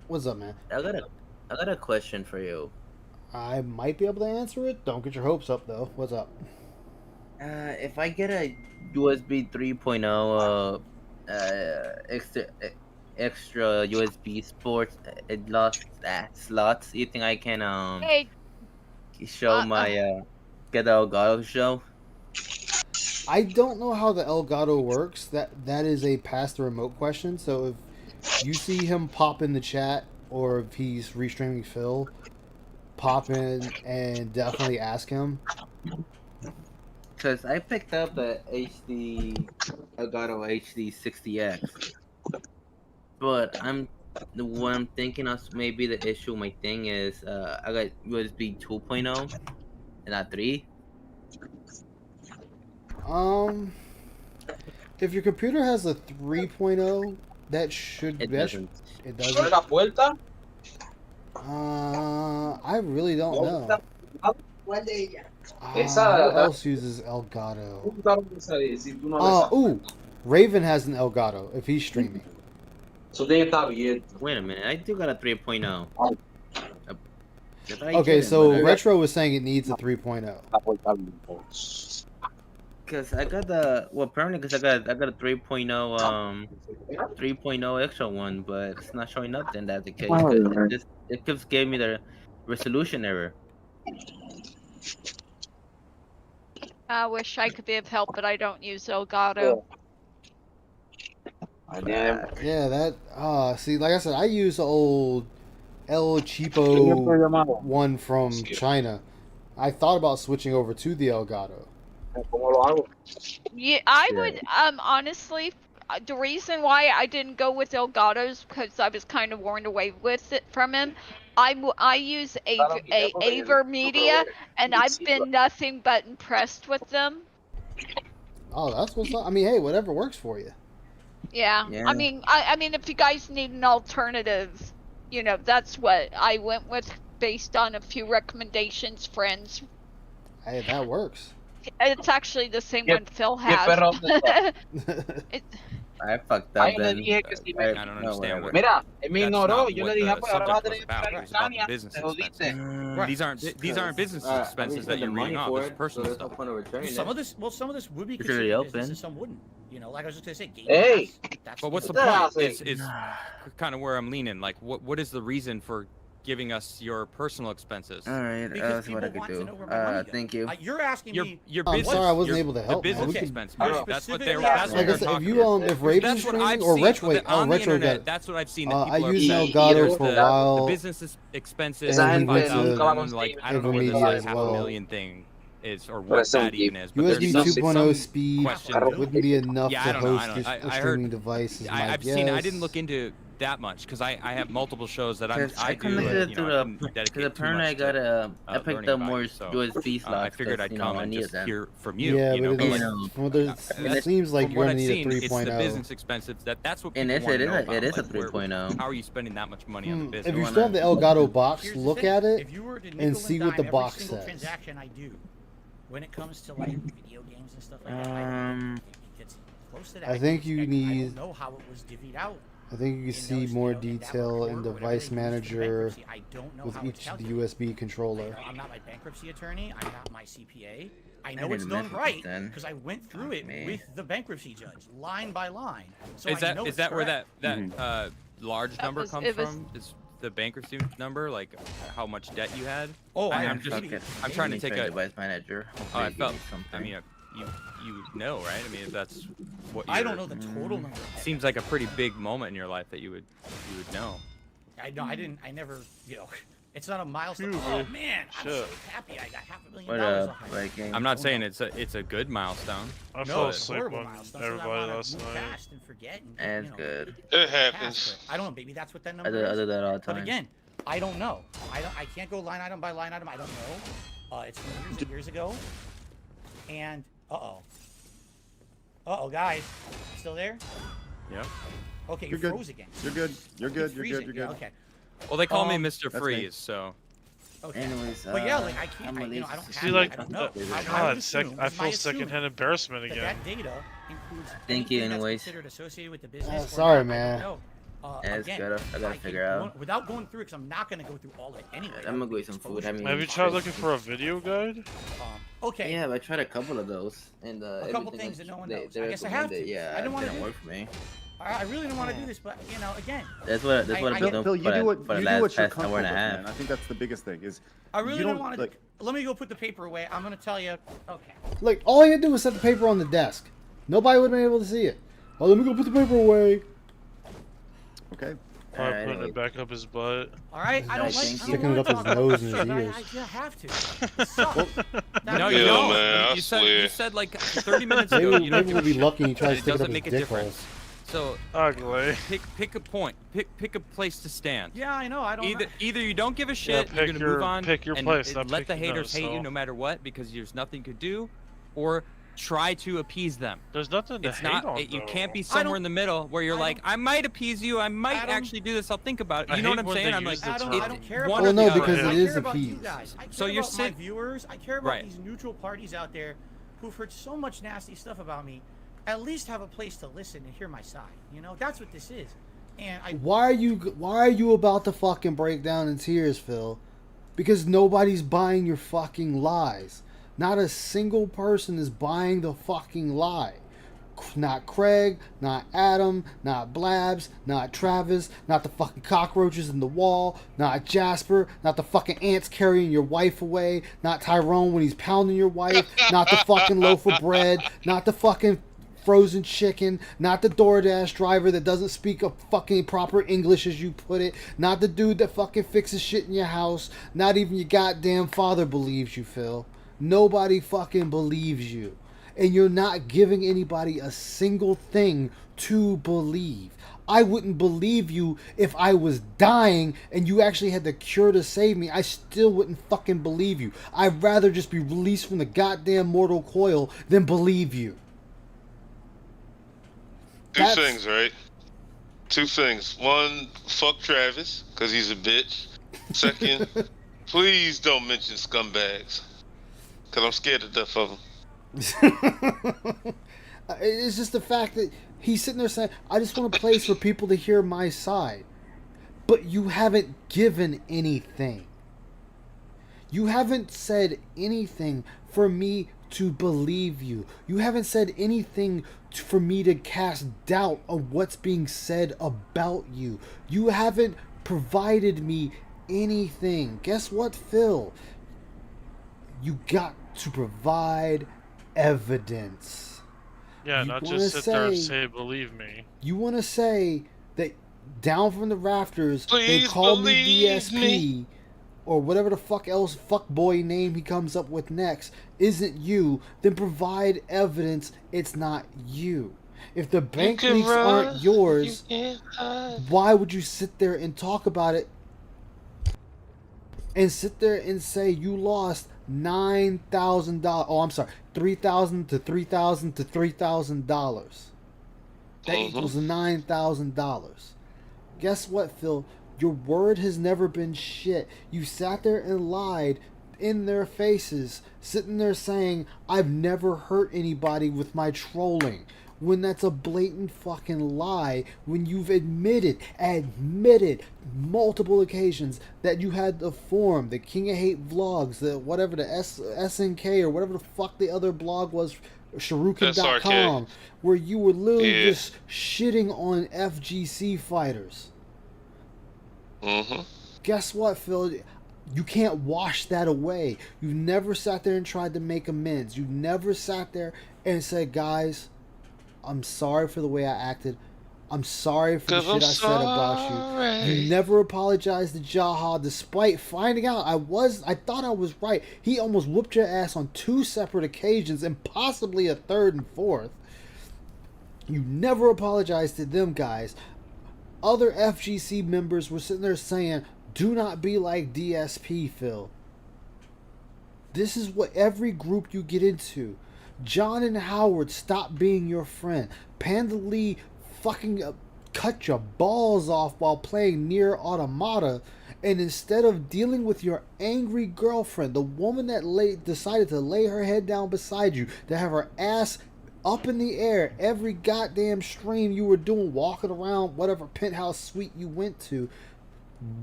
What's up, man? I got a question for you. I might be able to answer it. Don't get your hopes up, though. What's up? If I get a USB 3.0 extra USB sports slots, you think I can show my get the Elgato show? I don't know how the Elgato works. That is a pass the remote question. So if you see him pop in the chat, or if he's restreaming Phil, pop in and definitely ask him. Because I picked up the Elgato HD 60X, but what I'm thinking of maybe the issue with my thing is I got USB 2.0 and not 3. If your computer has a 3.0, that should It be. doesn't. It doesn't. I really don't know. What else uses Elgato? Raven has an Elgato if he's streaming. Wait a minute, I do got a 3.0. Okay, so Retro was saying it needs a 3.0. Because I got apparently because I got a 3.0 3.0 extra one, but it's not showing up. Then that's the case. 'Cause it just gave me the resolution error. I wish I could be of help, but I don't use Elgato. Yeah, that. See, like I said, I use the old El Cheapo one from China. I thought about switching over to the Elgato. Yeah, I would. Honestly, the reason why I didn't go with Elgato is because I was kind of warned away with it from him. I use Aver Media, and I've been nothing but impressed with them. Oh, that's what's up. I mean, hey, whatever works for you. Yeah. Yeah. I mean, if you guys need an alternative, that's what I went with based on a few recommendations, friends. Hey, that works. It's actually the same one Phil has. I fucked up then. I don't understand what. Mira, me that's ignoró. not Yo what le dije, the pues ahora vas a tener subject que pagar was about. It was about the Tania. business Te jodiste. expenses. These aren't business expenses that you're reading off. It's personal stuff. Some of this would be It's really considered open. business, and some wouldn't. Like I was just gonna say, Game Hey! Pass, that's But what's the business. point? Is kind of where I'm leaning. Like, what is the reason for giving us your personal expenses. All right, Because that's what I people could want to do. know where my money goes. Thank you. You're asking me. Your I'm business, sorry I wasn't your- able to the help, man. business We can- expense. You're That's what specifically they're. That's what Like I they're said, if talking you about. if Raven That's is what streaming I've or seen Retro, on the Retro internet. got. That's what I've seen. That I people are used saying Elgato either for a the while. business expenses And and he went to 5,000, like I don't know where this Nvidia like as half well. a million thing is or But what it's some that even is. But USB there's 2.0 some speed question. wouldn't be enough Yeah, to I don't know. host I a heard. streaming device. Is my I've seen. I guess. didn't look into that much because I have multiple shows that I I do. connected And, you know, I didn't to dedicate the too apparently much I got to, I picked learning up about more it, so, USB slots. I figured 'cause, I'd you know, come I and needed just them. hear from you. Yeah, you know, but but it's, like, from what it seems like from you're what gonna I've need seen, a it's the 3.0. business expenses. That's what And people it want to know is about. it is a Like, where- 3.0. How are you spending that much money on the business? If you still have the Elgato box, Here's the look thing. at it If you were to and nickel see what the dime box every single says. transaction I do, when it comes to like video games and stuff like that, it gets close to that. I think you I need. don't know how it was divvied out. I think you can see more detail in Device Manager I don't know with how it's each calculated. USB controller. I'm not my bankruptcy attorney. I'm not my CPA. I I know need it's to done mess with right it then. because I went through it man. with the bankruptcy judge, line by line. So Is I that know is it's that where that correct. large That number was- comes it was- from? Is the bankruptcy number like how much debt you had? Oh, I I'm am just. maybe- I'm trying to take a. Device Manager. Oh, I Hopefully felt. give me I something. mean, you know, right? I mean, if that's what I don't you're- know the total number. Seems like a pretty big moment in your life that you would know. I know. I didn't. I never. You know, it's not a milestone. Phew, Oh man. man, I'm Shit. so happy I got $500,000 What off up, my- Viking? I'm not saying it's a good milestone. I No, fell it's a asleep horrible on milestone. So I everybody wanna last move night. fast and forget and That's you know, good. It pass, happens. but I don't know. Maybe that's what that I number do, I is. do that all the But time. again, I don't know. I can't go line item by line item. I don't know. It's from years and years ago. And guys, still there? Yeah. Okay, You're you good. froze again. You're good. You're good. It's You're freezing. good. You're Yeah, good. okay. Well, they call me Mr. That's me. Freeze, so. Okay. Anyways, but yeah, like I can't. I'm I, gonna you know, leave I don't this- have. See, like, I don't know. I would God, assume, I it's my feel secondhand assuming embarrassment that again. that data includes Thank you anything that's anyways. considered associated with the business. or sorry, not. I don't man. know. Yeah, it's Again, good. I gotta can figure out. without going through, because I'm not gonna go through all of it anyway. I'm gonna go eat some food. I mean, Have you tried looking for a video guide? Okay. Yeah, I tried a couple of those, and A couple everything things was- that no one they- knows. they I guess I have recommended- to. Yeah, I didn't it want to didn't do work for me. I really don't want to do this, but you know, again, That's what I've been doing Phil, you for do the- what for the you do last what you're past hour comfortable and a with, half. man. I think that's the biggest thing. Is I really you don't don't want to. like. Let me go put the paper away. I'm gonna tell you. Okay. Like all I had to do was set the paper on the desk. Nobody would have been able to see it. Oh, let me go put the paper away. Okay. Probably Alright, putting it back up his butt. All right. I don't like. Sticking it up his nose and his I ears. have to. It sucks. No, Yeah, you don't. man, I you swear. said like 30 minutes ago. Maybe, you don't maybe give we'll a be shit. lucky and he tries to It stick it up doesn't his make a dick difference. hole. So Ugly. pick a point. Pick a place to stand. Yeah, I know. I don't. Either you don't give a shit, pick you're gonna your- move on pick your and place, not let pick the your haters nose, hate you so. no matter what because there's nothing you could do, or try to appease them. There's nothing to It's hate not. on, You though. can't be somewhere in the middle where you're like, I might appease you. I might Adam, actually do this. I'll think about it. I You know hate what I'm when saying? they I'm use like, the Adam, term. I don't care one about. Well, or no, the other. because I it is care about you appeased. guys. I care So you're about my sit- viewers. I care about Right. these neutral parties out there who've heard so much nasty stuff about me. At least have a place to listen and hear my side. You know, that's what this is. And I. Why are you about to fucking break down in tears, Phil? Because nobody's buying your fucking lies. Not a single person is buying the fucking lie. Not Craig, not Adam, not Blabs, not Travis, not the fucking cockroaches in the wall, not Jasper, not the fucking ants carrying your wife away, not Tyrone when he's pounding your wife, not the fucking loaf of bread, not the fucking frozen chicken, not the DoorDash driver that doesn't speak a fucking proper English as you put it, not the dude that fucking fixes shit in your house, not even your goddamn father believes you, Phil. Nobody fucking believes you. And you're not giving anybody a single thing to believe. I wouldn't believe you if I was dying and you actually had the cure to save me. I still wouldn't fucking believe you. I'd rather just be released from the goddamn mortal coil than believe you. Two things, right? Two things. One, fuck Travis, because he's a bitch. Second, please don't mention scumbags, because I'm scared to death of them. It's just the fact that he's sitting there saying, I just want a place for people to hear my side. But you haven't given anything. You haven't said anything for me to believe you. You haven't said anything for me to cast doubt on what's being said about you. You haven't provided me anything, guess what, Phil? You got to provide evidence. Yeah, You not wanna just sit there and say, believe me. You want to say that down from the rafters they Please call me believe DSP me. or whatever the fuck else fuckboy name he comes up with next isn't you, then provide evidence it's not you. If the bank can leaks run, aren't yours, you can't hide. why would you sit there and talk about it and sit there and say you lost $9,000? Oh, I'm sorry, $3,000 to $3,000 to $3,000. That equals $9,000. Guess what, Phil? Your word has never been shit. You sat there and lied in their faces, sitting there saying, I've never hurt anybody with my trolling. When that's a blatant fucking lie, when you've admitted multiple occasions that you had the forum, the King of Hate vlogs, the whatever, the SNK or whatever the fuck the other blog was, Sharukin.com, where you were literally just shitting on FGC fighters. Guess what, Phil? You can't wash that away. You never sat there and tried to make amends. You never sat there and said, guys, I'm sorry for the way I acted. I'm sorry for the shit I said about you. You never apologized to Jaha despite finding out I thought I was right. He almost whooped your ass on 2 separate occasions and possibly a 3rd and 4th. You never apologized to them guys. Other FGC members were sitting there saying, do not be like DSP, Phil. This is what every group you get into. John and Howard stop being your friend. Panda Lee fucking cut your balls off while playing Nier Automata, and instead of dealing with your angry girlfriend, the woman that decided to lay her head down beside you, to have her ass up in the air every goddamn stream you were doing, walking around whatever penthouse suite you went to,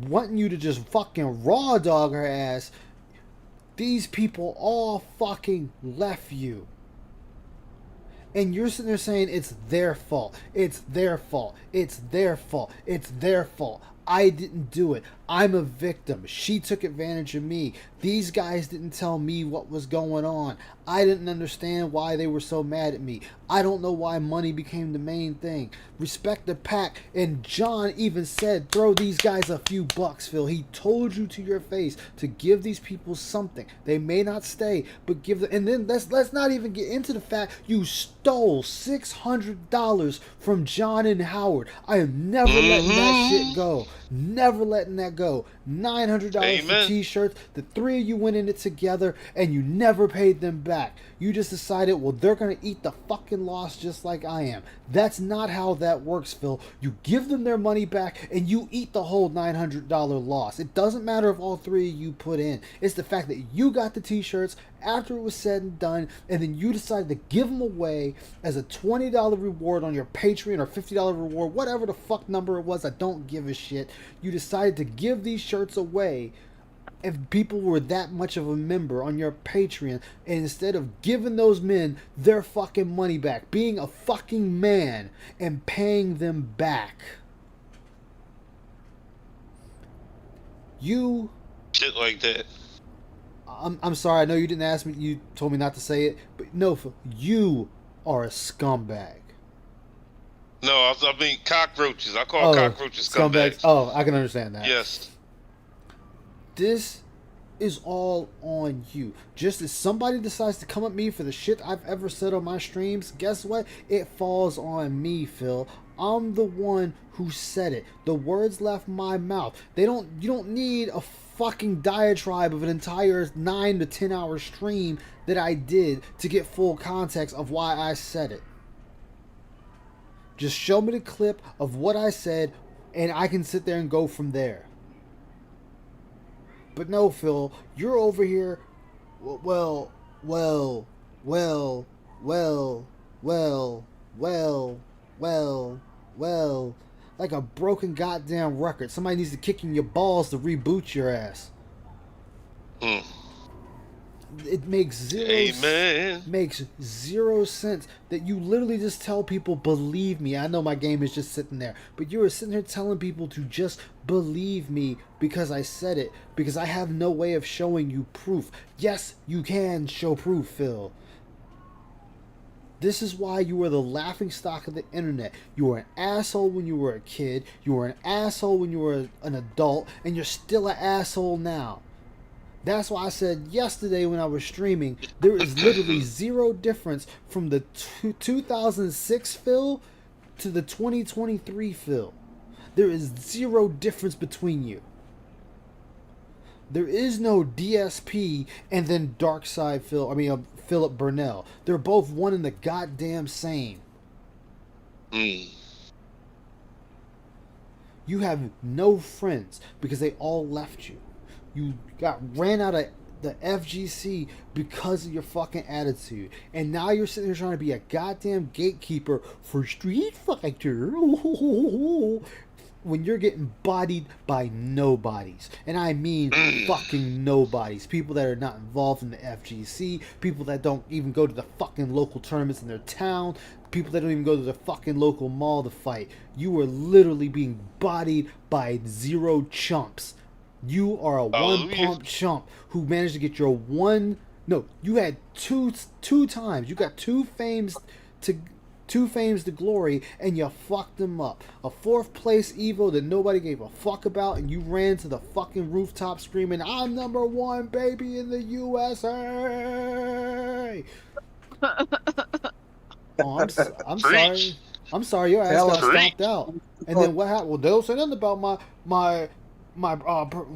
wanting you to just fucking raw dog her ass, these people all fucking left you. And you're sitting there saying it's their fault. It's their fault. It's their fault. It's their fault. I didn't do it. I'm a victim. She took advantage of me. These guys didn't tell me what was going on. I didn't understand why they were so mad at me. I don't know why money became the main thing. Respect the pack. And John even said, throw these guys a few bucks, Phil. He told you to your face to give these people something. They may not stay, but give them. And then let's not even get into the fact you stole $600 from John and Howard. I am never letting that shit go. Never letting that go. $900 for t-shirts. The 3 of you went in it together and you never paid them back. You just decided, well, they're going to eat the fucking loss just like I am. That's not how that works, Phil. You give them their money back and you eat the whole $900 loss. It doesn't matter if all 3 of you put in. It's the fact that you got the t-shirts after it was said and done, and then you decided to give them away as a $20 reward on your Patreon or $50 reward, whatever the fuck number it was. I don't give a shit. You decided to give these shirts away if people were that much of a member on your Patreon, and instead of giving those men their fucking money back, being a fucking man and paying them back, you shit like that. I'm sorry, I know you didn't ask me, you told me not to say it, but no, Phil, you are a scumbag. No, I mean cockroaches. I call cockroaches scumbags. Oh, I can understand that. Yes. This is all on you. Just as somebody decides to come at me for the shit I've ever said on my streams, guess what? It falls on me, Phil. I'm the one who said it. The words left my mouth. You don't need a fucking diatribe of an entire 9 to 10 hour stream that I did to get full context of why I said it. Just show me the clip of what I said and I can sit there and go from there. But no, Phil, you're over here, well, like a broken goddamn record. Somebody needs to kick in your balls to reboot your ass. It makes zero sense that you literally just tell people, believe me. I know my game is just sitting there, but you were sitting there telling people to just believe me because I said it, because I have no way of showing you proof. Yes, you can show proof, Phil. This is why you were the laughing stock of the internet. You were an asshole when you were a kid, you were an asshole when you were an adult, and you're still an asshole now. That's why I said yesterday when I was streaming, there is literally zero difference from the 2006 Phil to the 2023 Phil. There is zero difference between you. There is no DSP and then Darkside Phil. Philip Burnell. They're both one and the goddamn same. You have no friends because they all left you. You ran out of the FGC because of your fucking attitude. And now you're sitting here trying to be a goddamn gatekeeper for Street Fighter. When you're getting bodied by nobodies. And I mean fucking nobodies. People that are not involved in the FGC. People that don't even go to the fucking local tournaments in their town. People that don't even go to the fucking local mall to fight. You are literally being bodied by zero chumps. You are a one-pump chump who managed to get your one... No, you had two times. You got two fames to glory, and you fucked them up. A 4th place Evo that nobody gave a fuck about, and you ran to the fucking rooftop screaming, "I'm number 1, baby, in the USA!" Oh, I'm sorry. I'm sorry, your ass got stomped out. And then what happened? Well, they don't say nothing about my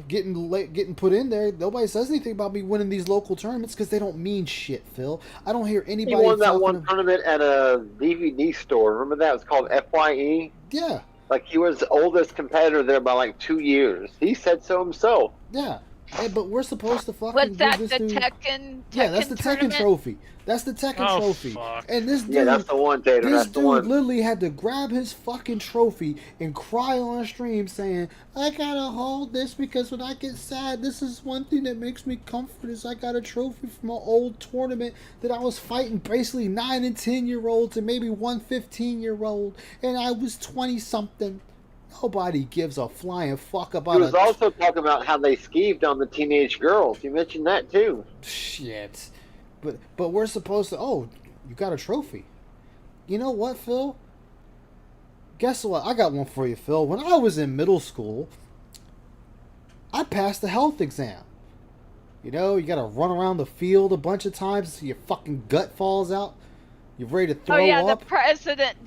getting put in there. Nobody says anything about me winning these local tournaments because they don't mean shit, Phil. I don't hear anybody. He won that one tournament at a DVD store. Remember that? It was called FYE. Yeah. Like he was the oldest competitor there by like 2 years. He said so himself. Yeah. Hey, but we're supposed to fucking What's that? give The this dude... Tekken? Yeah, that's the tournament? Tekken trophy. That's the Tekken trophy. Fuck. And this dude, yeah, that's the one, Tater. This That's the dude one. literally had to grab his fucking trophy and cry on stream saying, "I gotta hold this because when I get sad, this is one thing that makes me comfort is I got a trophy from an old tournament that I was fighting basically 9 and 10-year-olds and maybe one 15-year-old, and I was 20-something." Nobody gives a flying fuck about He was also talking about how they skeeved on the teenage girls. You mentioned that too. Shit. But we're supposed to... Oh, you got a trophy. You know what, Phil? Guess what? I got one for you, Phil. When I was in middle school, I passed the health exam. You know, you gotta run around the field a bunch of times so your fucking gut falls out. You're ready to throw up. Oh yeah, the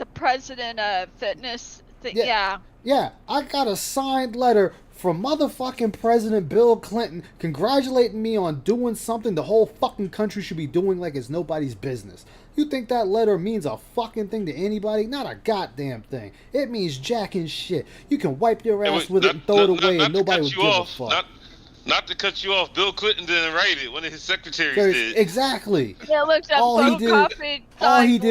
president of fitness thing. Yeah. Yeah, I got a signed letter from motherfucking President Bill Clinton congratulating me on doing something the whole fucking country should be doing like it's nobody's business. You think that letter means a fucking thing to anybody? Not a goddamn thing. It means jack and shit. You can wipe your ass with it and throw it away and nobody would give a fuck. Not to cut you off, Bill Clinton didn't write it. One of his secretaries did. Exactly. Yeah, look, that all he did was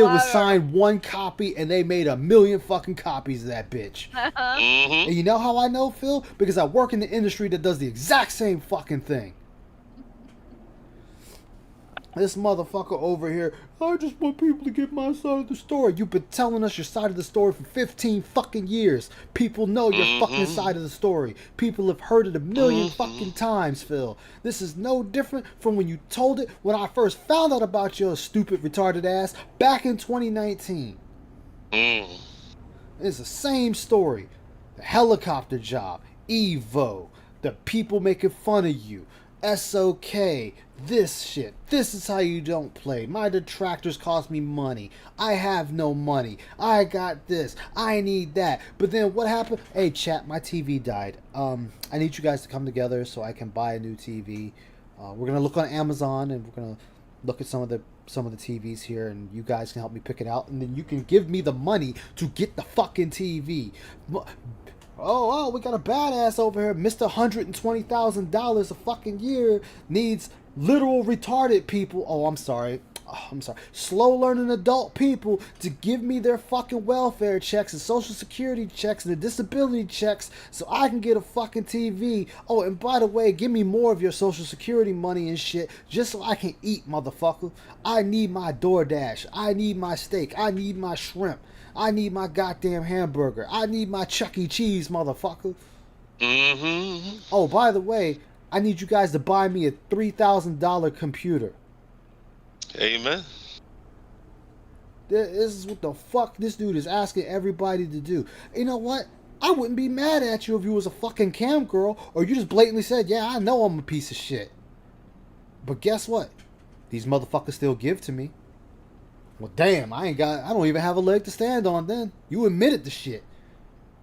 letter. sign one copy, and they made 1 million fucking copies of that bitch. And you know how I know, Phil? Because I work in the industry that does the exact same fucking thing. This motherfucker over here, I just want people to get my side of the story. You've been telling us your side of the story for 15 fucking years. People know your fucking side of the story. People have heard it 1 million fucking times, Phil. This is no different from when you told it when I first found out about your stupid retarded ass back in 2019. It's the same story. The helicopter job, Evo, the people making fun of you, SOK, this shit. This is how you don't play. My detractors cost me money. I have no money. I got this. I need that. But then what happened? Hey, chat, my TV died. I need you guys to come together so I can buy a new TV. We're gonna look on Amazon and we're gonna look at some of the TVs here, and you guys can help me pick it out, and then you can give me the money to get the fucking TV. Oh, we got a badass over here. Mr. $120,000 a fucking year needs literal retarded people. Oh, I'm sorry. slow learning adult people to give me their fucking welfare checks and social security checks and the disability checks so I can get a fucking TV. Oh, and by the way, give me more of your social security money and shit just so I can eat, motherfucker. I need my DoorDash. I need my steak. I need my shrimp. I need my goddamn hamburger. I need my Chuck E. Cheese, motherfucker. Mm-hmm. Oh, by the way, I need you guys to buy me a $3,000 computer. Amen. This is what the fuck this dude is asking everybody to do. You know what? I wouldn't be mad at you if you was a fucking cam girl or you just blatantly said, yeah, I know I'm a piece of shit. But guess what? These motherfuckers still give to me. Well, damn, I don't even have a leg to stand on then. You admitted the shit.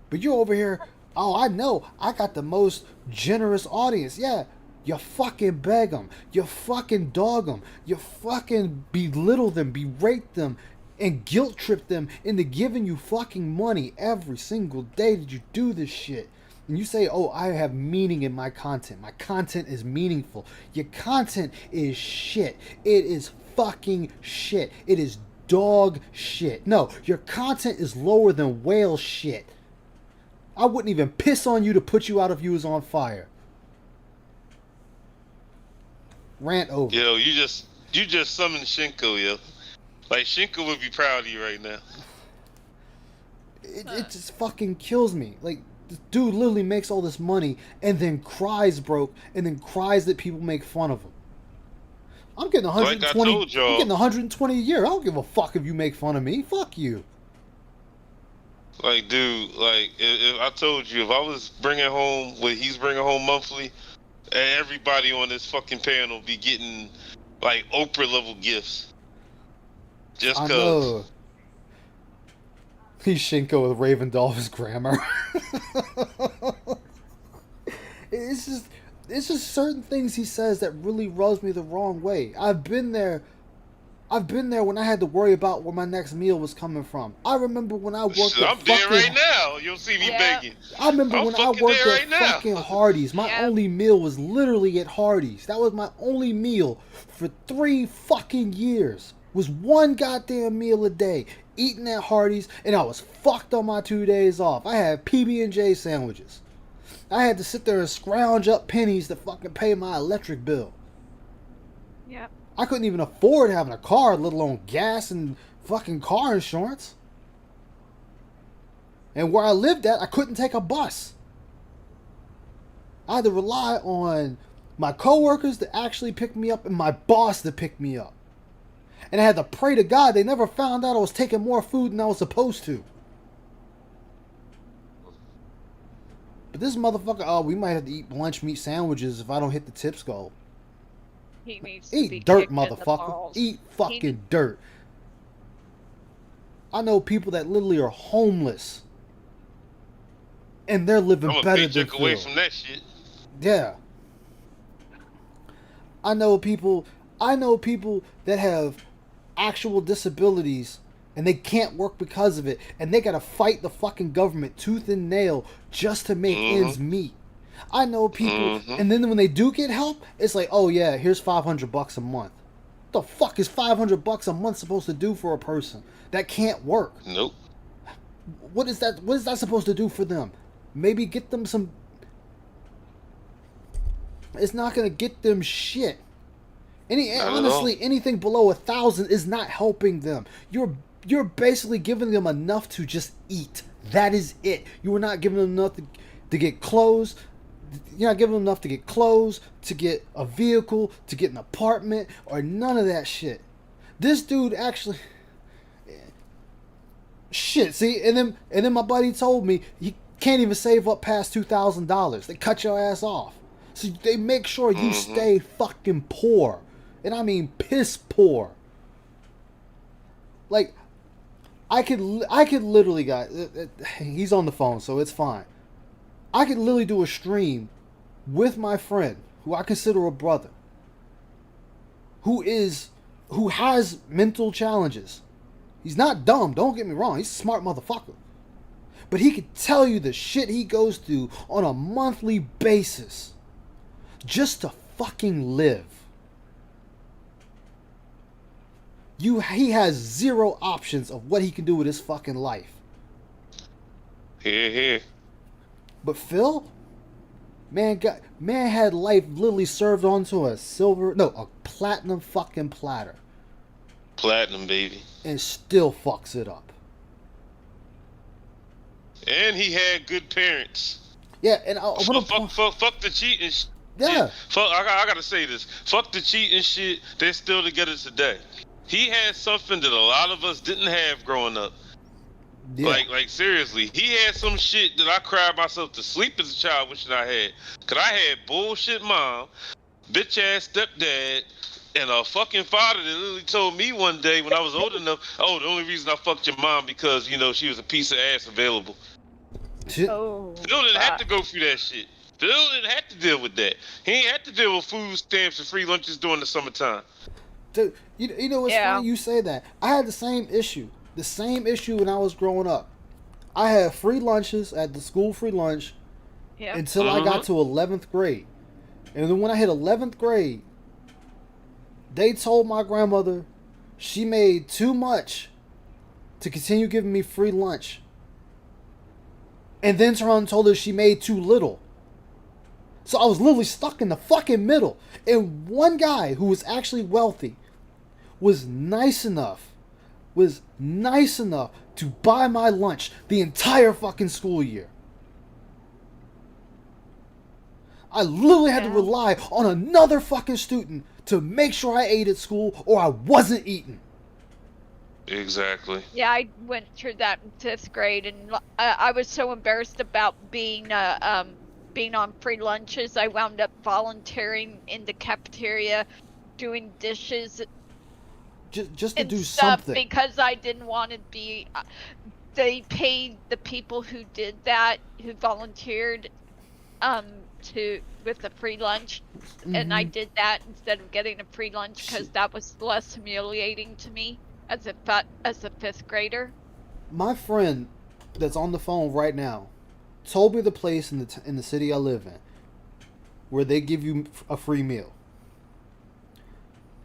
But you're over here, oh, I know, I got the most generous audience. Yeah, you fucking beg them. You fucking dog them. You fucking belittle them, berate them, and guilt trip them into giving you fucking money every single day that you do this shit. And you say, oh, I have meaning in my content. My content is meaningful. Your content is shit. It is fucking shit. It is dog shit. No, your content is lower than whale shit. I wouldn't even piss on you to put you out if you was on fire. Rant over. Yo, you just summoned Shinko, yo. Like Shinko would be proud of you right now. It just fucking kills me. Like, this dude literally makes all this money and then cries broke and then cries that people make fun of him. I'm getting 120. Like I told y'all. I'm getting 120 a year. I don't give a fuck if you make fun of me. Fuck you. Like, dude, like if I told you, if I was bringing home what he's bringing home monthly, everybody on this fucking panel be getting like Oprah level gifts. Just I cause. know. He's Shinko with Raven Dolph's grammar. It's just certain things he says that really rubs me the wrong way. I've been there when I had to worry about where my next meal was coming from. I remember when I worked I'm there right now. You'll see me begging. I remember when I worked there at right now. fucking Hardee's. My only meal was literally at Hardee's. That was my only meal for 3 fucking years. Was one goddamn meal a day. Eating at Hardee's, and I was fucked on my 2 days off. I had PB&J sandwiches. I had to sit there and scrounge up pennies to fucking pay my electric bill. Yep. I couldn't even afford having a car, let alone gas and fucking car insurance. And where I lived at, I couldn't take a bus. I had to rely on my coworkers to actually pick me up and my boss to pick me up. And I had to pray to God they never found out I was taking more food than I was supposed to. But this motherfucker, oh, we might have to eat lunch meat sandwiches if I don't hit the tips goal. He needs to be Eat dirt, kicked in the motherfucker. balls. Eat fucking dirt. I know people that literally are homeless. And they're living I'm a better than paycheck away Phil. from that shit. Yeah. I know people that have actual disabilities and they can't work because of it, and they gotta fight the fucking government tooth and nail just to make ends meet. I know people, and then when they do get help, it's like, oh yeah, here's $500 a month. What the fuck is $500 a month supposed to do for a person that can't work? Nope. What is that supposed to do for them? Maybe get them some. It's not gonna get them shit. Honestly, anything below 1,000 is not helping them. You're basically giving them enough to just eat. That is it. You are not giving them enough to get clothes. You're not giving them enough to get clothes, to get a vehicle, to get an apartment, or none of that shit. This dude actually. Shit. See, and then my buddy told me he can't even save up past $2,000. They cut your ass off. So they make sure you stay fucking poor. And I mean piss poor. Like, I could literally, guys, he's on the phone, so it's fine. I could literally do a stream with my friend, who I consider a brother, who has mental challenges. He's not dumb, don't get me wrong, he's a smart motherfucker. But he could tell you the shit he goes through on a monthly basis just to fucking live. He has zero options of what he can do with his fucking life. Here. But Phil, man had life literally served onto a platinum fucking platter. Platinum, baby. And still fucks it up. And he had good parents. Yeah, and fuck the cheating. Yeah. Fuck. I gotta say this. Fuck the cheating shit. They're still together today. He had something that a lot of us didn't have growing up. Yeah. Like seriously, he had some shit that I cried myself to sleep as a child wishing I had. Cause I had bullshit mom, bitch ass stepdad, and a fucking father that literally told me one day when I was old enough, oh, the only reason I fucked your mom because, you know, she was a piece of ass available. Oh, Phil didn't have to go through that shit. Phil didn't have to deal with that. He ain't had to deal with food stamps and free lunches during the summertime. Dude, you know what's funny? You say that. I had the same issue. The same issue when I was growing up. I had free lunches at the school, free lunch, until I got to 11th grade. And then when I hit 11th grade, they told my grandmother she made too much to continue giving me free lunch. And then turned around and told her she made too little. So I was literally stuck in the fucking middle. And one guy who was actually wealthy was nice enough to buy my lunch the entire fucking school year. I literally had to rely on another fucking student to make sure I ate at school or I wasn't eating. Exactly. Yeah, I went through that in 5th grade, and I was so embarrassed about being on free lunches. I wound up volunteering in the cafeteria, doing dishes. Just to do something. Because I didn't want to be. They paid the people who did that, who volunteered, with the free lunch, and I did that instead of getting a free lunch because that was less humiliating to me as a 5th grader. My friend that's on the phone right now told me the place in the city I live in where they give you a free meal.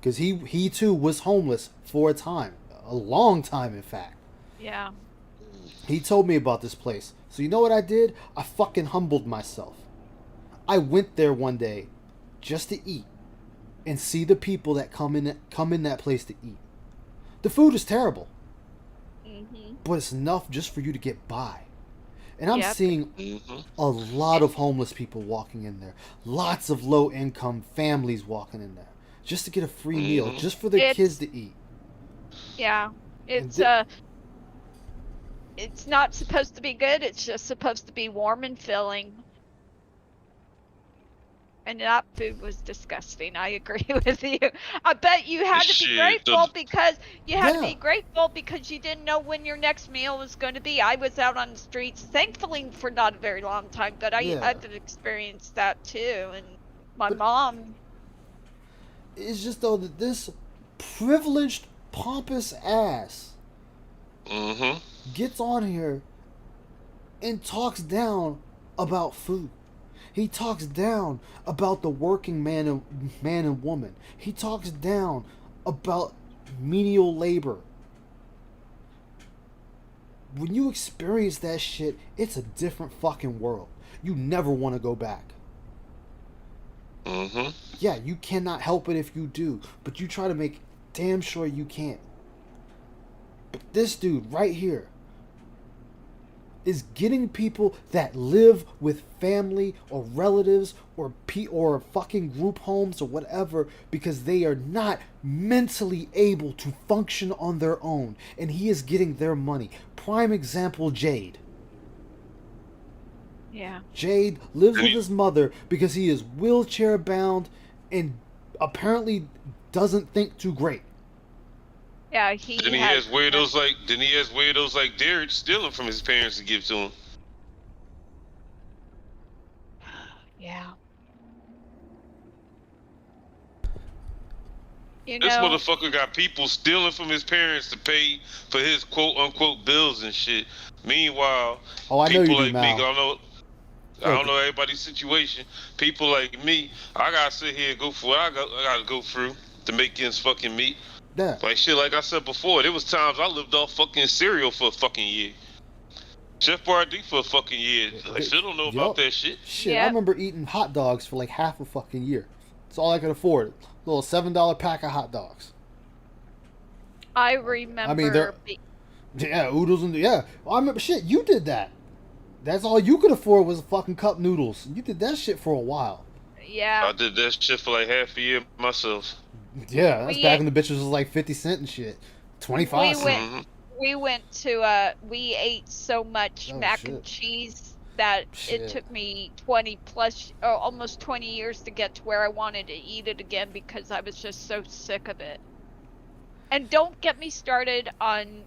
Because he too was homeless for a time. A long time, in fact. Yeah. He told me about this place. So you know what I did? I fucking humbled myself. I went there one day just to eat and see the people that come in that place to eat. The food is terrible. But it's enough just for you to get by. And I'm seeing a lot of homeless people walking in there. Lots of low-income families walking in there. Just to get a free meal, just for their kids to eat. Yeah, it's not supposed to be good. It's just supposed to be warm and filling. And that food was disgusting. I agree with you. I bet you had to be grateful because you didn't know when your next meal was going to be. I was out on the streets, thankfully for not a very long time, but I've experienced that too. And my mom. It's just though that this privileged, pompous ass gets on here and talks down about food. He talks down about the working man and woman. He talks down about menial labor. When you experience that shit, it's a different fucking world. You never want to go back. Yeah, you cannot help it if you do, but you try to make damn sure you can't. But this dude right here is getting people that live with family or relatives or fucking group homes or whatever because they are not mentally able to function on their own, and he is getting their money. Prime example, Jade. Yeah. Jade lives with his mother because he is wheelchair bound and apparently doesn't think too great. Yeah, Then he has weirdos like Derek stealing from his parents to give to him. Yeah. This motherfucker got people stealing from his parents to pay for his quote unquote bills and shit. Meanwhile, people like me, I don't know everybody's situation. People like me, I gotta sit here and go for what I gotta go through to make ends fucking meet. Yeah. Like shit, like I said before, there was times I lived off fucking cereal for a fucking year. Chef Boyardee for a fucking year. Like, still don't know about that shit. Shit, I remember eating hot dogs for like half a fucking year. It's all I could afford. Little $7 pack of hot dogs. I remember. I mean, yeah, oodles and I remember. Shit, you did that. That's all you could afford was fucking cup noodles. You did that shit for a while. Yeah. I did that shit for like half a year myself. Yeah, that's back when the bitches was like 50 cents and shit. 25 cents. We went to we ate so much mac and shit. cheese that Shit. it took me 20 plus or almost 20 years to get to where I wanted to eat it again because I was just so sick of it. And don't get me started on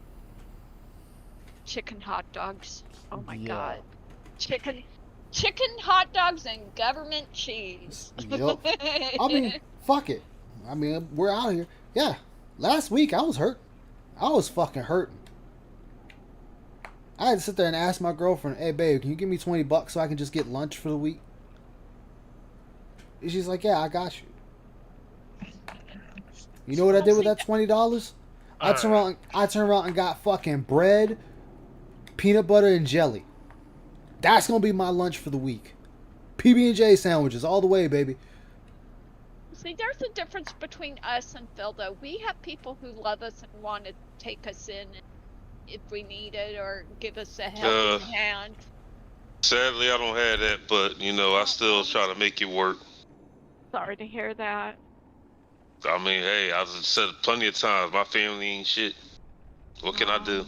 chicken hot dogs. Oh my god. Chicken hot dogs and government cheese. Yup. I mean, fuck it. I mean, we're out here. Yeah. Last week I was hurt. I was fucking hurting. I had to sit there and ask my girlfriend, "Hey babe, can you give me $20 so I can just get lunch for the week?" And she's like, "Yeah, I got you." You know what I did with that $20? I turned around and got fucking bread, peanut butter, and jelly. That's gonna be my lunch for the week. PB&J sandwiches all the way, baby. See, there's a difference between us and Phil, though. We have people who love us and want to take us in if we need it or give us a helping hand. Sadly, I don't have that, but you know, I still try to make it work. Sorry to hear that. I mean, hey, I've said it plenty of times, my family ain't shit. What can I do?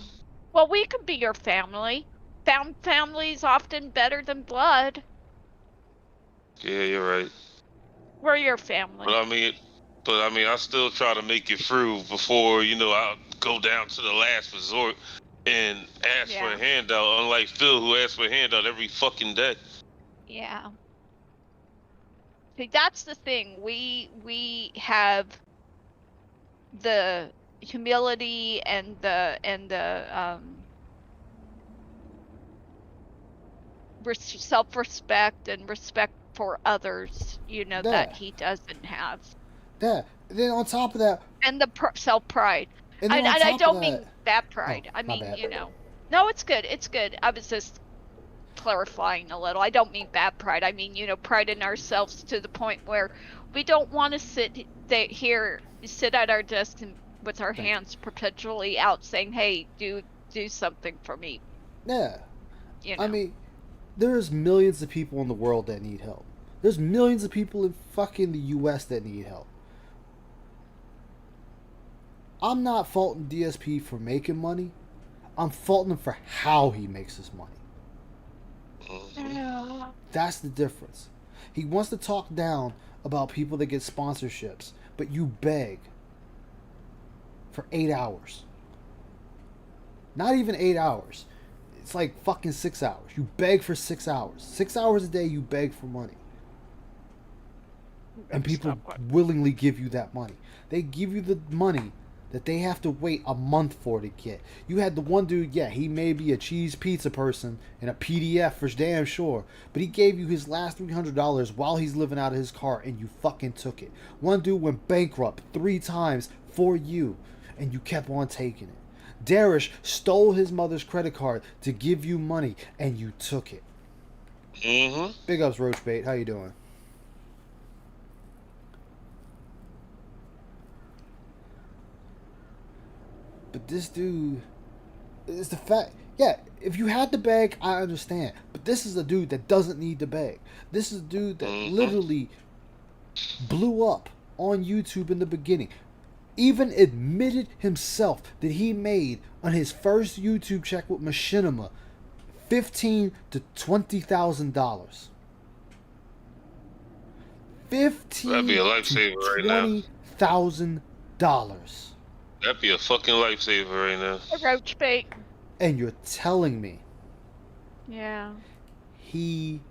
Well, we can be your family. Family's often better than blood. Yeah, you're right. We're your family. But I mean, I still try to make it through before, you know, I go down to the last resort and ask for a handout, unlike Phil, who asks for a handout every fucking day. Yeah. See, that's the thing. We have the humility and the self-respect and respect for others, you know, that he doesn't have. Yeah. Then on top of that, And the self-pride. And And then on I top don't of mean that- that pride. I my mean, bad. you know. No, it's good. It's good. I was just clarifying a little. I don't mean bad pride. I mean, you know, pride in ourselves to the point where we don't want to sit at our desk and with our hands perpetually out saying, "Hey, do something for me." yeah. You know. I mean, there's millions of people in the world that need help. There's millions of people in fucking the US that need help. I'm not faulting DSP for making money. I'm faulting him for how he makes his money. Yeah. That's the difference. He wants to talk down about people that get sponsorships, but you beg for 8 hours. Not even 8 hours. It's like fucking 6 hours. You beg for 6 hours. 6 hours a day you beg for money. And people willingly give you that money. They give you the money that they have to wait a month for to get. You had the one dude, yeah, he may be a cheese pizza person and a PDF for damn sure, but he gave you his last $300 while he's living out of his car and you fucking took it. One dude went bankrupt 3 times for you and you kept on taking it. Darish stole his mother's credit card to give you money and you took it. Big ups, Roachbait. How you doing? But this dude is the fact. Yeah, if you had to beg, I understand. But this is a dude that doesn't need to beg. This is a dude that literally blew up on YouTube in the beginning. Even admitted himself that he made on his first YouTube check with Machinima $15,000 to $20,000. That'd be a lifesaver right now. $20,000. That'd be a fucking lifesaver right now. A roach bait. And you're telling me Yeah. he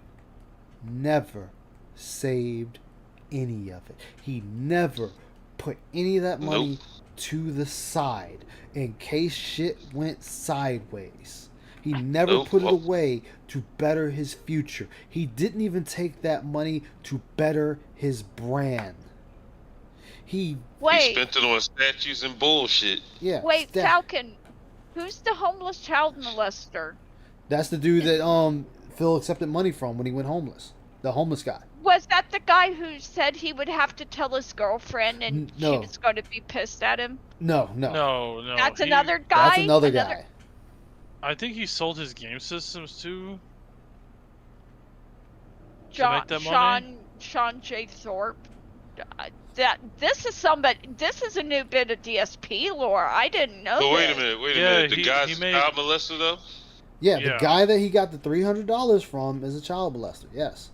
never saved any of it. He never put any of that money to the side in case shit went sideways. He never put it away to better his future. He didn't even take that money to better his brand. He Wait, spent it on statues and bullshit. yeah. wait, stat- Falcon. Who's the homeless child molester? That's the dude that Phil accepted money from when he went homeless. The homeless guy. Was that the guy who said he would have to tell his girlfriend and she No. was going to be pissed at him? No. No. That's he- another guy? That's another guy. I think he sold his game systems too. John, make that money? Sean J. Thorpe. This is a new bit of DSP lore. I didn't know But wait this. a minute. Yeah, The he guy's made- child molester though. Yeah, Yeah. the guy that he got the $300 from is a child molester. Yes.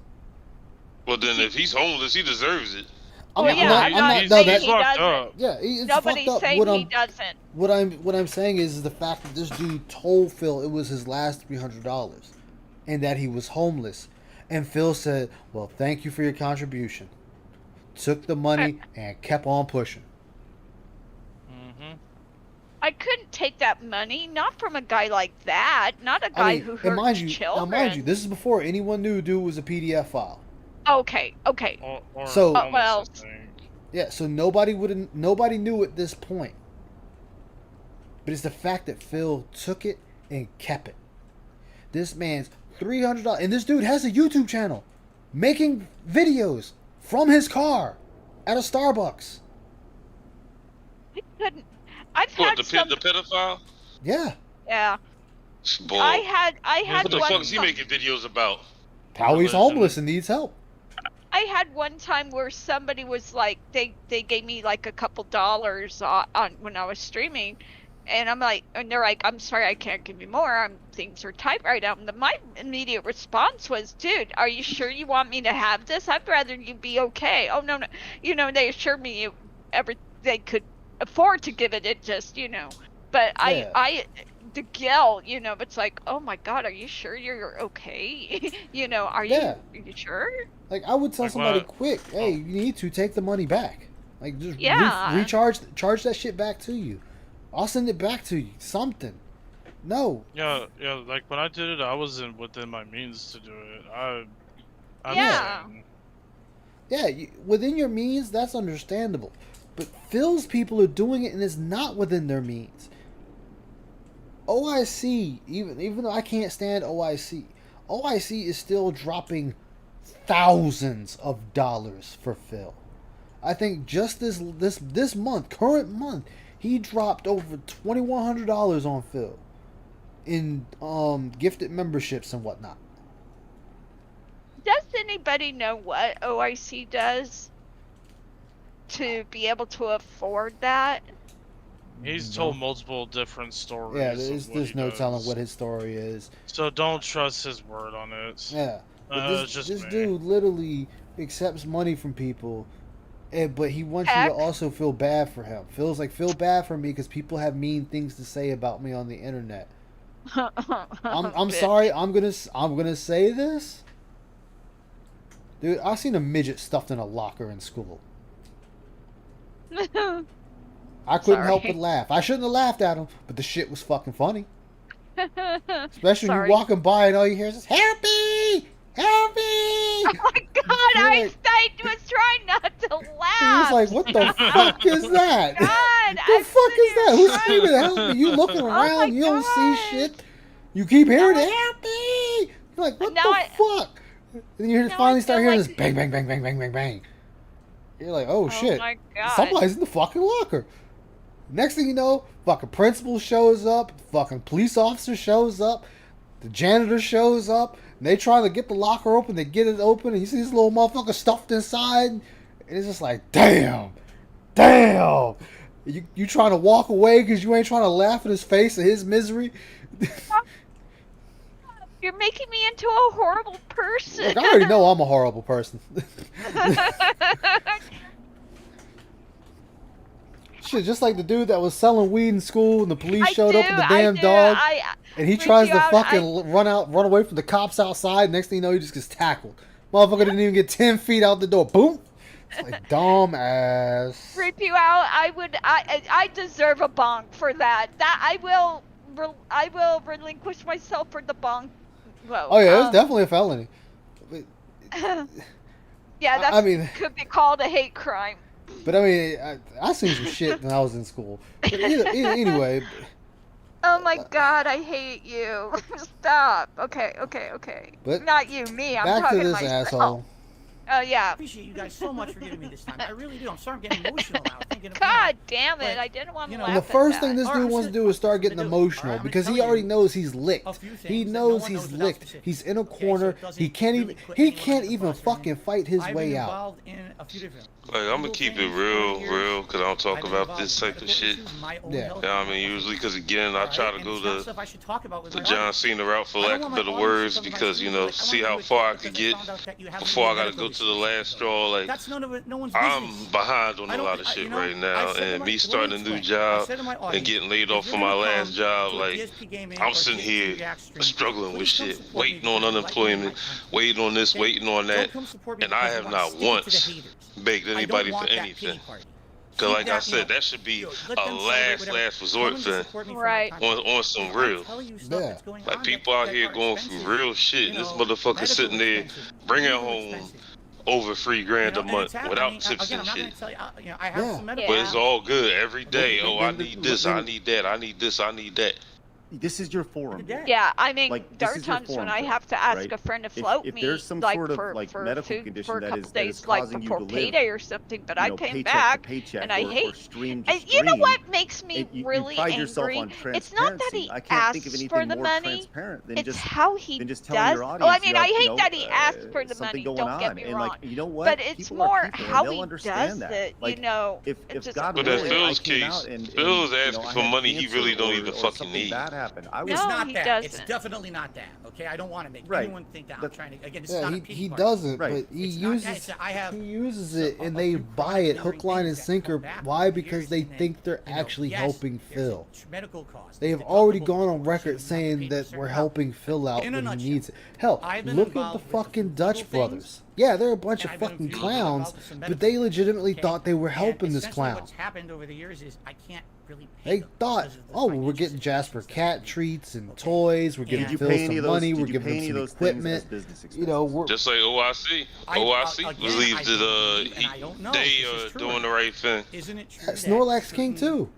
Well, then if he's homeless, he deserves it. I'm Well, not- yeah, I'm not- saying no, that- he fucked doesn't. up. Yeah, it's Nobody's fucked up. saying he doesn't. What I'm saying is the fact that this dude told Phil it was his last $300 and that he was homeless, and Phil said, "Well, thank you for your contribution." Took the money and kept on pushing. I couldn't take that money, not from a guy like that, not a guy I mean, who and hurts mind you, children. now mind you, this is before anyone knew dude was a PDF file. Okay. Or So- homeless, well, I think. Yeah, so nobody knew at this point. But it's the fact that Phil took it and kept it. This man's $300, and this dude has a YouTube channel making videos from his car at a Starbucks. I couldn't. I've What had the some. the pedophile? Yeah, Yeah. Boy. I had What the one fuck is he time- making videos about? how he's homeless and needs help. I had one time where somebody was like, they gave me like a couple dollars on when I was streaming, and I'm like, and they're like, I'm sorry, I can't give you more. Things are tight right now. And my immediate response was, dude, are you sure you want me to have this? I'd rather you be okay. Oh no. They assured me they could afford to give it. It just, but Yeah. I the guilt, it's like, oh my god, are you sure you're okay? Are Yeah. you sure? Like, I would tell Like somebody what? quick, hey, you need to take the money back. Like, just Yeah. charge that shit back to you. I'll send it back to you. Something. No. Yeah. Like when I did it, I wasn't within my means to do it. I'm Yeah. saying- Yeah, within your means, that's understandable. But Phil's people are doing it and it's not within their means. OIC, even though I can't stand OIC is still dropping thousands of dollars for Phil. I think just this month, current month, he dropped over $2,100 on Phil in gifted memberships and whatnot. Does anybody know what OIC does to be able to afford that? He's told multiple different stories. Yeah, of there's what he no does. telling what his story is. So don't trust his word on it. Yeah, but It's just this me. dude literally accepts money from people, but he wants you to also feel bad for him. Phil's like, feel bad for me because people have mean things to say about me on the internet. I'm Bitch. sorry. I'm gonna say this, dude. I seen a midget stuffed in a locker in school. I couldn't help but Sorry. laugh. I shouldn't have laughed at him, but the shit was fucking funny. Especially when Sorry. you're walking by and all you hear is, "Help me! Help me!" Oh my god, I was trying not to He laugh. was like, "What the fuck is that? God, The fuck is that? Who's screaming help me? You looking around, you don't see shit. You keep hearing it, help me!" You're like, "What the fuck?" And then you finally start hearing this bang, bang, bang, bang, bang, bang, bang. You're like, "Oh shit! my God. Somebody's in the fucking locker." Next thing you know, fucking principal shows up, fucking police officer shows up, the janitor shows up, and they trying to get the locker open. They get it open, and you see this little motherfucker stuffed inside, and it's just like, damn. You trying to walk away because you ain't trying to laugh at his face at his misery. You're making me into a horrible person. Look, I already know I'm a horrible person. Shit, just like the dude that was selling weed in school and the police showed up with the damn dog, and he tries to fucking run away from the cops outside. Next thing you know, he just gets tackled. Motherfucker didn't even get 10 feet out the door. Boom! It's like, dumb ass. Rip you out. I deserve a bonk for that. I will relinquish myself for the bonk. Well, Oh yeah, it's definitely a felony. yeah, that I mean- could be called a hate crime. But I mean, I seen some shit when I was in school. But anyway. Oh my god, I hate you. Stop. Okay. But Not you, me. I'm back talking to this myself. asshole. Oh yeah. I appreciate you guys so much for giving me this time. I really do. I'm sorry I'm getting emotional now. Thinking of God damn it! I didn't want to laugh And the at first that. thing this dude wants to do is start getting emotional because he already knows he's licked. He knows he's licked. He's in a corner. He can't even fucking fight his way out. Like, I'm gonna keep it real, because I don't talk about this type of shit. Yeah. I mean, usually, because again, I try to go the John Cena route, for lack of better words, because, you know, see how far I could get before I gotta go to the last straw. Like, I'm behind on a lot of shit right now, and me starting a new job and getting laid off from my last job, like, I'm sitting here struggling with shit, waiting on unemployment, waiting on this, waiting on that, and I have not once begged anybody for anything. Cause like I said, that should be a last resort thing. Right. On some real. Yeah. Like, people out here going through real shit, and this motherfucker sitting there bringing home over $3,000 a month without tips and shit. But it's all good every day. Oh, I need this, I need that, I need this, I need that. This is your forum. Yeah, I mean, Like, there this are is your times when forum, I have to ask right? a friend to float if me, there's some like sort of, for medical food condition for a that couple is days, like causing you before to live, payday or something. But I came paycheck to back paycheck and I or hate. stream to And you know stream, what makes me you really pride yourself angry? on It's not that he transparency. I can't think of asks anything for the more money. transparent than It's just how he telling does. your Oh, I audience mean, you I have, you hate know, that he asks for the something money. going Don't get on. me And, wrong. like, you know what? But it's People are more people, and how they'll he understand does that. it. Like, You know, if it's just God But willing, in Phil's I came case, out and Phil's I asking for had money he cancer really don't or even something fucking need. bad happened. I was It's No, not he that. doesn't. It's definitely not that. Okay, I don't want to make Right. anyone think that I'm But- trying to. Again, it's Yeah, not a he pity party. doesn't, Right. but he It's not- uses it's- I have he uses it, a and they few buy it chronic hook, line, and things that sinker. come back Why? over Because years, they and then, think they're you know, actually yes, helping there's Phil. medical costs. They have deductible already gone on portion, record you have to saying pay that a certain we're amount. helping Phil out In a when he nutshell, needs it. Hell, I've been look at the involved with fucking some Dutch legal brothers. things, Yeah, they're a bunch of and I've been fucking involved clowns, with some but medical they things, legitimately okay? thought they were And helping this essentially clown. What's happened over the years is I can't really pay They them thought, because of the oh, well, we're financial getting Jasper situations that cat I'm in. treats and toys. We're giving Did you Phil pay any some of those- money. did We're you giving pay him any some of those things as equipment. business You know, we're Just like OIC. OIC again, believes I that believe, and I don't know they if this are is true or doing the not. right thing. Isn't it true that Snorlax King certain, too.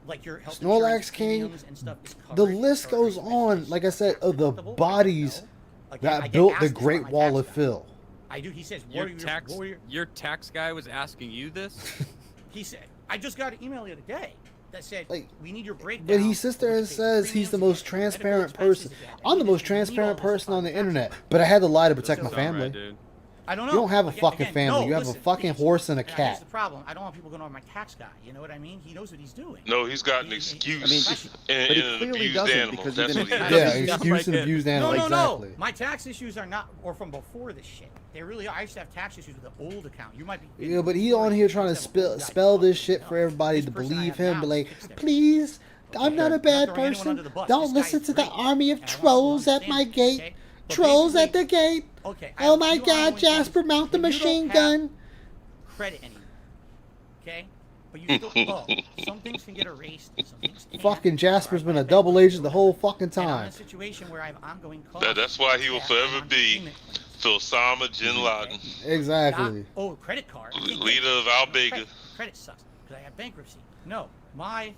like your health Snorlax insurance King. premiums and stuff is The covered list for goes on. Like I said, of the bodies Again, I that get built asked the this by Great my Wall tax of guy. Phil. I do. He says, Your warrior. your tax guy was asking you this? He said, I just got an email the other day that said, Like, we need your breakdown. But he sits there and says he's the most transparent person. I'm the most transparent person on the internet, but I had to lie to protect my Sounds right, family. dude. I don't know. You don't have a Again- fucking again, family. no, You have listen, a fucking please. horse and a Here's cat. the problem. I don't want people going over my tax guy. You know what I mean? He knows what he's doing. No, he's got an excuse and, but he an clearly abused doesn't, animal. because That's even what if he he Yeah, is. doesn't- excuse and like it. abused No, animal. no, Exactly. no. My tax issues are not, or from before this shit. They really are. I used to have tax issues with the old account. You might be. Yeah, but he on here trying to spell this shit for everybody to believe him. But like, please, I'm not a bad person. Don't listen to the army of trolls at my gate. Trolls at the gate. Okay. Oh my God, Jasper, mount the machine gun. Credit anymore. Okay? But you still some things can get erased. Some things can't. Fucking Jasper's been a double agent the whole fucking And I'm in time. a situation where I have ongoing costs. That's why he will that forever I'm on be payment plans. Osama bin Laden, Exactly. Oh, credit card. leader of Al Bega. Credit sucks because I have bankruptcy. No, I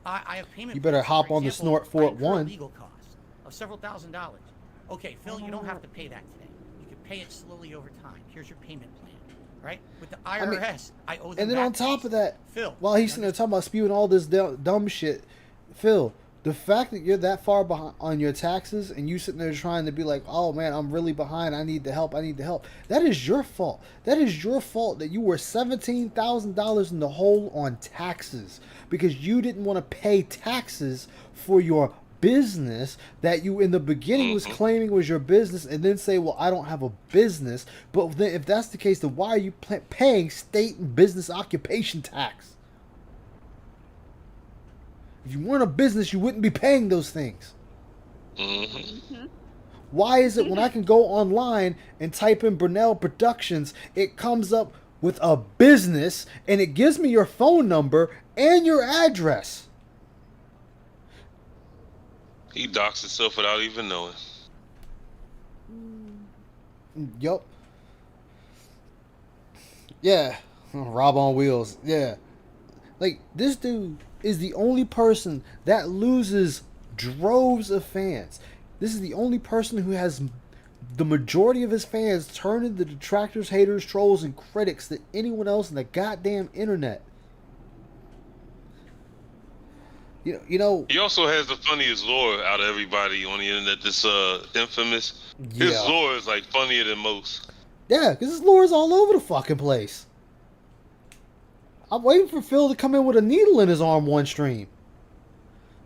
have payment. You better plans. hop For on the example, Snort Fort I incur 1. legal costs of several $1,000s. Okay, Phil, you don't have to pay that today. You can pay it slowly over time. Here's your payment plan. Right? With the IRS, I owe them. And then back on top of that, Phil, while he's sitting there talking about spewing all this dumb shit, Phil, the fact that you're that far behind on your taxes and you sitting there trying to be like, oh man, I'm really behind. I need the help. That is your fault. That is your fault that you were $17,000 in the hole on taxes because you didn't want to pay taxes for your business that you in the beginning was claiming was your business, and then say, well, I don't have a business. But then if that's the case, then why are you paying state and business occupation tax? If you weren't a business, you wouldn't be paying those things. Why is it when I can go online and type in Brunel Productions, it comes up with a business and it gives me your phone number and your address? He docks himself without even knowing. Yup. Yeah. Rob on wheels. Yeah. Like, this dude is the only person that loses droves of fans. This is the only person who has the majority of his fans turn into detractors, haters, trolls, and critics than anyone else in the goddamn internet. You know. He also has the funniest lore out of everybody on the internet. This infamous. His Yeah. lore is like funnier than most. Yeah, because his lore is all over the fucking place. I'm waiting for Phil to come in with a needle in his arm one stream.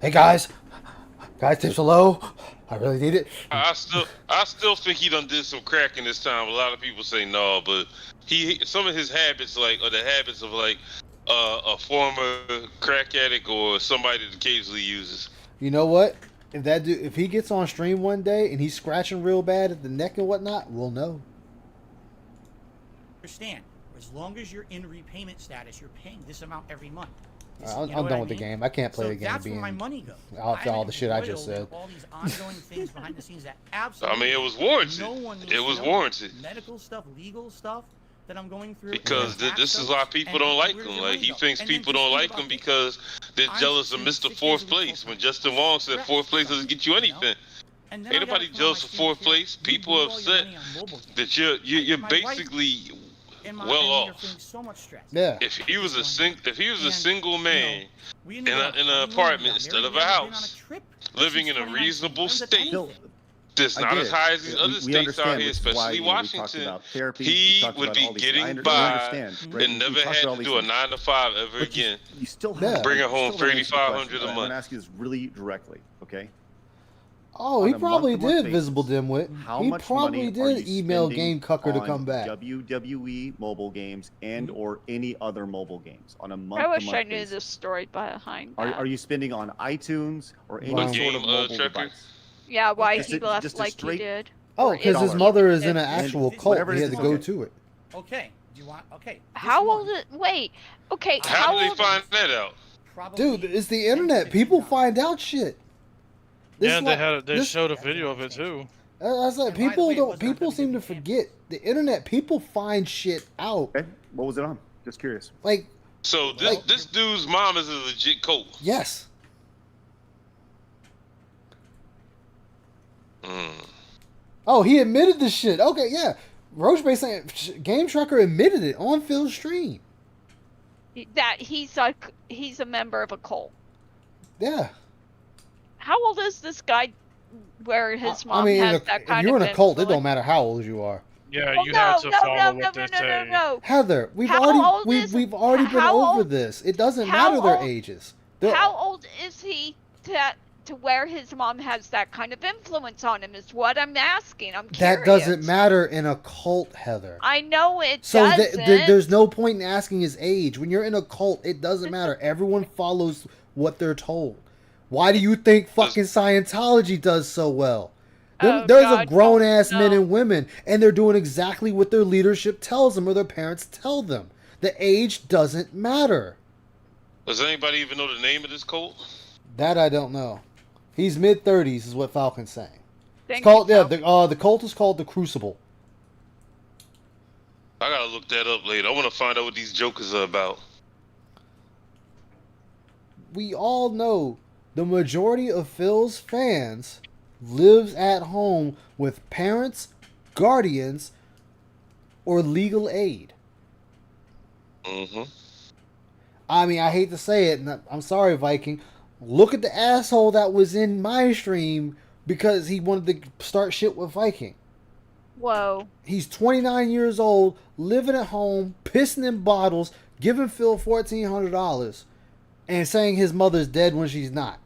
Hey guys, tips are low. I really need it. I still think he done did some crack in this time. A lot of people say no, but some of his habits are the habits of like a former crack addict or somebody that occasionally uses. You know what? If he gets on stream one day and he's scratching real bad at the neck and whatnot, we'll know. Understand? As long as you're in repayment status, you're paying this amount every month. I'm You know what done I with the mean? game. I can't play So the game that's where being my money goes. after all the shit I I'm just loyal said. with all these ongoing things behind the scenes that I absolutely mean, it was warranted. no one needs It to was know. warranted. Medical stuff, legal stuff that I'm going through. Because tax this is stuff, why people and don't like where him. does your Like, money he go? thinks And then people just don't think like him about this. because they're I'm jealous of seeing Mr. 6 days Fourth a week place. full When time. Justin Wong said Stress, fourth place doesn't get you you know? anything. And then Ain't I gotta nobody come on jealous my for stream fourth and say, place. "You People blew all your upset money on mobile games." that you're My wife basically and my- well and we are off. feeling so much stress. Yeah. If he was a single man We in ended up an honeymoon, we apartment got instead married, of we a haven't been on house, trip living since in a 2019. reasonable When's it state, anything? that's I not get as it. high as these Yeah, other we states out understand, here, which is why, especially we talked Washington. about therapy, we He talked would about be all these getting things. We by understand, right? and We never talked had about all to these do a things. 9 to 5 ever But again. You still Yeah. have Bringing you home still haven't answered the 3,500 question. a I'm going month. to ask you this really directly, okay? Oh, On he a probably month-to-month did, basis, Visible Dimwit. How He much probably money are did you email spending Game Cucker to on come back. WWE mobile games and or any other mobile games on a I month-to-month wish I knew basis? the story behind Are, that. are you spending on iTunes or any What sort game, of mobile Trucker? device? Yeah, why Just he a- left just a like straight- he did. Oh, Or because his if- mother is in an And actual cult. whatever it He is had to is go okay. to it. Okay. Do you want? Okay. this How one, old is? Wait. Okay. How did they old? find that out? probably Dude, it's the 10 to internet. 15 People dollars. find out shit. This Yeah, is they like- they this- showed a video of it too. That's like And by the people way, it don't. wasn't on People seem to WWE. forget the internet. People find shit out. Okay, what was it on? Just curious. Like, So this dude's mom is a legit cult. yes. Oh, he admitted the shit. Okay, yeah. Roach Bay saying Game Trucker admitted it on Phil's stream. That he's a member of a cult. Yeah. How old is this guy? Where his mom I mean, has if that kind you're of in a cult, it influence? don't matter how old you are. Yeah, Well, you have to follow no, what they say. no. Heather, we've How already old we've already been how over old- this. It doesn't how matter their old- ages. They're- How old is he to where his mom has that kind of influence on him? Is what I'm asking. I'm curious. that doesn't matter in a cult, Heather. I know it So doesn't. there's no point in asking his age. When you're in a cult, it doesn't matter. Everyone follows what they're told. Why do you think fucking Scientology does so well? Oh, There's God, a grown ass no. men and women, and they're doing exactly what their leadership tells them or their parents tell them. The age doesn't matter. Does anybody even know the name of this cult? That I don't know. He's mid-30s, is what Falcon's saying. Thank It's called you, the cult is called the Crucible. I gotta look that up later. I want to find out what these jokers are about. We all know the majority of Phil's fans lives at home with parents, guardians, or legal aid. Mm-hmm. I mean, I hate to say it, and I'm sorry, Viking. Look at the asshole that was in my stream because he wanted to start shit with Viking. Whoa. He's 29 years old, living at home, pissing in bottles, giving Phil $1,400, and saying his mother's dead when she's not.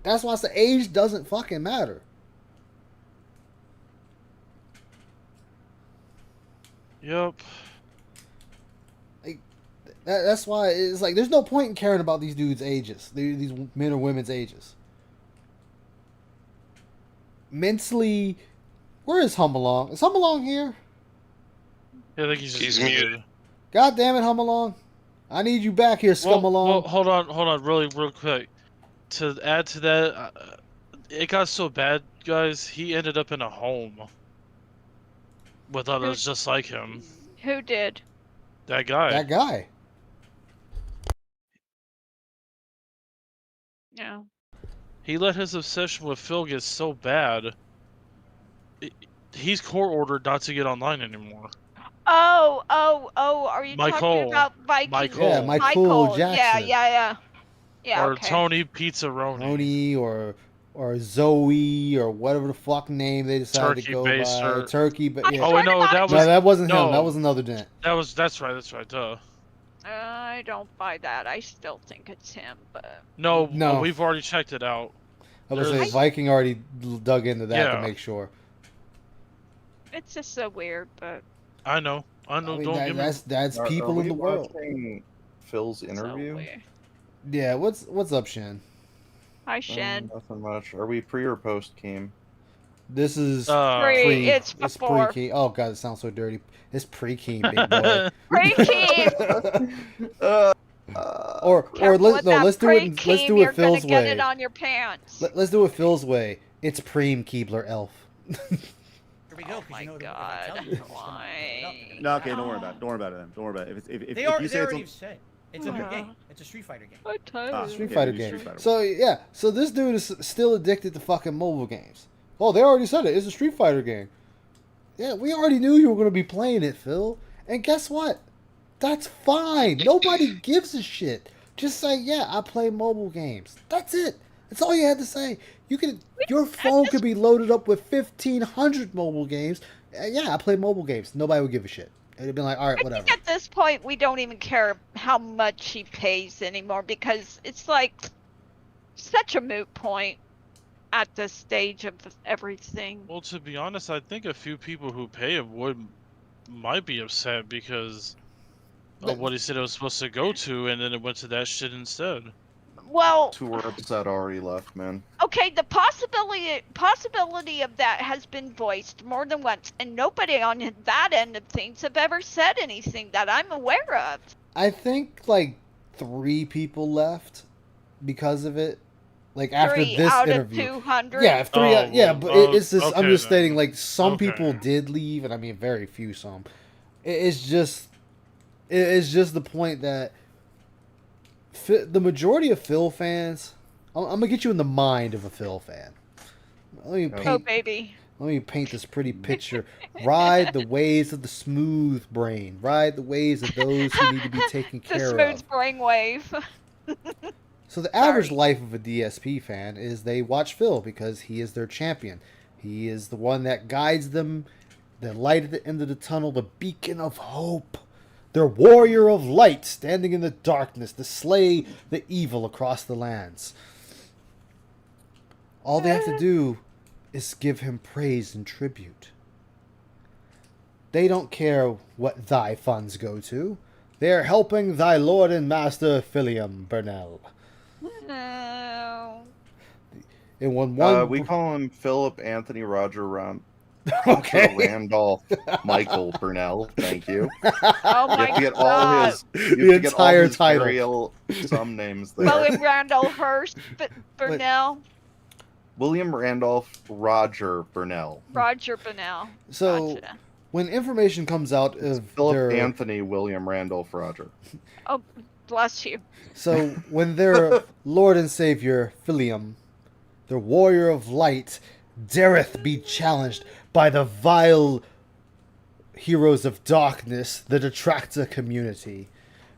That's why the age doesn't fucking matter. Yep. That's why it's like there's no point in caring about these dudes' ages, these men or women's ages. Mentally, where is Humalong? Is Humalong here? Yeah, I think he's muted. God damn it, Humalong! I need you back here, Scumalong. Well, hold on, real quick. To add to that, it got so bad, guys. He ended up in a home. with others just like him. Who did? That guy. That guy. Yeah. He let his obsession with Phil get so bad. He's court ordered not to get online anymore. Oh, are you talking Michael. about Viking? Michael. Yeah, Michael Jackson. Yeah. Yeah, Or okay. Tony Pizzaroni. Tony or Zoe or whatever the fuck name they decided to Turkey go by. Baster. Turkey, but yeah. Oh wait, no, that was No, that wasn't no, him. That was another dent. That's right. Duh. I don't buy that. I still think it's him, but No, No. we've already checked it out. I was saying There's- Viking already dug into that Yeah. to make sure. it's just so weird. But I know. I mean, Don't give me. that's people in the world. Watching Phil's interview? weird. Yeah, what's up, Shen? Hi, Shen. Nothing much. Are we pre or post Keem? This is Pre, it's before. pre-Keem. Oh god, it sounds so dirty. It's pre-Keem, big boy. Pre-Keem. or Careful let's with no, that let's do it. Let's pre-Keem, do you're it Phil's gonna get way. it on your pants. Let's do it Phil's way. It's Preem Keebler Elf. Here we go. Oh my god. Why? No, okay, don't worry about it. Don't worry about it then. Don't worry about it. If They you say already it's said it's a new game. It's a Street Fighter game. Street yeah, Fighter it is game. Street Fighter. So yeah, so this dude is still addicted to fucking mobile games. Oh, they already said it. It's a Street Fighter game. Yeah, we already knew you were gonna be playing it, Phil. And guess what? That's fine. Nobody gives a shit. Just say, yeah, I play mobile games. That's it. That's all you had to say. Your phone could be loaded up with 1,500 mobile games. Yeah, I play mobile games. Nobody would give a shit. It'd be like, all right, I whatever. think at this point we don't even care how much he pays anymore because it's like such a moot point at this stage of everything. Well, to be honest, I think a few people who pay him might be upset because of what he said it was supposed to go to, and then it went to that shit instead. Well, 2 were upset already left, man. okay, the possibility of that has been voiced more than once, and nobody on that end of things have ever said anything that I'm aware of. I think like 3 people left because of it. Like after 3 this out interview. of 200. Yeah, 3 out, yeah, but it's just I'm okay just then. stating like some Okay. people did leave, and I mean very few some. It's just the point that the majority of Phil fans. I'm gonna get you in the mind of a Phil fan. Oh baby. Let me paint this pretty picture. Ride the waves of the smooth brain. Ride the waves of those who need to be taken The care smooth of. brainwave. So the average life of a DSP fan is they watch Phil because he is their champion. He is the one that guides them, the light at the end of the tunnel, the beacon of hope. Their warrior of light standing in the darkness to slay the evil across the lands. All they have to do is give him praise and tribute. They don't care what thy funds go to. They are helping thy lord and master Philium Burnell. No. And when one We call him Philip Anthony Roger Okay. Randolph Michael Burnell. Thank you. Oh You my have to get all god. his, you have to get all entire his title. burial some names there. William Randall Hearst Burnell. William Randolph Roger Burnell. Roger Burnell. So Gotcha. when information comes out of Philip their Anthony William Randolph Roger. Oh, bless you. so when their Lord and Savior Philium, their warrior of light, dareth be challenged by the vile heroes of darkness, the detractor community.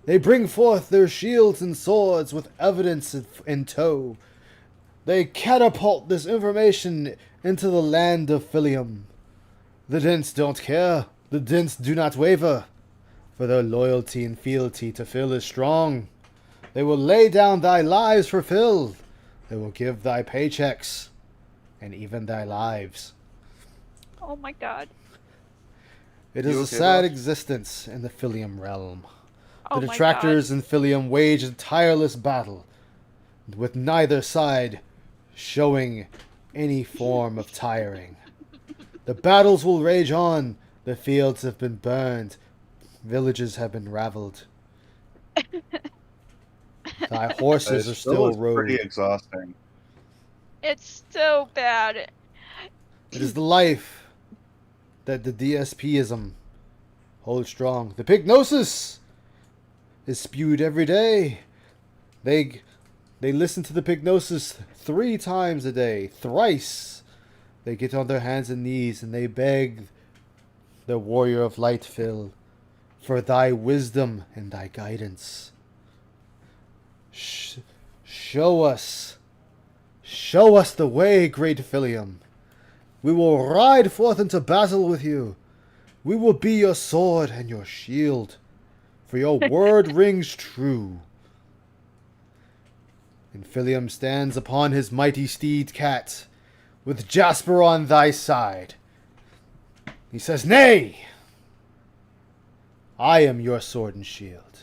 They bring forth their shields and swords with evidence in tow. They catapult this information into the land of Philium. The Dents don't care. The Dents do not waver. For their loyalty and fealty to Phil is strong. They will lay down thy lives for Phil. They will give thy paychecks and even thy lives. Oh my god. It is You a okay, sad boss? existence in the Philium realm. Oh The my detractors in Philium wage a tireless battle, with neither side showing any form of tiring. The battles will rage on. The fields have been burned. Villages have been raveled. Thy horses are still It's pretty rode. exhausting. It's so bad. It is the life that the DSPism holds strong. The pignosis is spewed every day. They listen to the pignosis 3 times a day, thrice. They get on their hands and knees and they beg the warrior of light, Phil, for thy wisdom and thy guidance. Show us the way, great Philium. We will ride forth into battle with you. We will be your sword and your shield, for your word rings true. And Philium stands upon his mighty steed Cat, with Jasper on thy side. He says, "Nay, I am your sword and shield.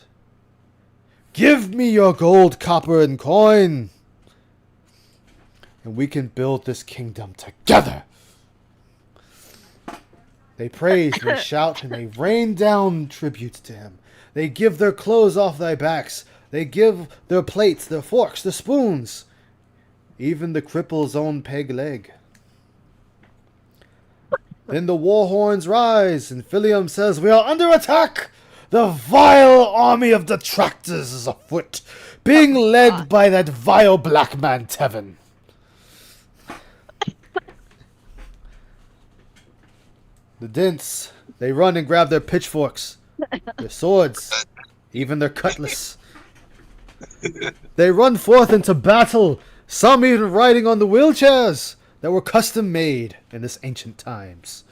Give me your gold, copper, and coin, and we can build this kingdom together." They praise, they shout, and they rain down tributes to him. They give their clothes off thy backs. They give their plates, their forks, their spoons, even the cripple's own peg leg. Then the war horns rise, and Philium says, "We are under attack! The vile army of detractors is afoot, being led by that vile black man Tevin." The Dints, they run and grab their pitchforks, their swords, even their cutlass. They run forth into battle, some even riding on the wheelchairs that were custom made in this ancient times.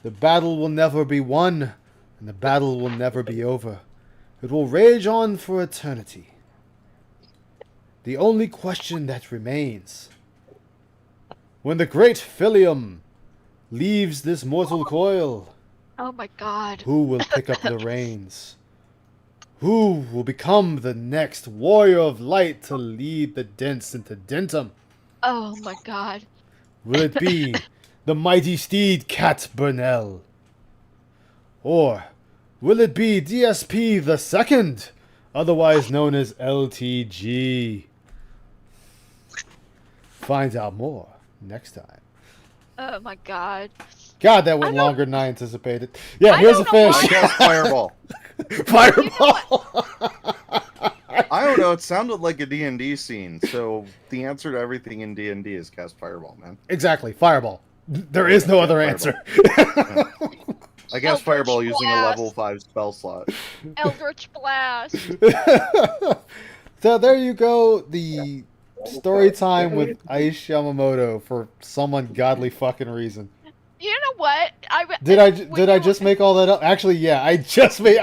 The battle will never be won, and the battle will never be over. It will rage on for eternity. The only question that remains, when the great Philium leaves this mortal coil, Oh my god. who will pick up the reins? Who will become the next warrior of light to lead the Dents into Dentum? Oh my god. Will it be the mighty steed Cat Burnell? Or will it be DSP the Second, otherwise known as LTG? Find out more next time. Oh my god. God, that went longer than I anticipated. Yeah, here's a fish. I guess Fireball. Fireball. I don't know. It sounded like a D&D scene, so the answer to everything in D&D is cast Fireball, man. Exactly, Fireball. There is no other answer. I guess Fireball using a level 5 spell slot. Eldritch Blast. So there you go. The story time with Aish Yamamoto for some ungodly fucking reason. You know what? Did I just make all that up? Actually, yeah, I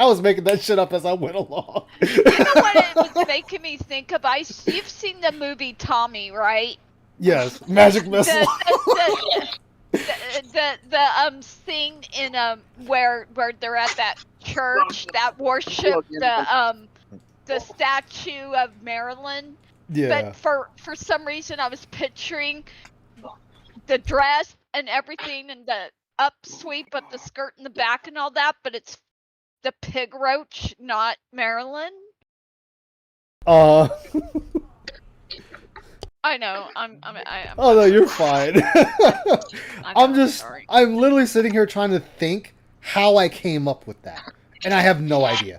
was making that shit up as I went along. You know what it was making me think of? You've seen the movie Tommy, right? Yes, Magic Missile. The scene in where they're at that church that worship the statue of Marilyn. Yeah. But for some reason I was picturing the dress and everything and the upsweep of the skirt in the back and all that, but it's the pig roach, not Marilyn. I know. I'm Oh no, you're fine. I'm literally sitting here trying to think how I came up with that, and I have no idea.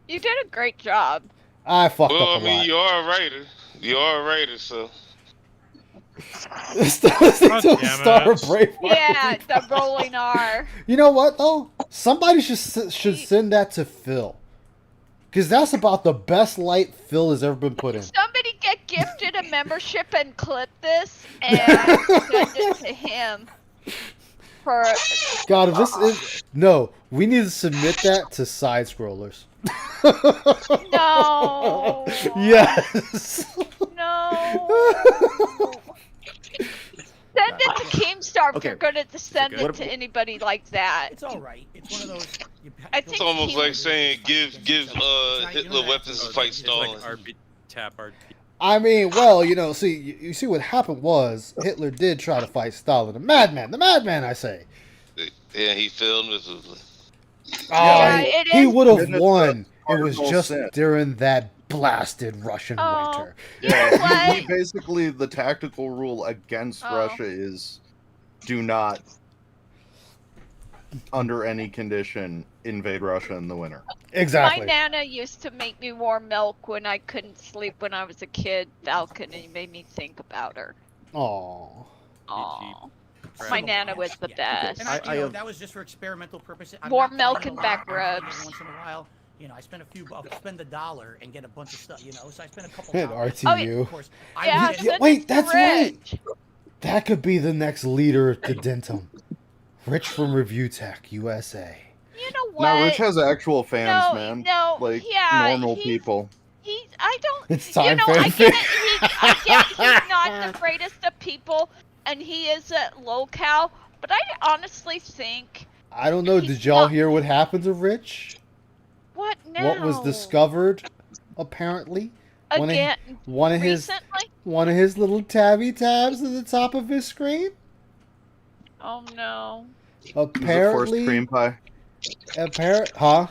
You did a great job. I fucked Well, up a I mean, lot. you are a writer. You are a writer, so. Star Braveheart. Yeah, the rolling R. You know what though? Somebody should send that to Phil, because that's about the best light Phil has ever been put in. Somebody get gifted a membership and clip this and send it to him. For God, if this is we need to submit that to Side Scrollers. No. Yes. No. Send it to Keemstar if Okay. you're going to send What it to anybody like that. It's all right. It's one of those. I think It's almost Keem- like saying give Hitler weapons to fight Stalin. Tap RP. I mean, well, you see what happened was Hitler did try to fight Stalin. The madman, I say. Yeah, he failed miserably. He would have Goodness, won. It was Cardinal just sin. during that blasted Russian winter. Yeah, he basically, the tactical rule against Oh. Russia is do not under any condition, invade Russia in the winter. My Nana used to make me warm milk when I couldn't sleep when I was a kid, Falcon, and it made me think about her. Aww. Aww. My Nana was the best. And you know, that was just for experimental purposes. I'm Warm not milk playing and a back lot. Every rubs. Once in a while, you know, I spend I'll spend $1 and get a bunch of stuff, you know. So I spend a couple Hit dollars. RTU. Of course, Yeah, I send wait, it to that's right. Rich. That could be the next leader to Dentum. Rich from Review Tech, USA. You know what? No, Rich has actual fans, No, man. no, like yeah, normal he's- people. I don't. It's time you know, for I get it. I get he's not the greatest of people, and he is a locale. But I honestly think I don't know. Did y'all hear what happened to Rich? what now? What was discovered? Apparently, Again, one of his little tabby tabs at the top of his screen. Oh no. Was it forced Apparently, cream pie? Huh?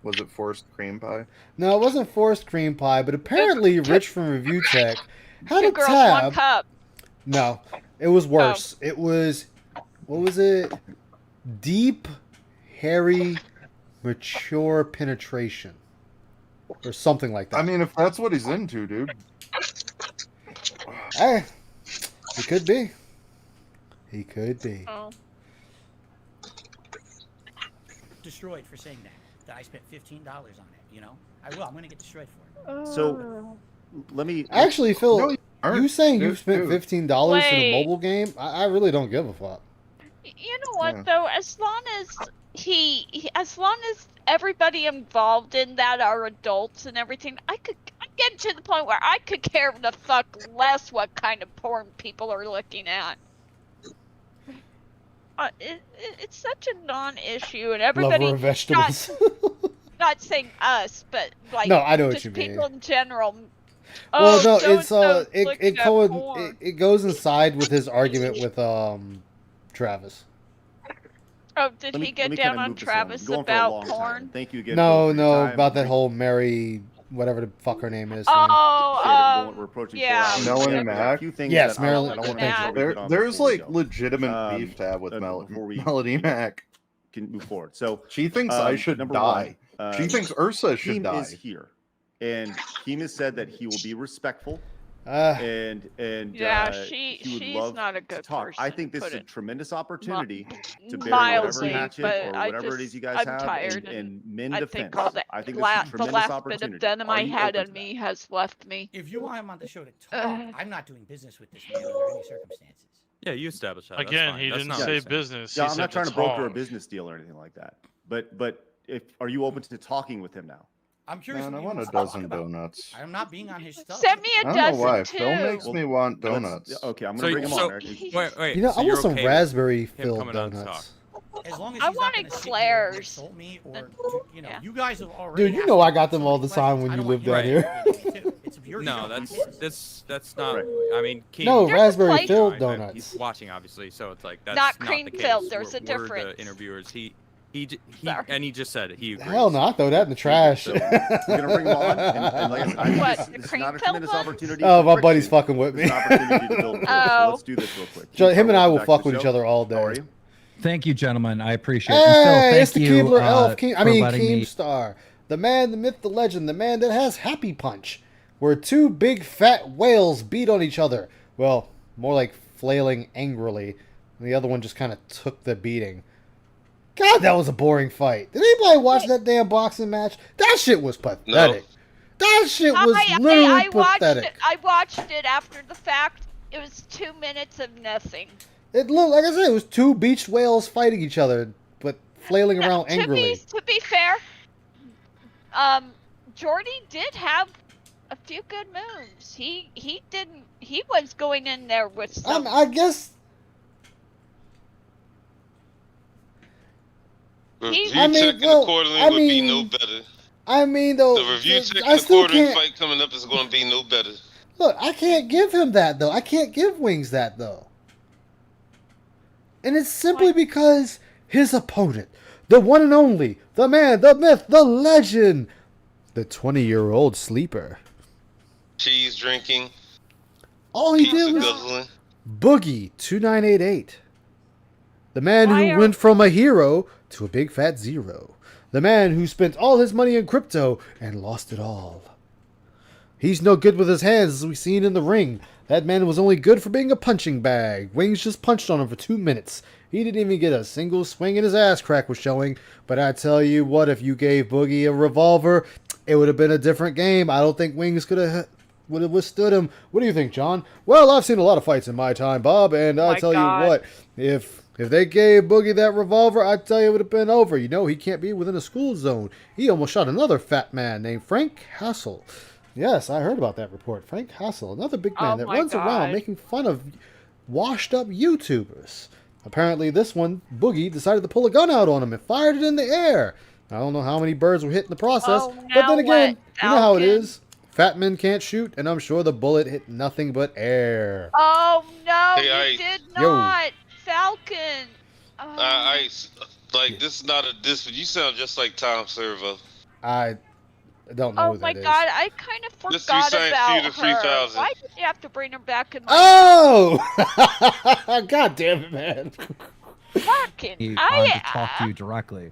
Was it forced cream pie? No, it wasn't forced cream pie, but apparently Rich from Review Tech had Two a girls, tab. one cup. No, it was worse. It was, what was it? Deep, hairy, mature penetration. Or something like that. I mean, if that's what he's into, dude. Hey, he could be. He could be. Oh. destroyed for saying that I spent $15 on it. You know, I will. I'm going to get destroyed for it. So, let me Actually, Phil, No, you aren't. you saying you Dude, spent dude. $15 in a Wait. mobile game? I really don't give a fuck. You know what Yeah. though? As long as as long as everybody involved in that are adults and everything, I'm getting to the point where I could care the fuck less what kind of porn people are looking at. It's such a non-issue, and everybody. Lover of vegetables. Not saying us, but like No, I know what just you mean. people in general. Well, Oh, no, so-and-so's it's looking at porn. it goes inside with his argument with Travis. Oh, did Let me- he let get me down kinda on move this along. Travis Going for a about long time. porn? Thank you again. No, for your no, time. about that whole Mary, whatever the fuck her name is. Oh, we're approaching yeah. 4 hours. Melanie Yeah, Mack? a few things Yes, that Marilyn- I don't want Mack. to There's like legitimate beef to have with before we Melody Mack. can move forward. So She thinks I should number die. one, She thinks Ursa should Keem die. is here, and Keem has said that he will be respectful. Uh, and Yeah, he would she's love not a to good talk. person. I think this put is a it tremendous opportunity to bury mildly, whatever hatchet but or I whatever it is just- you guys I'm have tired and mend I a think fence. all the, I think this is a the tremendous last opportunity. bit of denim Are I you had open in to me has left me. If you want him on the show to talk, I'm not doing business with this man under any circumstances. Yeah, you established that. That's Again, fine. he That's didn't not say what I'm saying. business. Yeah, he I'm said not trying to to broker a talk. business deal or anything like that. But if are you open to talking with him now? I'm curious. Man, I what he want a wants to talk dozen about. donuts. I'm not being on his stuff. Send me I a don't know dozen why. too. Phil makes me want Let's- donuts. Okay, I'm So, gonna bring him so on. Eric. wait. You know, so I you're want some okay with raspberry him filled coming on to donuts. As long as I he's not wanted gonna sit here and Claire's. insult me or you know, you guys have already. Dude, you asked know me I got them all the so many time when questions. you I lived don't down want here. you to get me too. It's your No, that's not. I mean, Keem, No, There's a raspberry place- filled He's donuts. watching, obviously, so it's like that's Not not cream the case. filled, there's a We're difference. the interviewers. He Sorry. and he just said it. He agrees. Hell no, I throw that in the trash. So we're gonna bring him on, and like I said, I think What, this, the this is cream not a filled tremendous ones? opportunity. Oh, for my buddy's friction. fucking with It's me. an opportunity to build rapport. Oh. So let's do this real quick. So him and I will Welcome back fuck to with the each show. other all How are day. you? Thank you, gentlemen. I appreciate it. And Phil, Hey, thank it's the you, Keebler Elf. for letting me- Keemstar. The man, the myth, the legend, the man that has Happy Punch. Where two big fat whales beat on each other. Well, more like flailing angrily. And the other one just kind of took the beating. God, that was a boring fight. Did anybody watch that damn boxing match? That shit was pathetic. That shit was literally I watched pathetic. it. I watched it after the fact. It was 2 minutes of nothing. It looked, like I said, it was two beached whales fighting each other, but flailing around angrily. To be fair, Jordy did have a few good moves. He didn't. He was going in there with some. I guess. Review I mean, Tech and well, accordingly I would be no mean, better. I mean, though, The Review Tech I and still accordingly can't. fight coming up is going to be no better. Look, I can't give him that though. I can't give Wings that though. And it's simply because his opponent, the one and only, the man, the myth, the legend, the 20-year-old sleeper. Cheese drinking, All he pizza did was guzzling. Boogie 2988. The man who went from a hero to a big fat zero. The man who spent all his money in crypto and lost it all. He's no good with his hands, as we've seen in the ring. That man was only good for being a punching bag. Wings just punched on him for 2 minutes. He didn't even get a single swing and his ass crack was showing. But I tell you what, if you gave Boogie a revolver, it would have been a different game. I don't think Wings would have withstood him. What do you think, John? Well, I've seen a lot of fights in my time, Bob, and I'll tell you what, if they gave Boogie that revolver, I'd tell you it would have been over. You know, he can't be within a school zone. He almost shot another fat man named Frank Hassel. Yes, I heard about that report. Frank Hassel, another big man that runs around making fun of washed up YouTubers. Apparently this one, Boogie, decided to pull a gun out on him and fired it in the air. I don't know how many birds were hit in the process, but then again, you know how it is. Fat men can't shoot, and I'm sure the bullet hit nothing but air. Oh no, Hey, you did not, Falcon. Ice, like this is not a diss, but you sound just like Tom Servo. I don't know Oh who my that is. God, I kind of This forgot Usain about Shooter her. 3000. Why did you have to bring her back in my Oh! God damn it, man. fucking? To talk to you directly.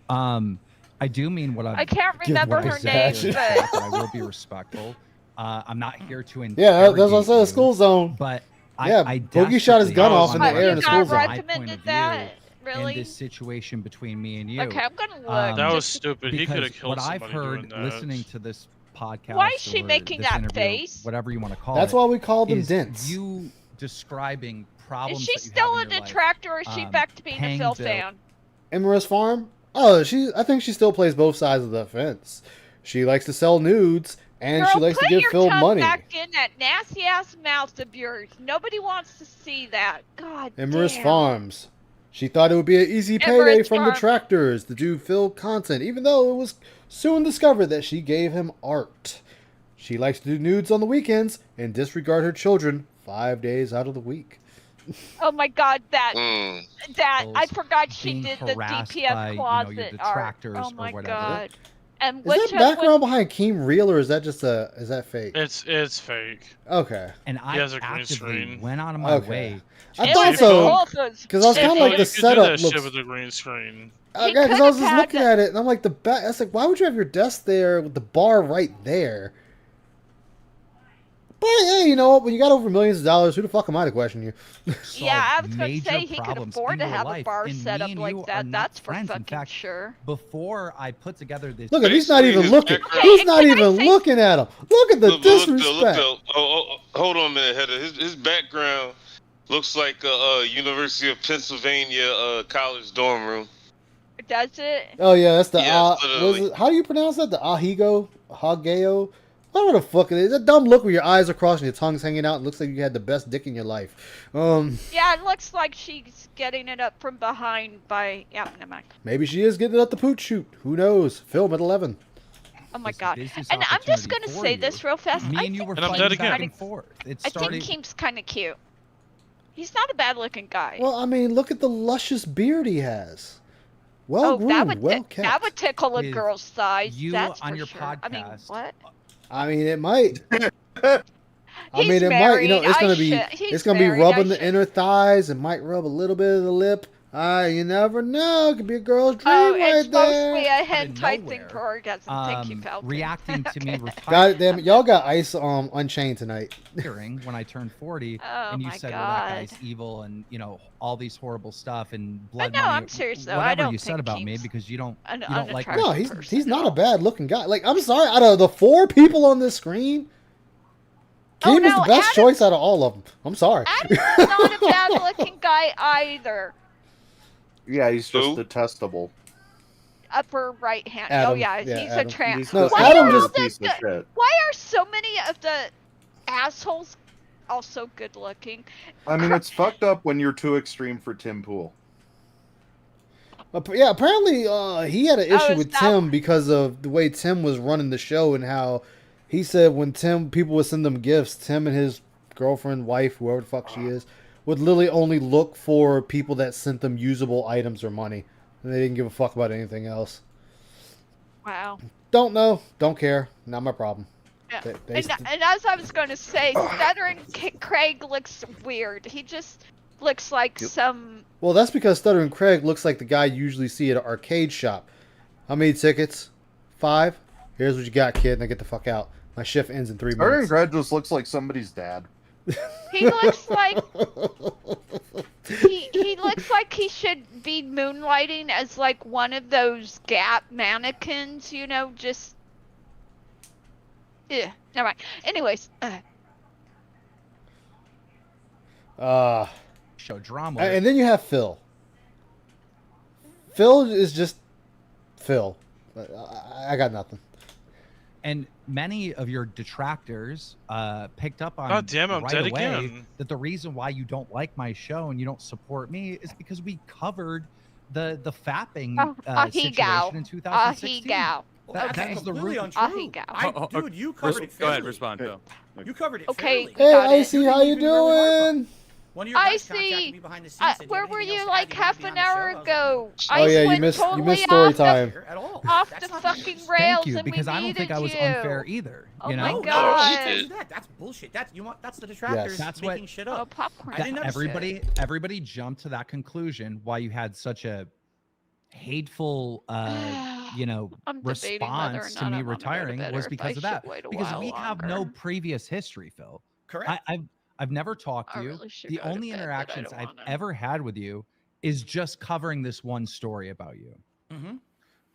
I do mean what I can't remember her name, but but I will be respectful. I'm not here to Yeah, that's what I interrogate said, a you, school zone. But yeah, I Boogie shot his gun desperately off in the want air in a to school give zone. my recommended point of that? view Really? in this situation between me and you. Okay, I'm gonna look. That was just- stupid. He could have Because killed what I've somebody heard doing that. listening to this podcast. Why is she or making this that interview, face? Whatever you want to call That's it. why we call them is dents. You describing problems. Is she that you still have a in your life. detractor, or is she back to being a paying Phil the- fan? Emerus Farm? Oh, I think she still plays both sides of the fence. She likes to sell nudes, and she Girl, likes to put give your Phil tongue money. back in that nasty ass mouth of yours. Nobody wants to see that. God Emerus damn. Farms. She thought it would be an easy payday Emerus from Farm. detractors to do Phil content, even though it was soon discovered that she gave him art. She likes to do nudes on the weekends and disregard her children 5 days out of the week. Oh my God, that I forgot she being did the harassed DPS by, closet your art. detractors Oh or my whatever. God. And Is which that background behind Keem real, or is that just is that fake? It's fake. Okay. And He I has a green actively screen. went out of my Okay. way. I to thought see so, Phil. because I was kind of like the You could do setup that shit looks. with a green screen. Yeah, because I was just looking at it, and I'm like, that's like, why would you have your desk there with the bar right there? But hey, you know what? When you got over millions of dollars, who the fuck am I to question you? Yeah, I was gonna major say he could problems afford in to your have a life, bar and set me up and like you are that. not That's for friends. In fucking fact, sure. Before I put together this, Look at he's not even his looking. background- He's not even looking at him. Look at the disrespect. Hold on a minute, Heather. His background looks like a University of Pennsylvania college dorm room. Does it? Oh yeah, that's the Yes, was literally. it, how do you pronounce that? The Hageo? Whatever the fuck it is. That dumb look where your eyes are crossed and your tongue's hanging out. It looks like you had the best dick in your life. Yeah, it looks like she's getting it up from behind by. Yeah, never mind. Maybe she is getting it at the pooch shoot. Who knows? Film at 11. Oh my God. business And I'm just opportunity gonna for say you. this real fast. Me I and you think were And I'm fighting dead back again. and forth. It I started. think Keem's kind of cute. He's not a bad-looking guy. Well, I mean, look at the luscious beard he has. Well oh, groomed, that would well kept. that would tickle a Is girl's thighs. you That's on for your sure. I mean, podcast- what? I mean, it might. I He's mean, it might. You know, married. it's gonna I be. should- he's It's gonna be married. I rubbing the should- inner thighs. It might rub a little bit of the lip. You never know. It could be a girl's dream Oh, right it's mostly there. a hentai thing for orgasm. Thank you, Falcon. reacting to me God damn it, y'all got Ice Unchained tonight. retiring when I turned 40, Oh and you my said, "Well, that God. guy's evil," and all these horrible stuff and blood no, money. I'm serious, though. I Whatever don't you said think about me, Keem's because you don't an you don't like. unattractive No, he's not a bad looking guy. Like, I'm sorry, out of the 4 people on this screen, Oh, Keem is no, the best choice out of all of them. I'm sorry. Adam's not a bad-looking guy either. Yeah, he's just detestable. Upper right hand. Oh Adam, yeah, yeah, he's Adam. a trans. He's just Why Adam are just- all piece of shit. Why are so many of the assholes also good-looking? I mean, it's fucked up when you're too extreme for Tim Pool. Yeah, apparently he had an issue is with that Tim because of the way Tim was running the show and how he said when people would send them gifts, Tim and his girlfriend, wife, whoever the fuck she is, would literally only look for people that sent them usable items or money. And they didn't give a fuck about anything else. Wow. Don't know. Don't care. Not my problem. Yeah. They- And as I was going to say, Stuttering Craig looks weird. He just looks like some. Well, that's because Stuttering Craig looks like the guy you usually see at an arcade shop. How many tickets? 5? Here's what you got, kid, and I get the fuck out. My shift ends in 3 Stuttering minutes. Craig just looks like somebody's dad. He looks like he looks like he should be moonlighting as like one of those Gap mannequins, you know, just yeah, never mind. Anyways, Show drama. And then you have Phil. Phil is just Phil. I got nothing. And many of your detractors picked up on God damn it, I'm right dead away again. that the reason why you don't like my show and you don't support me is because we covered the fapping situation in 2016. That is the completely root. untrue. Dude, you covered it Go ahead, fairly. respond, Phil. You covered it Okay. fairly. Hey, Icy, how you doing? One of your I guys contacted see. me behind the scenes. said, Where "Do you were have anything you else to like add? You wanna half be an on the show?" hour I was like, ago? Oh yeah, you went missed totally story off time. At all. off That's the not fucking nice. rails, Thank you, and because we I don't think I was needed you. unfair either. Oh You my know, God. That's bullshit. That's the detractors That's making what- shit Oh, up. popcorn. I didn't understand. everybody jumped to that conclusion why you had such a hateful you know I'm debating whether or response to not me I wanna go to retiring bed was or if because I of should that wait a because while we have no longer. previous history, Phil. Correct. I've never talked to I you. really should The go to only bed, but I interactions don't I've wanna. ever had with you is just covering this one story about you. Mm-hmm.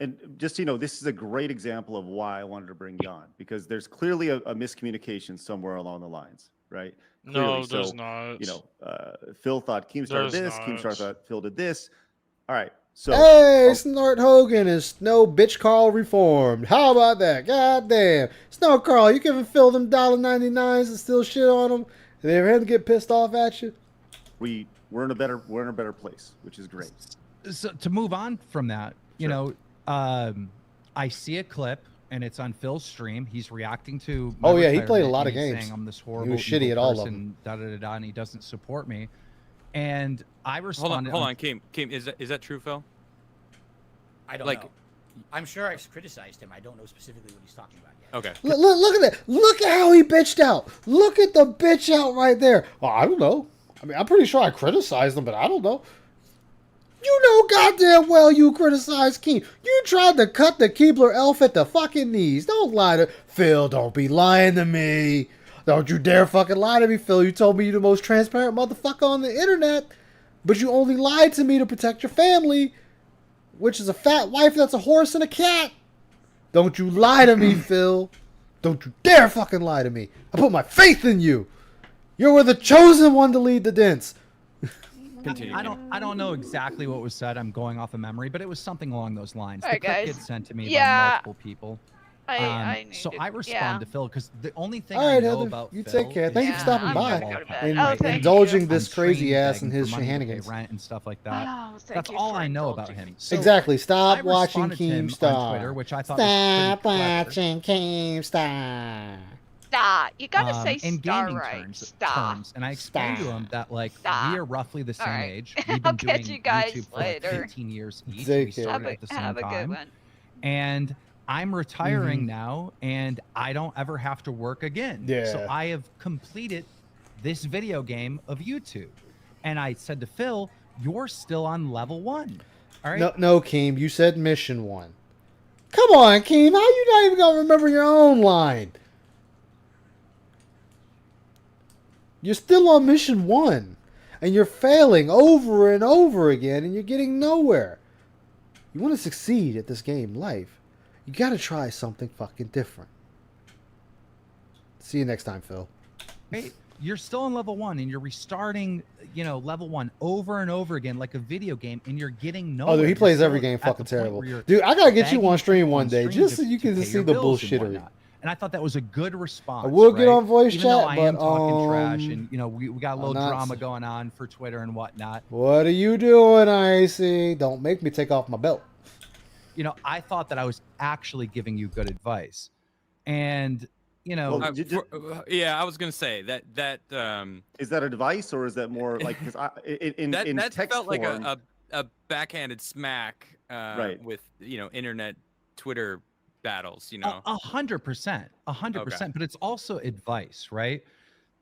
And just, this is a great example of why I wanted to bring you on, because there's clearly a miscommunication somewhere along the lines, right? No, Clearly. there's So, not. Phil thought Keemstar did There's this, Keemstar not. thought Phil did this. All right. So, Hey, Snort Hogan is no bitch Carl reformed. How about that? God damn. Snort Carl, you giving Phil them $1.99s and still shit on him? And they ever had to get pissed off at you? we're in a better place, which is great. So to move on from that, you know, I see a clip and it's on Phil's stream. He's reacting to my Oh, yeah, he played a retirement, lot and of he's games. saying I'm this He horrible was shitty evil at all of person, them. da, da, da, da, and he doesn't support me. And I Hold responded. on, Keem, is that true, Phil? I don't know. I'm sure I've criticized him. I don't know specifically what he's talking about yet. Okay. Look at that. Look at how he bitched out. Look at the bitch out right there. Oh, I don't know. I mean, I'm pretty sure I criticized him, but I don't know. You know goddamn well you criticized Keem. You tried to cut the Keebler elf at the fucking knees. Don't lie to Phil. Don't be lying to me. Don't you dare fucking lie to me, Phil. You told me you're the most transparent motherfucker on the internet, but you only lied to me to protect your family, which is a fat wife that's a horse and a cat. Don't you lie to me, Phil. Don't you dare fucking lie to me. I put my faith in you. You were the chosen one to lead the dance. Continue. I don't know exactly what was said. I'm going off of memory, but it was something along those lines. All The right, clip guys. gets sent to me by Yeah. multiple people. So I respond to Phil because the only thing All I right, know Heather, about you Phil take care. is Thank you for he's stopping a by wallpaper. and Oh, thank indulging you. this On crazy stream ass in begging his for money to pay shenanigans. rent and stuff like that. Oh, thank That's you all for I know about indulging him. me. So Exactly. Stop I watching responded to him on Keemstar. Twitter, which I thought Stop was pretty clever. watching Keemstar. Stop. You gotta say in star gaming right. terms, and I explained to him that we are roughly the same Alright. age. We've I'll been catch doing you guys YouTube for later. 15 years each. Take We care. started at the same Have a good time, one. and I'm retiring Mhm. now, and I don't ever have to work again. So Yeah. I have completed this video game of YouTube, and I said to Phil, "You're still on level 1." All right. No, Keem, you said mission 1. Come on, Keem, how you not even gonna remember your own line? You're still on mission 1, and you're failing over and over again, and you're getting nowhere. You want to succeed at this game, life, you gotta try something fucking different. See you next time, Phil. Hey, you're still on level 1 and you're restarting, level 1 over and over again like a video game, and you're getting nowhere. Oh, dude, he You're plays still every game at the fucking point terrible. where you're Dude, I gotta get you begging on stream people one on day stream just so to- you to can pay see your the bills and bullshittery. whatnot. And I thought that was a good response. I will get right? on voice Even though chat, I am but, talking trash, and we got a I'm little not- drama going on for Twitter and whatnot. What are you doing, Icy? Don't make me take off my belt. I thought that I was actually giving you good advice, and yeah, I was gonna say that Is that advice, or is that more like, because in that text felt like form, a backhanded smack Right. with internet Twitter battles, 100%, 100%. Okay. But it's also advice, right?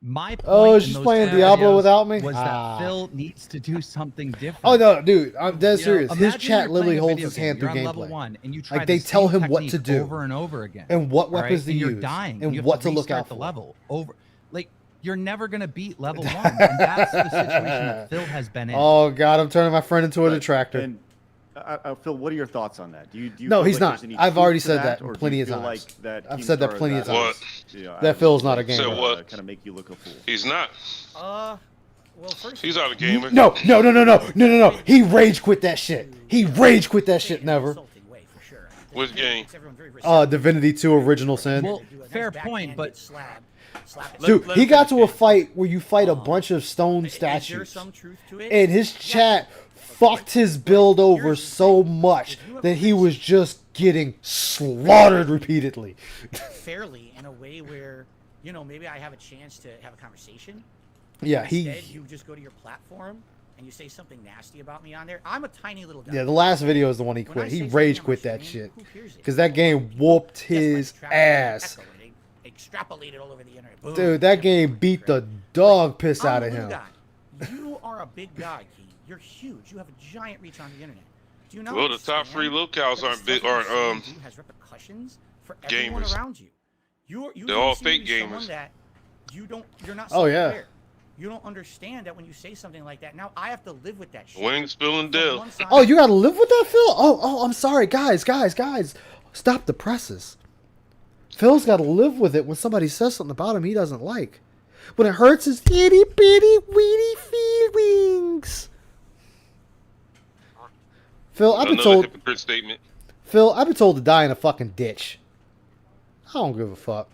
My point Oh, in she's those playing two Diablo videos without me? was Ah. that Phil needs to do something different. Oh no, dude, I'm dead You know, serious. His imagine chat you're literally playing a holds video his game, hand you're through on level gameplay. 1, and you try Like the they tell same him what to technique do over and over again, and what right? weapons to and use you're dying and you have what to to look restart out the for. level over. Like you're never gonna beat level 1, and that's the situation that Phil has been in. Oh god, I'm turning my friend into a Right. detractor. And Phil, what are your thoughts on that? Do you No, feel he's like not. there's any I've truth already to said that or do plenty you of feel times. Like that I've said that Keemstar plenty of is times. you know, That Phil's not a Said gamer. what? Kind of make you look a fool. He's not. Well, first He's not a gamer. No. He rage quit that shit. He rage quit that shit. Never. Which game? Divinity 2 Original Sin. Well, fair point, but Dude, he got to a fight where you fight a bunch of stone Is there statues, some truth to it? and his chat fucked his build over so much that he was just getting slaughtered repeatedly. fairly in a way where, you know, maybe I have a chance to have a conversation. Yeah, Instead, you just go to your platform and you say something nasty about me on there. I'm a tiny little guy. Yeah, the last video is the one he When I quit. He say rage something on quit my that stream, shit who hears it? because that game whooped his ass. Extrapolated all over the internet. Boom. Dude, that game beat the dog piss I'm out a of little him. guy. You are a big guy, Keen. You're huge. You have a giant reach on the internet. Do you not Well, the top understand 3 locales that the aren't stuff big, that aren't you're saying has repercussions for everyone gamers. around you. You They're all seem to fake be someone gamers. that you're not Oh, yeah. self-aware. You don't understand that when you say something like that, now I have to live with that shit. Wings spilling From death. one side- Oh, you gotta live with that, Phil? Oh, I'm sorry, guys. Stop the presses. Phil's gotta live with it when somebody says something about him he doesn't like. When it hurts his itty bitty weedy feelings. Phil, I've been Another told. hypocrite statement. Phil, I've been told to die in a fucking ditch. I don't give a fuck.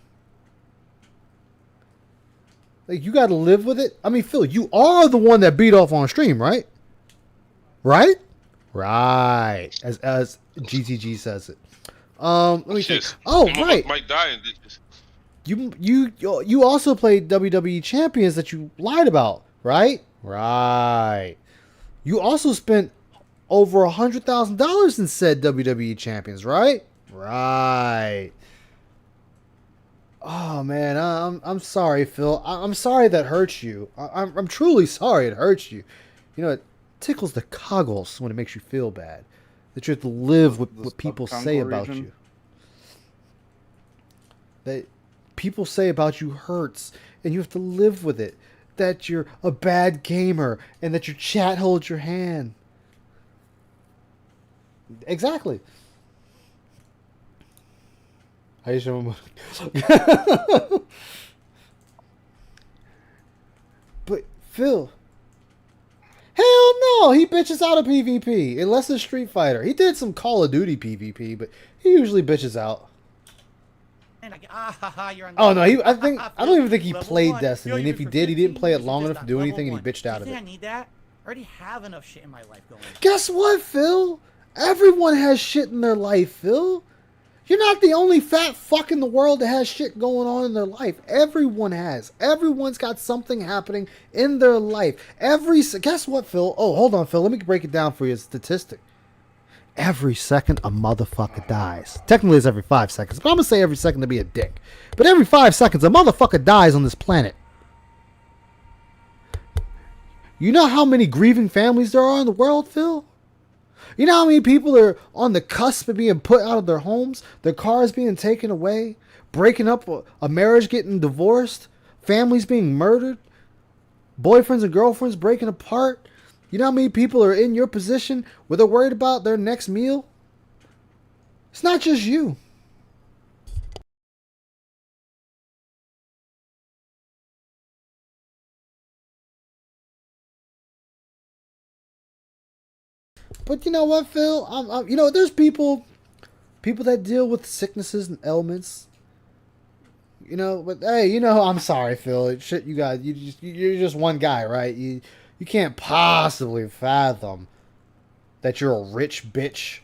Like, you gotta live with it. I mean, Phil, you are the one that beat off on stream, right? Right? Right. As GTG says it. Let me think. Shit. Oh, Some of us right. might die in ditches. You also played WWE Champions that you lied about, right? Right. You also spent over $100,000 in said WWE Champions, right? Right. Oh man, I'm sorry, Phil. I'm sorry that hurts you. I'm truly sorry it hurts you. You know, it tickles the coggles when it makes you feel bad. That you have to live with what people say about region? you. That people say about you hurts, and you have to live with it. That you're a bad gamer, and that your chat holds your hand. Exactly. How you showing? But Phil, hell no, he bitches out of PvP unless it's Street Fighter. He did some Call of Duty PvP, but he usually bitches out. And you're on Oh no, I don't even think he Level played 1. Destiny, Yo, and you if he for did, he didn't 15 play it years, long you enough just to do got anything, and level he bitched out You of think it. I need that? I already have enough shit in my life going. Guess what, Phil? Everyone has shit in their life, Phil. You're not the only fat fuck in the world that has shit going on in their life. Everyone has. Everyone's got something happening in their life. Guess what, Phil? Oh, hold on, Phil. Let me break it down for you. A statistic. Every second a motherfucker dies. Technically, it's every 5 seconds, but I'm gonna say every second to be a dick. But every 5 seconds, a motherfucker dies on this planet. You know how many grieving families there are in the world, Phil? You know how many people are on the cusp of being put out of their homes, their cars being taken away, breaking up, a marriage getting divorced, families being murdered, boyfriends and girlfriends breaking apart? You know how many people are in your position where they're worried about their next meal? It's not just you. But you know what, Phil? You know, there's people that deal with sicknesses and ailments. You know, but hey, you know, I'm sorry, Phil. Shit, you guys, you're just one guy, right? You can't possibly fathom that you're a rich bitch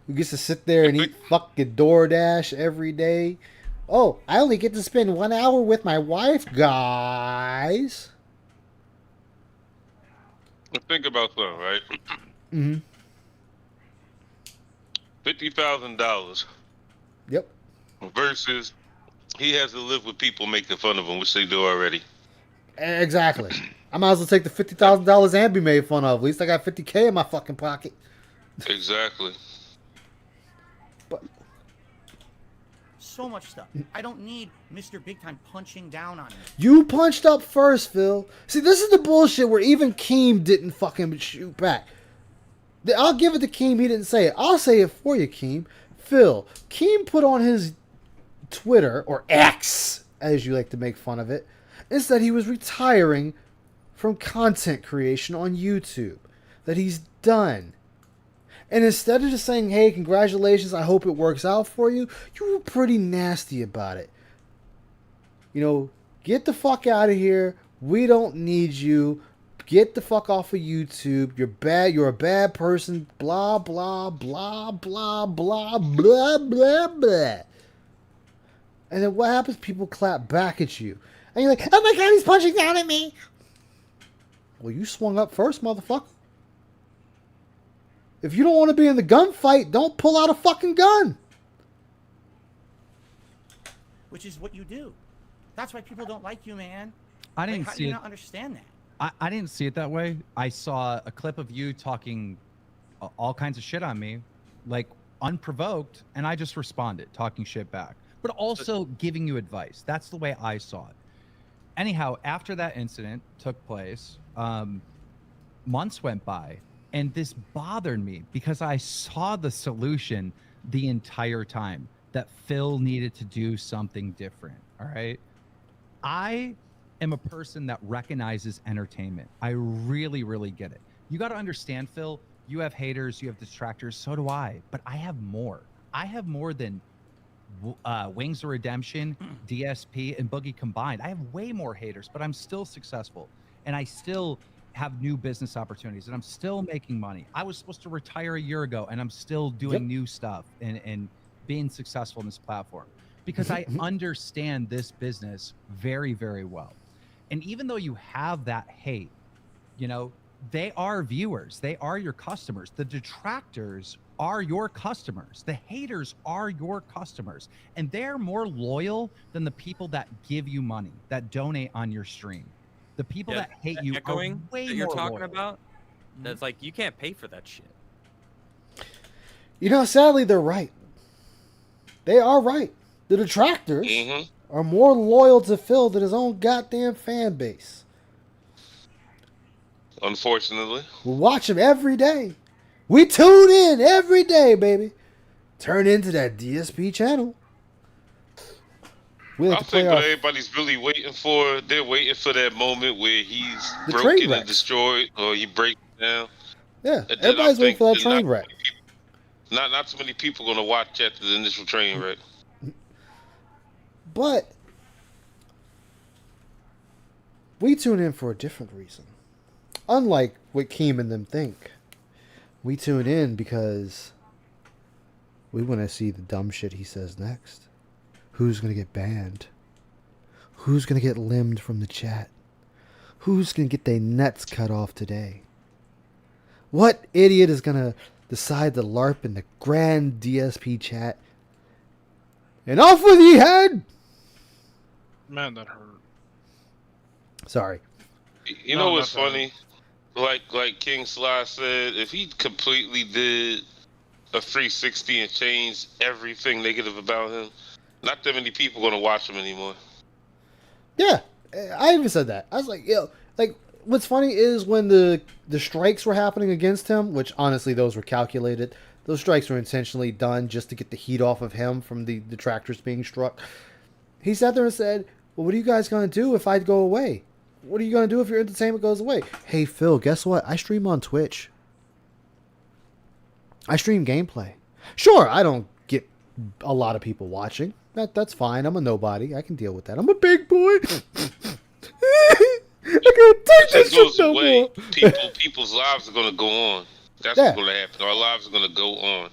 who gets to sit there and eat fucking DoorDash every day. Oh, I only get to spend 1 hour with my wife, guys. Think about something, right? Mm-hmm. $50,000 Yep. versus He has to live with people making fun of him, which they do already. Exactly. I might as well take the $50,000 and be made fun of. At least I got $50K in my fucking pocket. Exactly. So much stuff. I don't need Mr. Big Time punching down on me. You punched up first, Phil. See, this is the bullshit where even Keem didn't fucking shoot back. I'll give it to Keem. He didn't say it. I'll say it for you, Keem. Phil, Keem put on his Twitter, or X, as you like to make fun of it, is that he was retiring from content creation on YouTube. That he's done. And instead of just saying, hey, congratulations, I hope it works out for you, you were pretty nasty about it. You know, get the fuck out of here. We don't need you. Get the fuck off of YouTube. You're bad. You're a bad person. Blah, blah, blah, blah, blah, blah, blah, blah. And then what happens? People clap back at you. And you're like, oh my God, he's punching down at me. Well, you swung up first, motherfucker. If you don't want to be in the gunfight, don't pull out a fucking gun. Which is what you do. That's why people don't like you, man. I didn't How see do you it. not understand that? I didn't see it that way. I saw a clip of you talking all kinds of shit on me, like unprovoked, and I just responded, talking shit back, but also giving you advice. That's the way I saw it. Anyhow, after that incident took place, months went by, and this bothered me because I saw the solution the entire time, that Phil needed to do something different. All right. I am a person that recognizes entertainment. I really, really get it. You got to understand, Phil, you have haters, you have detractors. So do I, but I have more. I have more than Wings of Redemption, DSP, and Boogie combined. I have way more haters, but I'm still successful. And I still have new business opportunities, and I'm still making money. I was supposed to retire a year ago, and I'm still doing new stuff and being successful in this platform because I understand this business very, very well. And even though you have that hate, you know, they are viewers. They are your customers. The detractors are your customers. The haters are your customers. And they're more loyal than the people that give you money, that donate on your stream. The people that hate you echoing are way that you're more talking loyal. about. That's like, you can't pay for that shit. You know, sadly, they're right. They are right. The detractors are more loyal to Phil than his own goddamn fan base. Unfortunately. We watch him every day. We tune in every day, baby. Turn into that DSP channel. We like I to play think our what everybody's really waiting for, they're waiting for that moment where he's The train broken wrecks. and destroyed, or he breaks down. Yeah, And then everybody's I waiting for that think train wreck. Not too many people gonna watch after the initial train wreck. But we tune in for a different reason. Unlike what Keem and them think. We tune in because we want to see the dumb shit he says next. Who's going to get banned? Who's going to get limbed from the chat? Who's going to get their nuts cut off today? What idiot is going to decide to LARP in the grand DSP chat? And off with ye head! Man, that hurt. Sorry. You know what's funny? Like King Sly said, if he completely did a 360 and changed everything negative about him, not that many people gonna watch him anymore. Yeah, I even said that. I was like, yo, like, what's funny is when the strikes were happening against him, which honestly those were calculated. Those strikes were intentionally done just to get the heat off of him from the detractors being struck. He sat there and said, well, what are you guys going to do if I go away? What are you going to do if your entertainment goes away? Hey, Phil, guess what? I stream on Twitch. I stream gameplay. Sure, I don't get a lot of people watching. That's fine. I'm a nobody. I can deal with that. I'm a big boy. I can't take this If it goes shit no away, more. people's lives are gonna go on. That's Yeah. what's gonna happen. Our lives are gonna go on.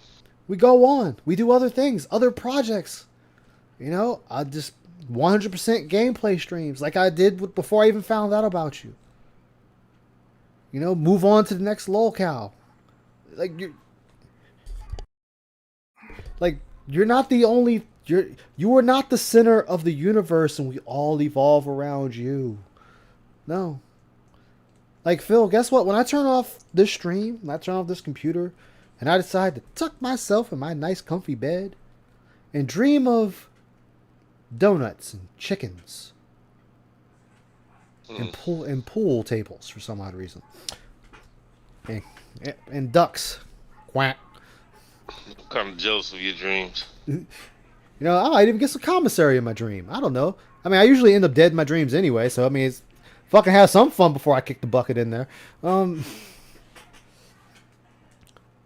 We go on. We do other things, other projects. You know, I just 100% gameplay streams like I did before I even found out about you. You know, move on to the next lolcow. Like you're not the only You are not the center of the universe, and we all evolve around you. No. Like, Phil, guess what? When I turn off this stream, when I turn off this computer, and I decide to tuck myself in my nice comfy bed and dream of donuts and chickens and pool tables for some odd reason, and ducks, quack. I'm kind of jealous of your dreams. You know, I might even get some commissary in my dream. I don't know. I mean, I usually end up dead in my dreams anyway, so I mean, it's fucking have some fun before I kick the bucket in there.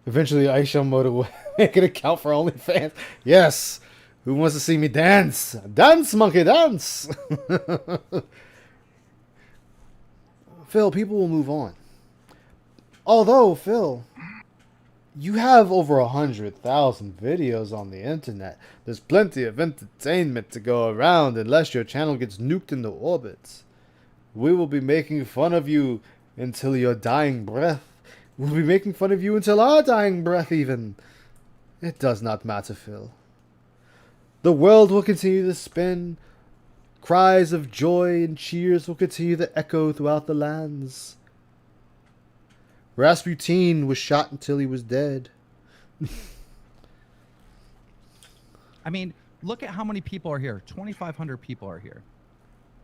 Eventually, Aisha Moto will make an account for OnlyFans. Yes. Who wants to see me dance? Dance, monkey, dance. Phil, people will move on. Although, Phil, you have over 100,000 videos on the internet. There's plenty of entertainment to go around unless your channel gets nuked into orbit. We will be making fun of you until your dying breath. We'll be making fun of you until our dying breath even. It does not matter, Phil. The world will continue to spin. Cries of joy and cheers will continue to echo throughout the lands. Rasputin was shot until he was dead. I mean, look at how many people are here. 2,500 people are here.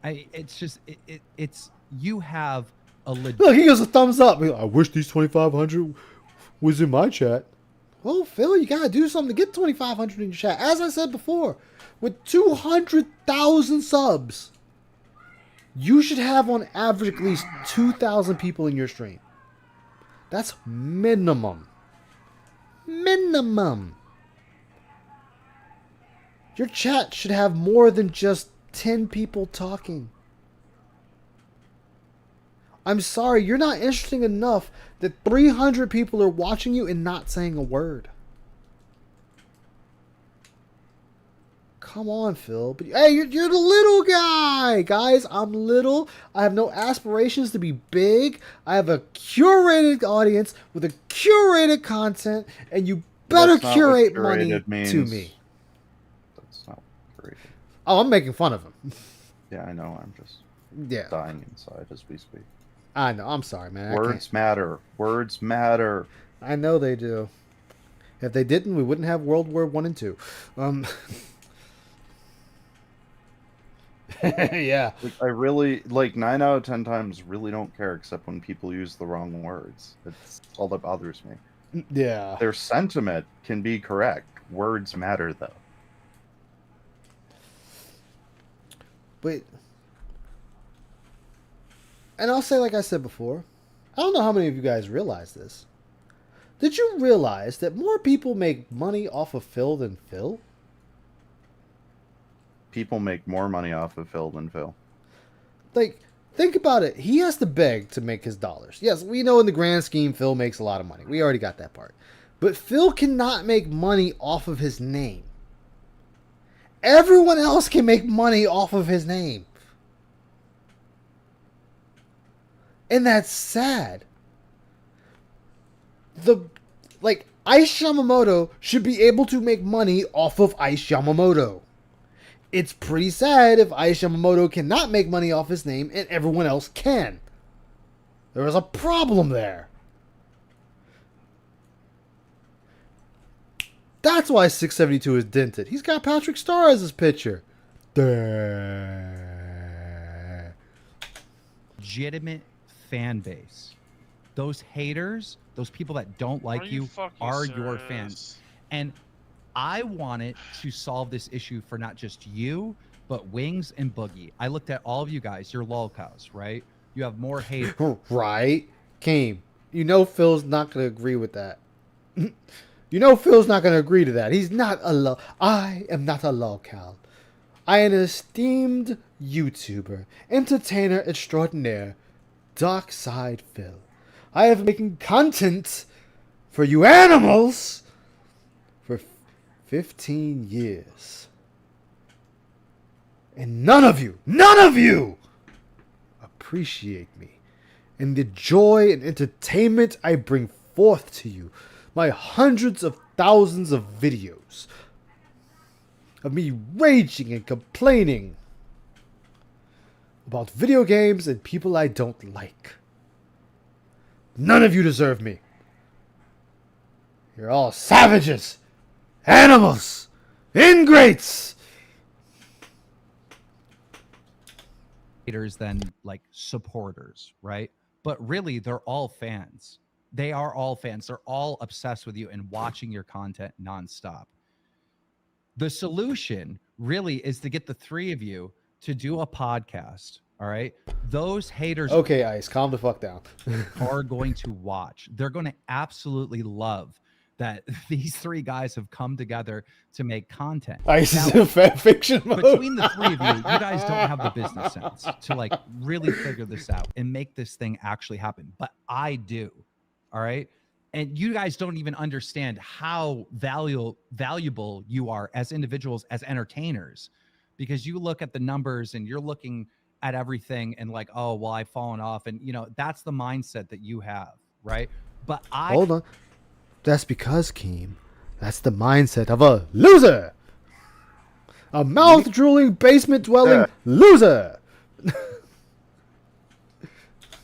It's you have a legit. Look, he gives a thumbs up. I wish these 2,500 was in my chat. Well, Phil, you gotta do something to get 2,500 in your chat. As I said before, with 200,000 subs, you should have on average at least 2,000 people in your stream. That's minimum. Minimum. Your chat should have more than just 10 people talking. I'm sorry, you're not interesting enough that 300 people are watching you and not saying a word. Come on, Phil. But hey, you're the little guy. Guys, I'm little. I have no aspirations to be big. I have a curated audience with a curated content, and you better That's not curate what money curated means. to me. That's not curated. Oh, I'm making fun of him. Yeah, I know. I'm just dying inside as we speak. I know. I'm sorry, man. I Words matter. Words matter. I know they do. If they didn't, we wouldn't have World War I and II. Yeah. Like, I really, 9 out of 10 times, really don't care except when people use the wrong words. It's all that bothers me. Yeah. Their sentiment can be correct. Words matter, though. But, and I'll say, like I said before, I don't know how many of you guys realize this. Did you realize that more people make money off of Phil than Phil? People make more money off of Phil than Phil. Like, think about it. He has to beg to make his dollars. Yes, we know in the grand scheme, Phil makes a lot of money. We already got that part. But Phil cannot make money off of his name. Everyone else can make money off of his name. And that's sad. Ice Yamamoto should be able to make money off of Ice Yamamoto. It's pretty sad if Ice Yamamoto cannot make money off his name and everyone else can. There is a problem there. That's why 672 is dented. He's got Patrick Starr as his pitcher. Legitimate fan base. Those haters, those people that don't like you, are your fans. And I wanted to solve this issue for not just you, but Wings and Boogie. I looked at all of you guys. You're lolcows, right? You have more hate. Right? Keem, you know Phil's not going to agree with that. You know Phil's not going to agree to that. He's not a I am not a lolcow. I am an esteemed YouTuber, entertainer extraordinaire, Dark Side Phil. I have been making content for you animals for 15 years. And none of you appreciate me and the joy and entertainment I bring forth to you. My hundreds of thousands of videos. of me raging and complaining about video games and people I don't like. None of you deserve me. You're all savages, animals, ingrates. Haters than like supporters, right? But really, they're all fans. They are all fans. They're all obsessed with you and watching your content nonstop. The solution really is to get the three of you to do a podcast. All right. Those haters. Okay, Ice, calm the fuck down. Are going to watch. They're going to absolutely love that these three guys have come together to make content. Ice is in fan fiction mode. Between the three of you, you guys don't have the business sense to like really figure this out and make this thing actually happen. But I do. All right. And you guys don't even understand how valuable you are as individuals, as entertainers, because you look at the numbers and you're looking at everything and like, oh, well, I've fallen off. And, you know, that's the mindset that you have. Right. But Hold on. That's because, Keem, that's the mindset of a loser. A mouth-drooling, basement-dwelling loser.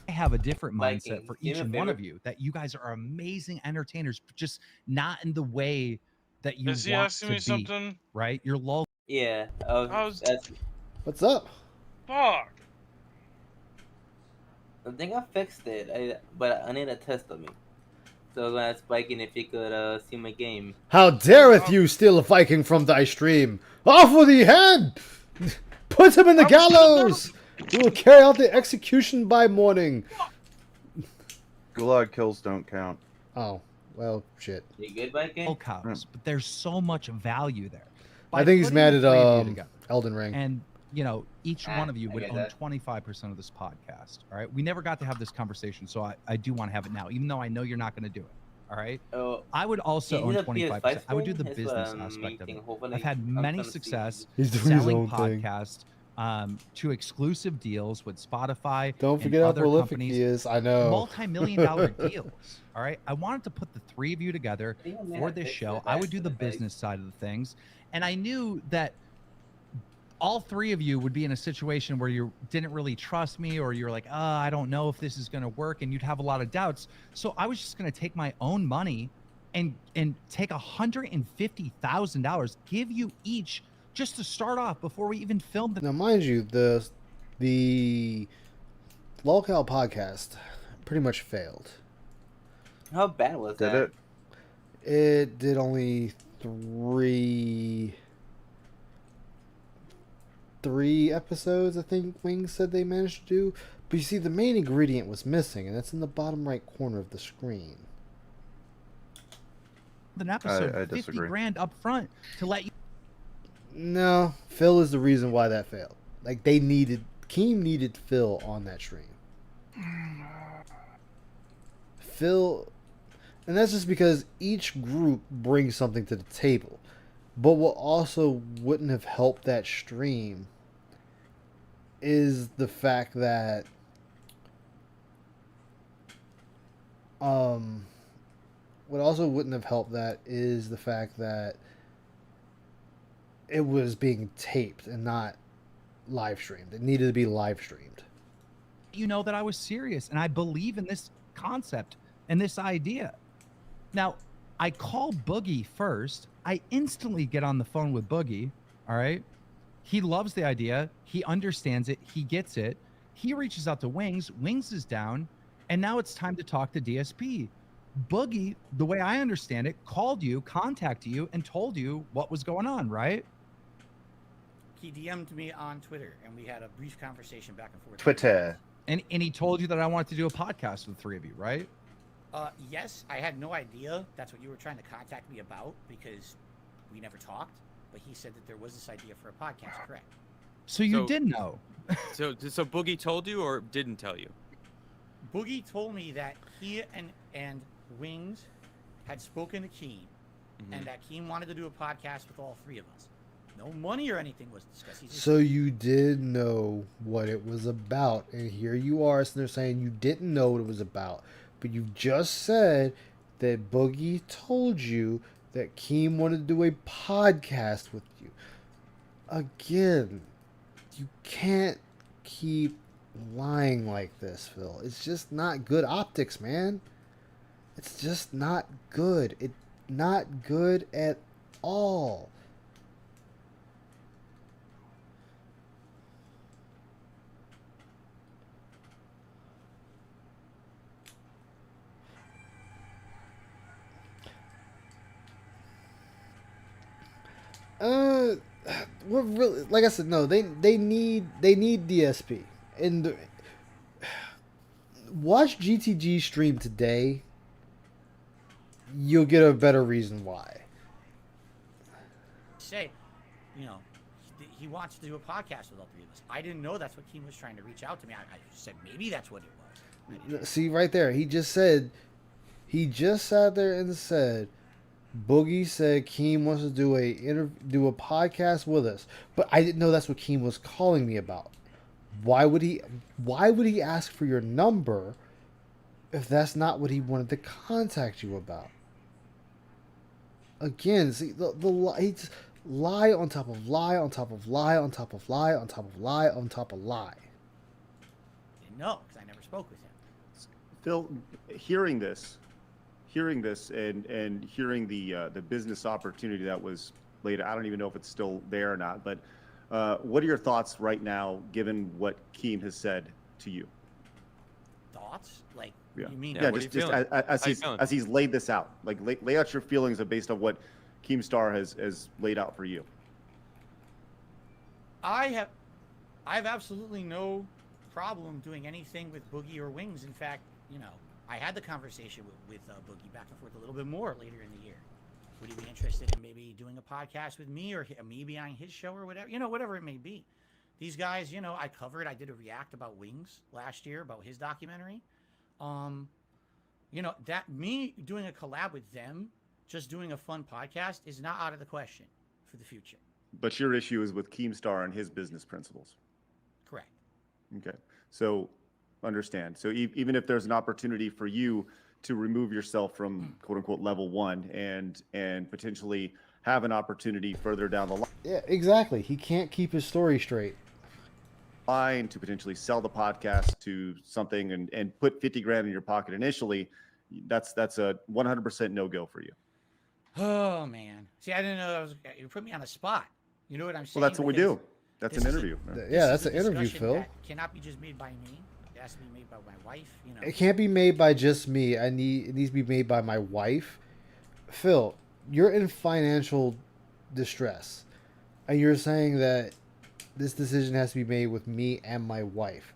I have a different mindset for each and one of you, that you guys are amazing entertainers, but just not in the way that you Is he want asking to me be, something? right? You're low. Yeah. What's up? Fuck. I think I fixed it, but I need a test of me. So I'm gonna ask Viking if he could see my game. How dareth you steal a Viking from thy stream? Off with the head! Put him in the gallows! We will carry out the execution by morning. Gulag kills don't count. Oh, well, shit. You good, Viking? Cows, but there's so much value there. I think he's putting mad the at three of you together, Elden Ring. And, you know, each one of you I would get own that. 25% of this podcast. All right. We never got to have this conversation, so I do want to have it now, even though I know you're not going to do it. All right. Oh, I would also Is own it a 25%. PS5 I would do screen? the It's, business um, aspect of meeting. it. Hopefully I've had I'm many trying to see- success He's doing his selling own thing. podcasts to exclusive deals with Spotify. Don't and forget how other prolific companies, he is. I know. multi-million-dollar deals. All right. I wanted to put the three of you together think I may for have this fixed show. it I by would do the accident, business side of the things, and I knew that all three of you would be in a situation where you didn't really trust me, or you're like, I don't know if this is going to work, and you'd have a lot of doubts. So I was just going to take my own money and take $150,000, give you each just to start off before we even filmed the. Now, mind you, the Lolcow podcast pretty much failed. How bad was Did that? it? It did only three episodes, I think Wings said they managed to do. But you see, the main ingredient was missing, and that's in the bottom right corner of the screen. An episode, I 50 disagree. grand up front to let you. No, Phil is the reason why that failed. Like, Keem needed Phil on that stream. Phil, and that's just because each group brings something to the table. But what also wouldn't have helped that stream is the fact that what also wouldn't have helped that is the fact that it was being taped and not live streamed. It needed to be live streamed. You know that I was serious and I believe in this concept and this idea. Now, I call Boogie first. I instantly get on the phone with Boogie. All right. He loves the idea. He understands it. He gets it. He reaches out to Wings. Wings is down. And now it's time to talk to DSP. Boogie, the way I understand it, called you, contacted you, and told you what was going on, right? He DM'd me on Twitter, and we had a brief conversation back and forth. Twitter. And he told you that I wanted to do a podcast with the three of you, right? Yes, I had no idea that's what you were trying to contact me about because we never talked. But he said that there was this idea for a podcast, correct? So you did know. So Boogie told you or didn't tell you? Boogie told me that he and Wings had spoken to Keem, and that Keem wanted to do a podcast with all three of us. No money or anything was discussed. He just So you did know what it was about, and here you are sitting there saying you didn't know what it was about, but you just said that Boogie told you that Keem wanted to do a podcast with you. Again, you can't keep lying like this, Phil. It's just not good optics, man. It's just not good. It's not good at all. We're really, like I said, no. They need DSP and watch GTG stream today. You'll get a better reason why. Say, he wants to do a podcast with all three of us. I didn't know that's what Keem was trying to reach out to me. I said maybe that's what it was. See right there, he just sat there and said, Boogie said Keem wants to do a podcast with us, but I didn't know that's what Keem was calling me about. Why would he ask for your number if that's not what he wanted to contact you about? Again, see he's lie on top of lie on top of lie on top of lie on top of lie on top of lie. Didn't know because I never spoke with him. Phil, hearing this and hearing the business opportunity that was laid, I don't even know if it's still there or not, but what are your thoughts right now, given what Keem has said to you? Thoughts? Like, Yeah, you mean? yeah, just as he's laid this out, like lay out your feelings based on what Keemstar has laid out for you. I have absolutely no problem doing anything with Boogie or Wings. In fact, I had the conversation with Boogie back and forth a little bit more later in the year. Would he be interested in maybe doing a podcast with me or me being on his show or whatever? Whatever it may be. These guys, I did a react about Wings last year about his documentary. That me doing a collab with them, just doing a fun podcast is not out of the question for the future. But your issue is with Keemstar and his business principles. Correct. Okay. So understand. So even if there's an opportunity for you to remove yourself from quote unquote level 1 and potentially have an opportunity further down the line. Yeah, exactly. He can't keep his story straight. To potentially sell the podcast to something and put 50 grand in your pocket initially, that's a 100% no-go for you. Oh man. See, I didn't know you put me on a spot. You know what I'm saying? Well, that's what we do. That's an interview. Yeah, that's an interview, Phil. That cannot be just made by me. It has to be made by my wife. It can't be made by just me. It needs to be made by my wife. Phil, you're in financial distress, and you're saying that this decision has to be made with me and my wife.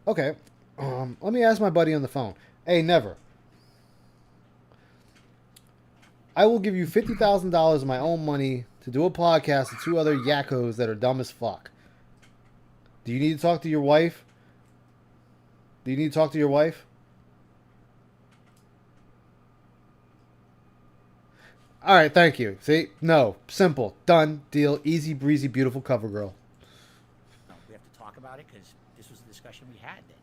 Okay, let me ask my buddy on the phone. Hey, Never. I will give you $50,000 of my own money to do a podcast with 2 other yakkos that are dumb as fuck. Do you need to talk to your wife? Do you need to talk to your wife? All right, thank you. See? No. Simple. Done. Deal. Easy breezy, beautiful cover girl. No, we have to talk about it because this was the discussion we had then.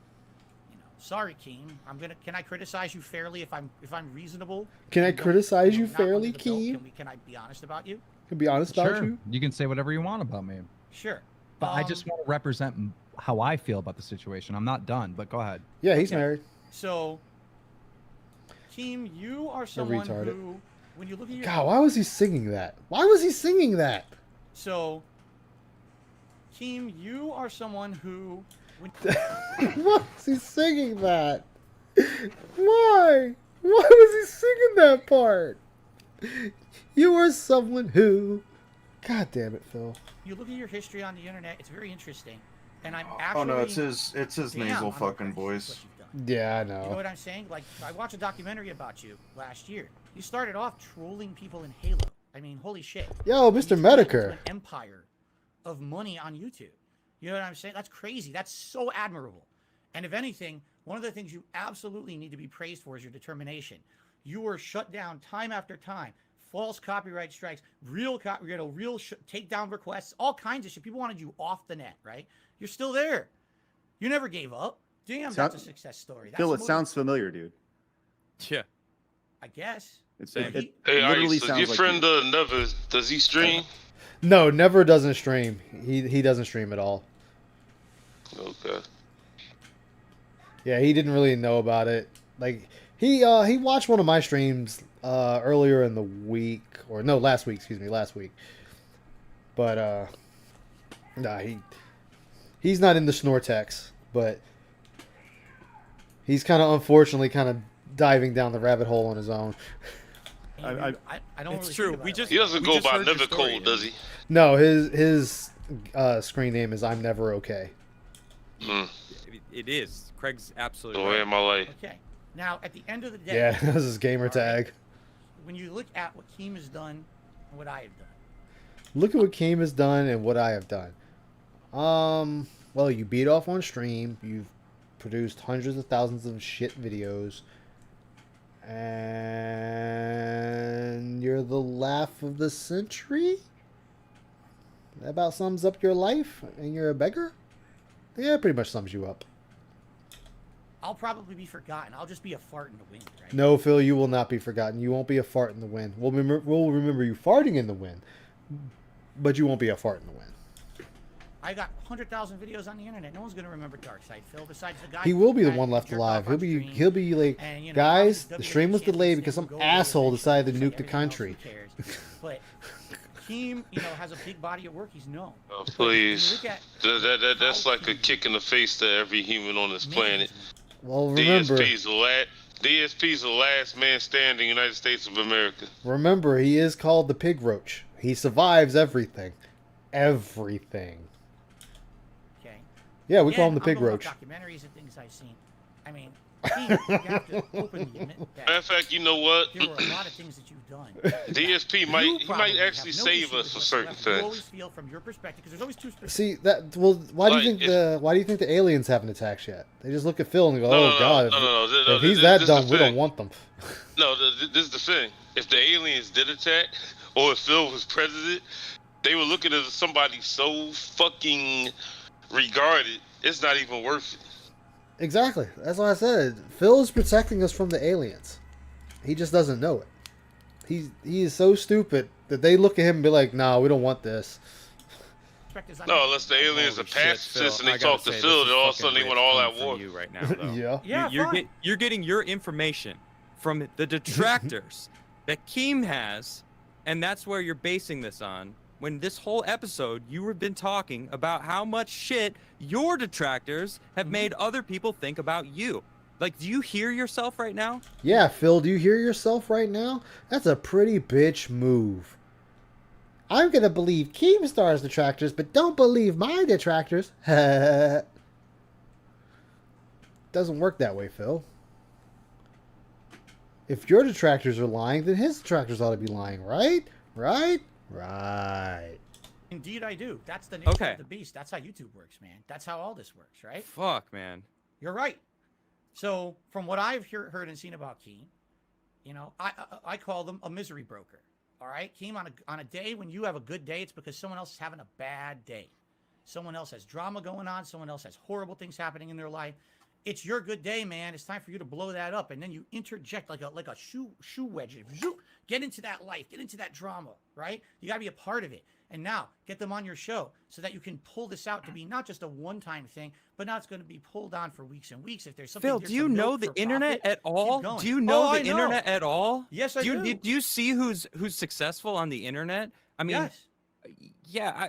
Sorry, Keem. Can I criticize you fairly if I'm reasonable? Can I criticize you fairly, Keem? Can I be honest about you? Can be honest about you? You can say whatever you want about me. Sure. But I just want to represent how I feel about the situation. I'm not done, but go ahead. Yeah, he's married. So, Keem, you are someone who, when you look at your... God, why was he singing that? Why was he singing that? So, Keem, you are someone who... Why was he singing that? Why? Why was he singing that part? You are someone who... God damn it, Phil. You look at your history on the internet, it's very interesting. And I'm actually... Oh no, it's his nasal fucking voice. Yeah, I know. You know what I'm saying? Like, I watched a documentary about you last year. You started off trolling people in Halo. I mean, holy shit. Yo, Mr. Medicare. An empire of money on YouTube. You know what I'm saying? That's crazy. That's so admirable. And if anything, one of the things you absolutely need to be praised for is your determination. You were shut down time after time. False copyright strikes, real takedown requests, all kinds of shit. People wanted you off the net, right? You're still there. You never gave up. Damn, that's a success story. That's Phil, it sounds familiar, dude. Yeah. I guess. It Hey, literally so sounds your like friend Never, does he stream? No, never doesn't stream. He doesn't stream at all. Okay. Yeah, he didn't really know about it. Like he watched one of my streams earlier in the week, or no, last week. Excuse me, last week. But nah, he's not into Snortex, but he's kind of unfortunately kind of diving down the rabbit hole on his own. I don't. It's really true. think about We it just He doesn't we go just by heard your Never story, Cold, does he? No, his screen name is I'm Never Okay. Hmm. It is. Craig's absolutely The way right. of my life. Okay. Now, at the end of the day, Yeah, that's his gamer tag. when you look at what Keem has done and what I have done, Look at what Keem has done and what I have done. Well, you beat off on stream. You've produced hundreds of thousands of shit videos. And you're the laugh of the century? That about sums up your life? And you're a beggar? Yeah, pretty much sums you up. I'll probably be forgotten. I'll just be a fart in the wind, right? No, Phil, you will not be forgotten. You won't be a fart in the wind. We'll remember you farting in the wind, but you won't be a fart in the wind. I got 100,000 videos on the internet. No one's gonna remember Darkseid Phil besides the guy. He will be the who one left jerked alive. off on He'll stream. be like, And, you know, guys, obviously the stream was WWE delayed champions because some go over asshole there, decided to just like nuke the everyone else, country. who cares? But Keem, you know, has a big body of work. He's known. Oh, But when you please. look at That's like a kick in the face to every human on this planet. Well, remember, DSP's the last man standing in the United States of America. he is called the pig roach. He survives everything. Everything. Okay. Yeah, we call him Again, the pig I'm going roach. off documentaries and things I've seen. I mean, Keem, you have to openly admit that Matter of fact, you know what? there were a lot of things that you've done. DSP You probably might actually have no save issue us with for what's certain left. You things. always feel from your perspective because there's always two perspectives. See that? Well, why do you Like, think why do you think the aliens haven't attacked yet? They just look at Phil and go, No, "Oh no, God, no, if he's this- that this is the dumb, we don't thing. want them." No, this is the thing. If the aliens did attack, or if Phil was president, they would look at it as somebody so fucking regarded, it's not even worth it. Exactly. That's what I said. Phil is protecting us from the aliens. He just doesn't know it. He is so stupid that they look at him and be like, "Nah, we don't want this." No, unless the aliens are pacifists and they talk to Phil, then all of a sudden they want all that war. You right now, though. Yeah. You're getting your information from the detractors that Keem has, and that's where you're basing this on. When this whole episode, you have been talking about how much shit your detractors have made other people think about you. Like, do you hear yourself right now? Yeah, Phil, do you hear yourself right now? That's a pretty bitch move. I'm gonna believe Keemstar's detractors, but don't believe my detractors. Doesn't work that way, Phil. If your detractors are lying, then his detractors ought to be lying, right? Right? Right. Indeed, I do. That's the nature Okay. of the beast. That's how YouTube works, man. That's how all this works, right? Fuck, man. You're right. So, from what I've heard and seen about Keem, you know, I call them a misery broker. All right, Keem, on a day when you have a good day, it's because someone else is having a bad day. Someone else has drama going on. Someone else has horrible things happening in their life. It's your good day, man. It's time for you to blow that up, and then you interject like a shoe wedge. Get into that life. Get into that drama, right? You got to be a part of it. And now get them on your show so that you can pull this out to be not just a one-time thing, but now it's going to be pulled on for weeks and weeks. If there's something, Phil, there's do you some know milk the for internet profit, at all? keep going. Do you know Oh, the I know. internet at all? Yes, I do. Do you see who's successful on the internet? I mean, Yes. yeah,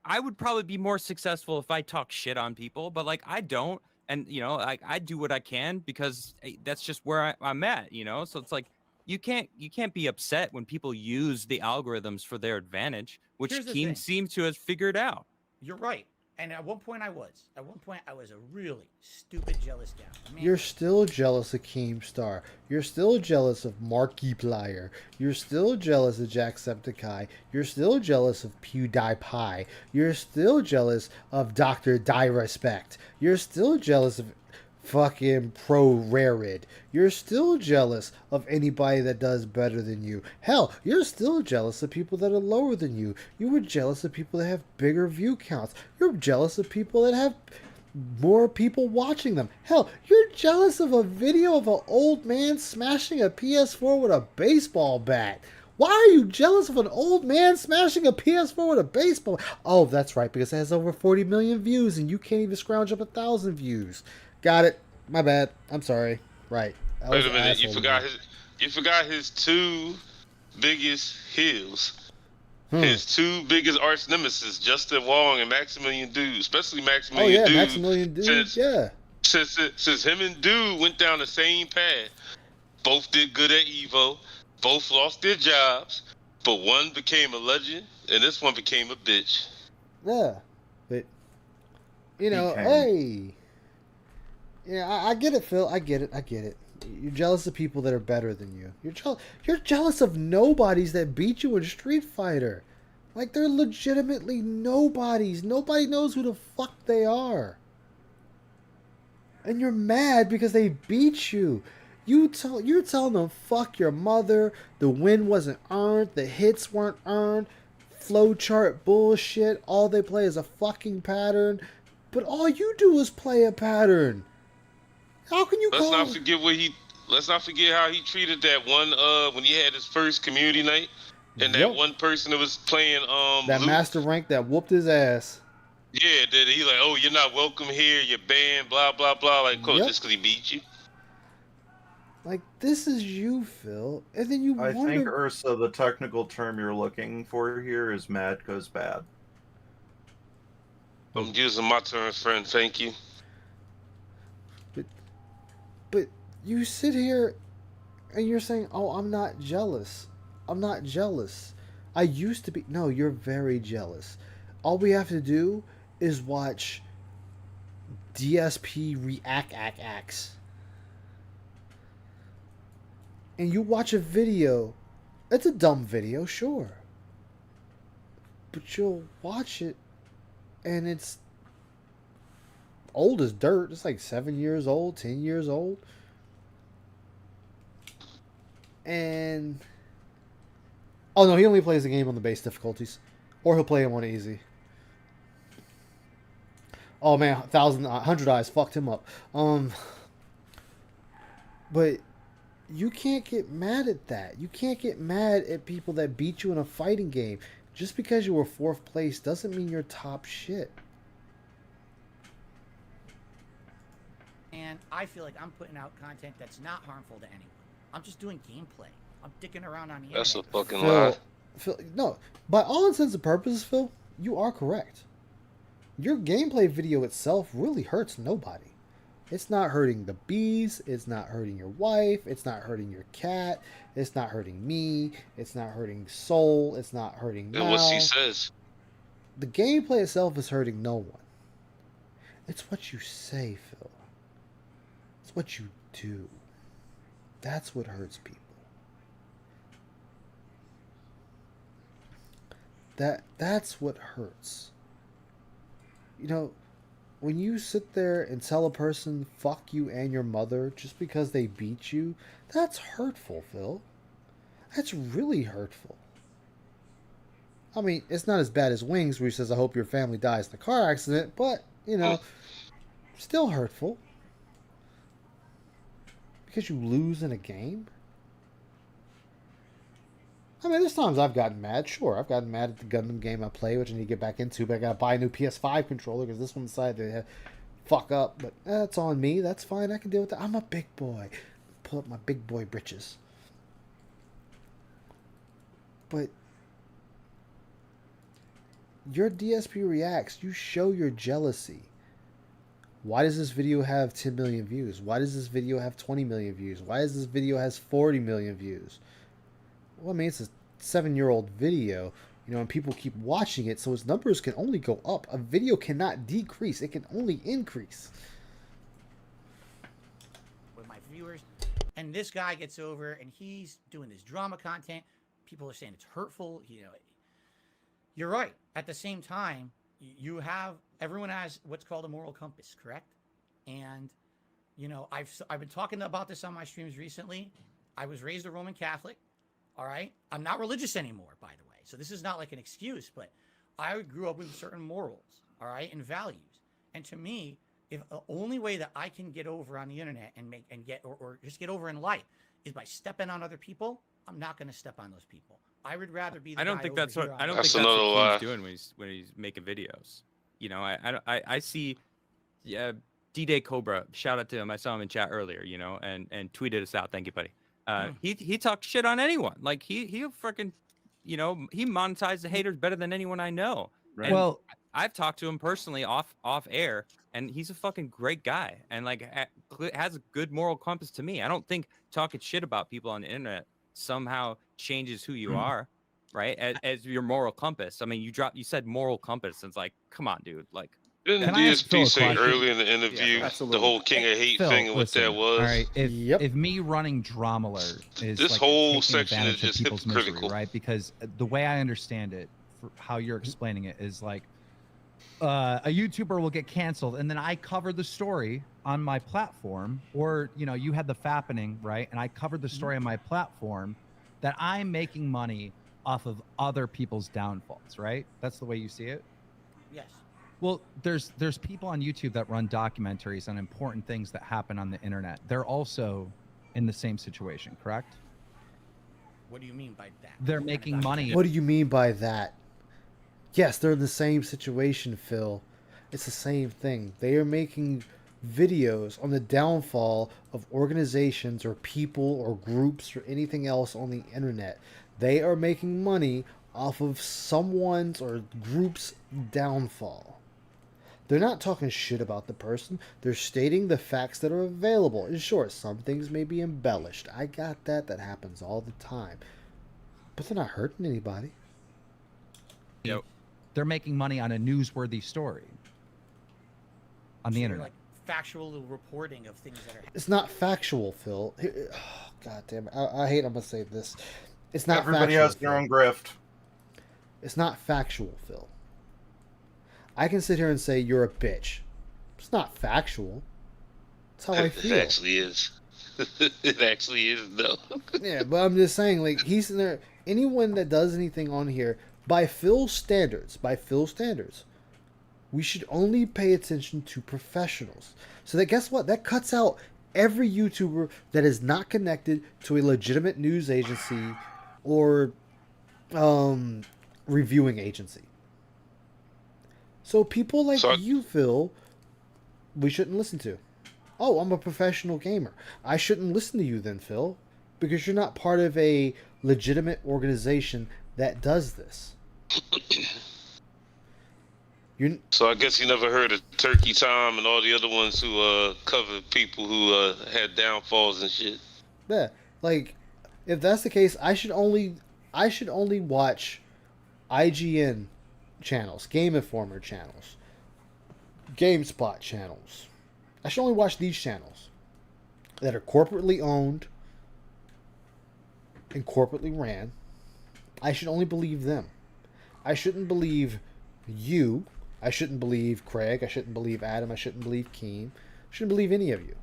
I would probably be more successful if I talk shit on people, but like I don't, and you know, I do what I can because that's just where I'm at, you know. So it's like you can't be upset when people use the algorithms for their advantage, which Here's the thing. Keem seems to have figured out. You're right. And at one point I was. At one point I was a really stupid, jealous guy. I mean, You're still jealous of Keemstar. You're still jealous of Markiplier. You're still jealous of Jacksepticeye. You're still jealous of PewDiePie. You're still jealous of Dr. Direspect. You're still jealous of fucking Pro Rarid. You're still jealous of anybody that does better than you. Hell, you're still jealous of people that are lower than you. You were jealous of people that have bigger view counts. You're jealous of people that have more people watching them. Hell, you're jealous of a video of an old man smashing a PS4 with a baseball bat. Why are you jealous of an old man smashing a PS4 with a baseball? Oh, that's right, because it has over 40 million views and you can't even scrounge up 1,000 views. Got it. My bad. I'm sorry. Right. That Wait was a an minute, you asshole forgot of me. his two biggest heels. Hmm. His two biggest arch nemesis, Justin Wong and Maximilian Dude, especially Oh Maximilian yeah, Dude. Maximilian Dude. Yeah. Since him and Dude went down the same path, both did good at Evo, both lost their jobs, but one became a legend and this one became a bitch. Yeah. But you know, Became. hey. Yeah, I get it, Phil. I get it. You're jealous of people that are better than you. You're jealous of nobodies that beat you in Street Fighter. Like, they're legitimately nobodies. Nobody knows who the fuck they are. And you're mad because they beat you. You're telling them, fuck your mother, the win wasn't earned, the hits weren't earned, flowchart bullshit, all they play is a fucking pattern. But all you do is play a pattern. How can you Let's call not forget how he treated that one when he had his first community night and that Yep. one person that was playing that Luke. master rank that whooped his ass? Yeah, that he like, oh, you're not welcome here, you're banned, blah blah blah. Like, cool, Yep. just because he beat you. Like, this is you, Phil. And then you I wonder... think, Ursa, the technical term you're looking for here is mad goes bad. I'm using my terms, friend. Thank you. But you sit here and you're saying, oh, I'm not jealous. I'm not jealous. I used to be... No, you're very jealous. All we have to do is watch DSP reacts. And you watch a video. It's a dumb video, sure. But you'll watch it and it's old as dirt. It's like 7 years old, 10 years old. And oh no, he only plays the game on the base difficulties, or he'll play him on easy. Oh man, 100 eyes fucked him up. But you can't get mad at that. You can't get mad at people that beat you in a fighting game. Just because you were 4th place doesn't mean you're top shit. And I feel like I'm putting out content that's not harmful to anyone. I'm just doing gameplay. I'm dicking around on the That's a internet. fucking lie. Phil, no, by all intents and purposes, Phil, you are correct. Your gameplay video itself really hurts nobody. It's not hurting the bees, it's not hurting your wife, it's not hurting your cat, it's not hurting me, it's not hurting Soul, it's not hurting And what she Mal. says. The gameplay itself is hurting no one. It's what you say, Phil. It's what you do. That's what hurts people. That's what hurts. You know, when you sit there and tell a person fuck you and your mother just because they beat you, that's hurtful, Phil. That's really hurtful. I mean, it's not as bad as Wings, where he says, I hope your family dies in a car accident, but, you know, still hurtful. Because you lose in a game? I mean, there's times I've gotten mad. Sure, I've gotten mad at the Gundam game I play, which I need to get back into, but I gotta buy a new PS5 controller because this one decided to fuck up. But that's on me. That's fine. I can deal with that. I'm a big boy. Pull up my big boy britches. But your DSP reacts. You show your jealousy. Why does this video have 10 million views? Why does this video have 20 million views? Why does this video has 40 million views? Well, I mean, it's a 7-year-old video, you know, and people keep watching it, so its numbers can only go up. A video cannot decrease. It can only increase. With my viewers, and this guy gets over and he's doing this drama content. People are saying it's hurtful. You know, you're right. At the same time, everyone has what's called a moral compass, correct? And you know, I've been talking about this on my streams recently. I was raised a Roman Catholic. All right. I'm not religious anymore, by the way. So this is not like an excuse, but I grew up with certain morals, all right, and values. And to me, If the only way that I can get over on the internet and or just get over in life is by stepping on other people, I'm not going to step on those people. I would rather be. The I don't guy think over that's what here I on don't the- think that's what King's doing when he's making videos. You know, I see, yeah, D-Day Cobra. Shout out to him. I saw him in chat earlier. You know, and tweeted us out. Thank you, buddy. He talks shit on anyone. Like he freaking, you know, he monetized the haters better than anyone I know. Right. And Well- I've talked to him personally off air, and he's a fucking great guy, and like has a good moral compass to me. I don't think talking shit about people on the internet somehow changes who you are, right? As your moral compass. I mean, you said moral compass, and it's like, come on, dude. Like, Didn't Can I ask Phil DSP a say question? earlier in the interview the whole King of Hate Phil, thing and what listen, that was? All right, if me running Dramaler is This like whole taking section advantage is of just people's misery, hypocritical. right? Because the way I understand it, for how you're explaining it, is like a YouTuber will get canceled, and then I cover the story on my platform, or you know, you had the fappening, right? And I covered the story on my platform that I'm making money off of other people's downfalls, right? That's the way you see it. Yes. Well, there's people on YouTube that run documentaries on important things that happen on the internet. They're also in the same situation, correct? What do you mean by that? They're making money. What do you mean by that? Yes, they're in the same situation, Phil. It's the same thing. They are making videos on the downfall of organizations or people or groups or anything else on the internet. They are making money off of someone's or group's downfall. They're not talking shit about the person. They're stating the facts that are available. And sure, some things may be embellished. I got that. That happens all the time. But they're not hurting anybody. Yep. They're making money on a newsworthy story on the So internet. like factual reporting of things that are. It's not factual, Phil. Oh, God damn it. I hate I'm going to say this. It's not Everybody factual, has their own grift. It's not factual, Phil. I can sit here and say you're a bitch. It's not factual. It's how I It feel. actually is. It actually is, though. Yeah, but I'm just saying, like, he's in there. Anyone that does anything on here, by Phil's standards, we should only pay attention to professionals. So that, guess what? That cuts out every YouTuber that is not connected to a legitimate news agency or reviewing agency. So people like you, Phil, we shouldn't listen to. Oh, I'm a professional gamer. I shouldn't listen to you then, Phil, because you're not part of a legitimate organization that does this. So I guess you never heard of Turkey Tom and all the other ones who covered people who had downfalls and shit. Yeah, like if that's the case, I should only watch IGN channels, Game Informer channels, GameSpot channels. I should only watch these channels that are corporately owned and corporately ran. I should only believe them. I shouldn't believe you. I shouldn't believe Craig. I shouldn't believe Adam. I shouldn't believe Keem. I shouldn't believe any of you.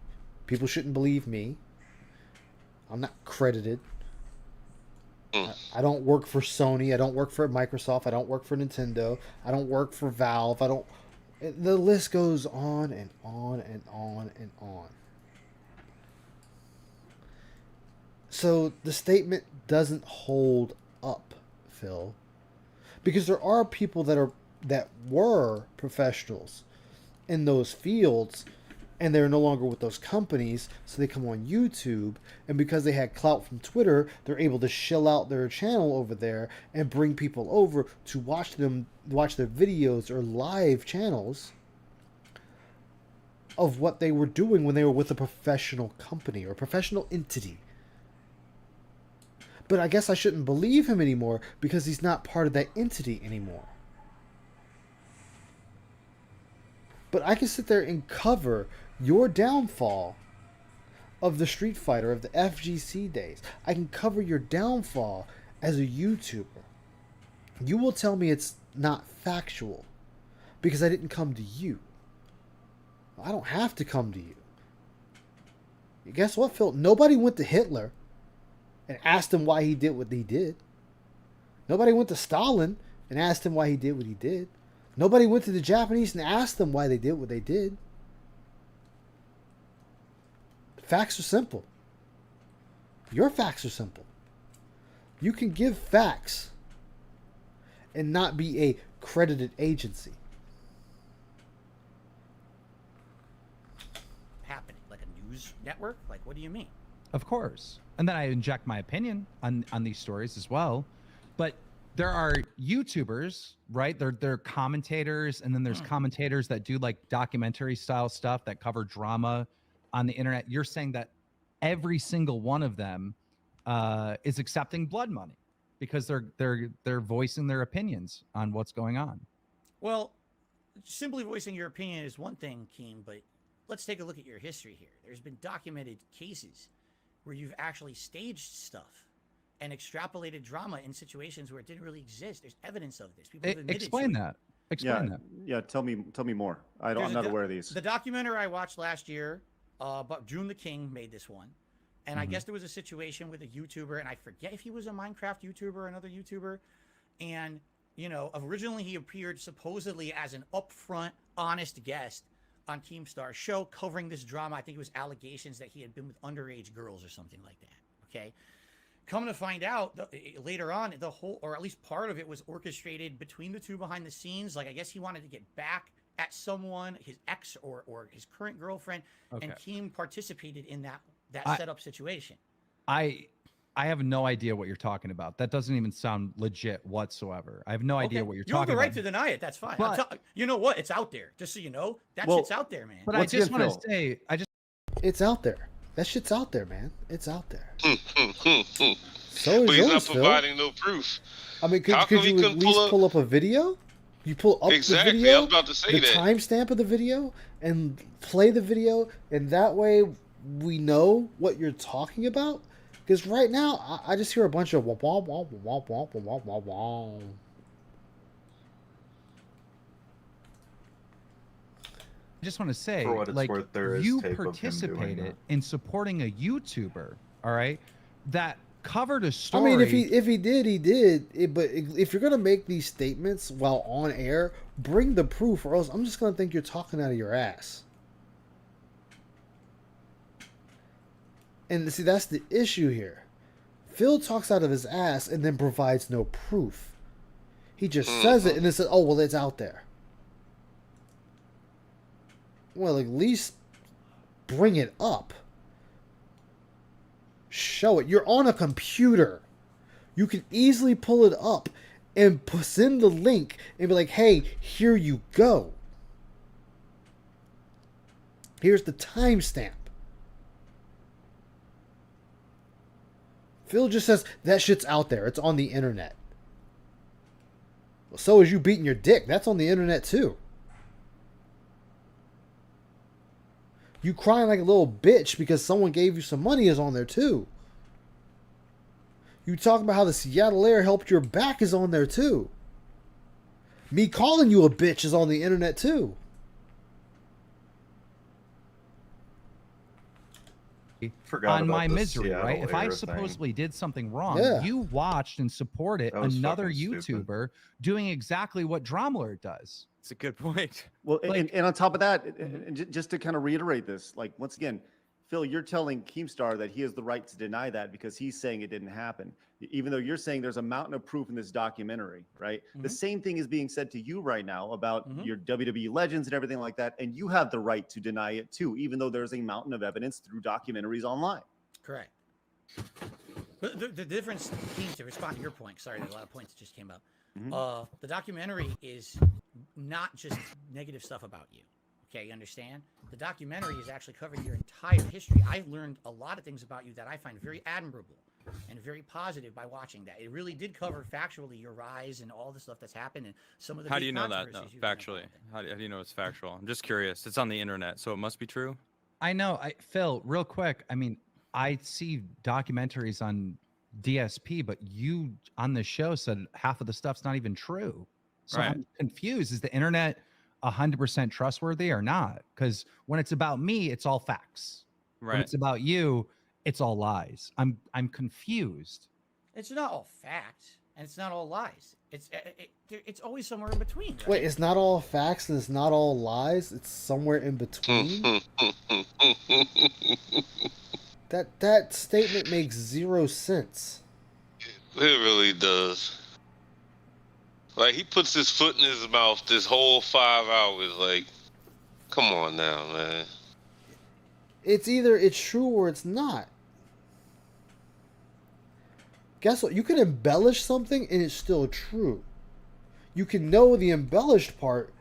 People shouldn't believe me. I'm not credited. I don't work for Sony. I don't work for Microsoft. I don't work for Nintendo. I don't work for Valve. I don't. The list goes on and on and on and on. So the statement doesn't hold up, Phil, because there are people that were professionals in those fields, and they're no longer with those companies, so they come on YouTube, and because they had clout from Twitter, they're able to shell out their channel over there and bring people over to watch their videos or live channels of what they were doing when they were with a professional company or a professional entity. But I guess I shouldn't believe him anymore because he's not part of that entity anymore. But I can sit there and cover your downfall of the Street Fighter, of the FGC days. I can cover your downfall as a YouTuber. You will tell me it's not factual because I didn't come to you. I don't have to come to you. Guess what, Phil? Nobody went to Hitler and asked him why he did what he did. Nobody went to Stalin and asked him why he did what he did. Nobody went to the Japanese and asked them why they did what they did. facts are simple. Your facts are simple. You can give facts and not be a credited agency. Happening like a news network? Like, what do you mean? Of course. And then I inject my opinion on these stories as well. But there are YouTubers, right? They're commentators, and then there's commentators that do like documentary style stuff that cover drama on the internet. You're saying that every single one of them is accepting blood money because they're voicing their opinions on what's going on. Well, simply voicing your opinion is one thing, Keem, but let's take a look at your history here. There's been documented cases where you've actually staged stuff and extrapolated drama in situations where it didn't really exist. There's evidence of this. People have admitted Explain to it. that. Explain that. Yeah, tell me more. I'm There's not aware of these. The documentary I watched last year, but June the King made this one. And I guess there was a situation with a YouTuber, and I forget if he was a Minecraft YouTuber or another YouTuber. And, you know, originally he appeared supposedly as an upfront, honest guest on Keemstar's show covering this drama. I think it was allegations that he had been with underage girls or something like that. Okay. Come to find out, later on, the whole, or at least part of it, was orchestrated between the two behind the scenes. Like, I guess he wanted to get back at someone, his ex or his current girlfriend, and Keem participated in that setup situation. I have no idea what you're talking about. That doesn't even sound legit whatsoever. I have no idea what you're You have talking the right about. to deny it. That's fine. But- You know what? It's out there. Just so you know, that Well, shit's out there, man. But I just want to say, it's out there. That shit's out there, man. It's out there. But So is he's not yours, Phil. providing no proof. I mean, How could come he you at couldn't least pull up- pull up a video? You pull up Exactly, the video, I was about to say the that. timestamp of the video, and play the video, and that way we know what you're talking about. Because right now, I just hear a bunch of womp womp womp womp womp womp womp womp. I just want to say, For what it's like, worth, there is you tape of him doing participated that. in supporting a YouTuber, all right, that covered a I story. mean, if he did, he did. But if you're gonna make these statements while on air, bring the proof, or else I'm just gonna think you're talking out of your ass. And see, that's the issue here. Phil talks out of his ass and then provides no proof. He just says it and then says, "Oh, well, it's out there." Well, at least bring it up. Show it. You're on a computer. You can easily pull it up and send the link and be like, "Hey, here you go. Here's the timestamp." Phil just says, "That shit's out there. It's on the internet." Well, so is you beating your dick. That's on the internet too. You crying like a little bitch because someone gave you some money is on there too. You talking about how the Seattle Air helped your back is on there too. Me calling you a bitch is on the internet too. Forgot on about my the misery, Seattle right? If I Air thing. supposedly did something wrong, Yeah. you watched and supported That was another fucking stupid. YouTuber doing exactly what Drama does. It's a good point. Well, Like- and on top of that, and just to kind of reiterate this, like once again, Phil, you're telling Keemstar that he has the right to deny that because he's saying it didn't happen, even though you're saying there's a mountain of proof in this documentary, right? The same thing is being said to you right now about your WWE legends and everything like that, and you have the right to deny it too, even though there's a mountain of evidence through documentaries online. Correct. But the difference, Keem, to respond to your point, sorry, there's a lot of points that just came up. The documentary is not just negative stuff about you. Okay, you understand? The documentary is actually covering your entire history. I've learned a lot of things about you that I find very admirable and very positive by watching that. It really did cover factually your rise and all the stuff that's happened and some of the How big do you know that? No, controversies you've been factually. How do you know it's factual? I'm just curious. It's on the internet, so it must be true. I know. Phil, real quick. I mean, I see documentaries on DSP, but you on the show said half of the stuff's not even true. So Right. I'm confused. Is the internet 100% trustworthy or not? Because when it's about me, it's all facts. When Right. it's about you, it's all lies. I'm confused. It's not all facts and it's not all lies. It's always somewhere in between. Right? Wait, it's not all facts and it's not all lies. It's somewhere in between. That statement makes 0 sense. It really does. Like, he puts his foot in his mouth this whole 5 hours. Like, come on now, man. It's either it's true or it's not. Guess what? You can embellish something and it's still true. You can know the embellished part,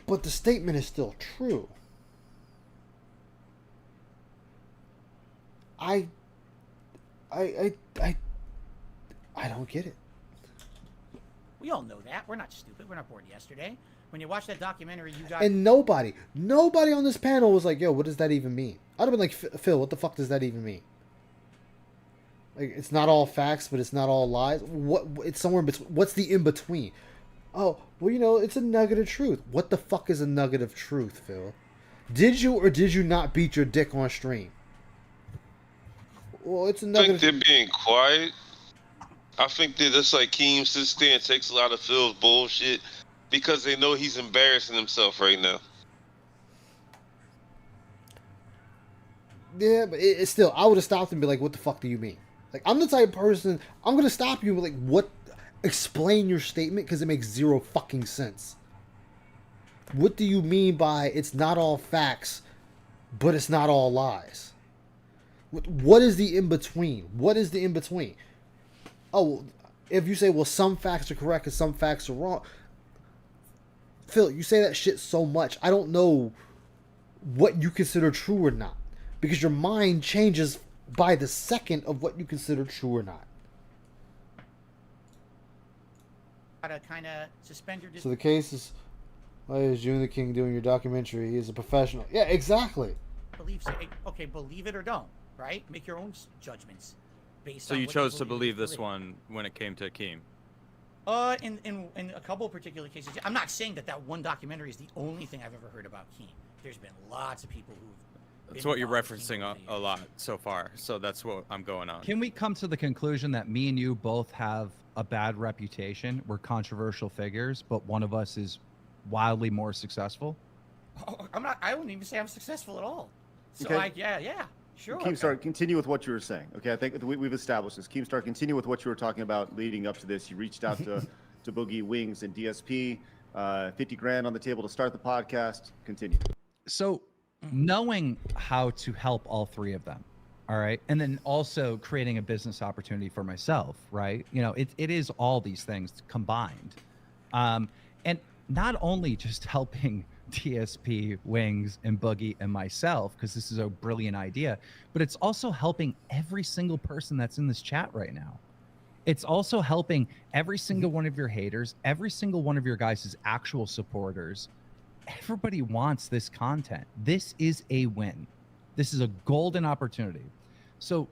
but the statement is still true. I don't get it. We all know that. We're not stupid. We're not born yesterday. When you watch that documentary, you got... And nobody on this panel was like, yo, what does that even mean? I'd have been like, Phil, what the fuck does that even mean? Like, it's not all facts, but it's not all lies. What? It's somewhere in between. What's the in between? Oh, well, you know, it's a nugget of truth. What the fuck is a nugget of truth, Phil? Did you or did you not beat your dick on stream? Well, it's a nugget. I think they're being quiet. I think that it's like Keem sits there and takes a lot of Phil's bullshit because they know he's embarrassing himself right now. Yeah, but it's still, I would have stopped and be like, what the fuck do you mean? Like, I'm the type of person, I'm going to stop you and be like, what? Explain your statement because it makes 0 fucking sense. What do you mean by it's not all facts, but it's not all lies? What is the in-between? What is the in-between? Oh, if you say, well, some facts are correct and some facts are wrong. Phil, you say that shit so much, I don't know what you consider true or not. Because your mind changes by the second of what you consider true or not. to kind of suspend your... So the case is, why is June the King doing your documentary? He is a professional. Yeah, exactly. Beliefs. Okay, believe it or don't, right? Make your own judgments based So on you what chose to believe believe this one when it came to Keem? In a couple particular cases. I'm not saying that one documentary is the only thing I've ever heard about Keem. There's been lots of people who've... That's what you're referencing a lot so far, so that's what I'm going on. Can we come to the conclusion that me and you both have a bad reputation? We're controversial figures, but one of us is wildly more successful? Oh, I'm not. I wouldn't even say I'm successful at all. So Okay. yeah, sure. Keemstar, continue with what you were saying. Okay, I think we've established this. Keemstar, continue with what you were talking about leading up to this. You reached out to Boogie Wings and DSP, 50 grand on the table to start the podcast. Continue. So knowing how to help all three of them, all right, and then also creating a business opportunity for myself, right? You know, it is all these things combined. And not only just helping DSP, Wings, and Boogie and myself, because this is a brilliant idea, but it's also helping every single person that's in this chat right now. It's also helping every single one of your haters, every single one of your guys' actual supporters. Everybody wants this content. This is a win. This is a golden opportunity. So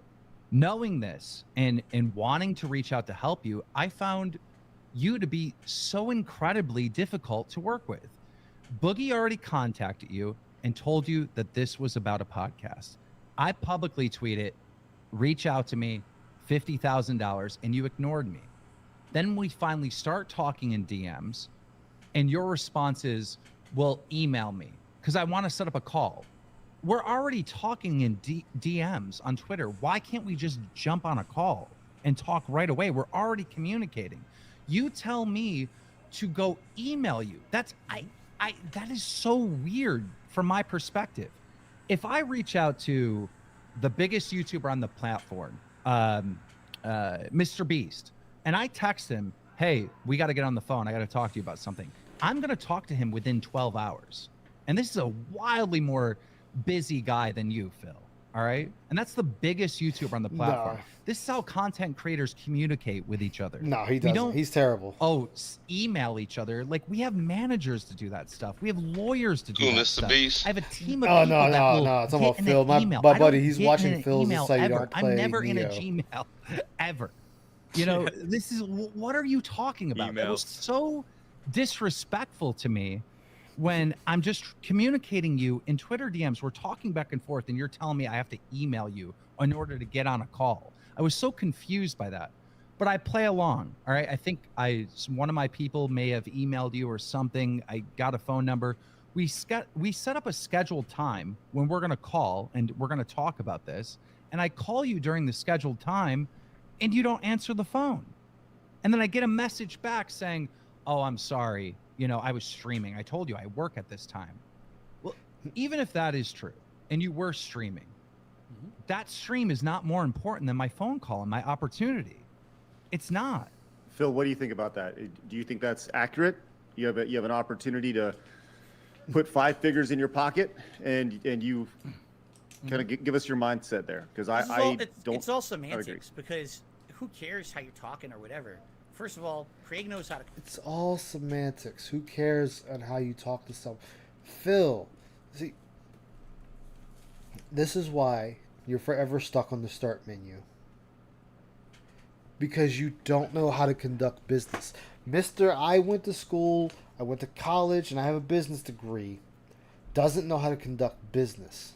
knowing this and wanting to reach out to help you, I found you to be so incredibly difficult to work with. Boogie already contacted you and told you that this was about a podcast. I publicly tweeted, reach out to me, $50,000, and you ignored me. Then we finally start talking in DMs, and your response is, well, email me, because I want to set up a call. We're already talking in DMs on Twitter. Why can't we just jump on a call and talk right away? We're already communicating. You tell me to go email you. That is so weird from my perspective. If I reach out to the biggest YouTuber on the platform, Mr. Beast, and I text him, hey, we got to get on the phone. I got to talk to you about something. I'm going to talk to him within 12 hours. And this is a wildly more busy guy than you, Phil. All right? And that's the biggest YouTuber on the platform. No. This is how content creators communicate with each other. No, he doesn't. He's terrible. Oh, email each other. Like, we have managers to do that stuff. We have lawyers to do that Mr. stuff. Beast. I have a team of Oh, people no, that no, will no. It's all get about in Phil. an My email. buddy, I don't he's get watching in an Phil's email say you ever. don't play I'm never in a Neo. Gmail ever. You know, this is, what are you talking about? That was Emails. so disrespectful to me when I'm just communicating you in Twitter DMs. We're talking back and forth, and you're telling me I have to email you in order to get on a call. I was so confused by that. But I play along, all right? I think one of my people may have emailed you or something. I got a phone number. We set up a scheduled time when we're going to call and we're going to talk about this. and I call you during the scheduled time and you don't answer the phone. And then I get a message back saying, "Oh, I'm sorry. You know, I was streaming. I told you I work at this time." Well, even if that is true and you were streaming, that stream is not more important than my phone call and my opportunity. It's not. Phil, what do you think about that? Do you think that's accurate? You have an opportunity to put 5 figures in your pocket, and you kind of give us your mindset there, because I don't. It's all semantics, because who cares how you're talking or whatever. First of all, Craig knows how to. It's all semantics. Who cares on how you talk to someone? Phil, see, this is why you're forever stuck on the start menu. Because you don't know how to conduct business. Mr. I went to school, I went to college, and I have a business degree, doesn't know how to conduct business.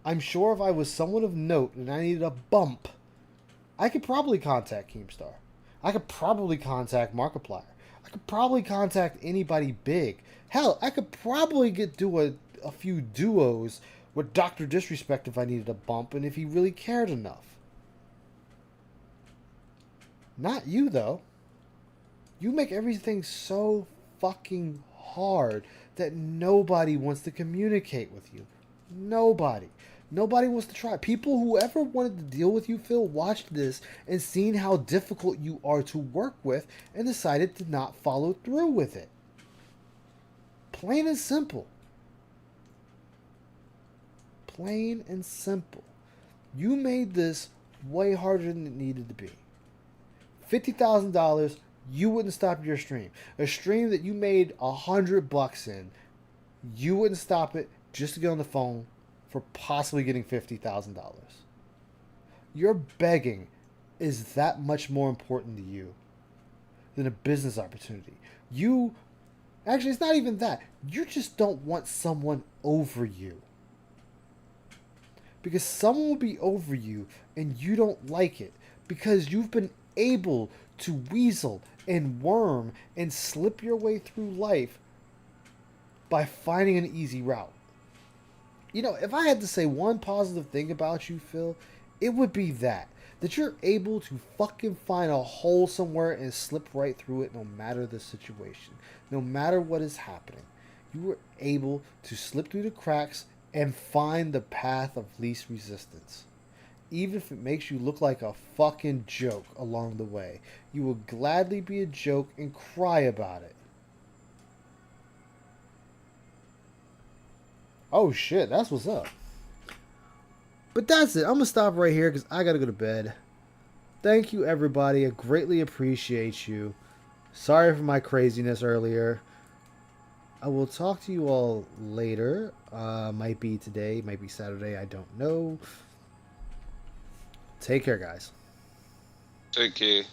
I'm sure if I was someone of note and I needed a bump, I could probably contact Keemstar. I could probably contact Markiplier. I could probably contact anybody big. Hell, I could probably do a few duos with Dr. Disrespect if I needed a bump and if he really cared enough. Not you, though. You make everything so fucking hard that nobody wants to communicate with you. Nobody. Nobody wants to try. People who ever wanted to deal with you, Phil, watched this and seen how difficult you are to work with and decided to not follow through with it. Plain and simple. Plain and simple. You made this way harder than it needed to be. $50,000, you wouldn't stop your stream. A stream that you made $100 in, you wouldn't stop it just to get on the phone for possibly getting $50,000. Your begging is that much more important to you than a business opportunity. Actually, it's not even that. You just don't want someone over you. Because someone will be over you and you don't like it. Because you've been able to weasel and worm and slip your way through life by finding an easy route. You know, if I had to say one positive thing about you, Phil, it would be that you're able to fucking find a hole somewhere and slip right through it no matter the situation, no matter what is happening. You were able to slip through the cracks and find the path of least resistance. Even if it makes you look like a fucking joke along the way, you will gladly be a joke and cry about it. Oh shit, that's what's up. But that's it. I'm going to stop right here because I got to go to bed. Thank you, everybody. I greatly appreciate you. Sorry for my craziness earlier. I will talk to you all later. Might be today, might be Saturday. I don't know. Take care, guys. Take care.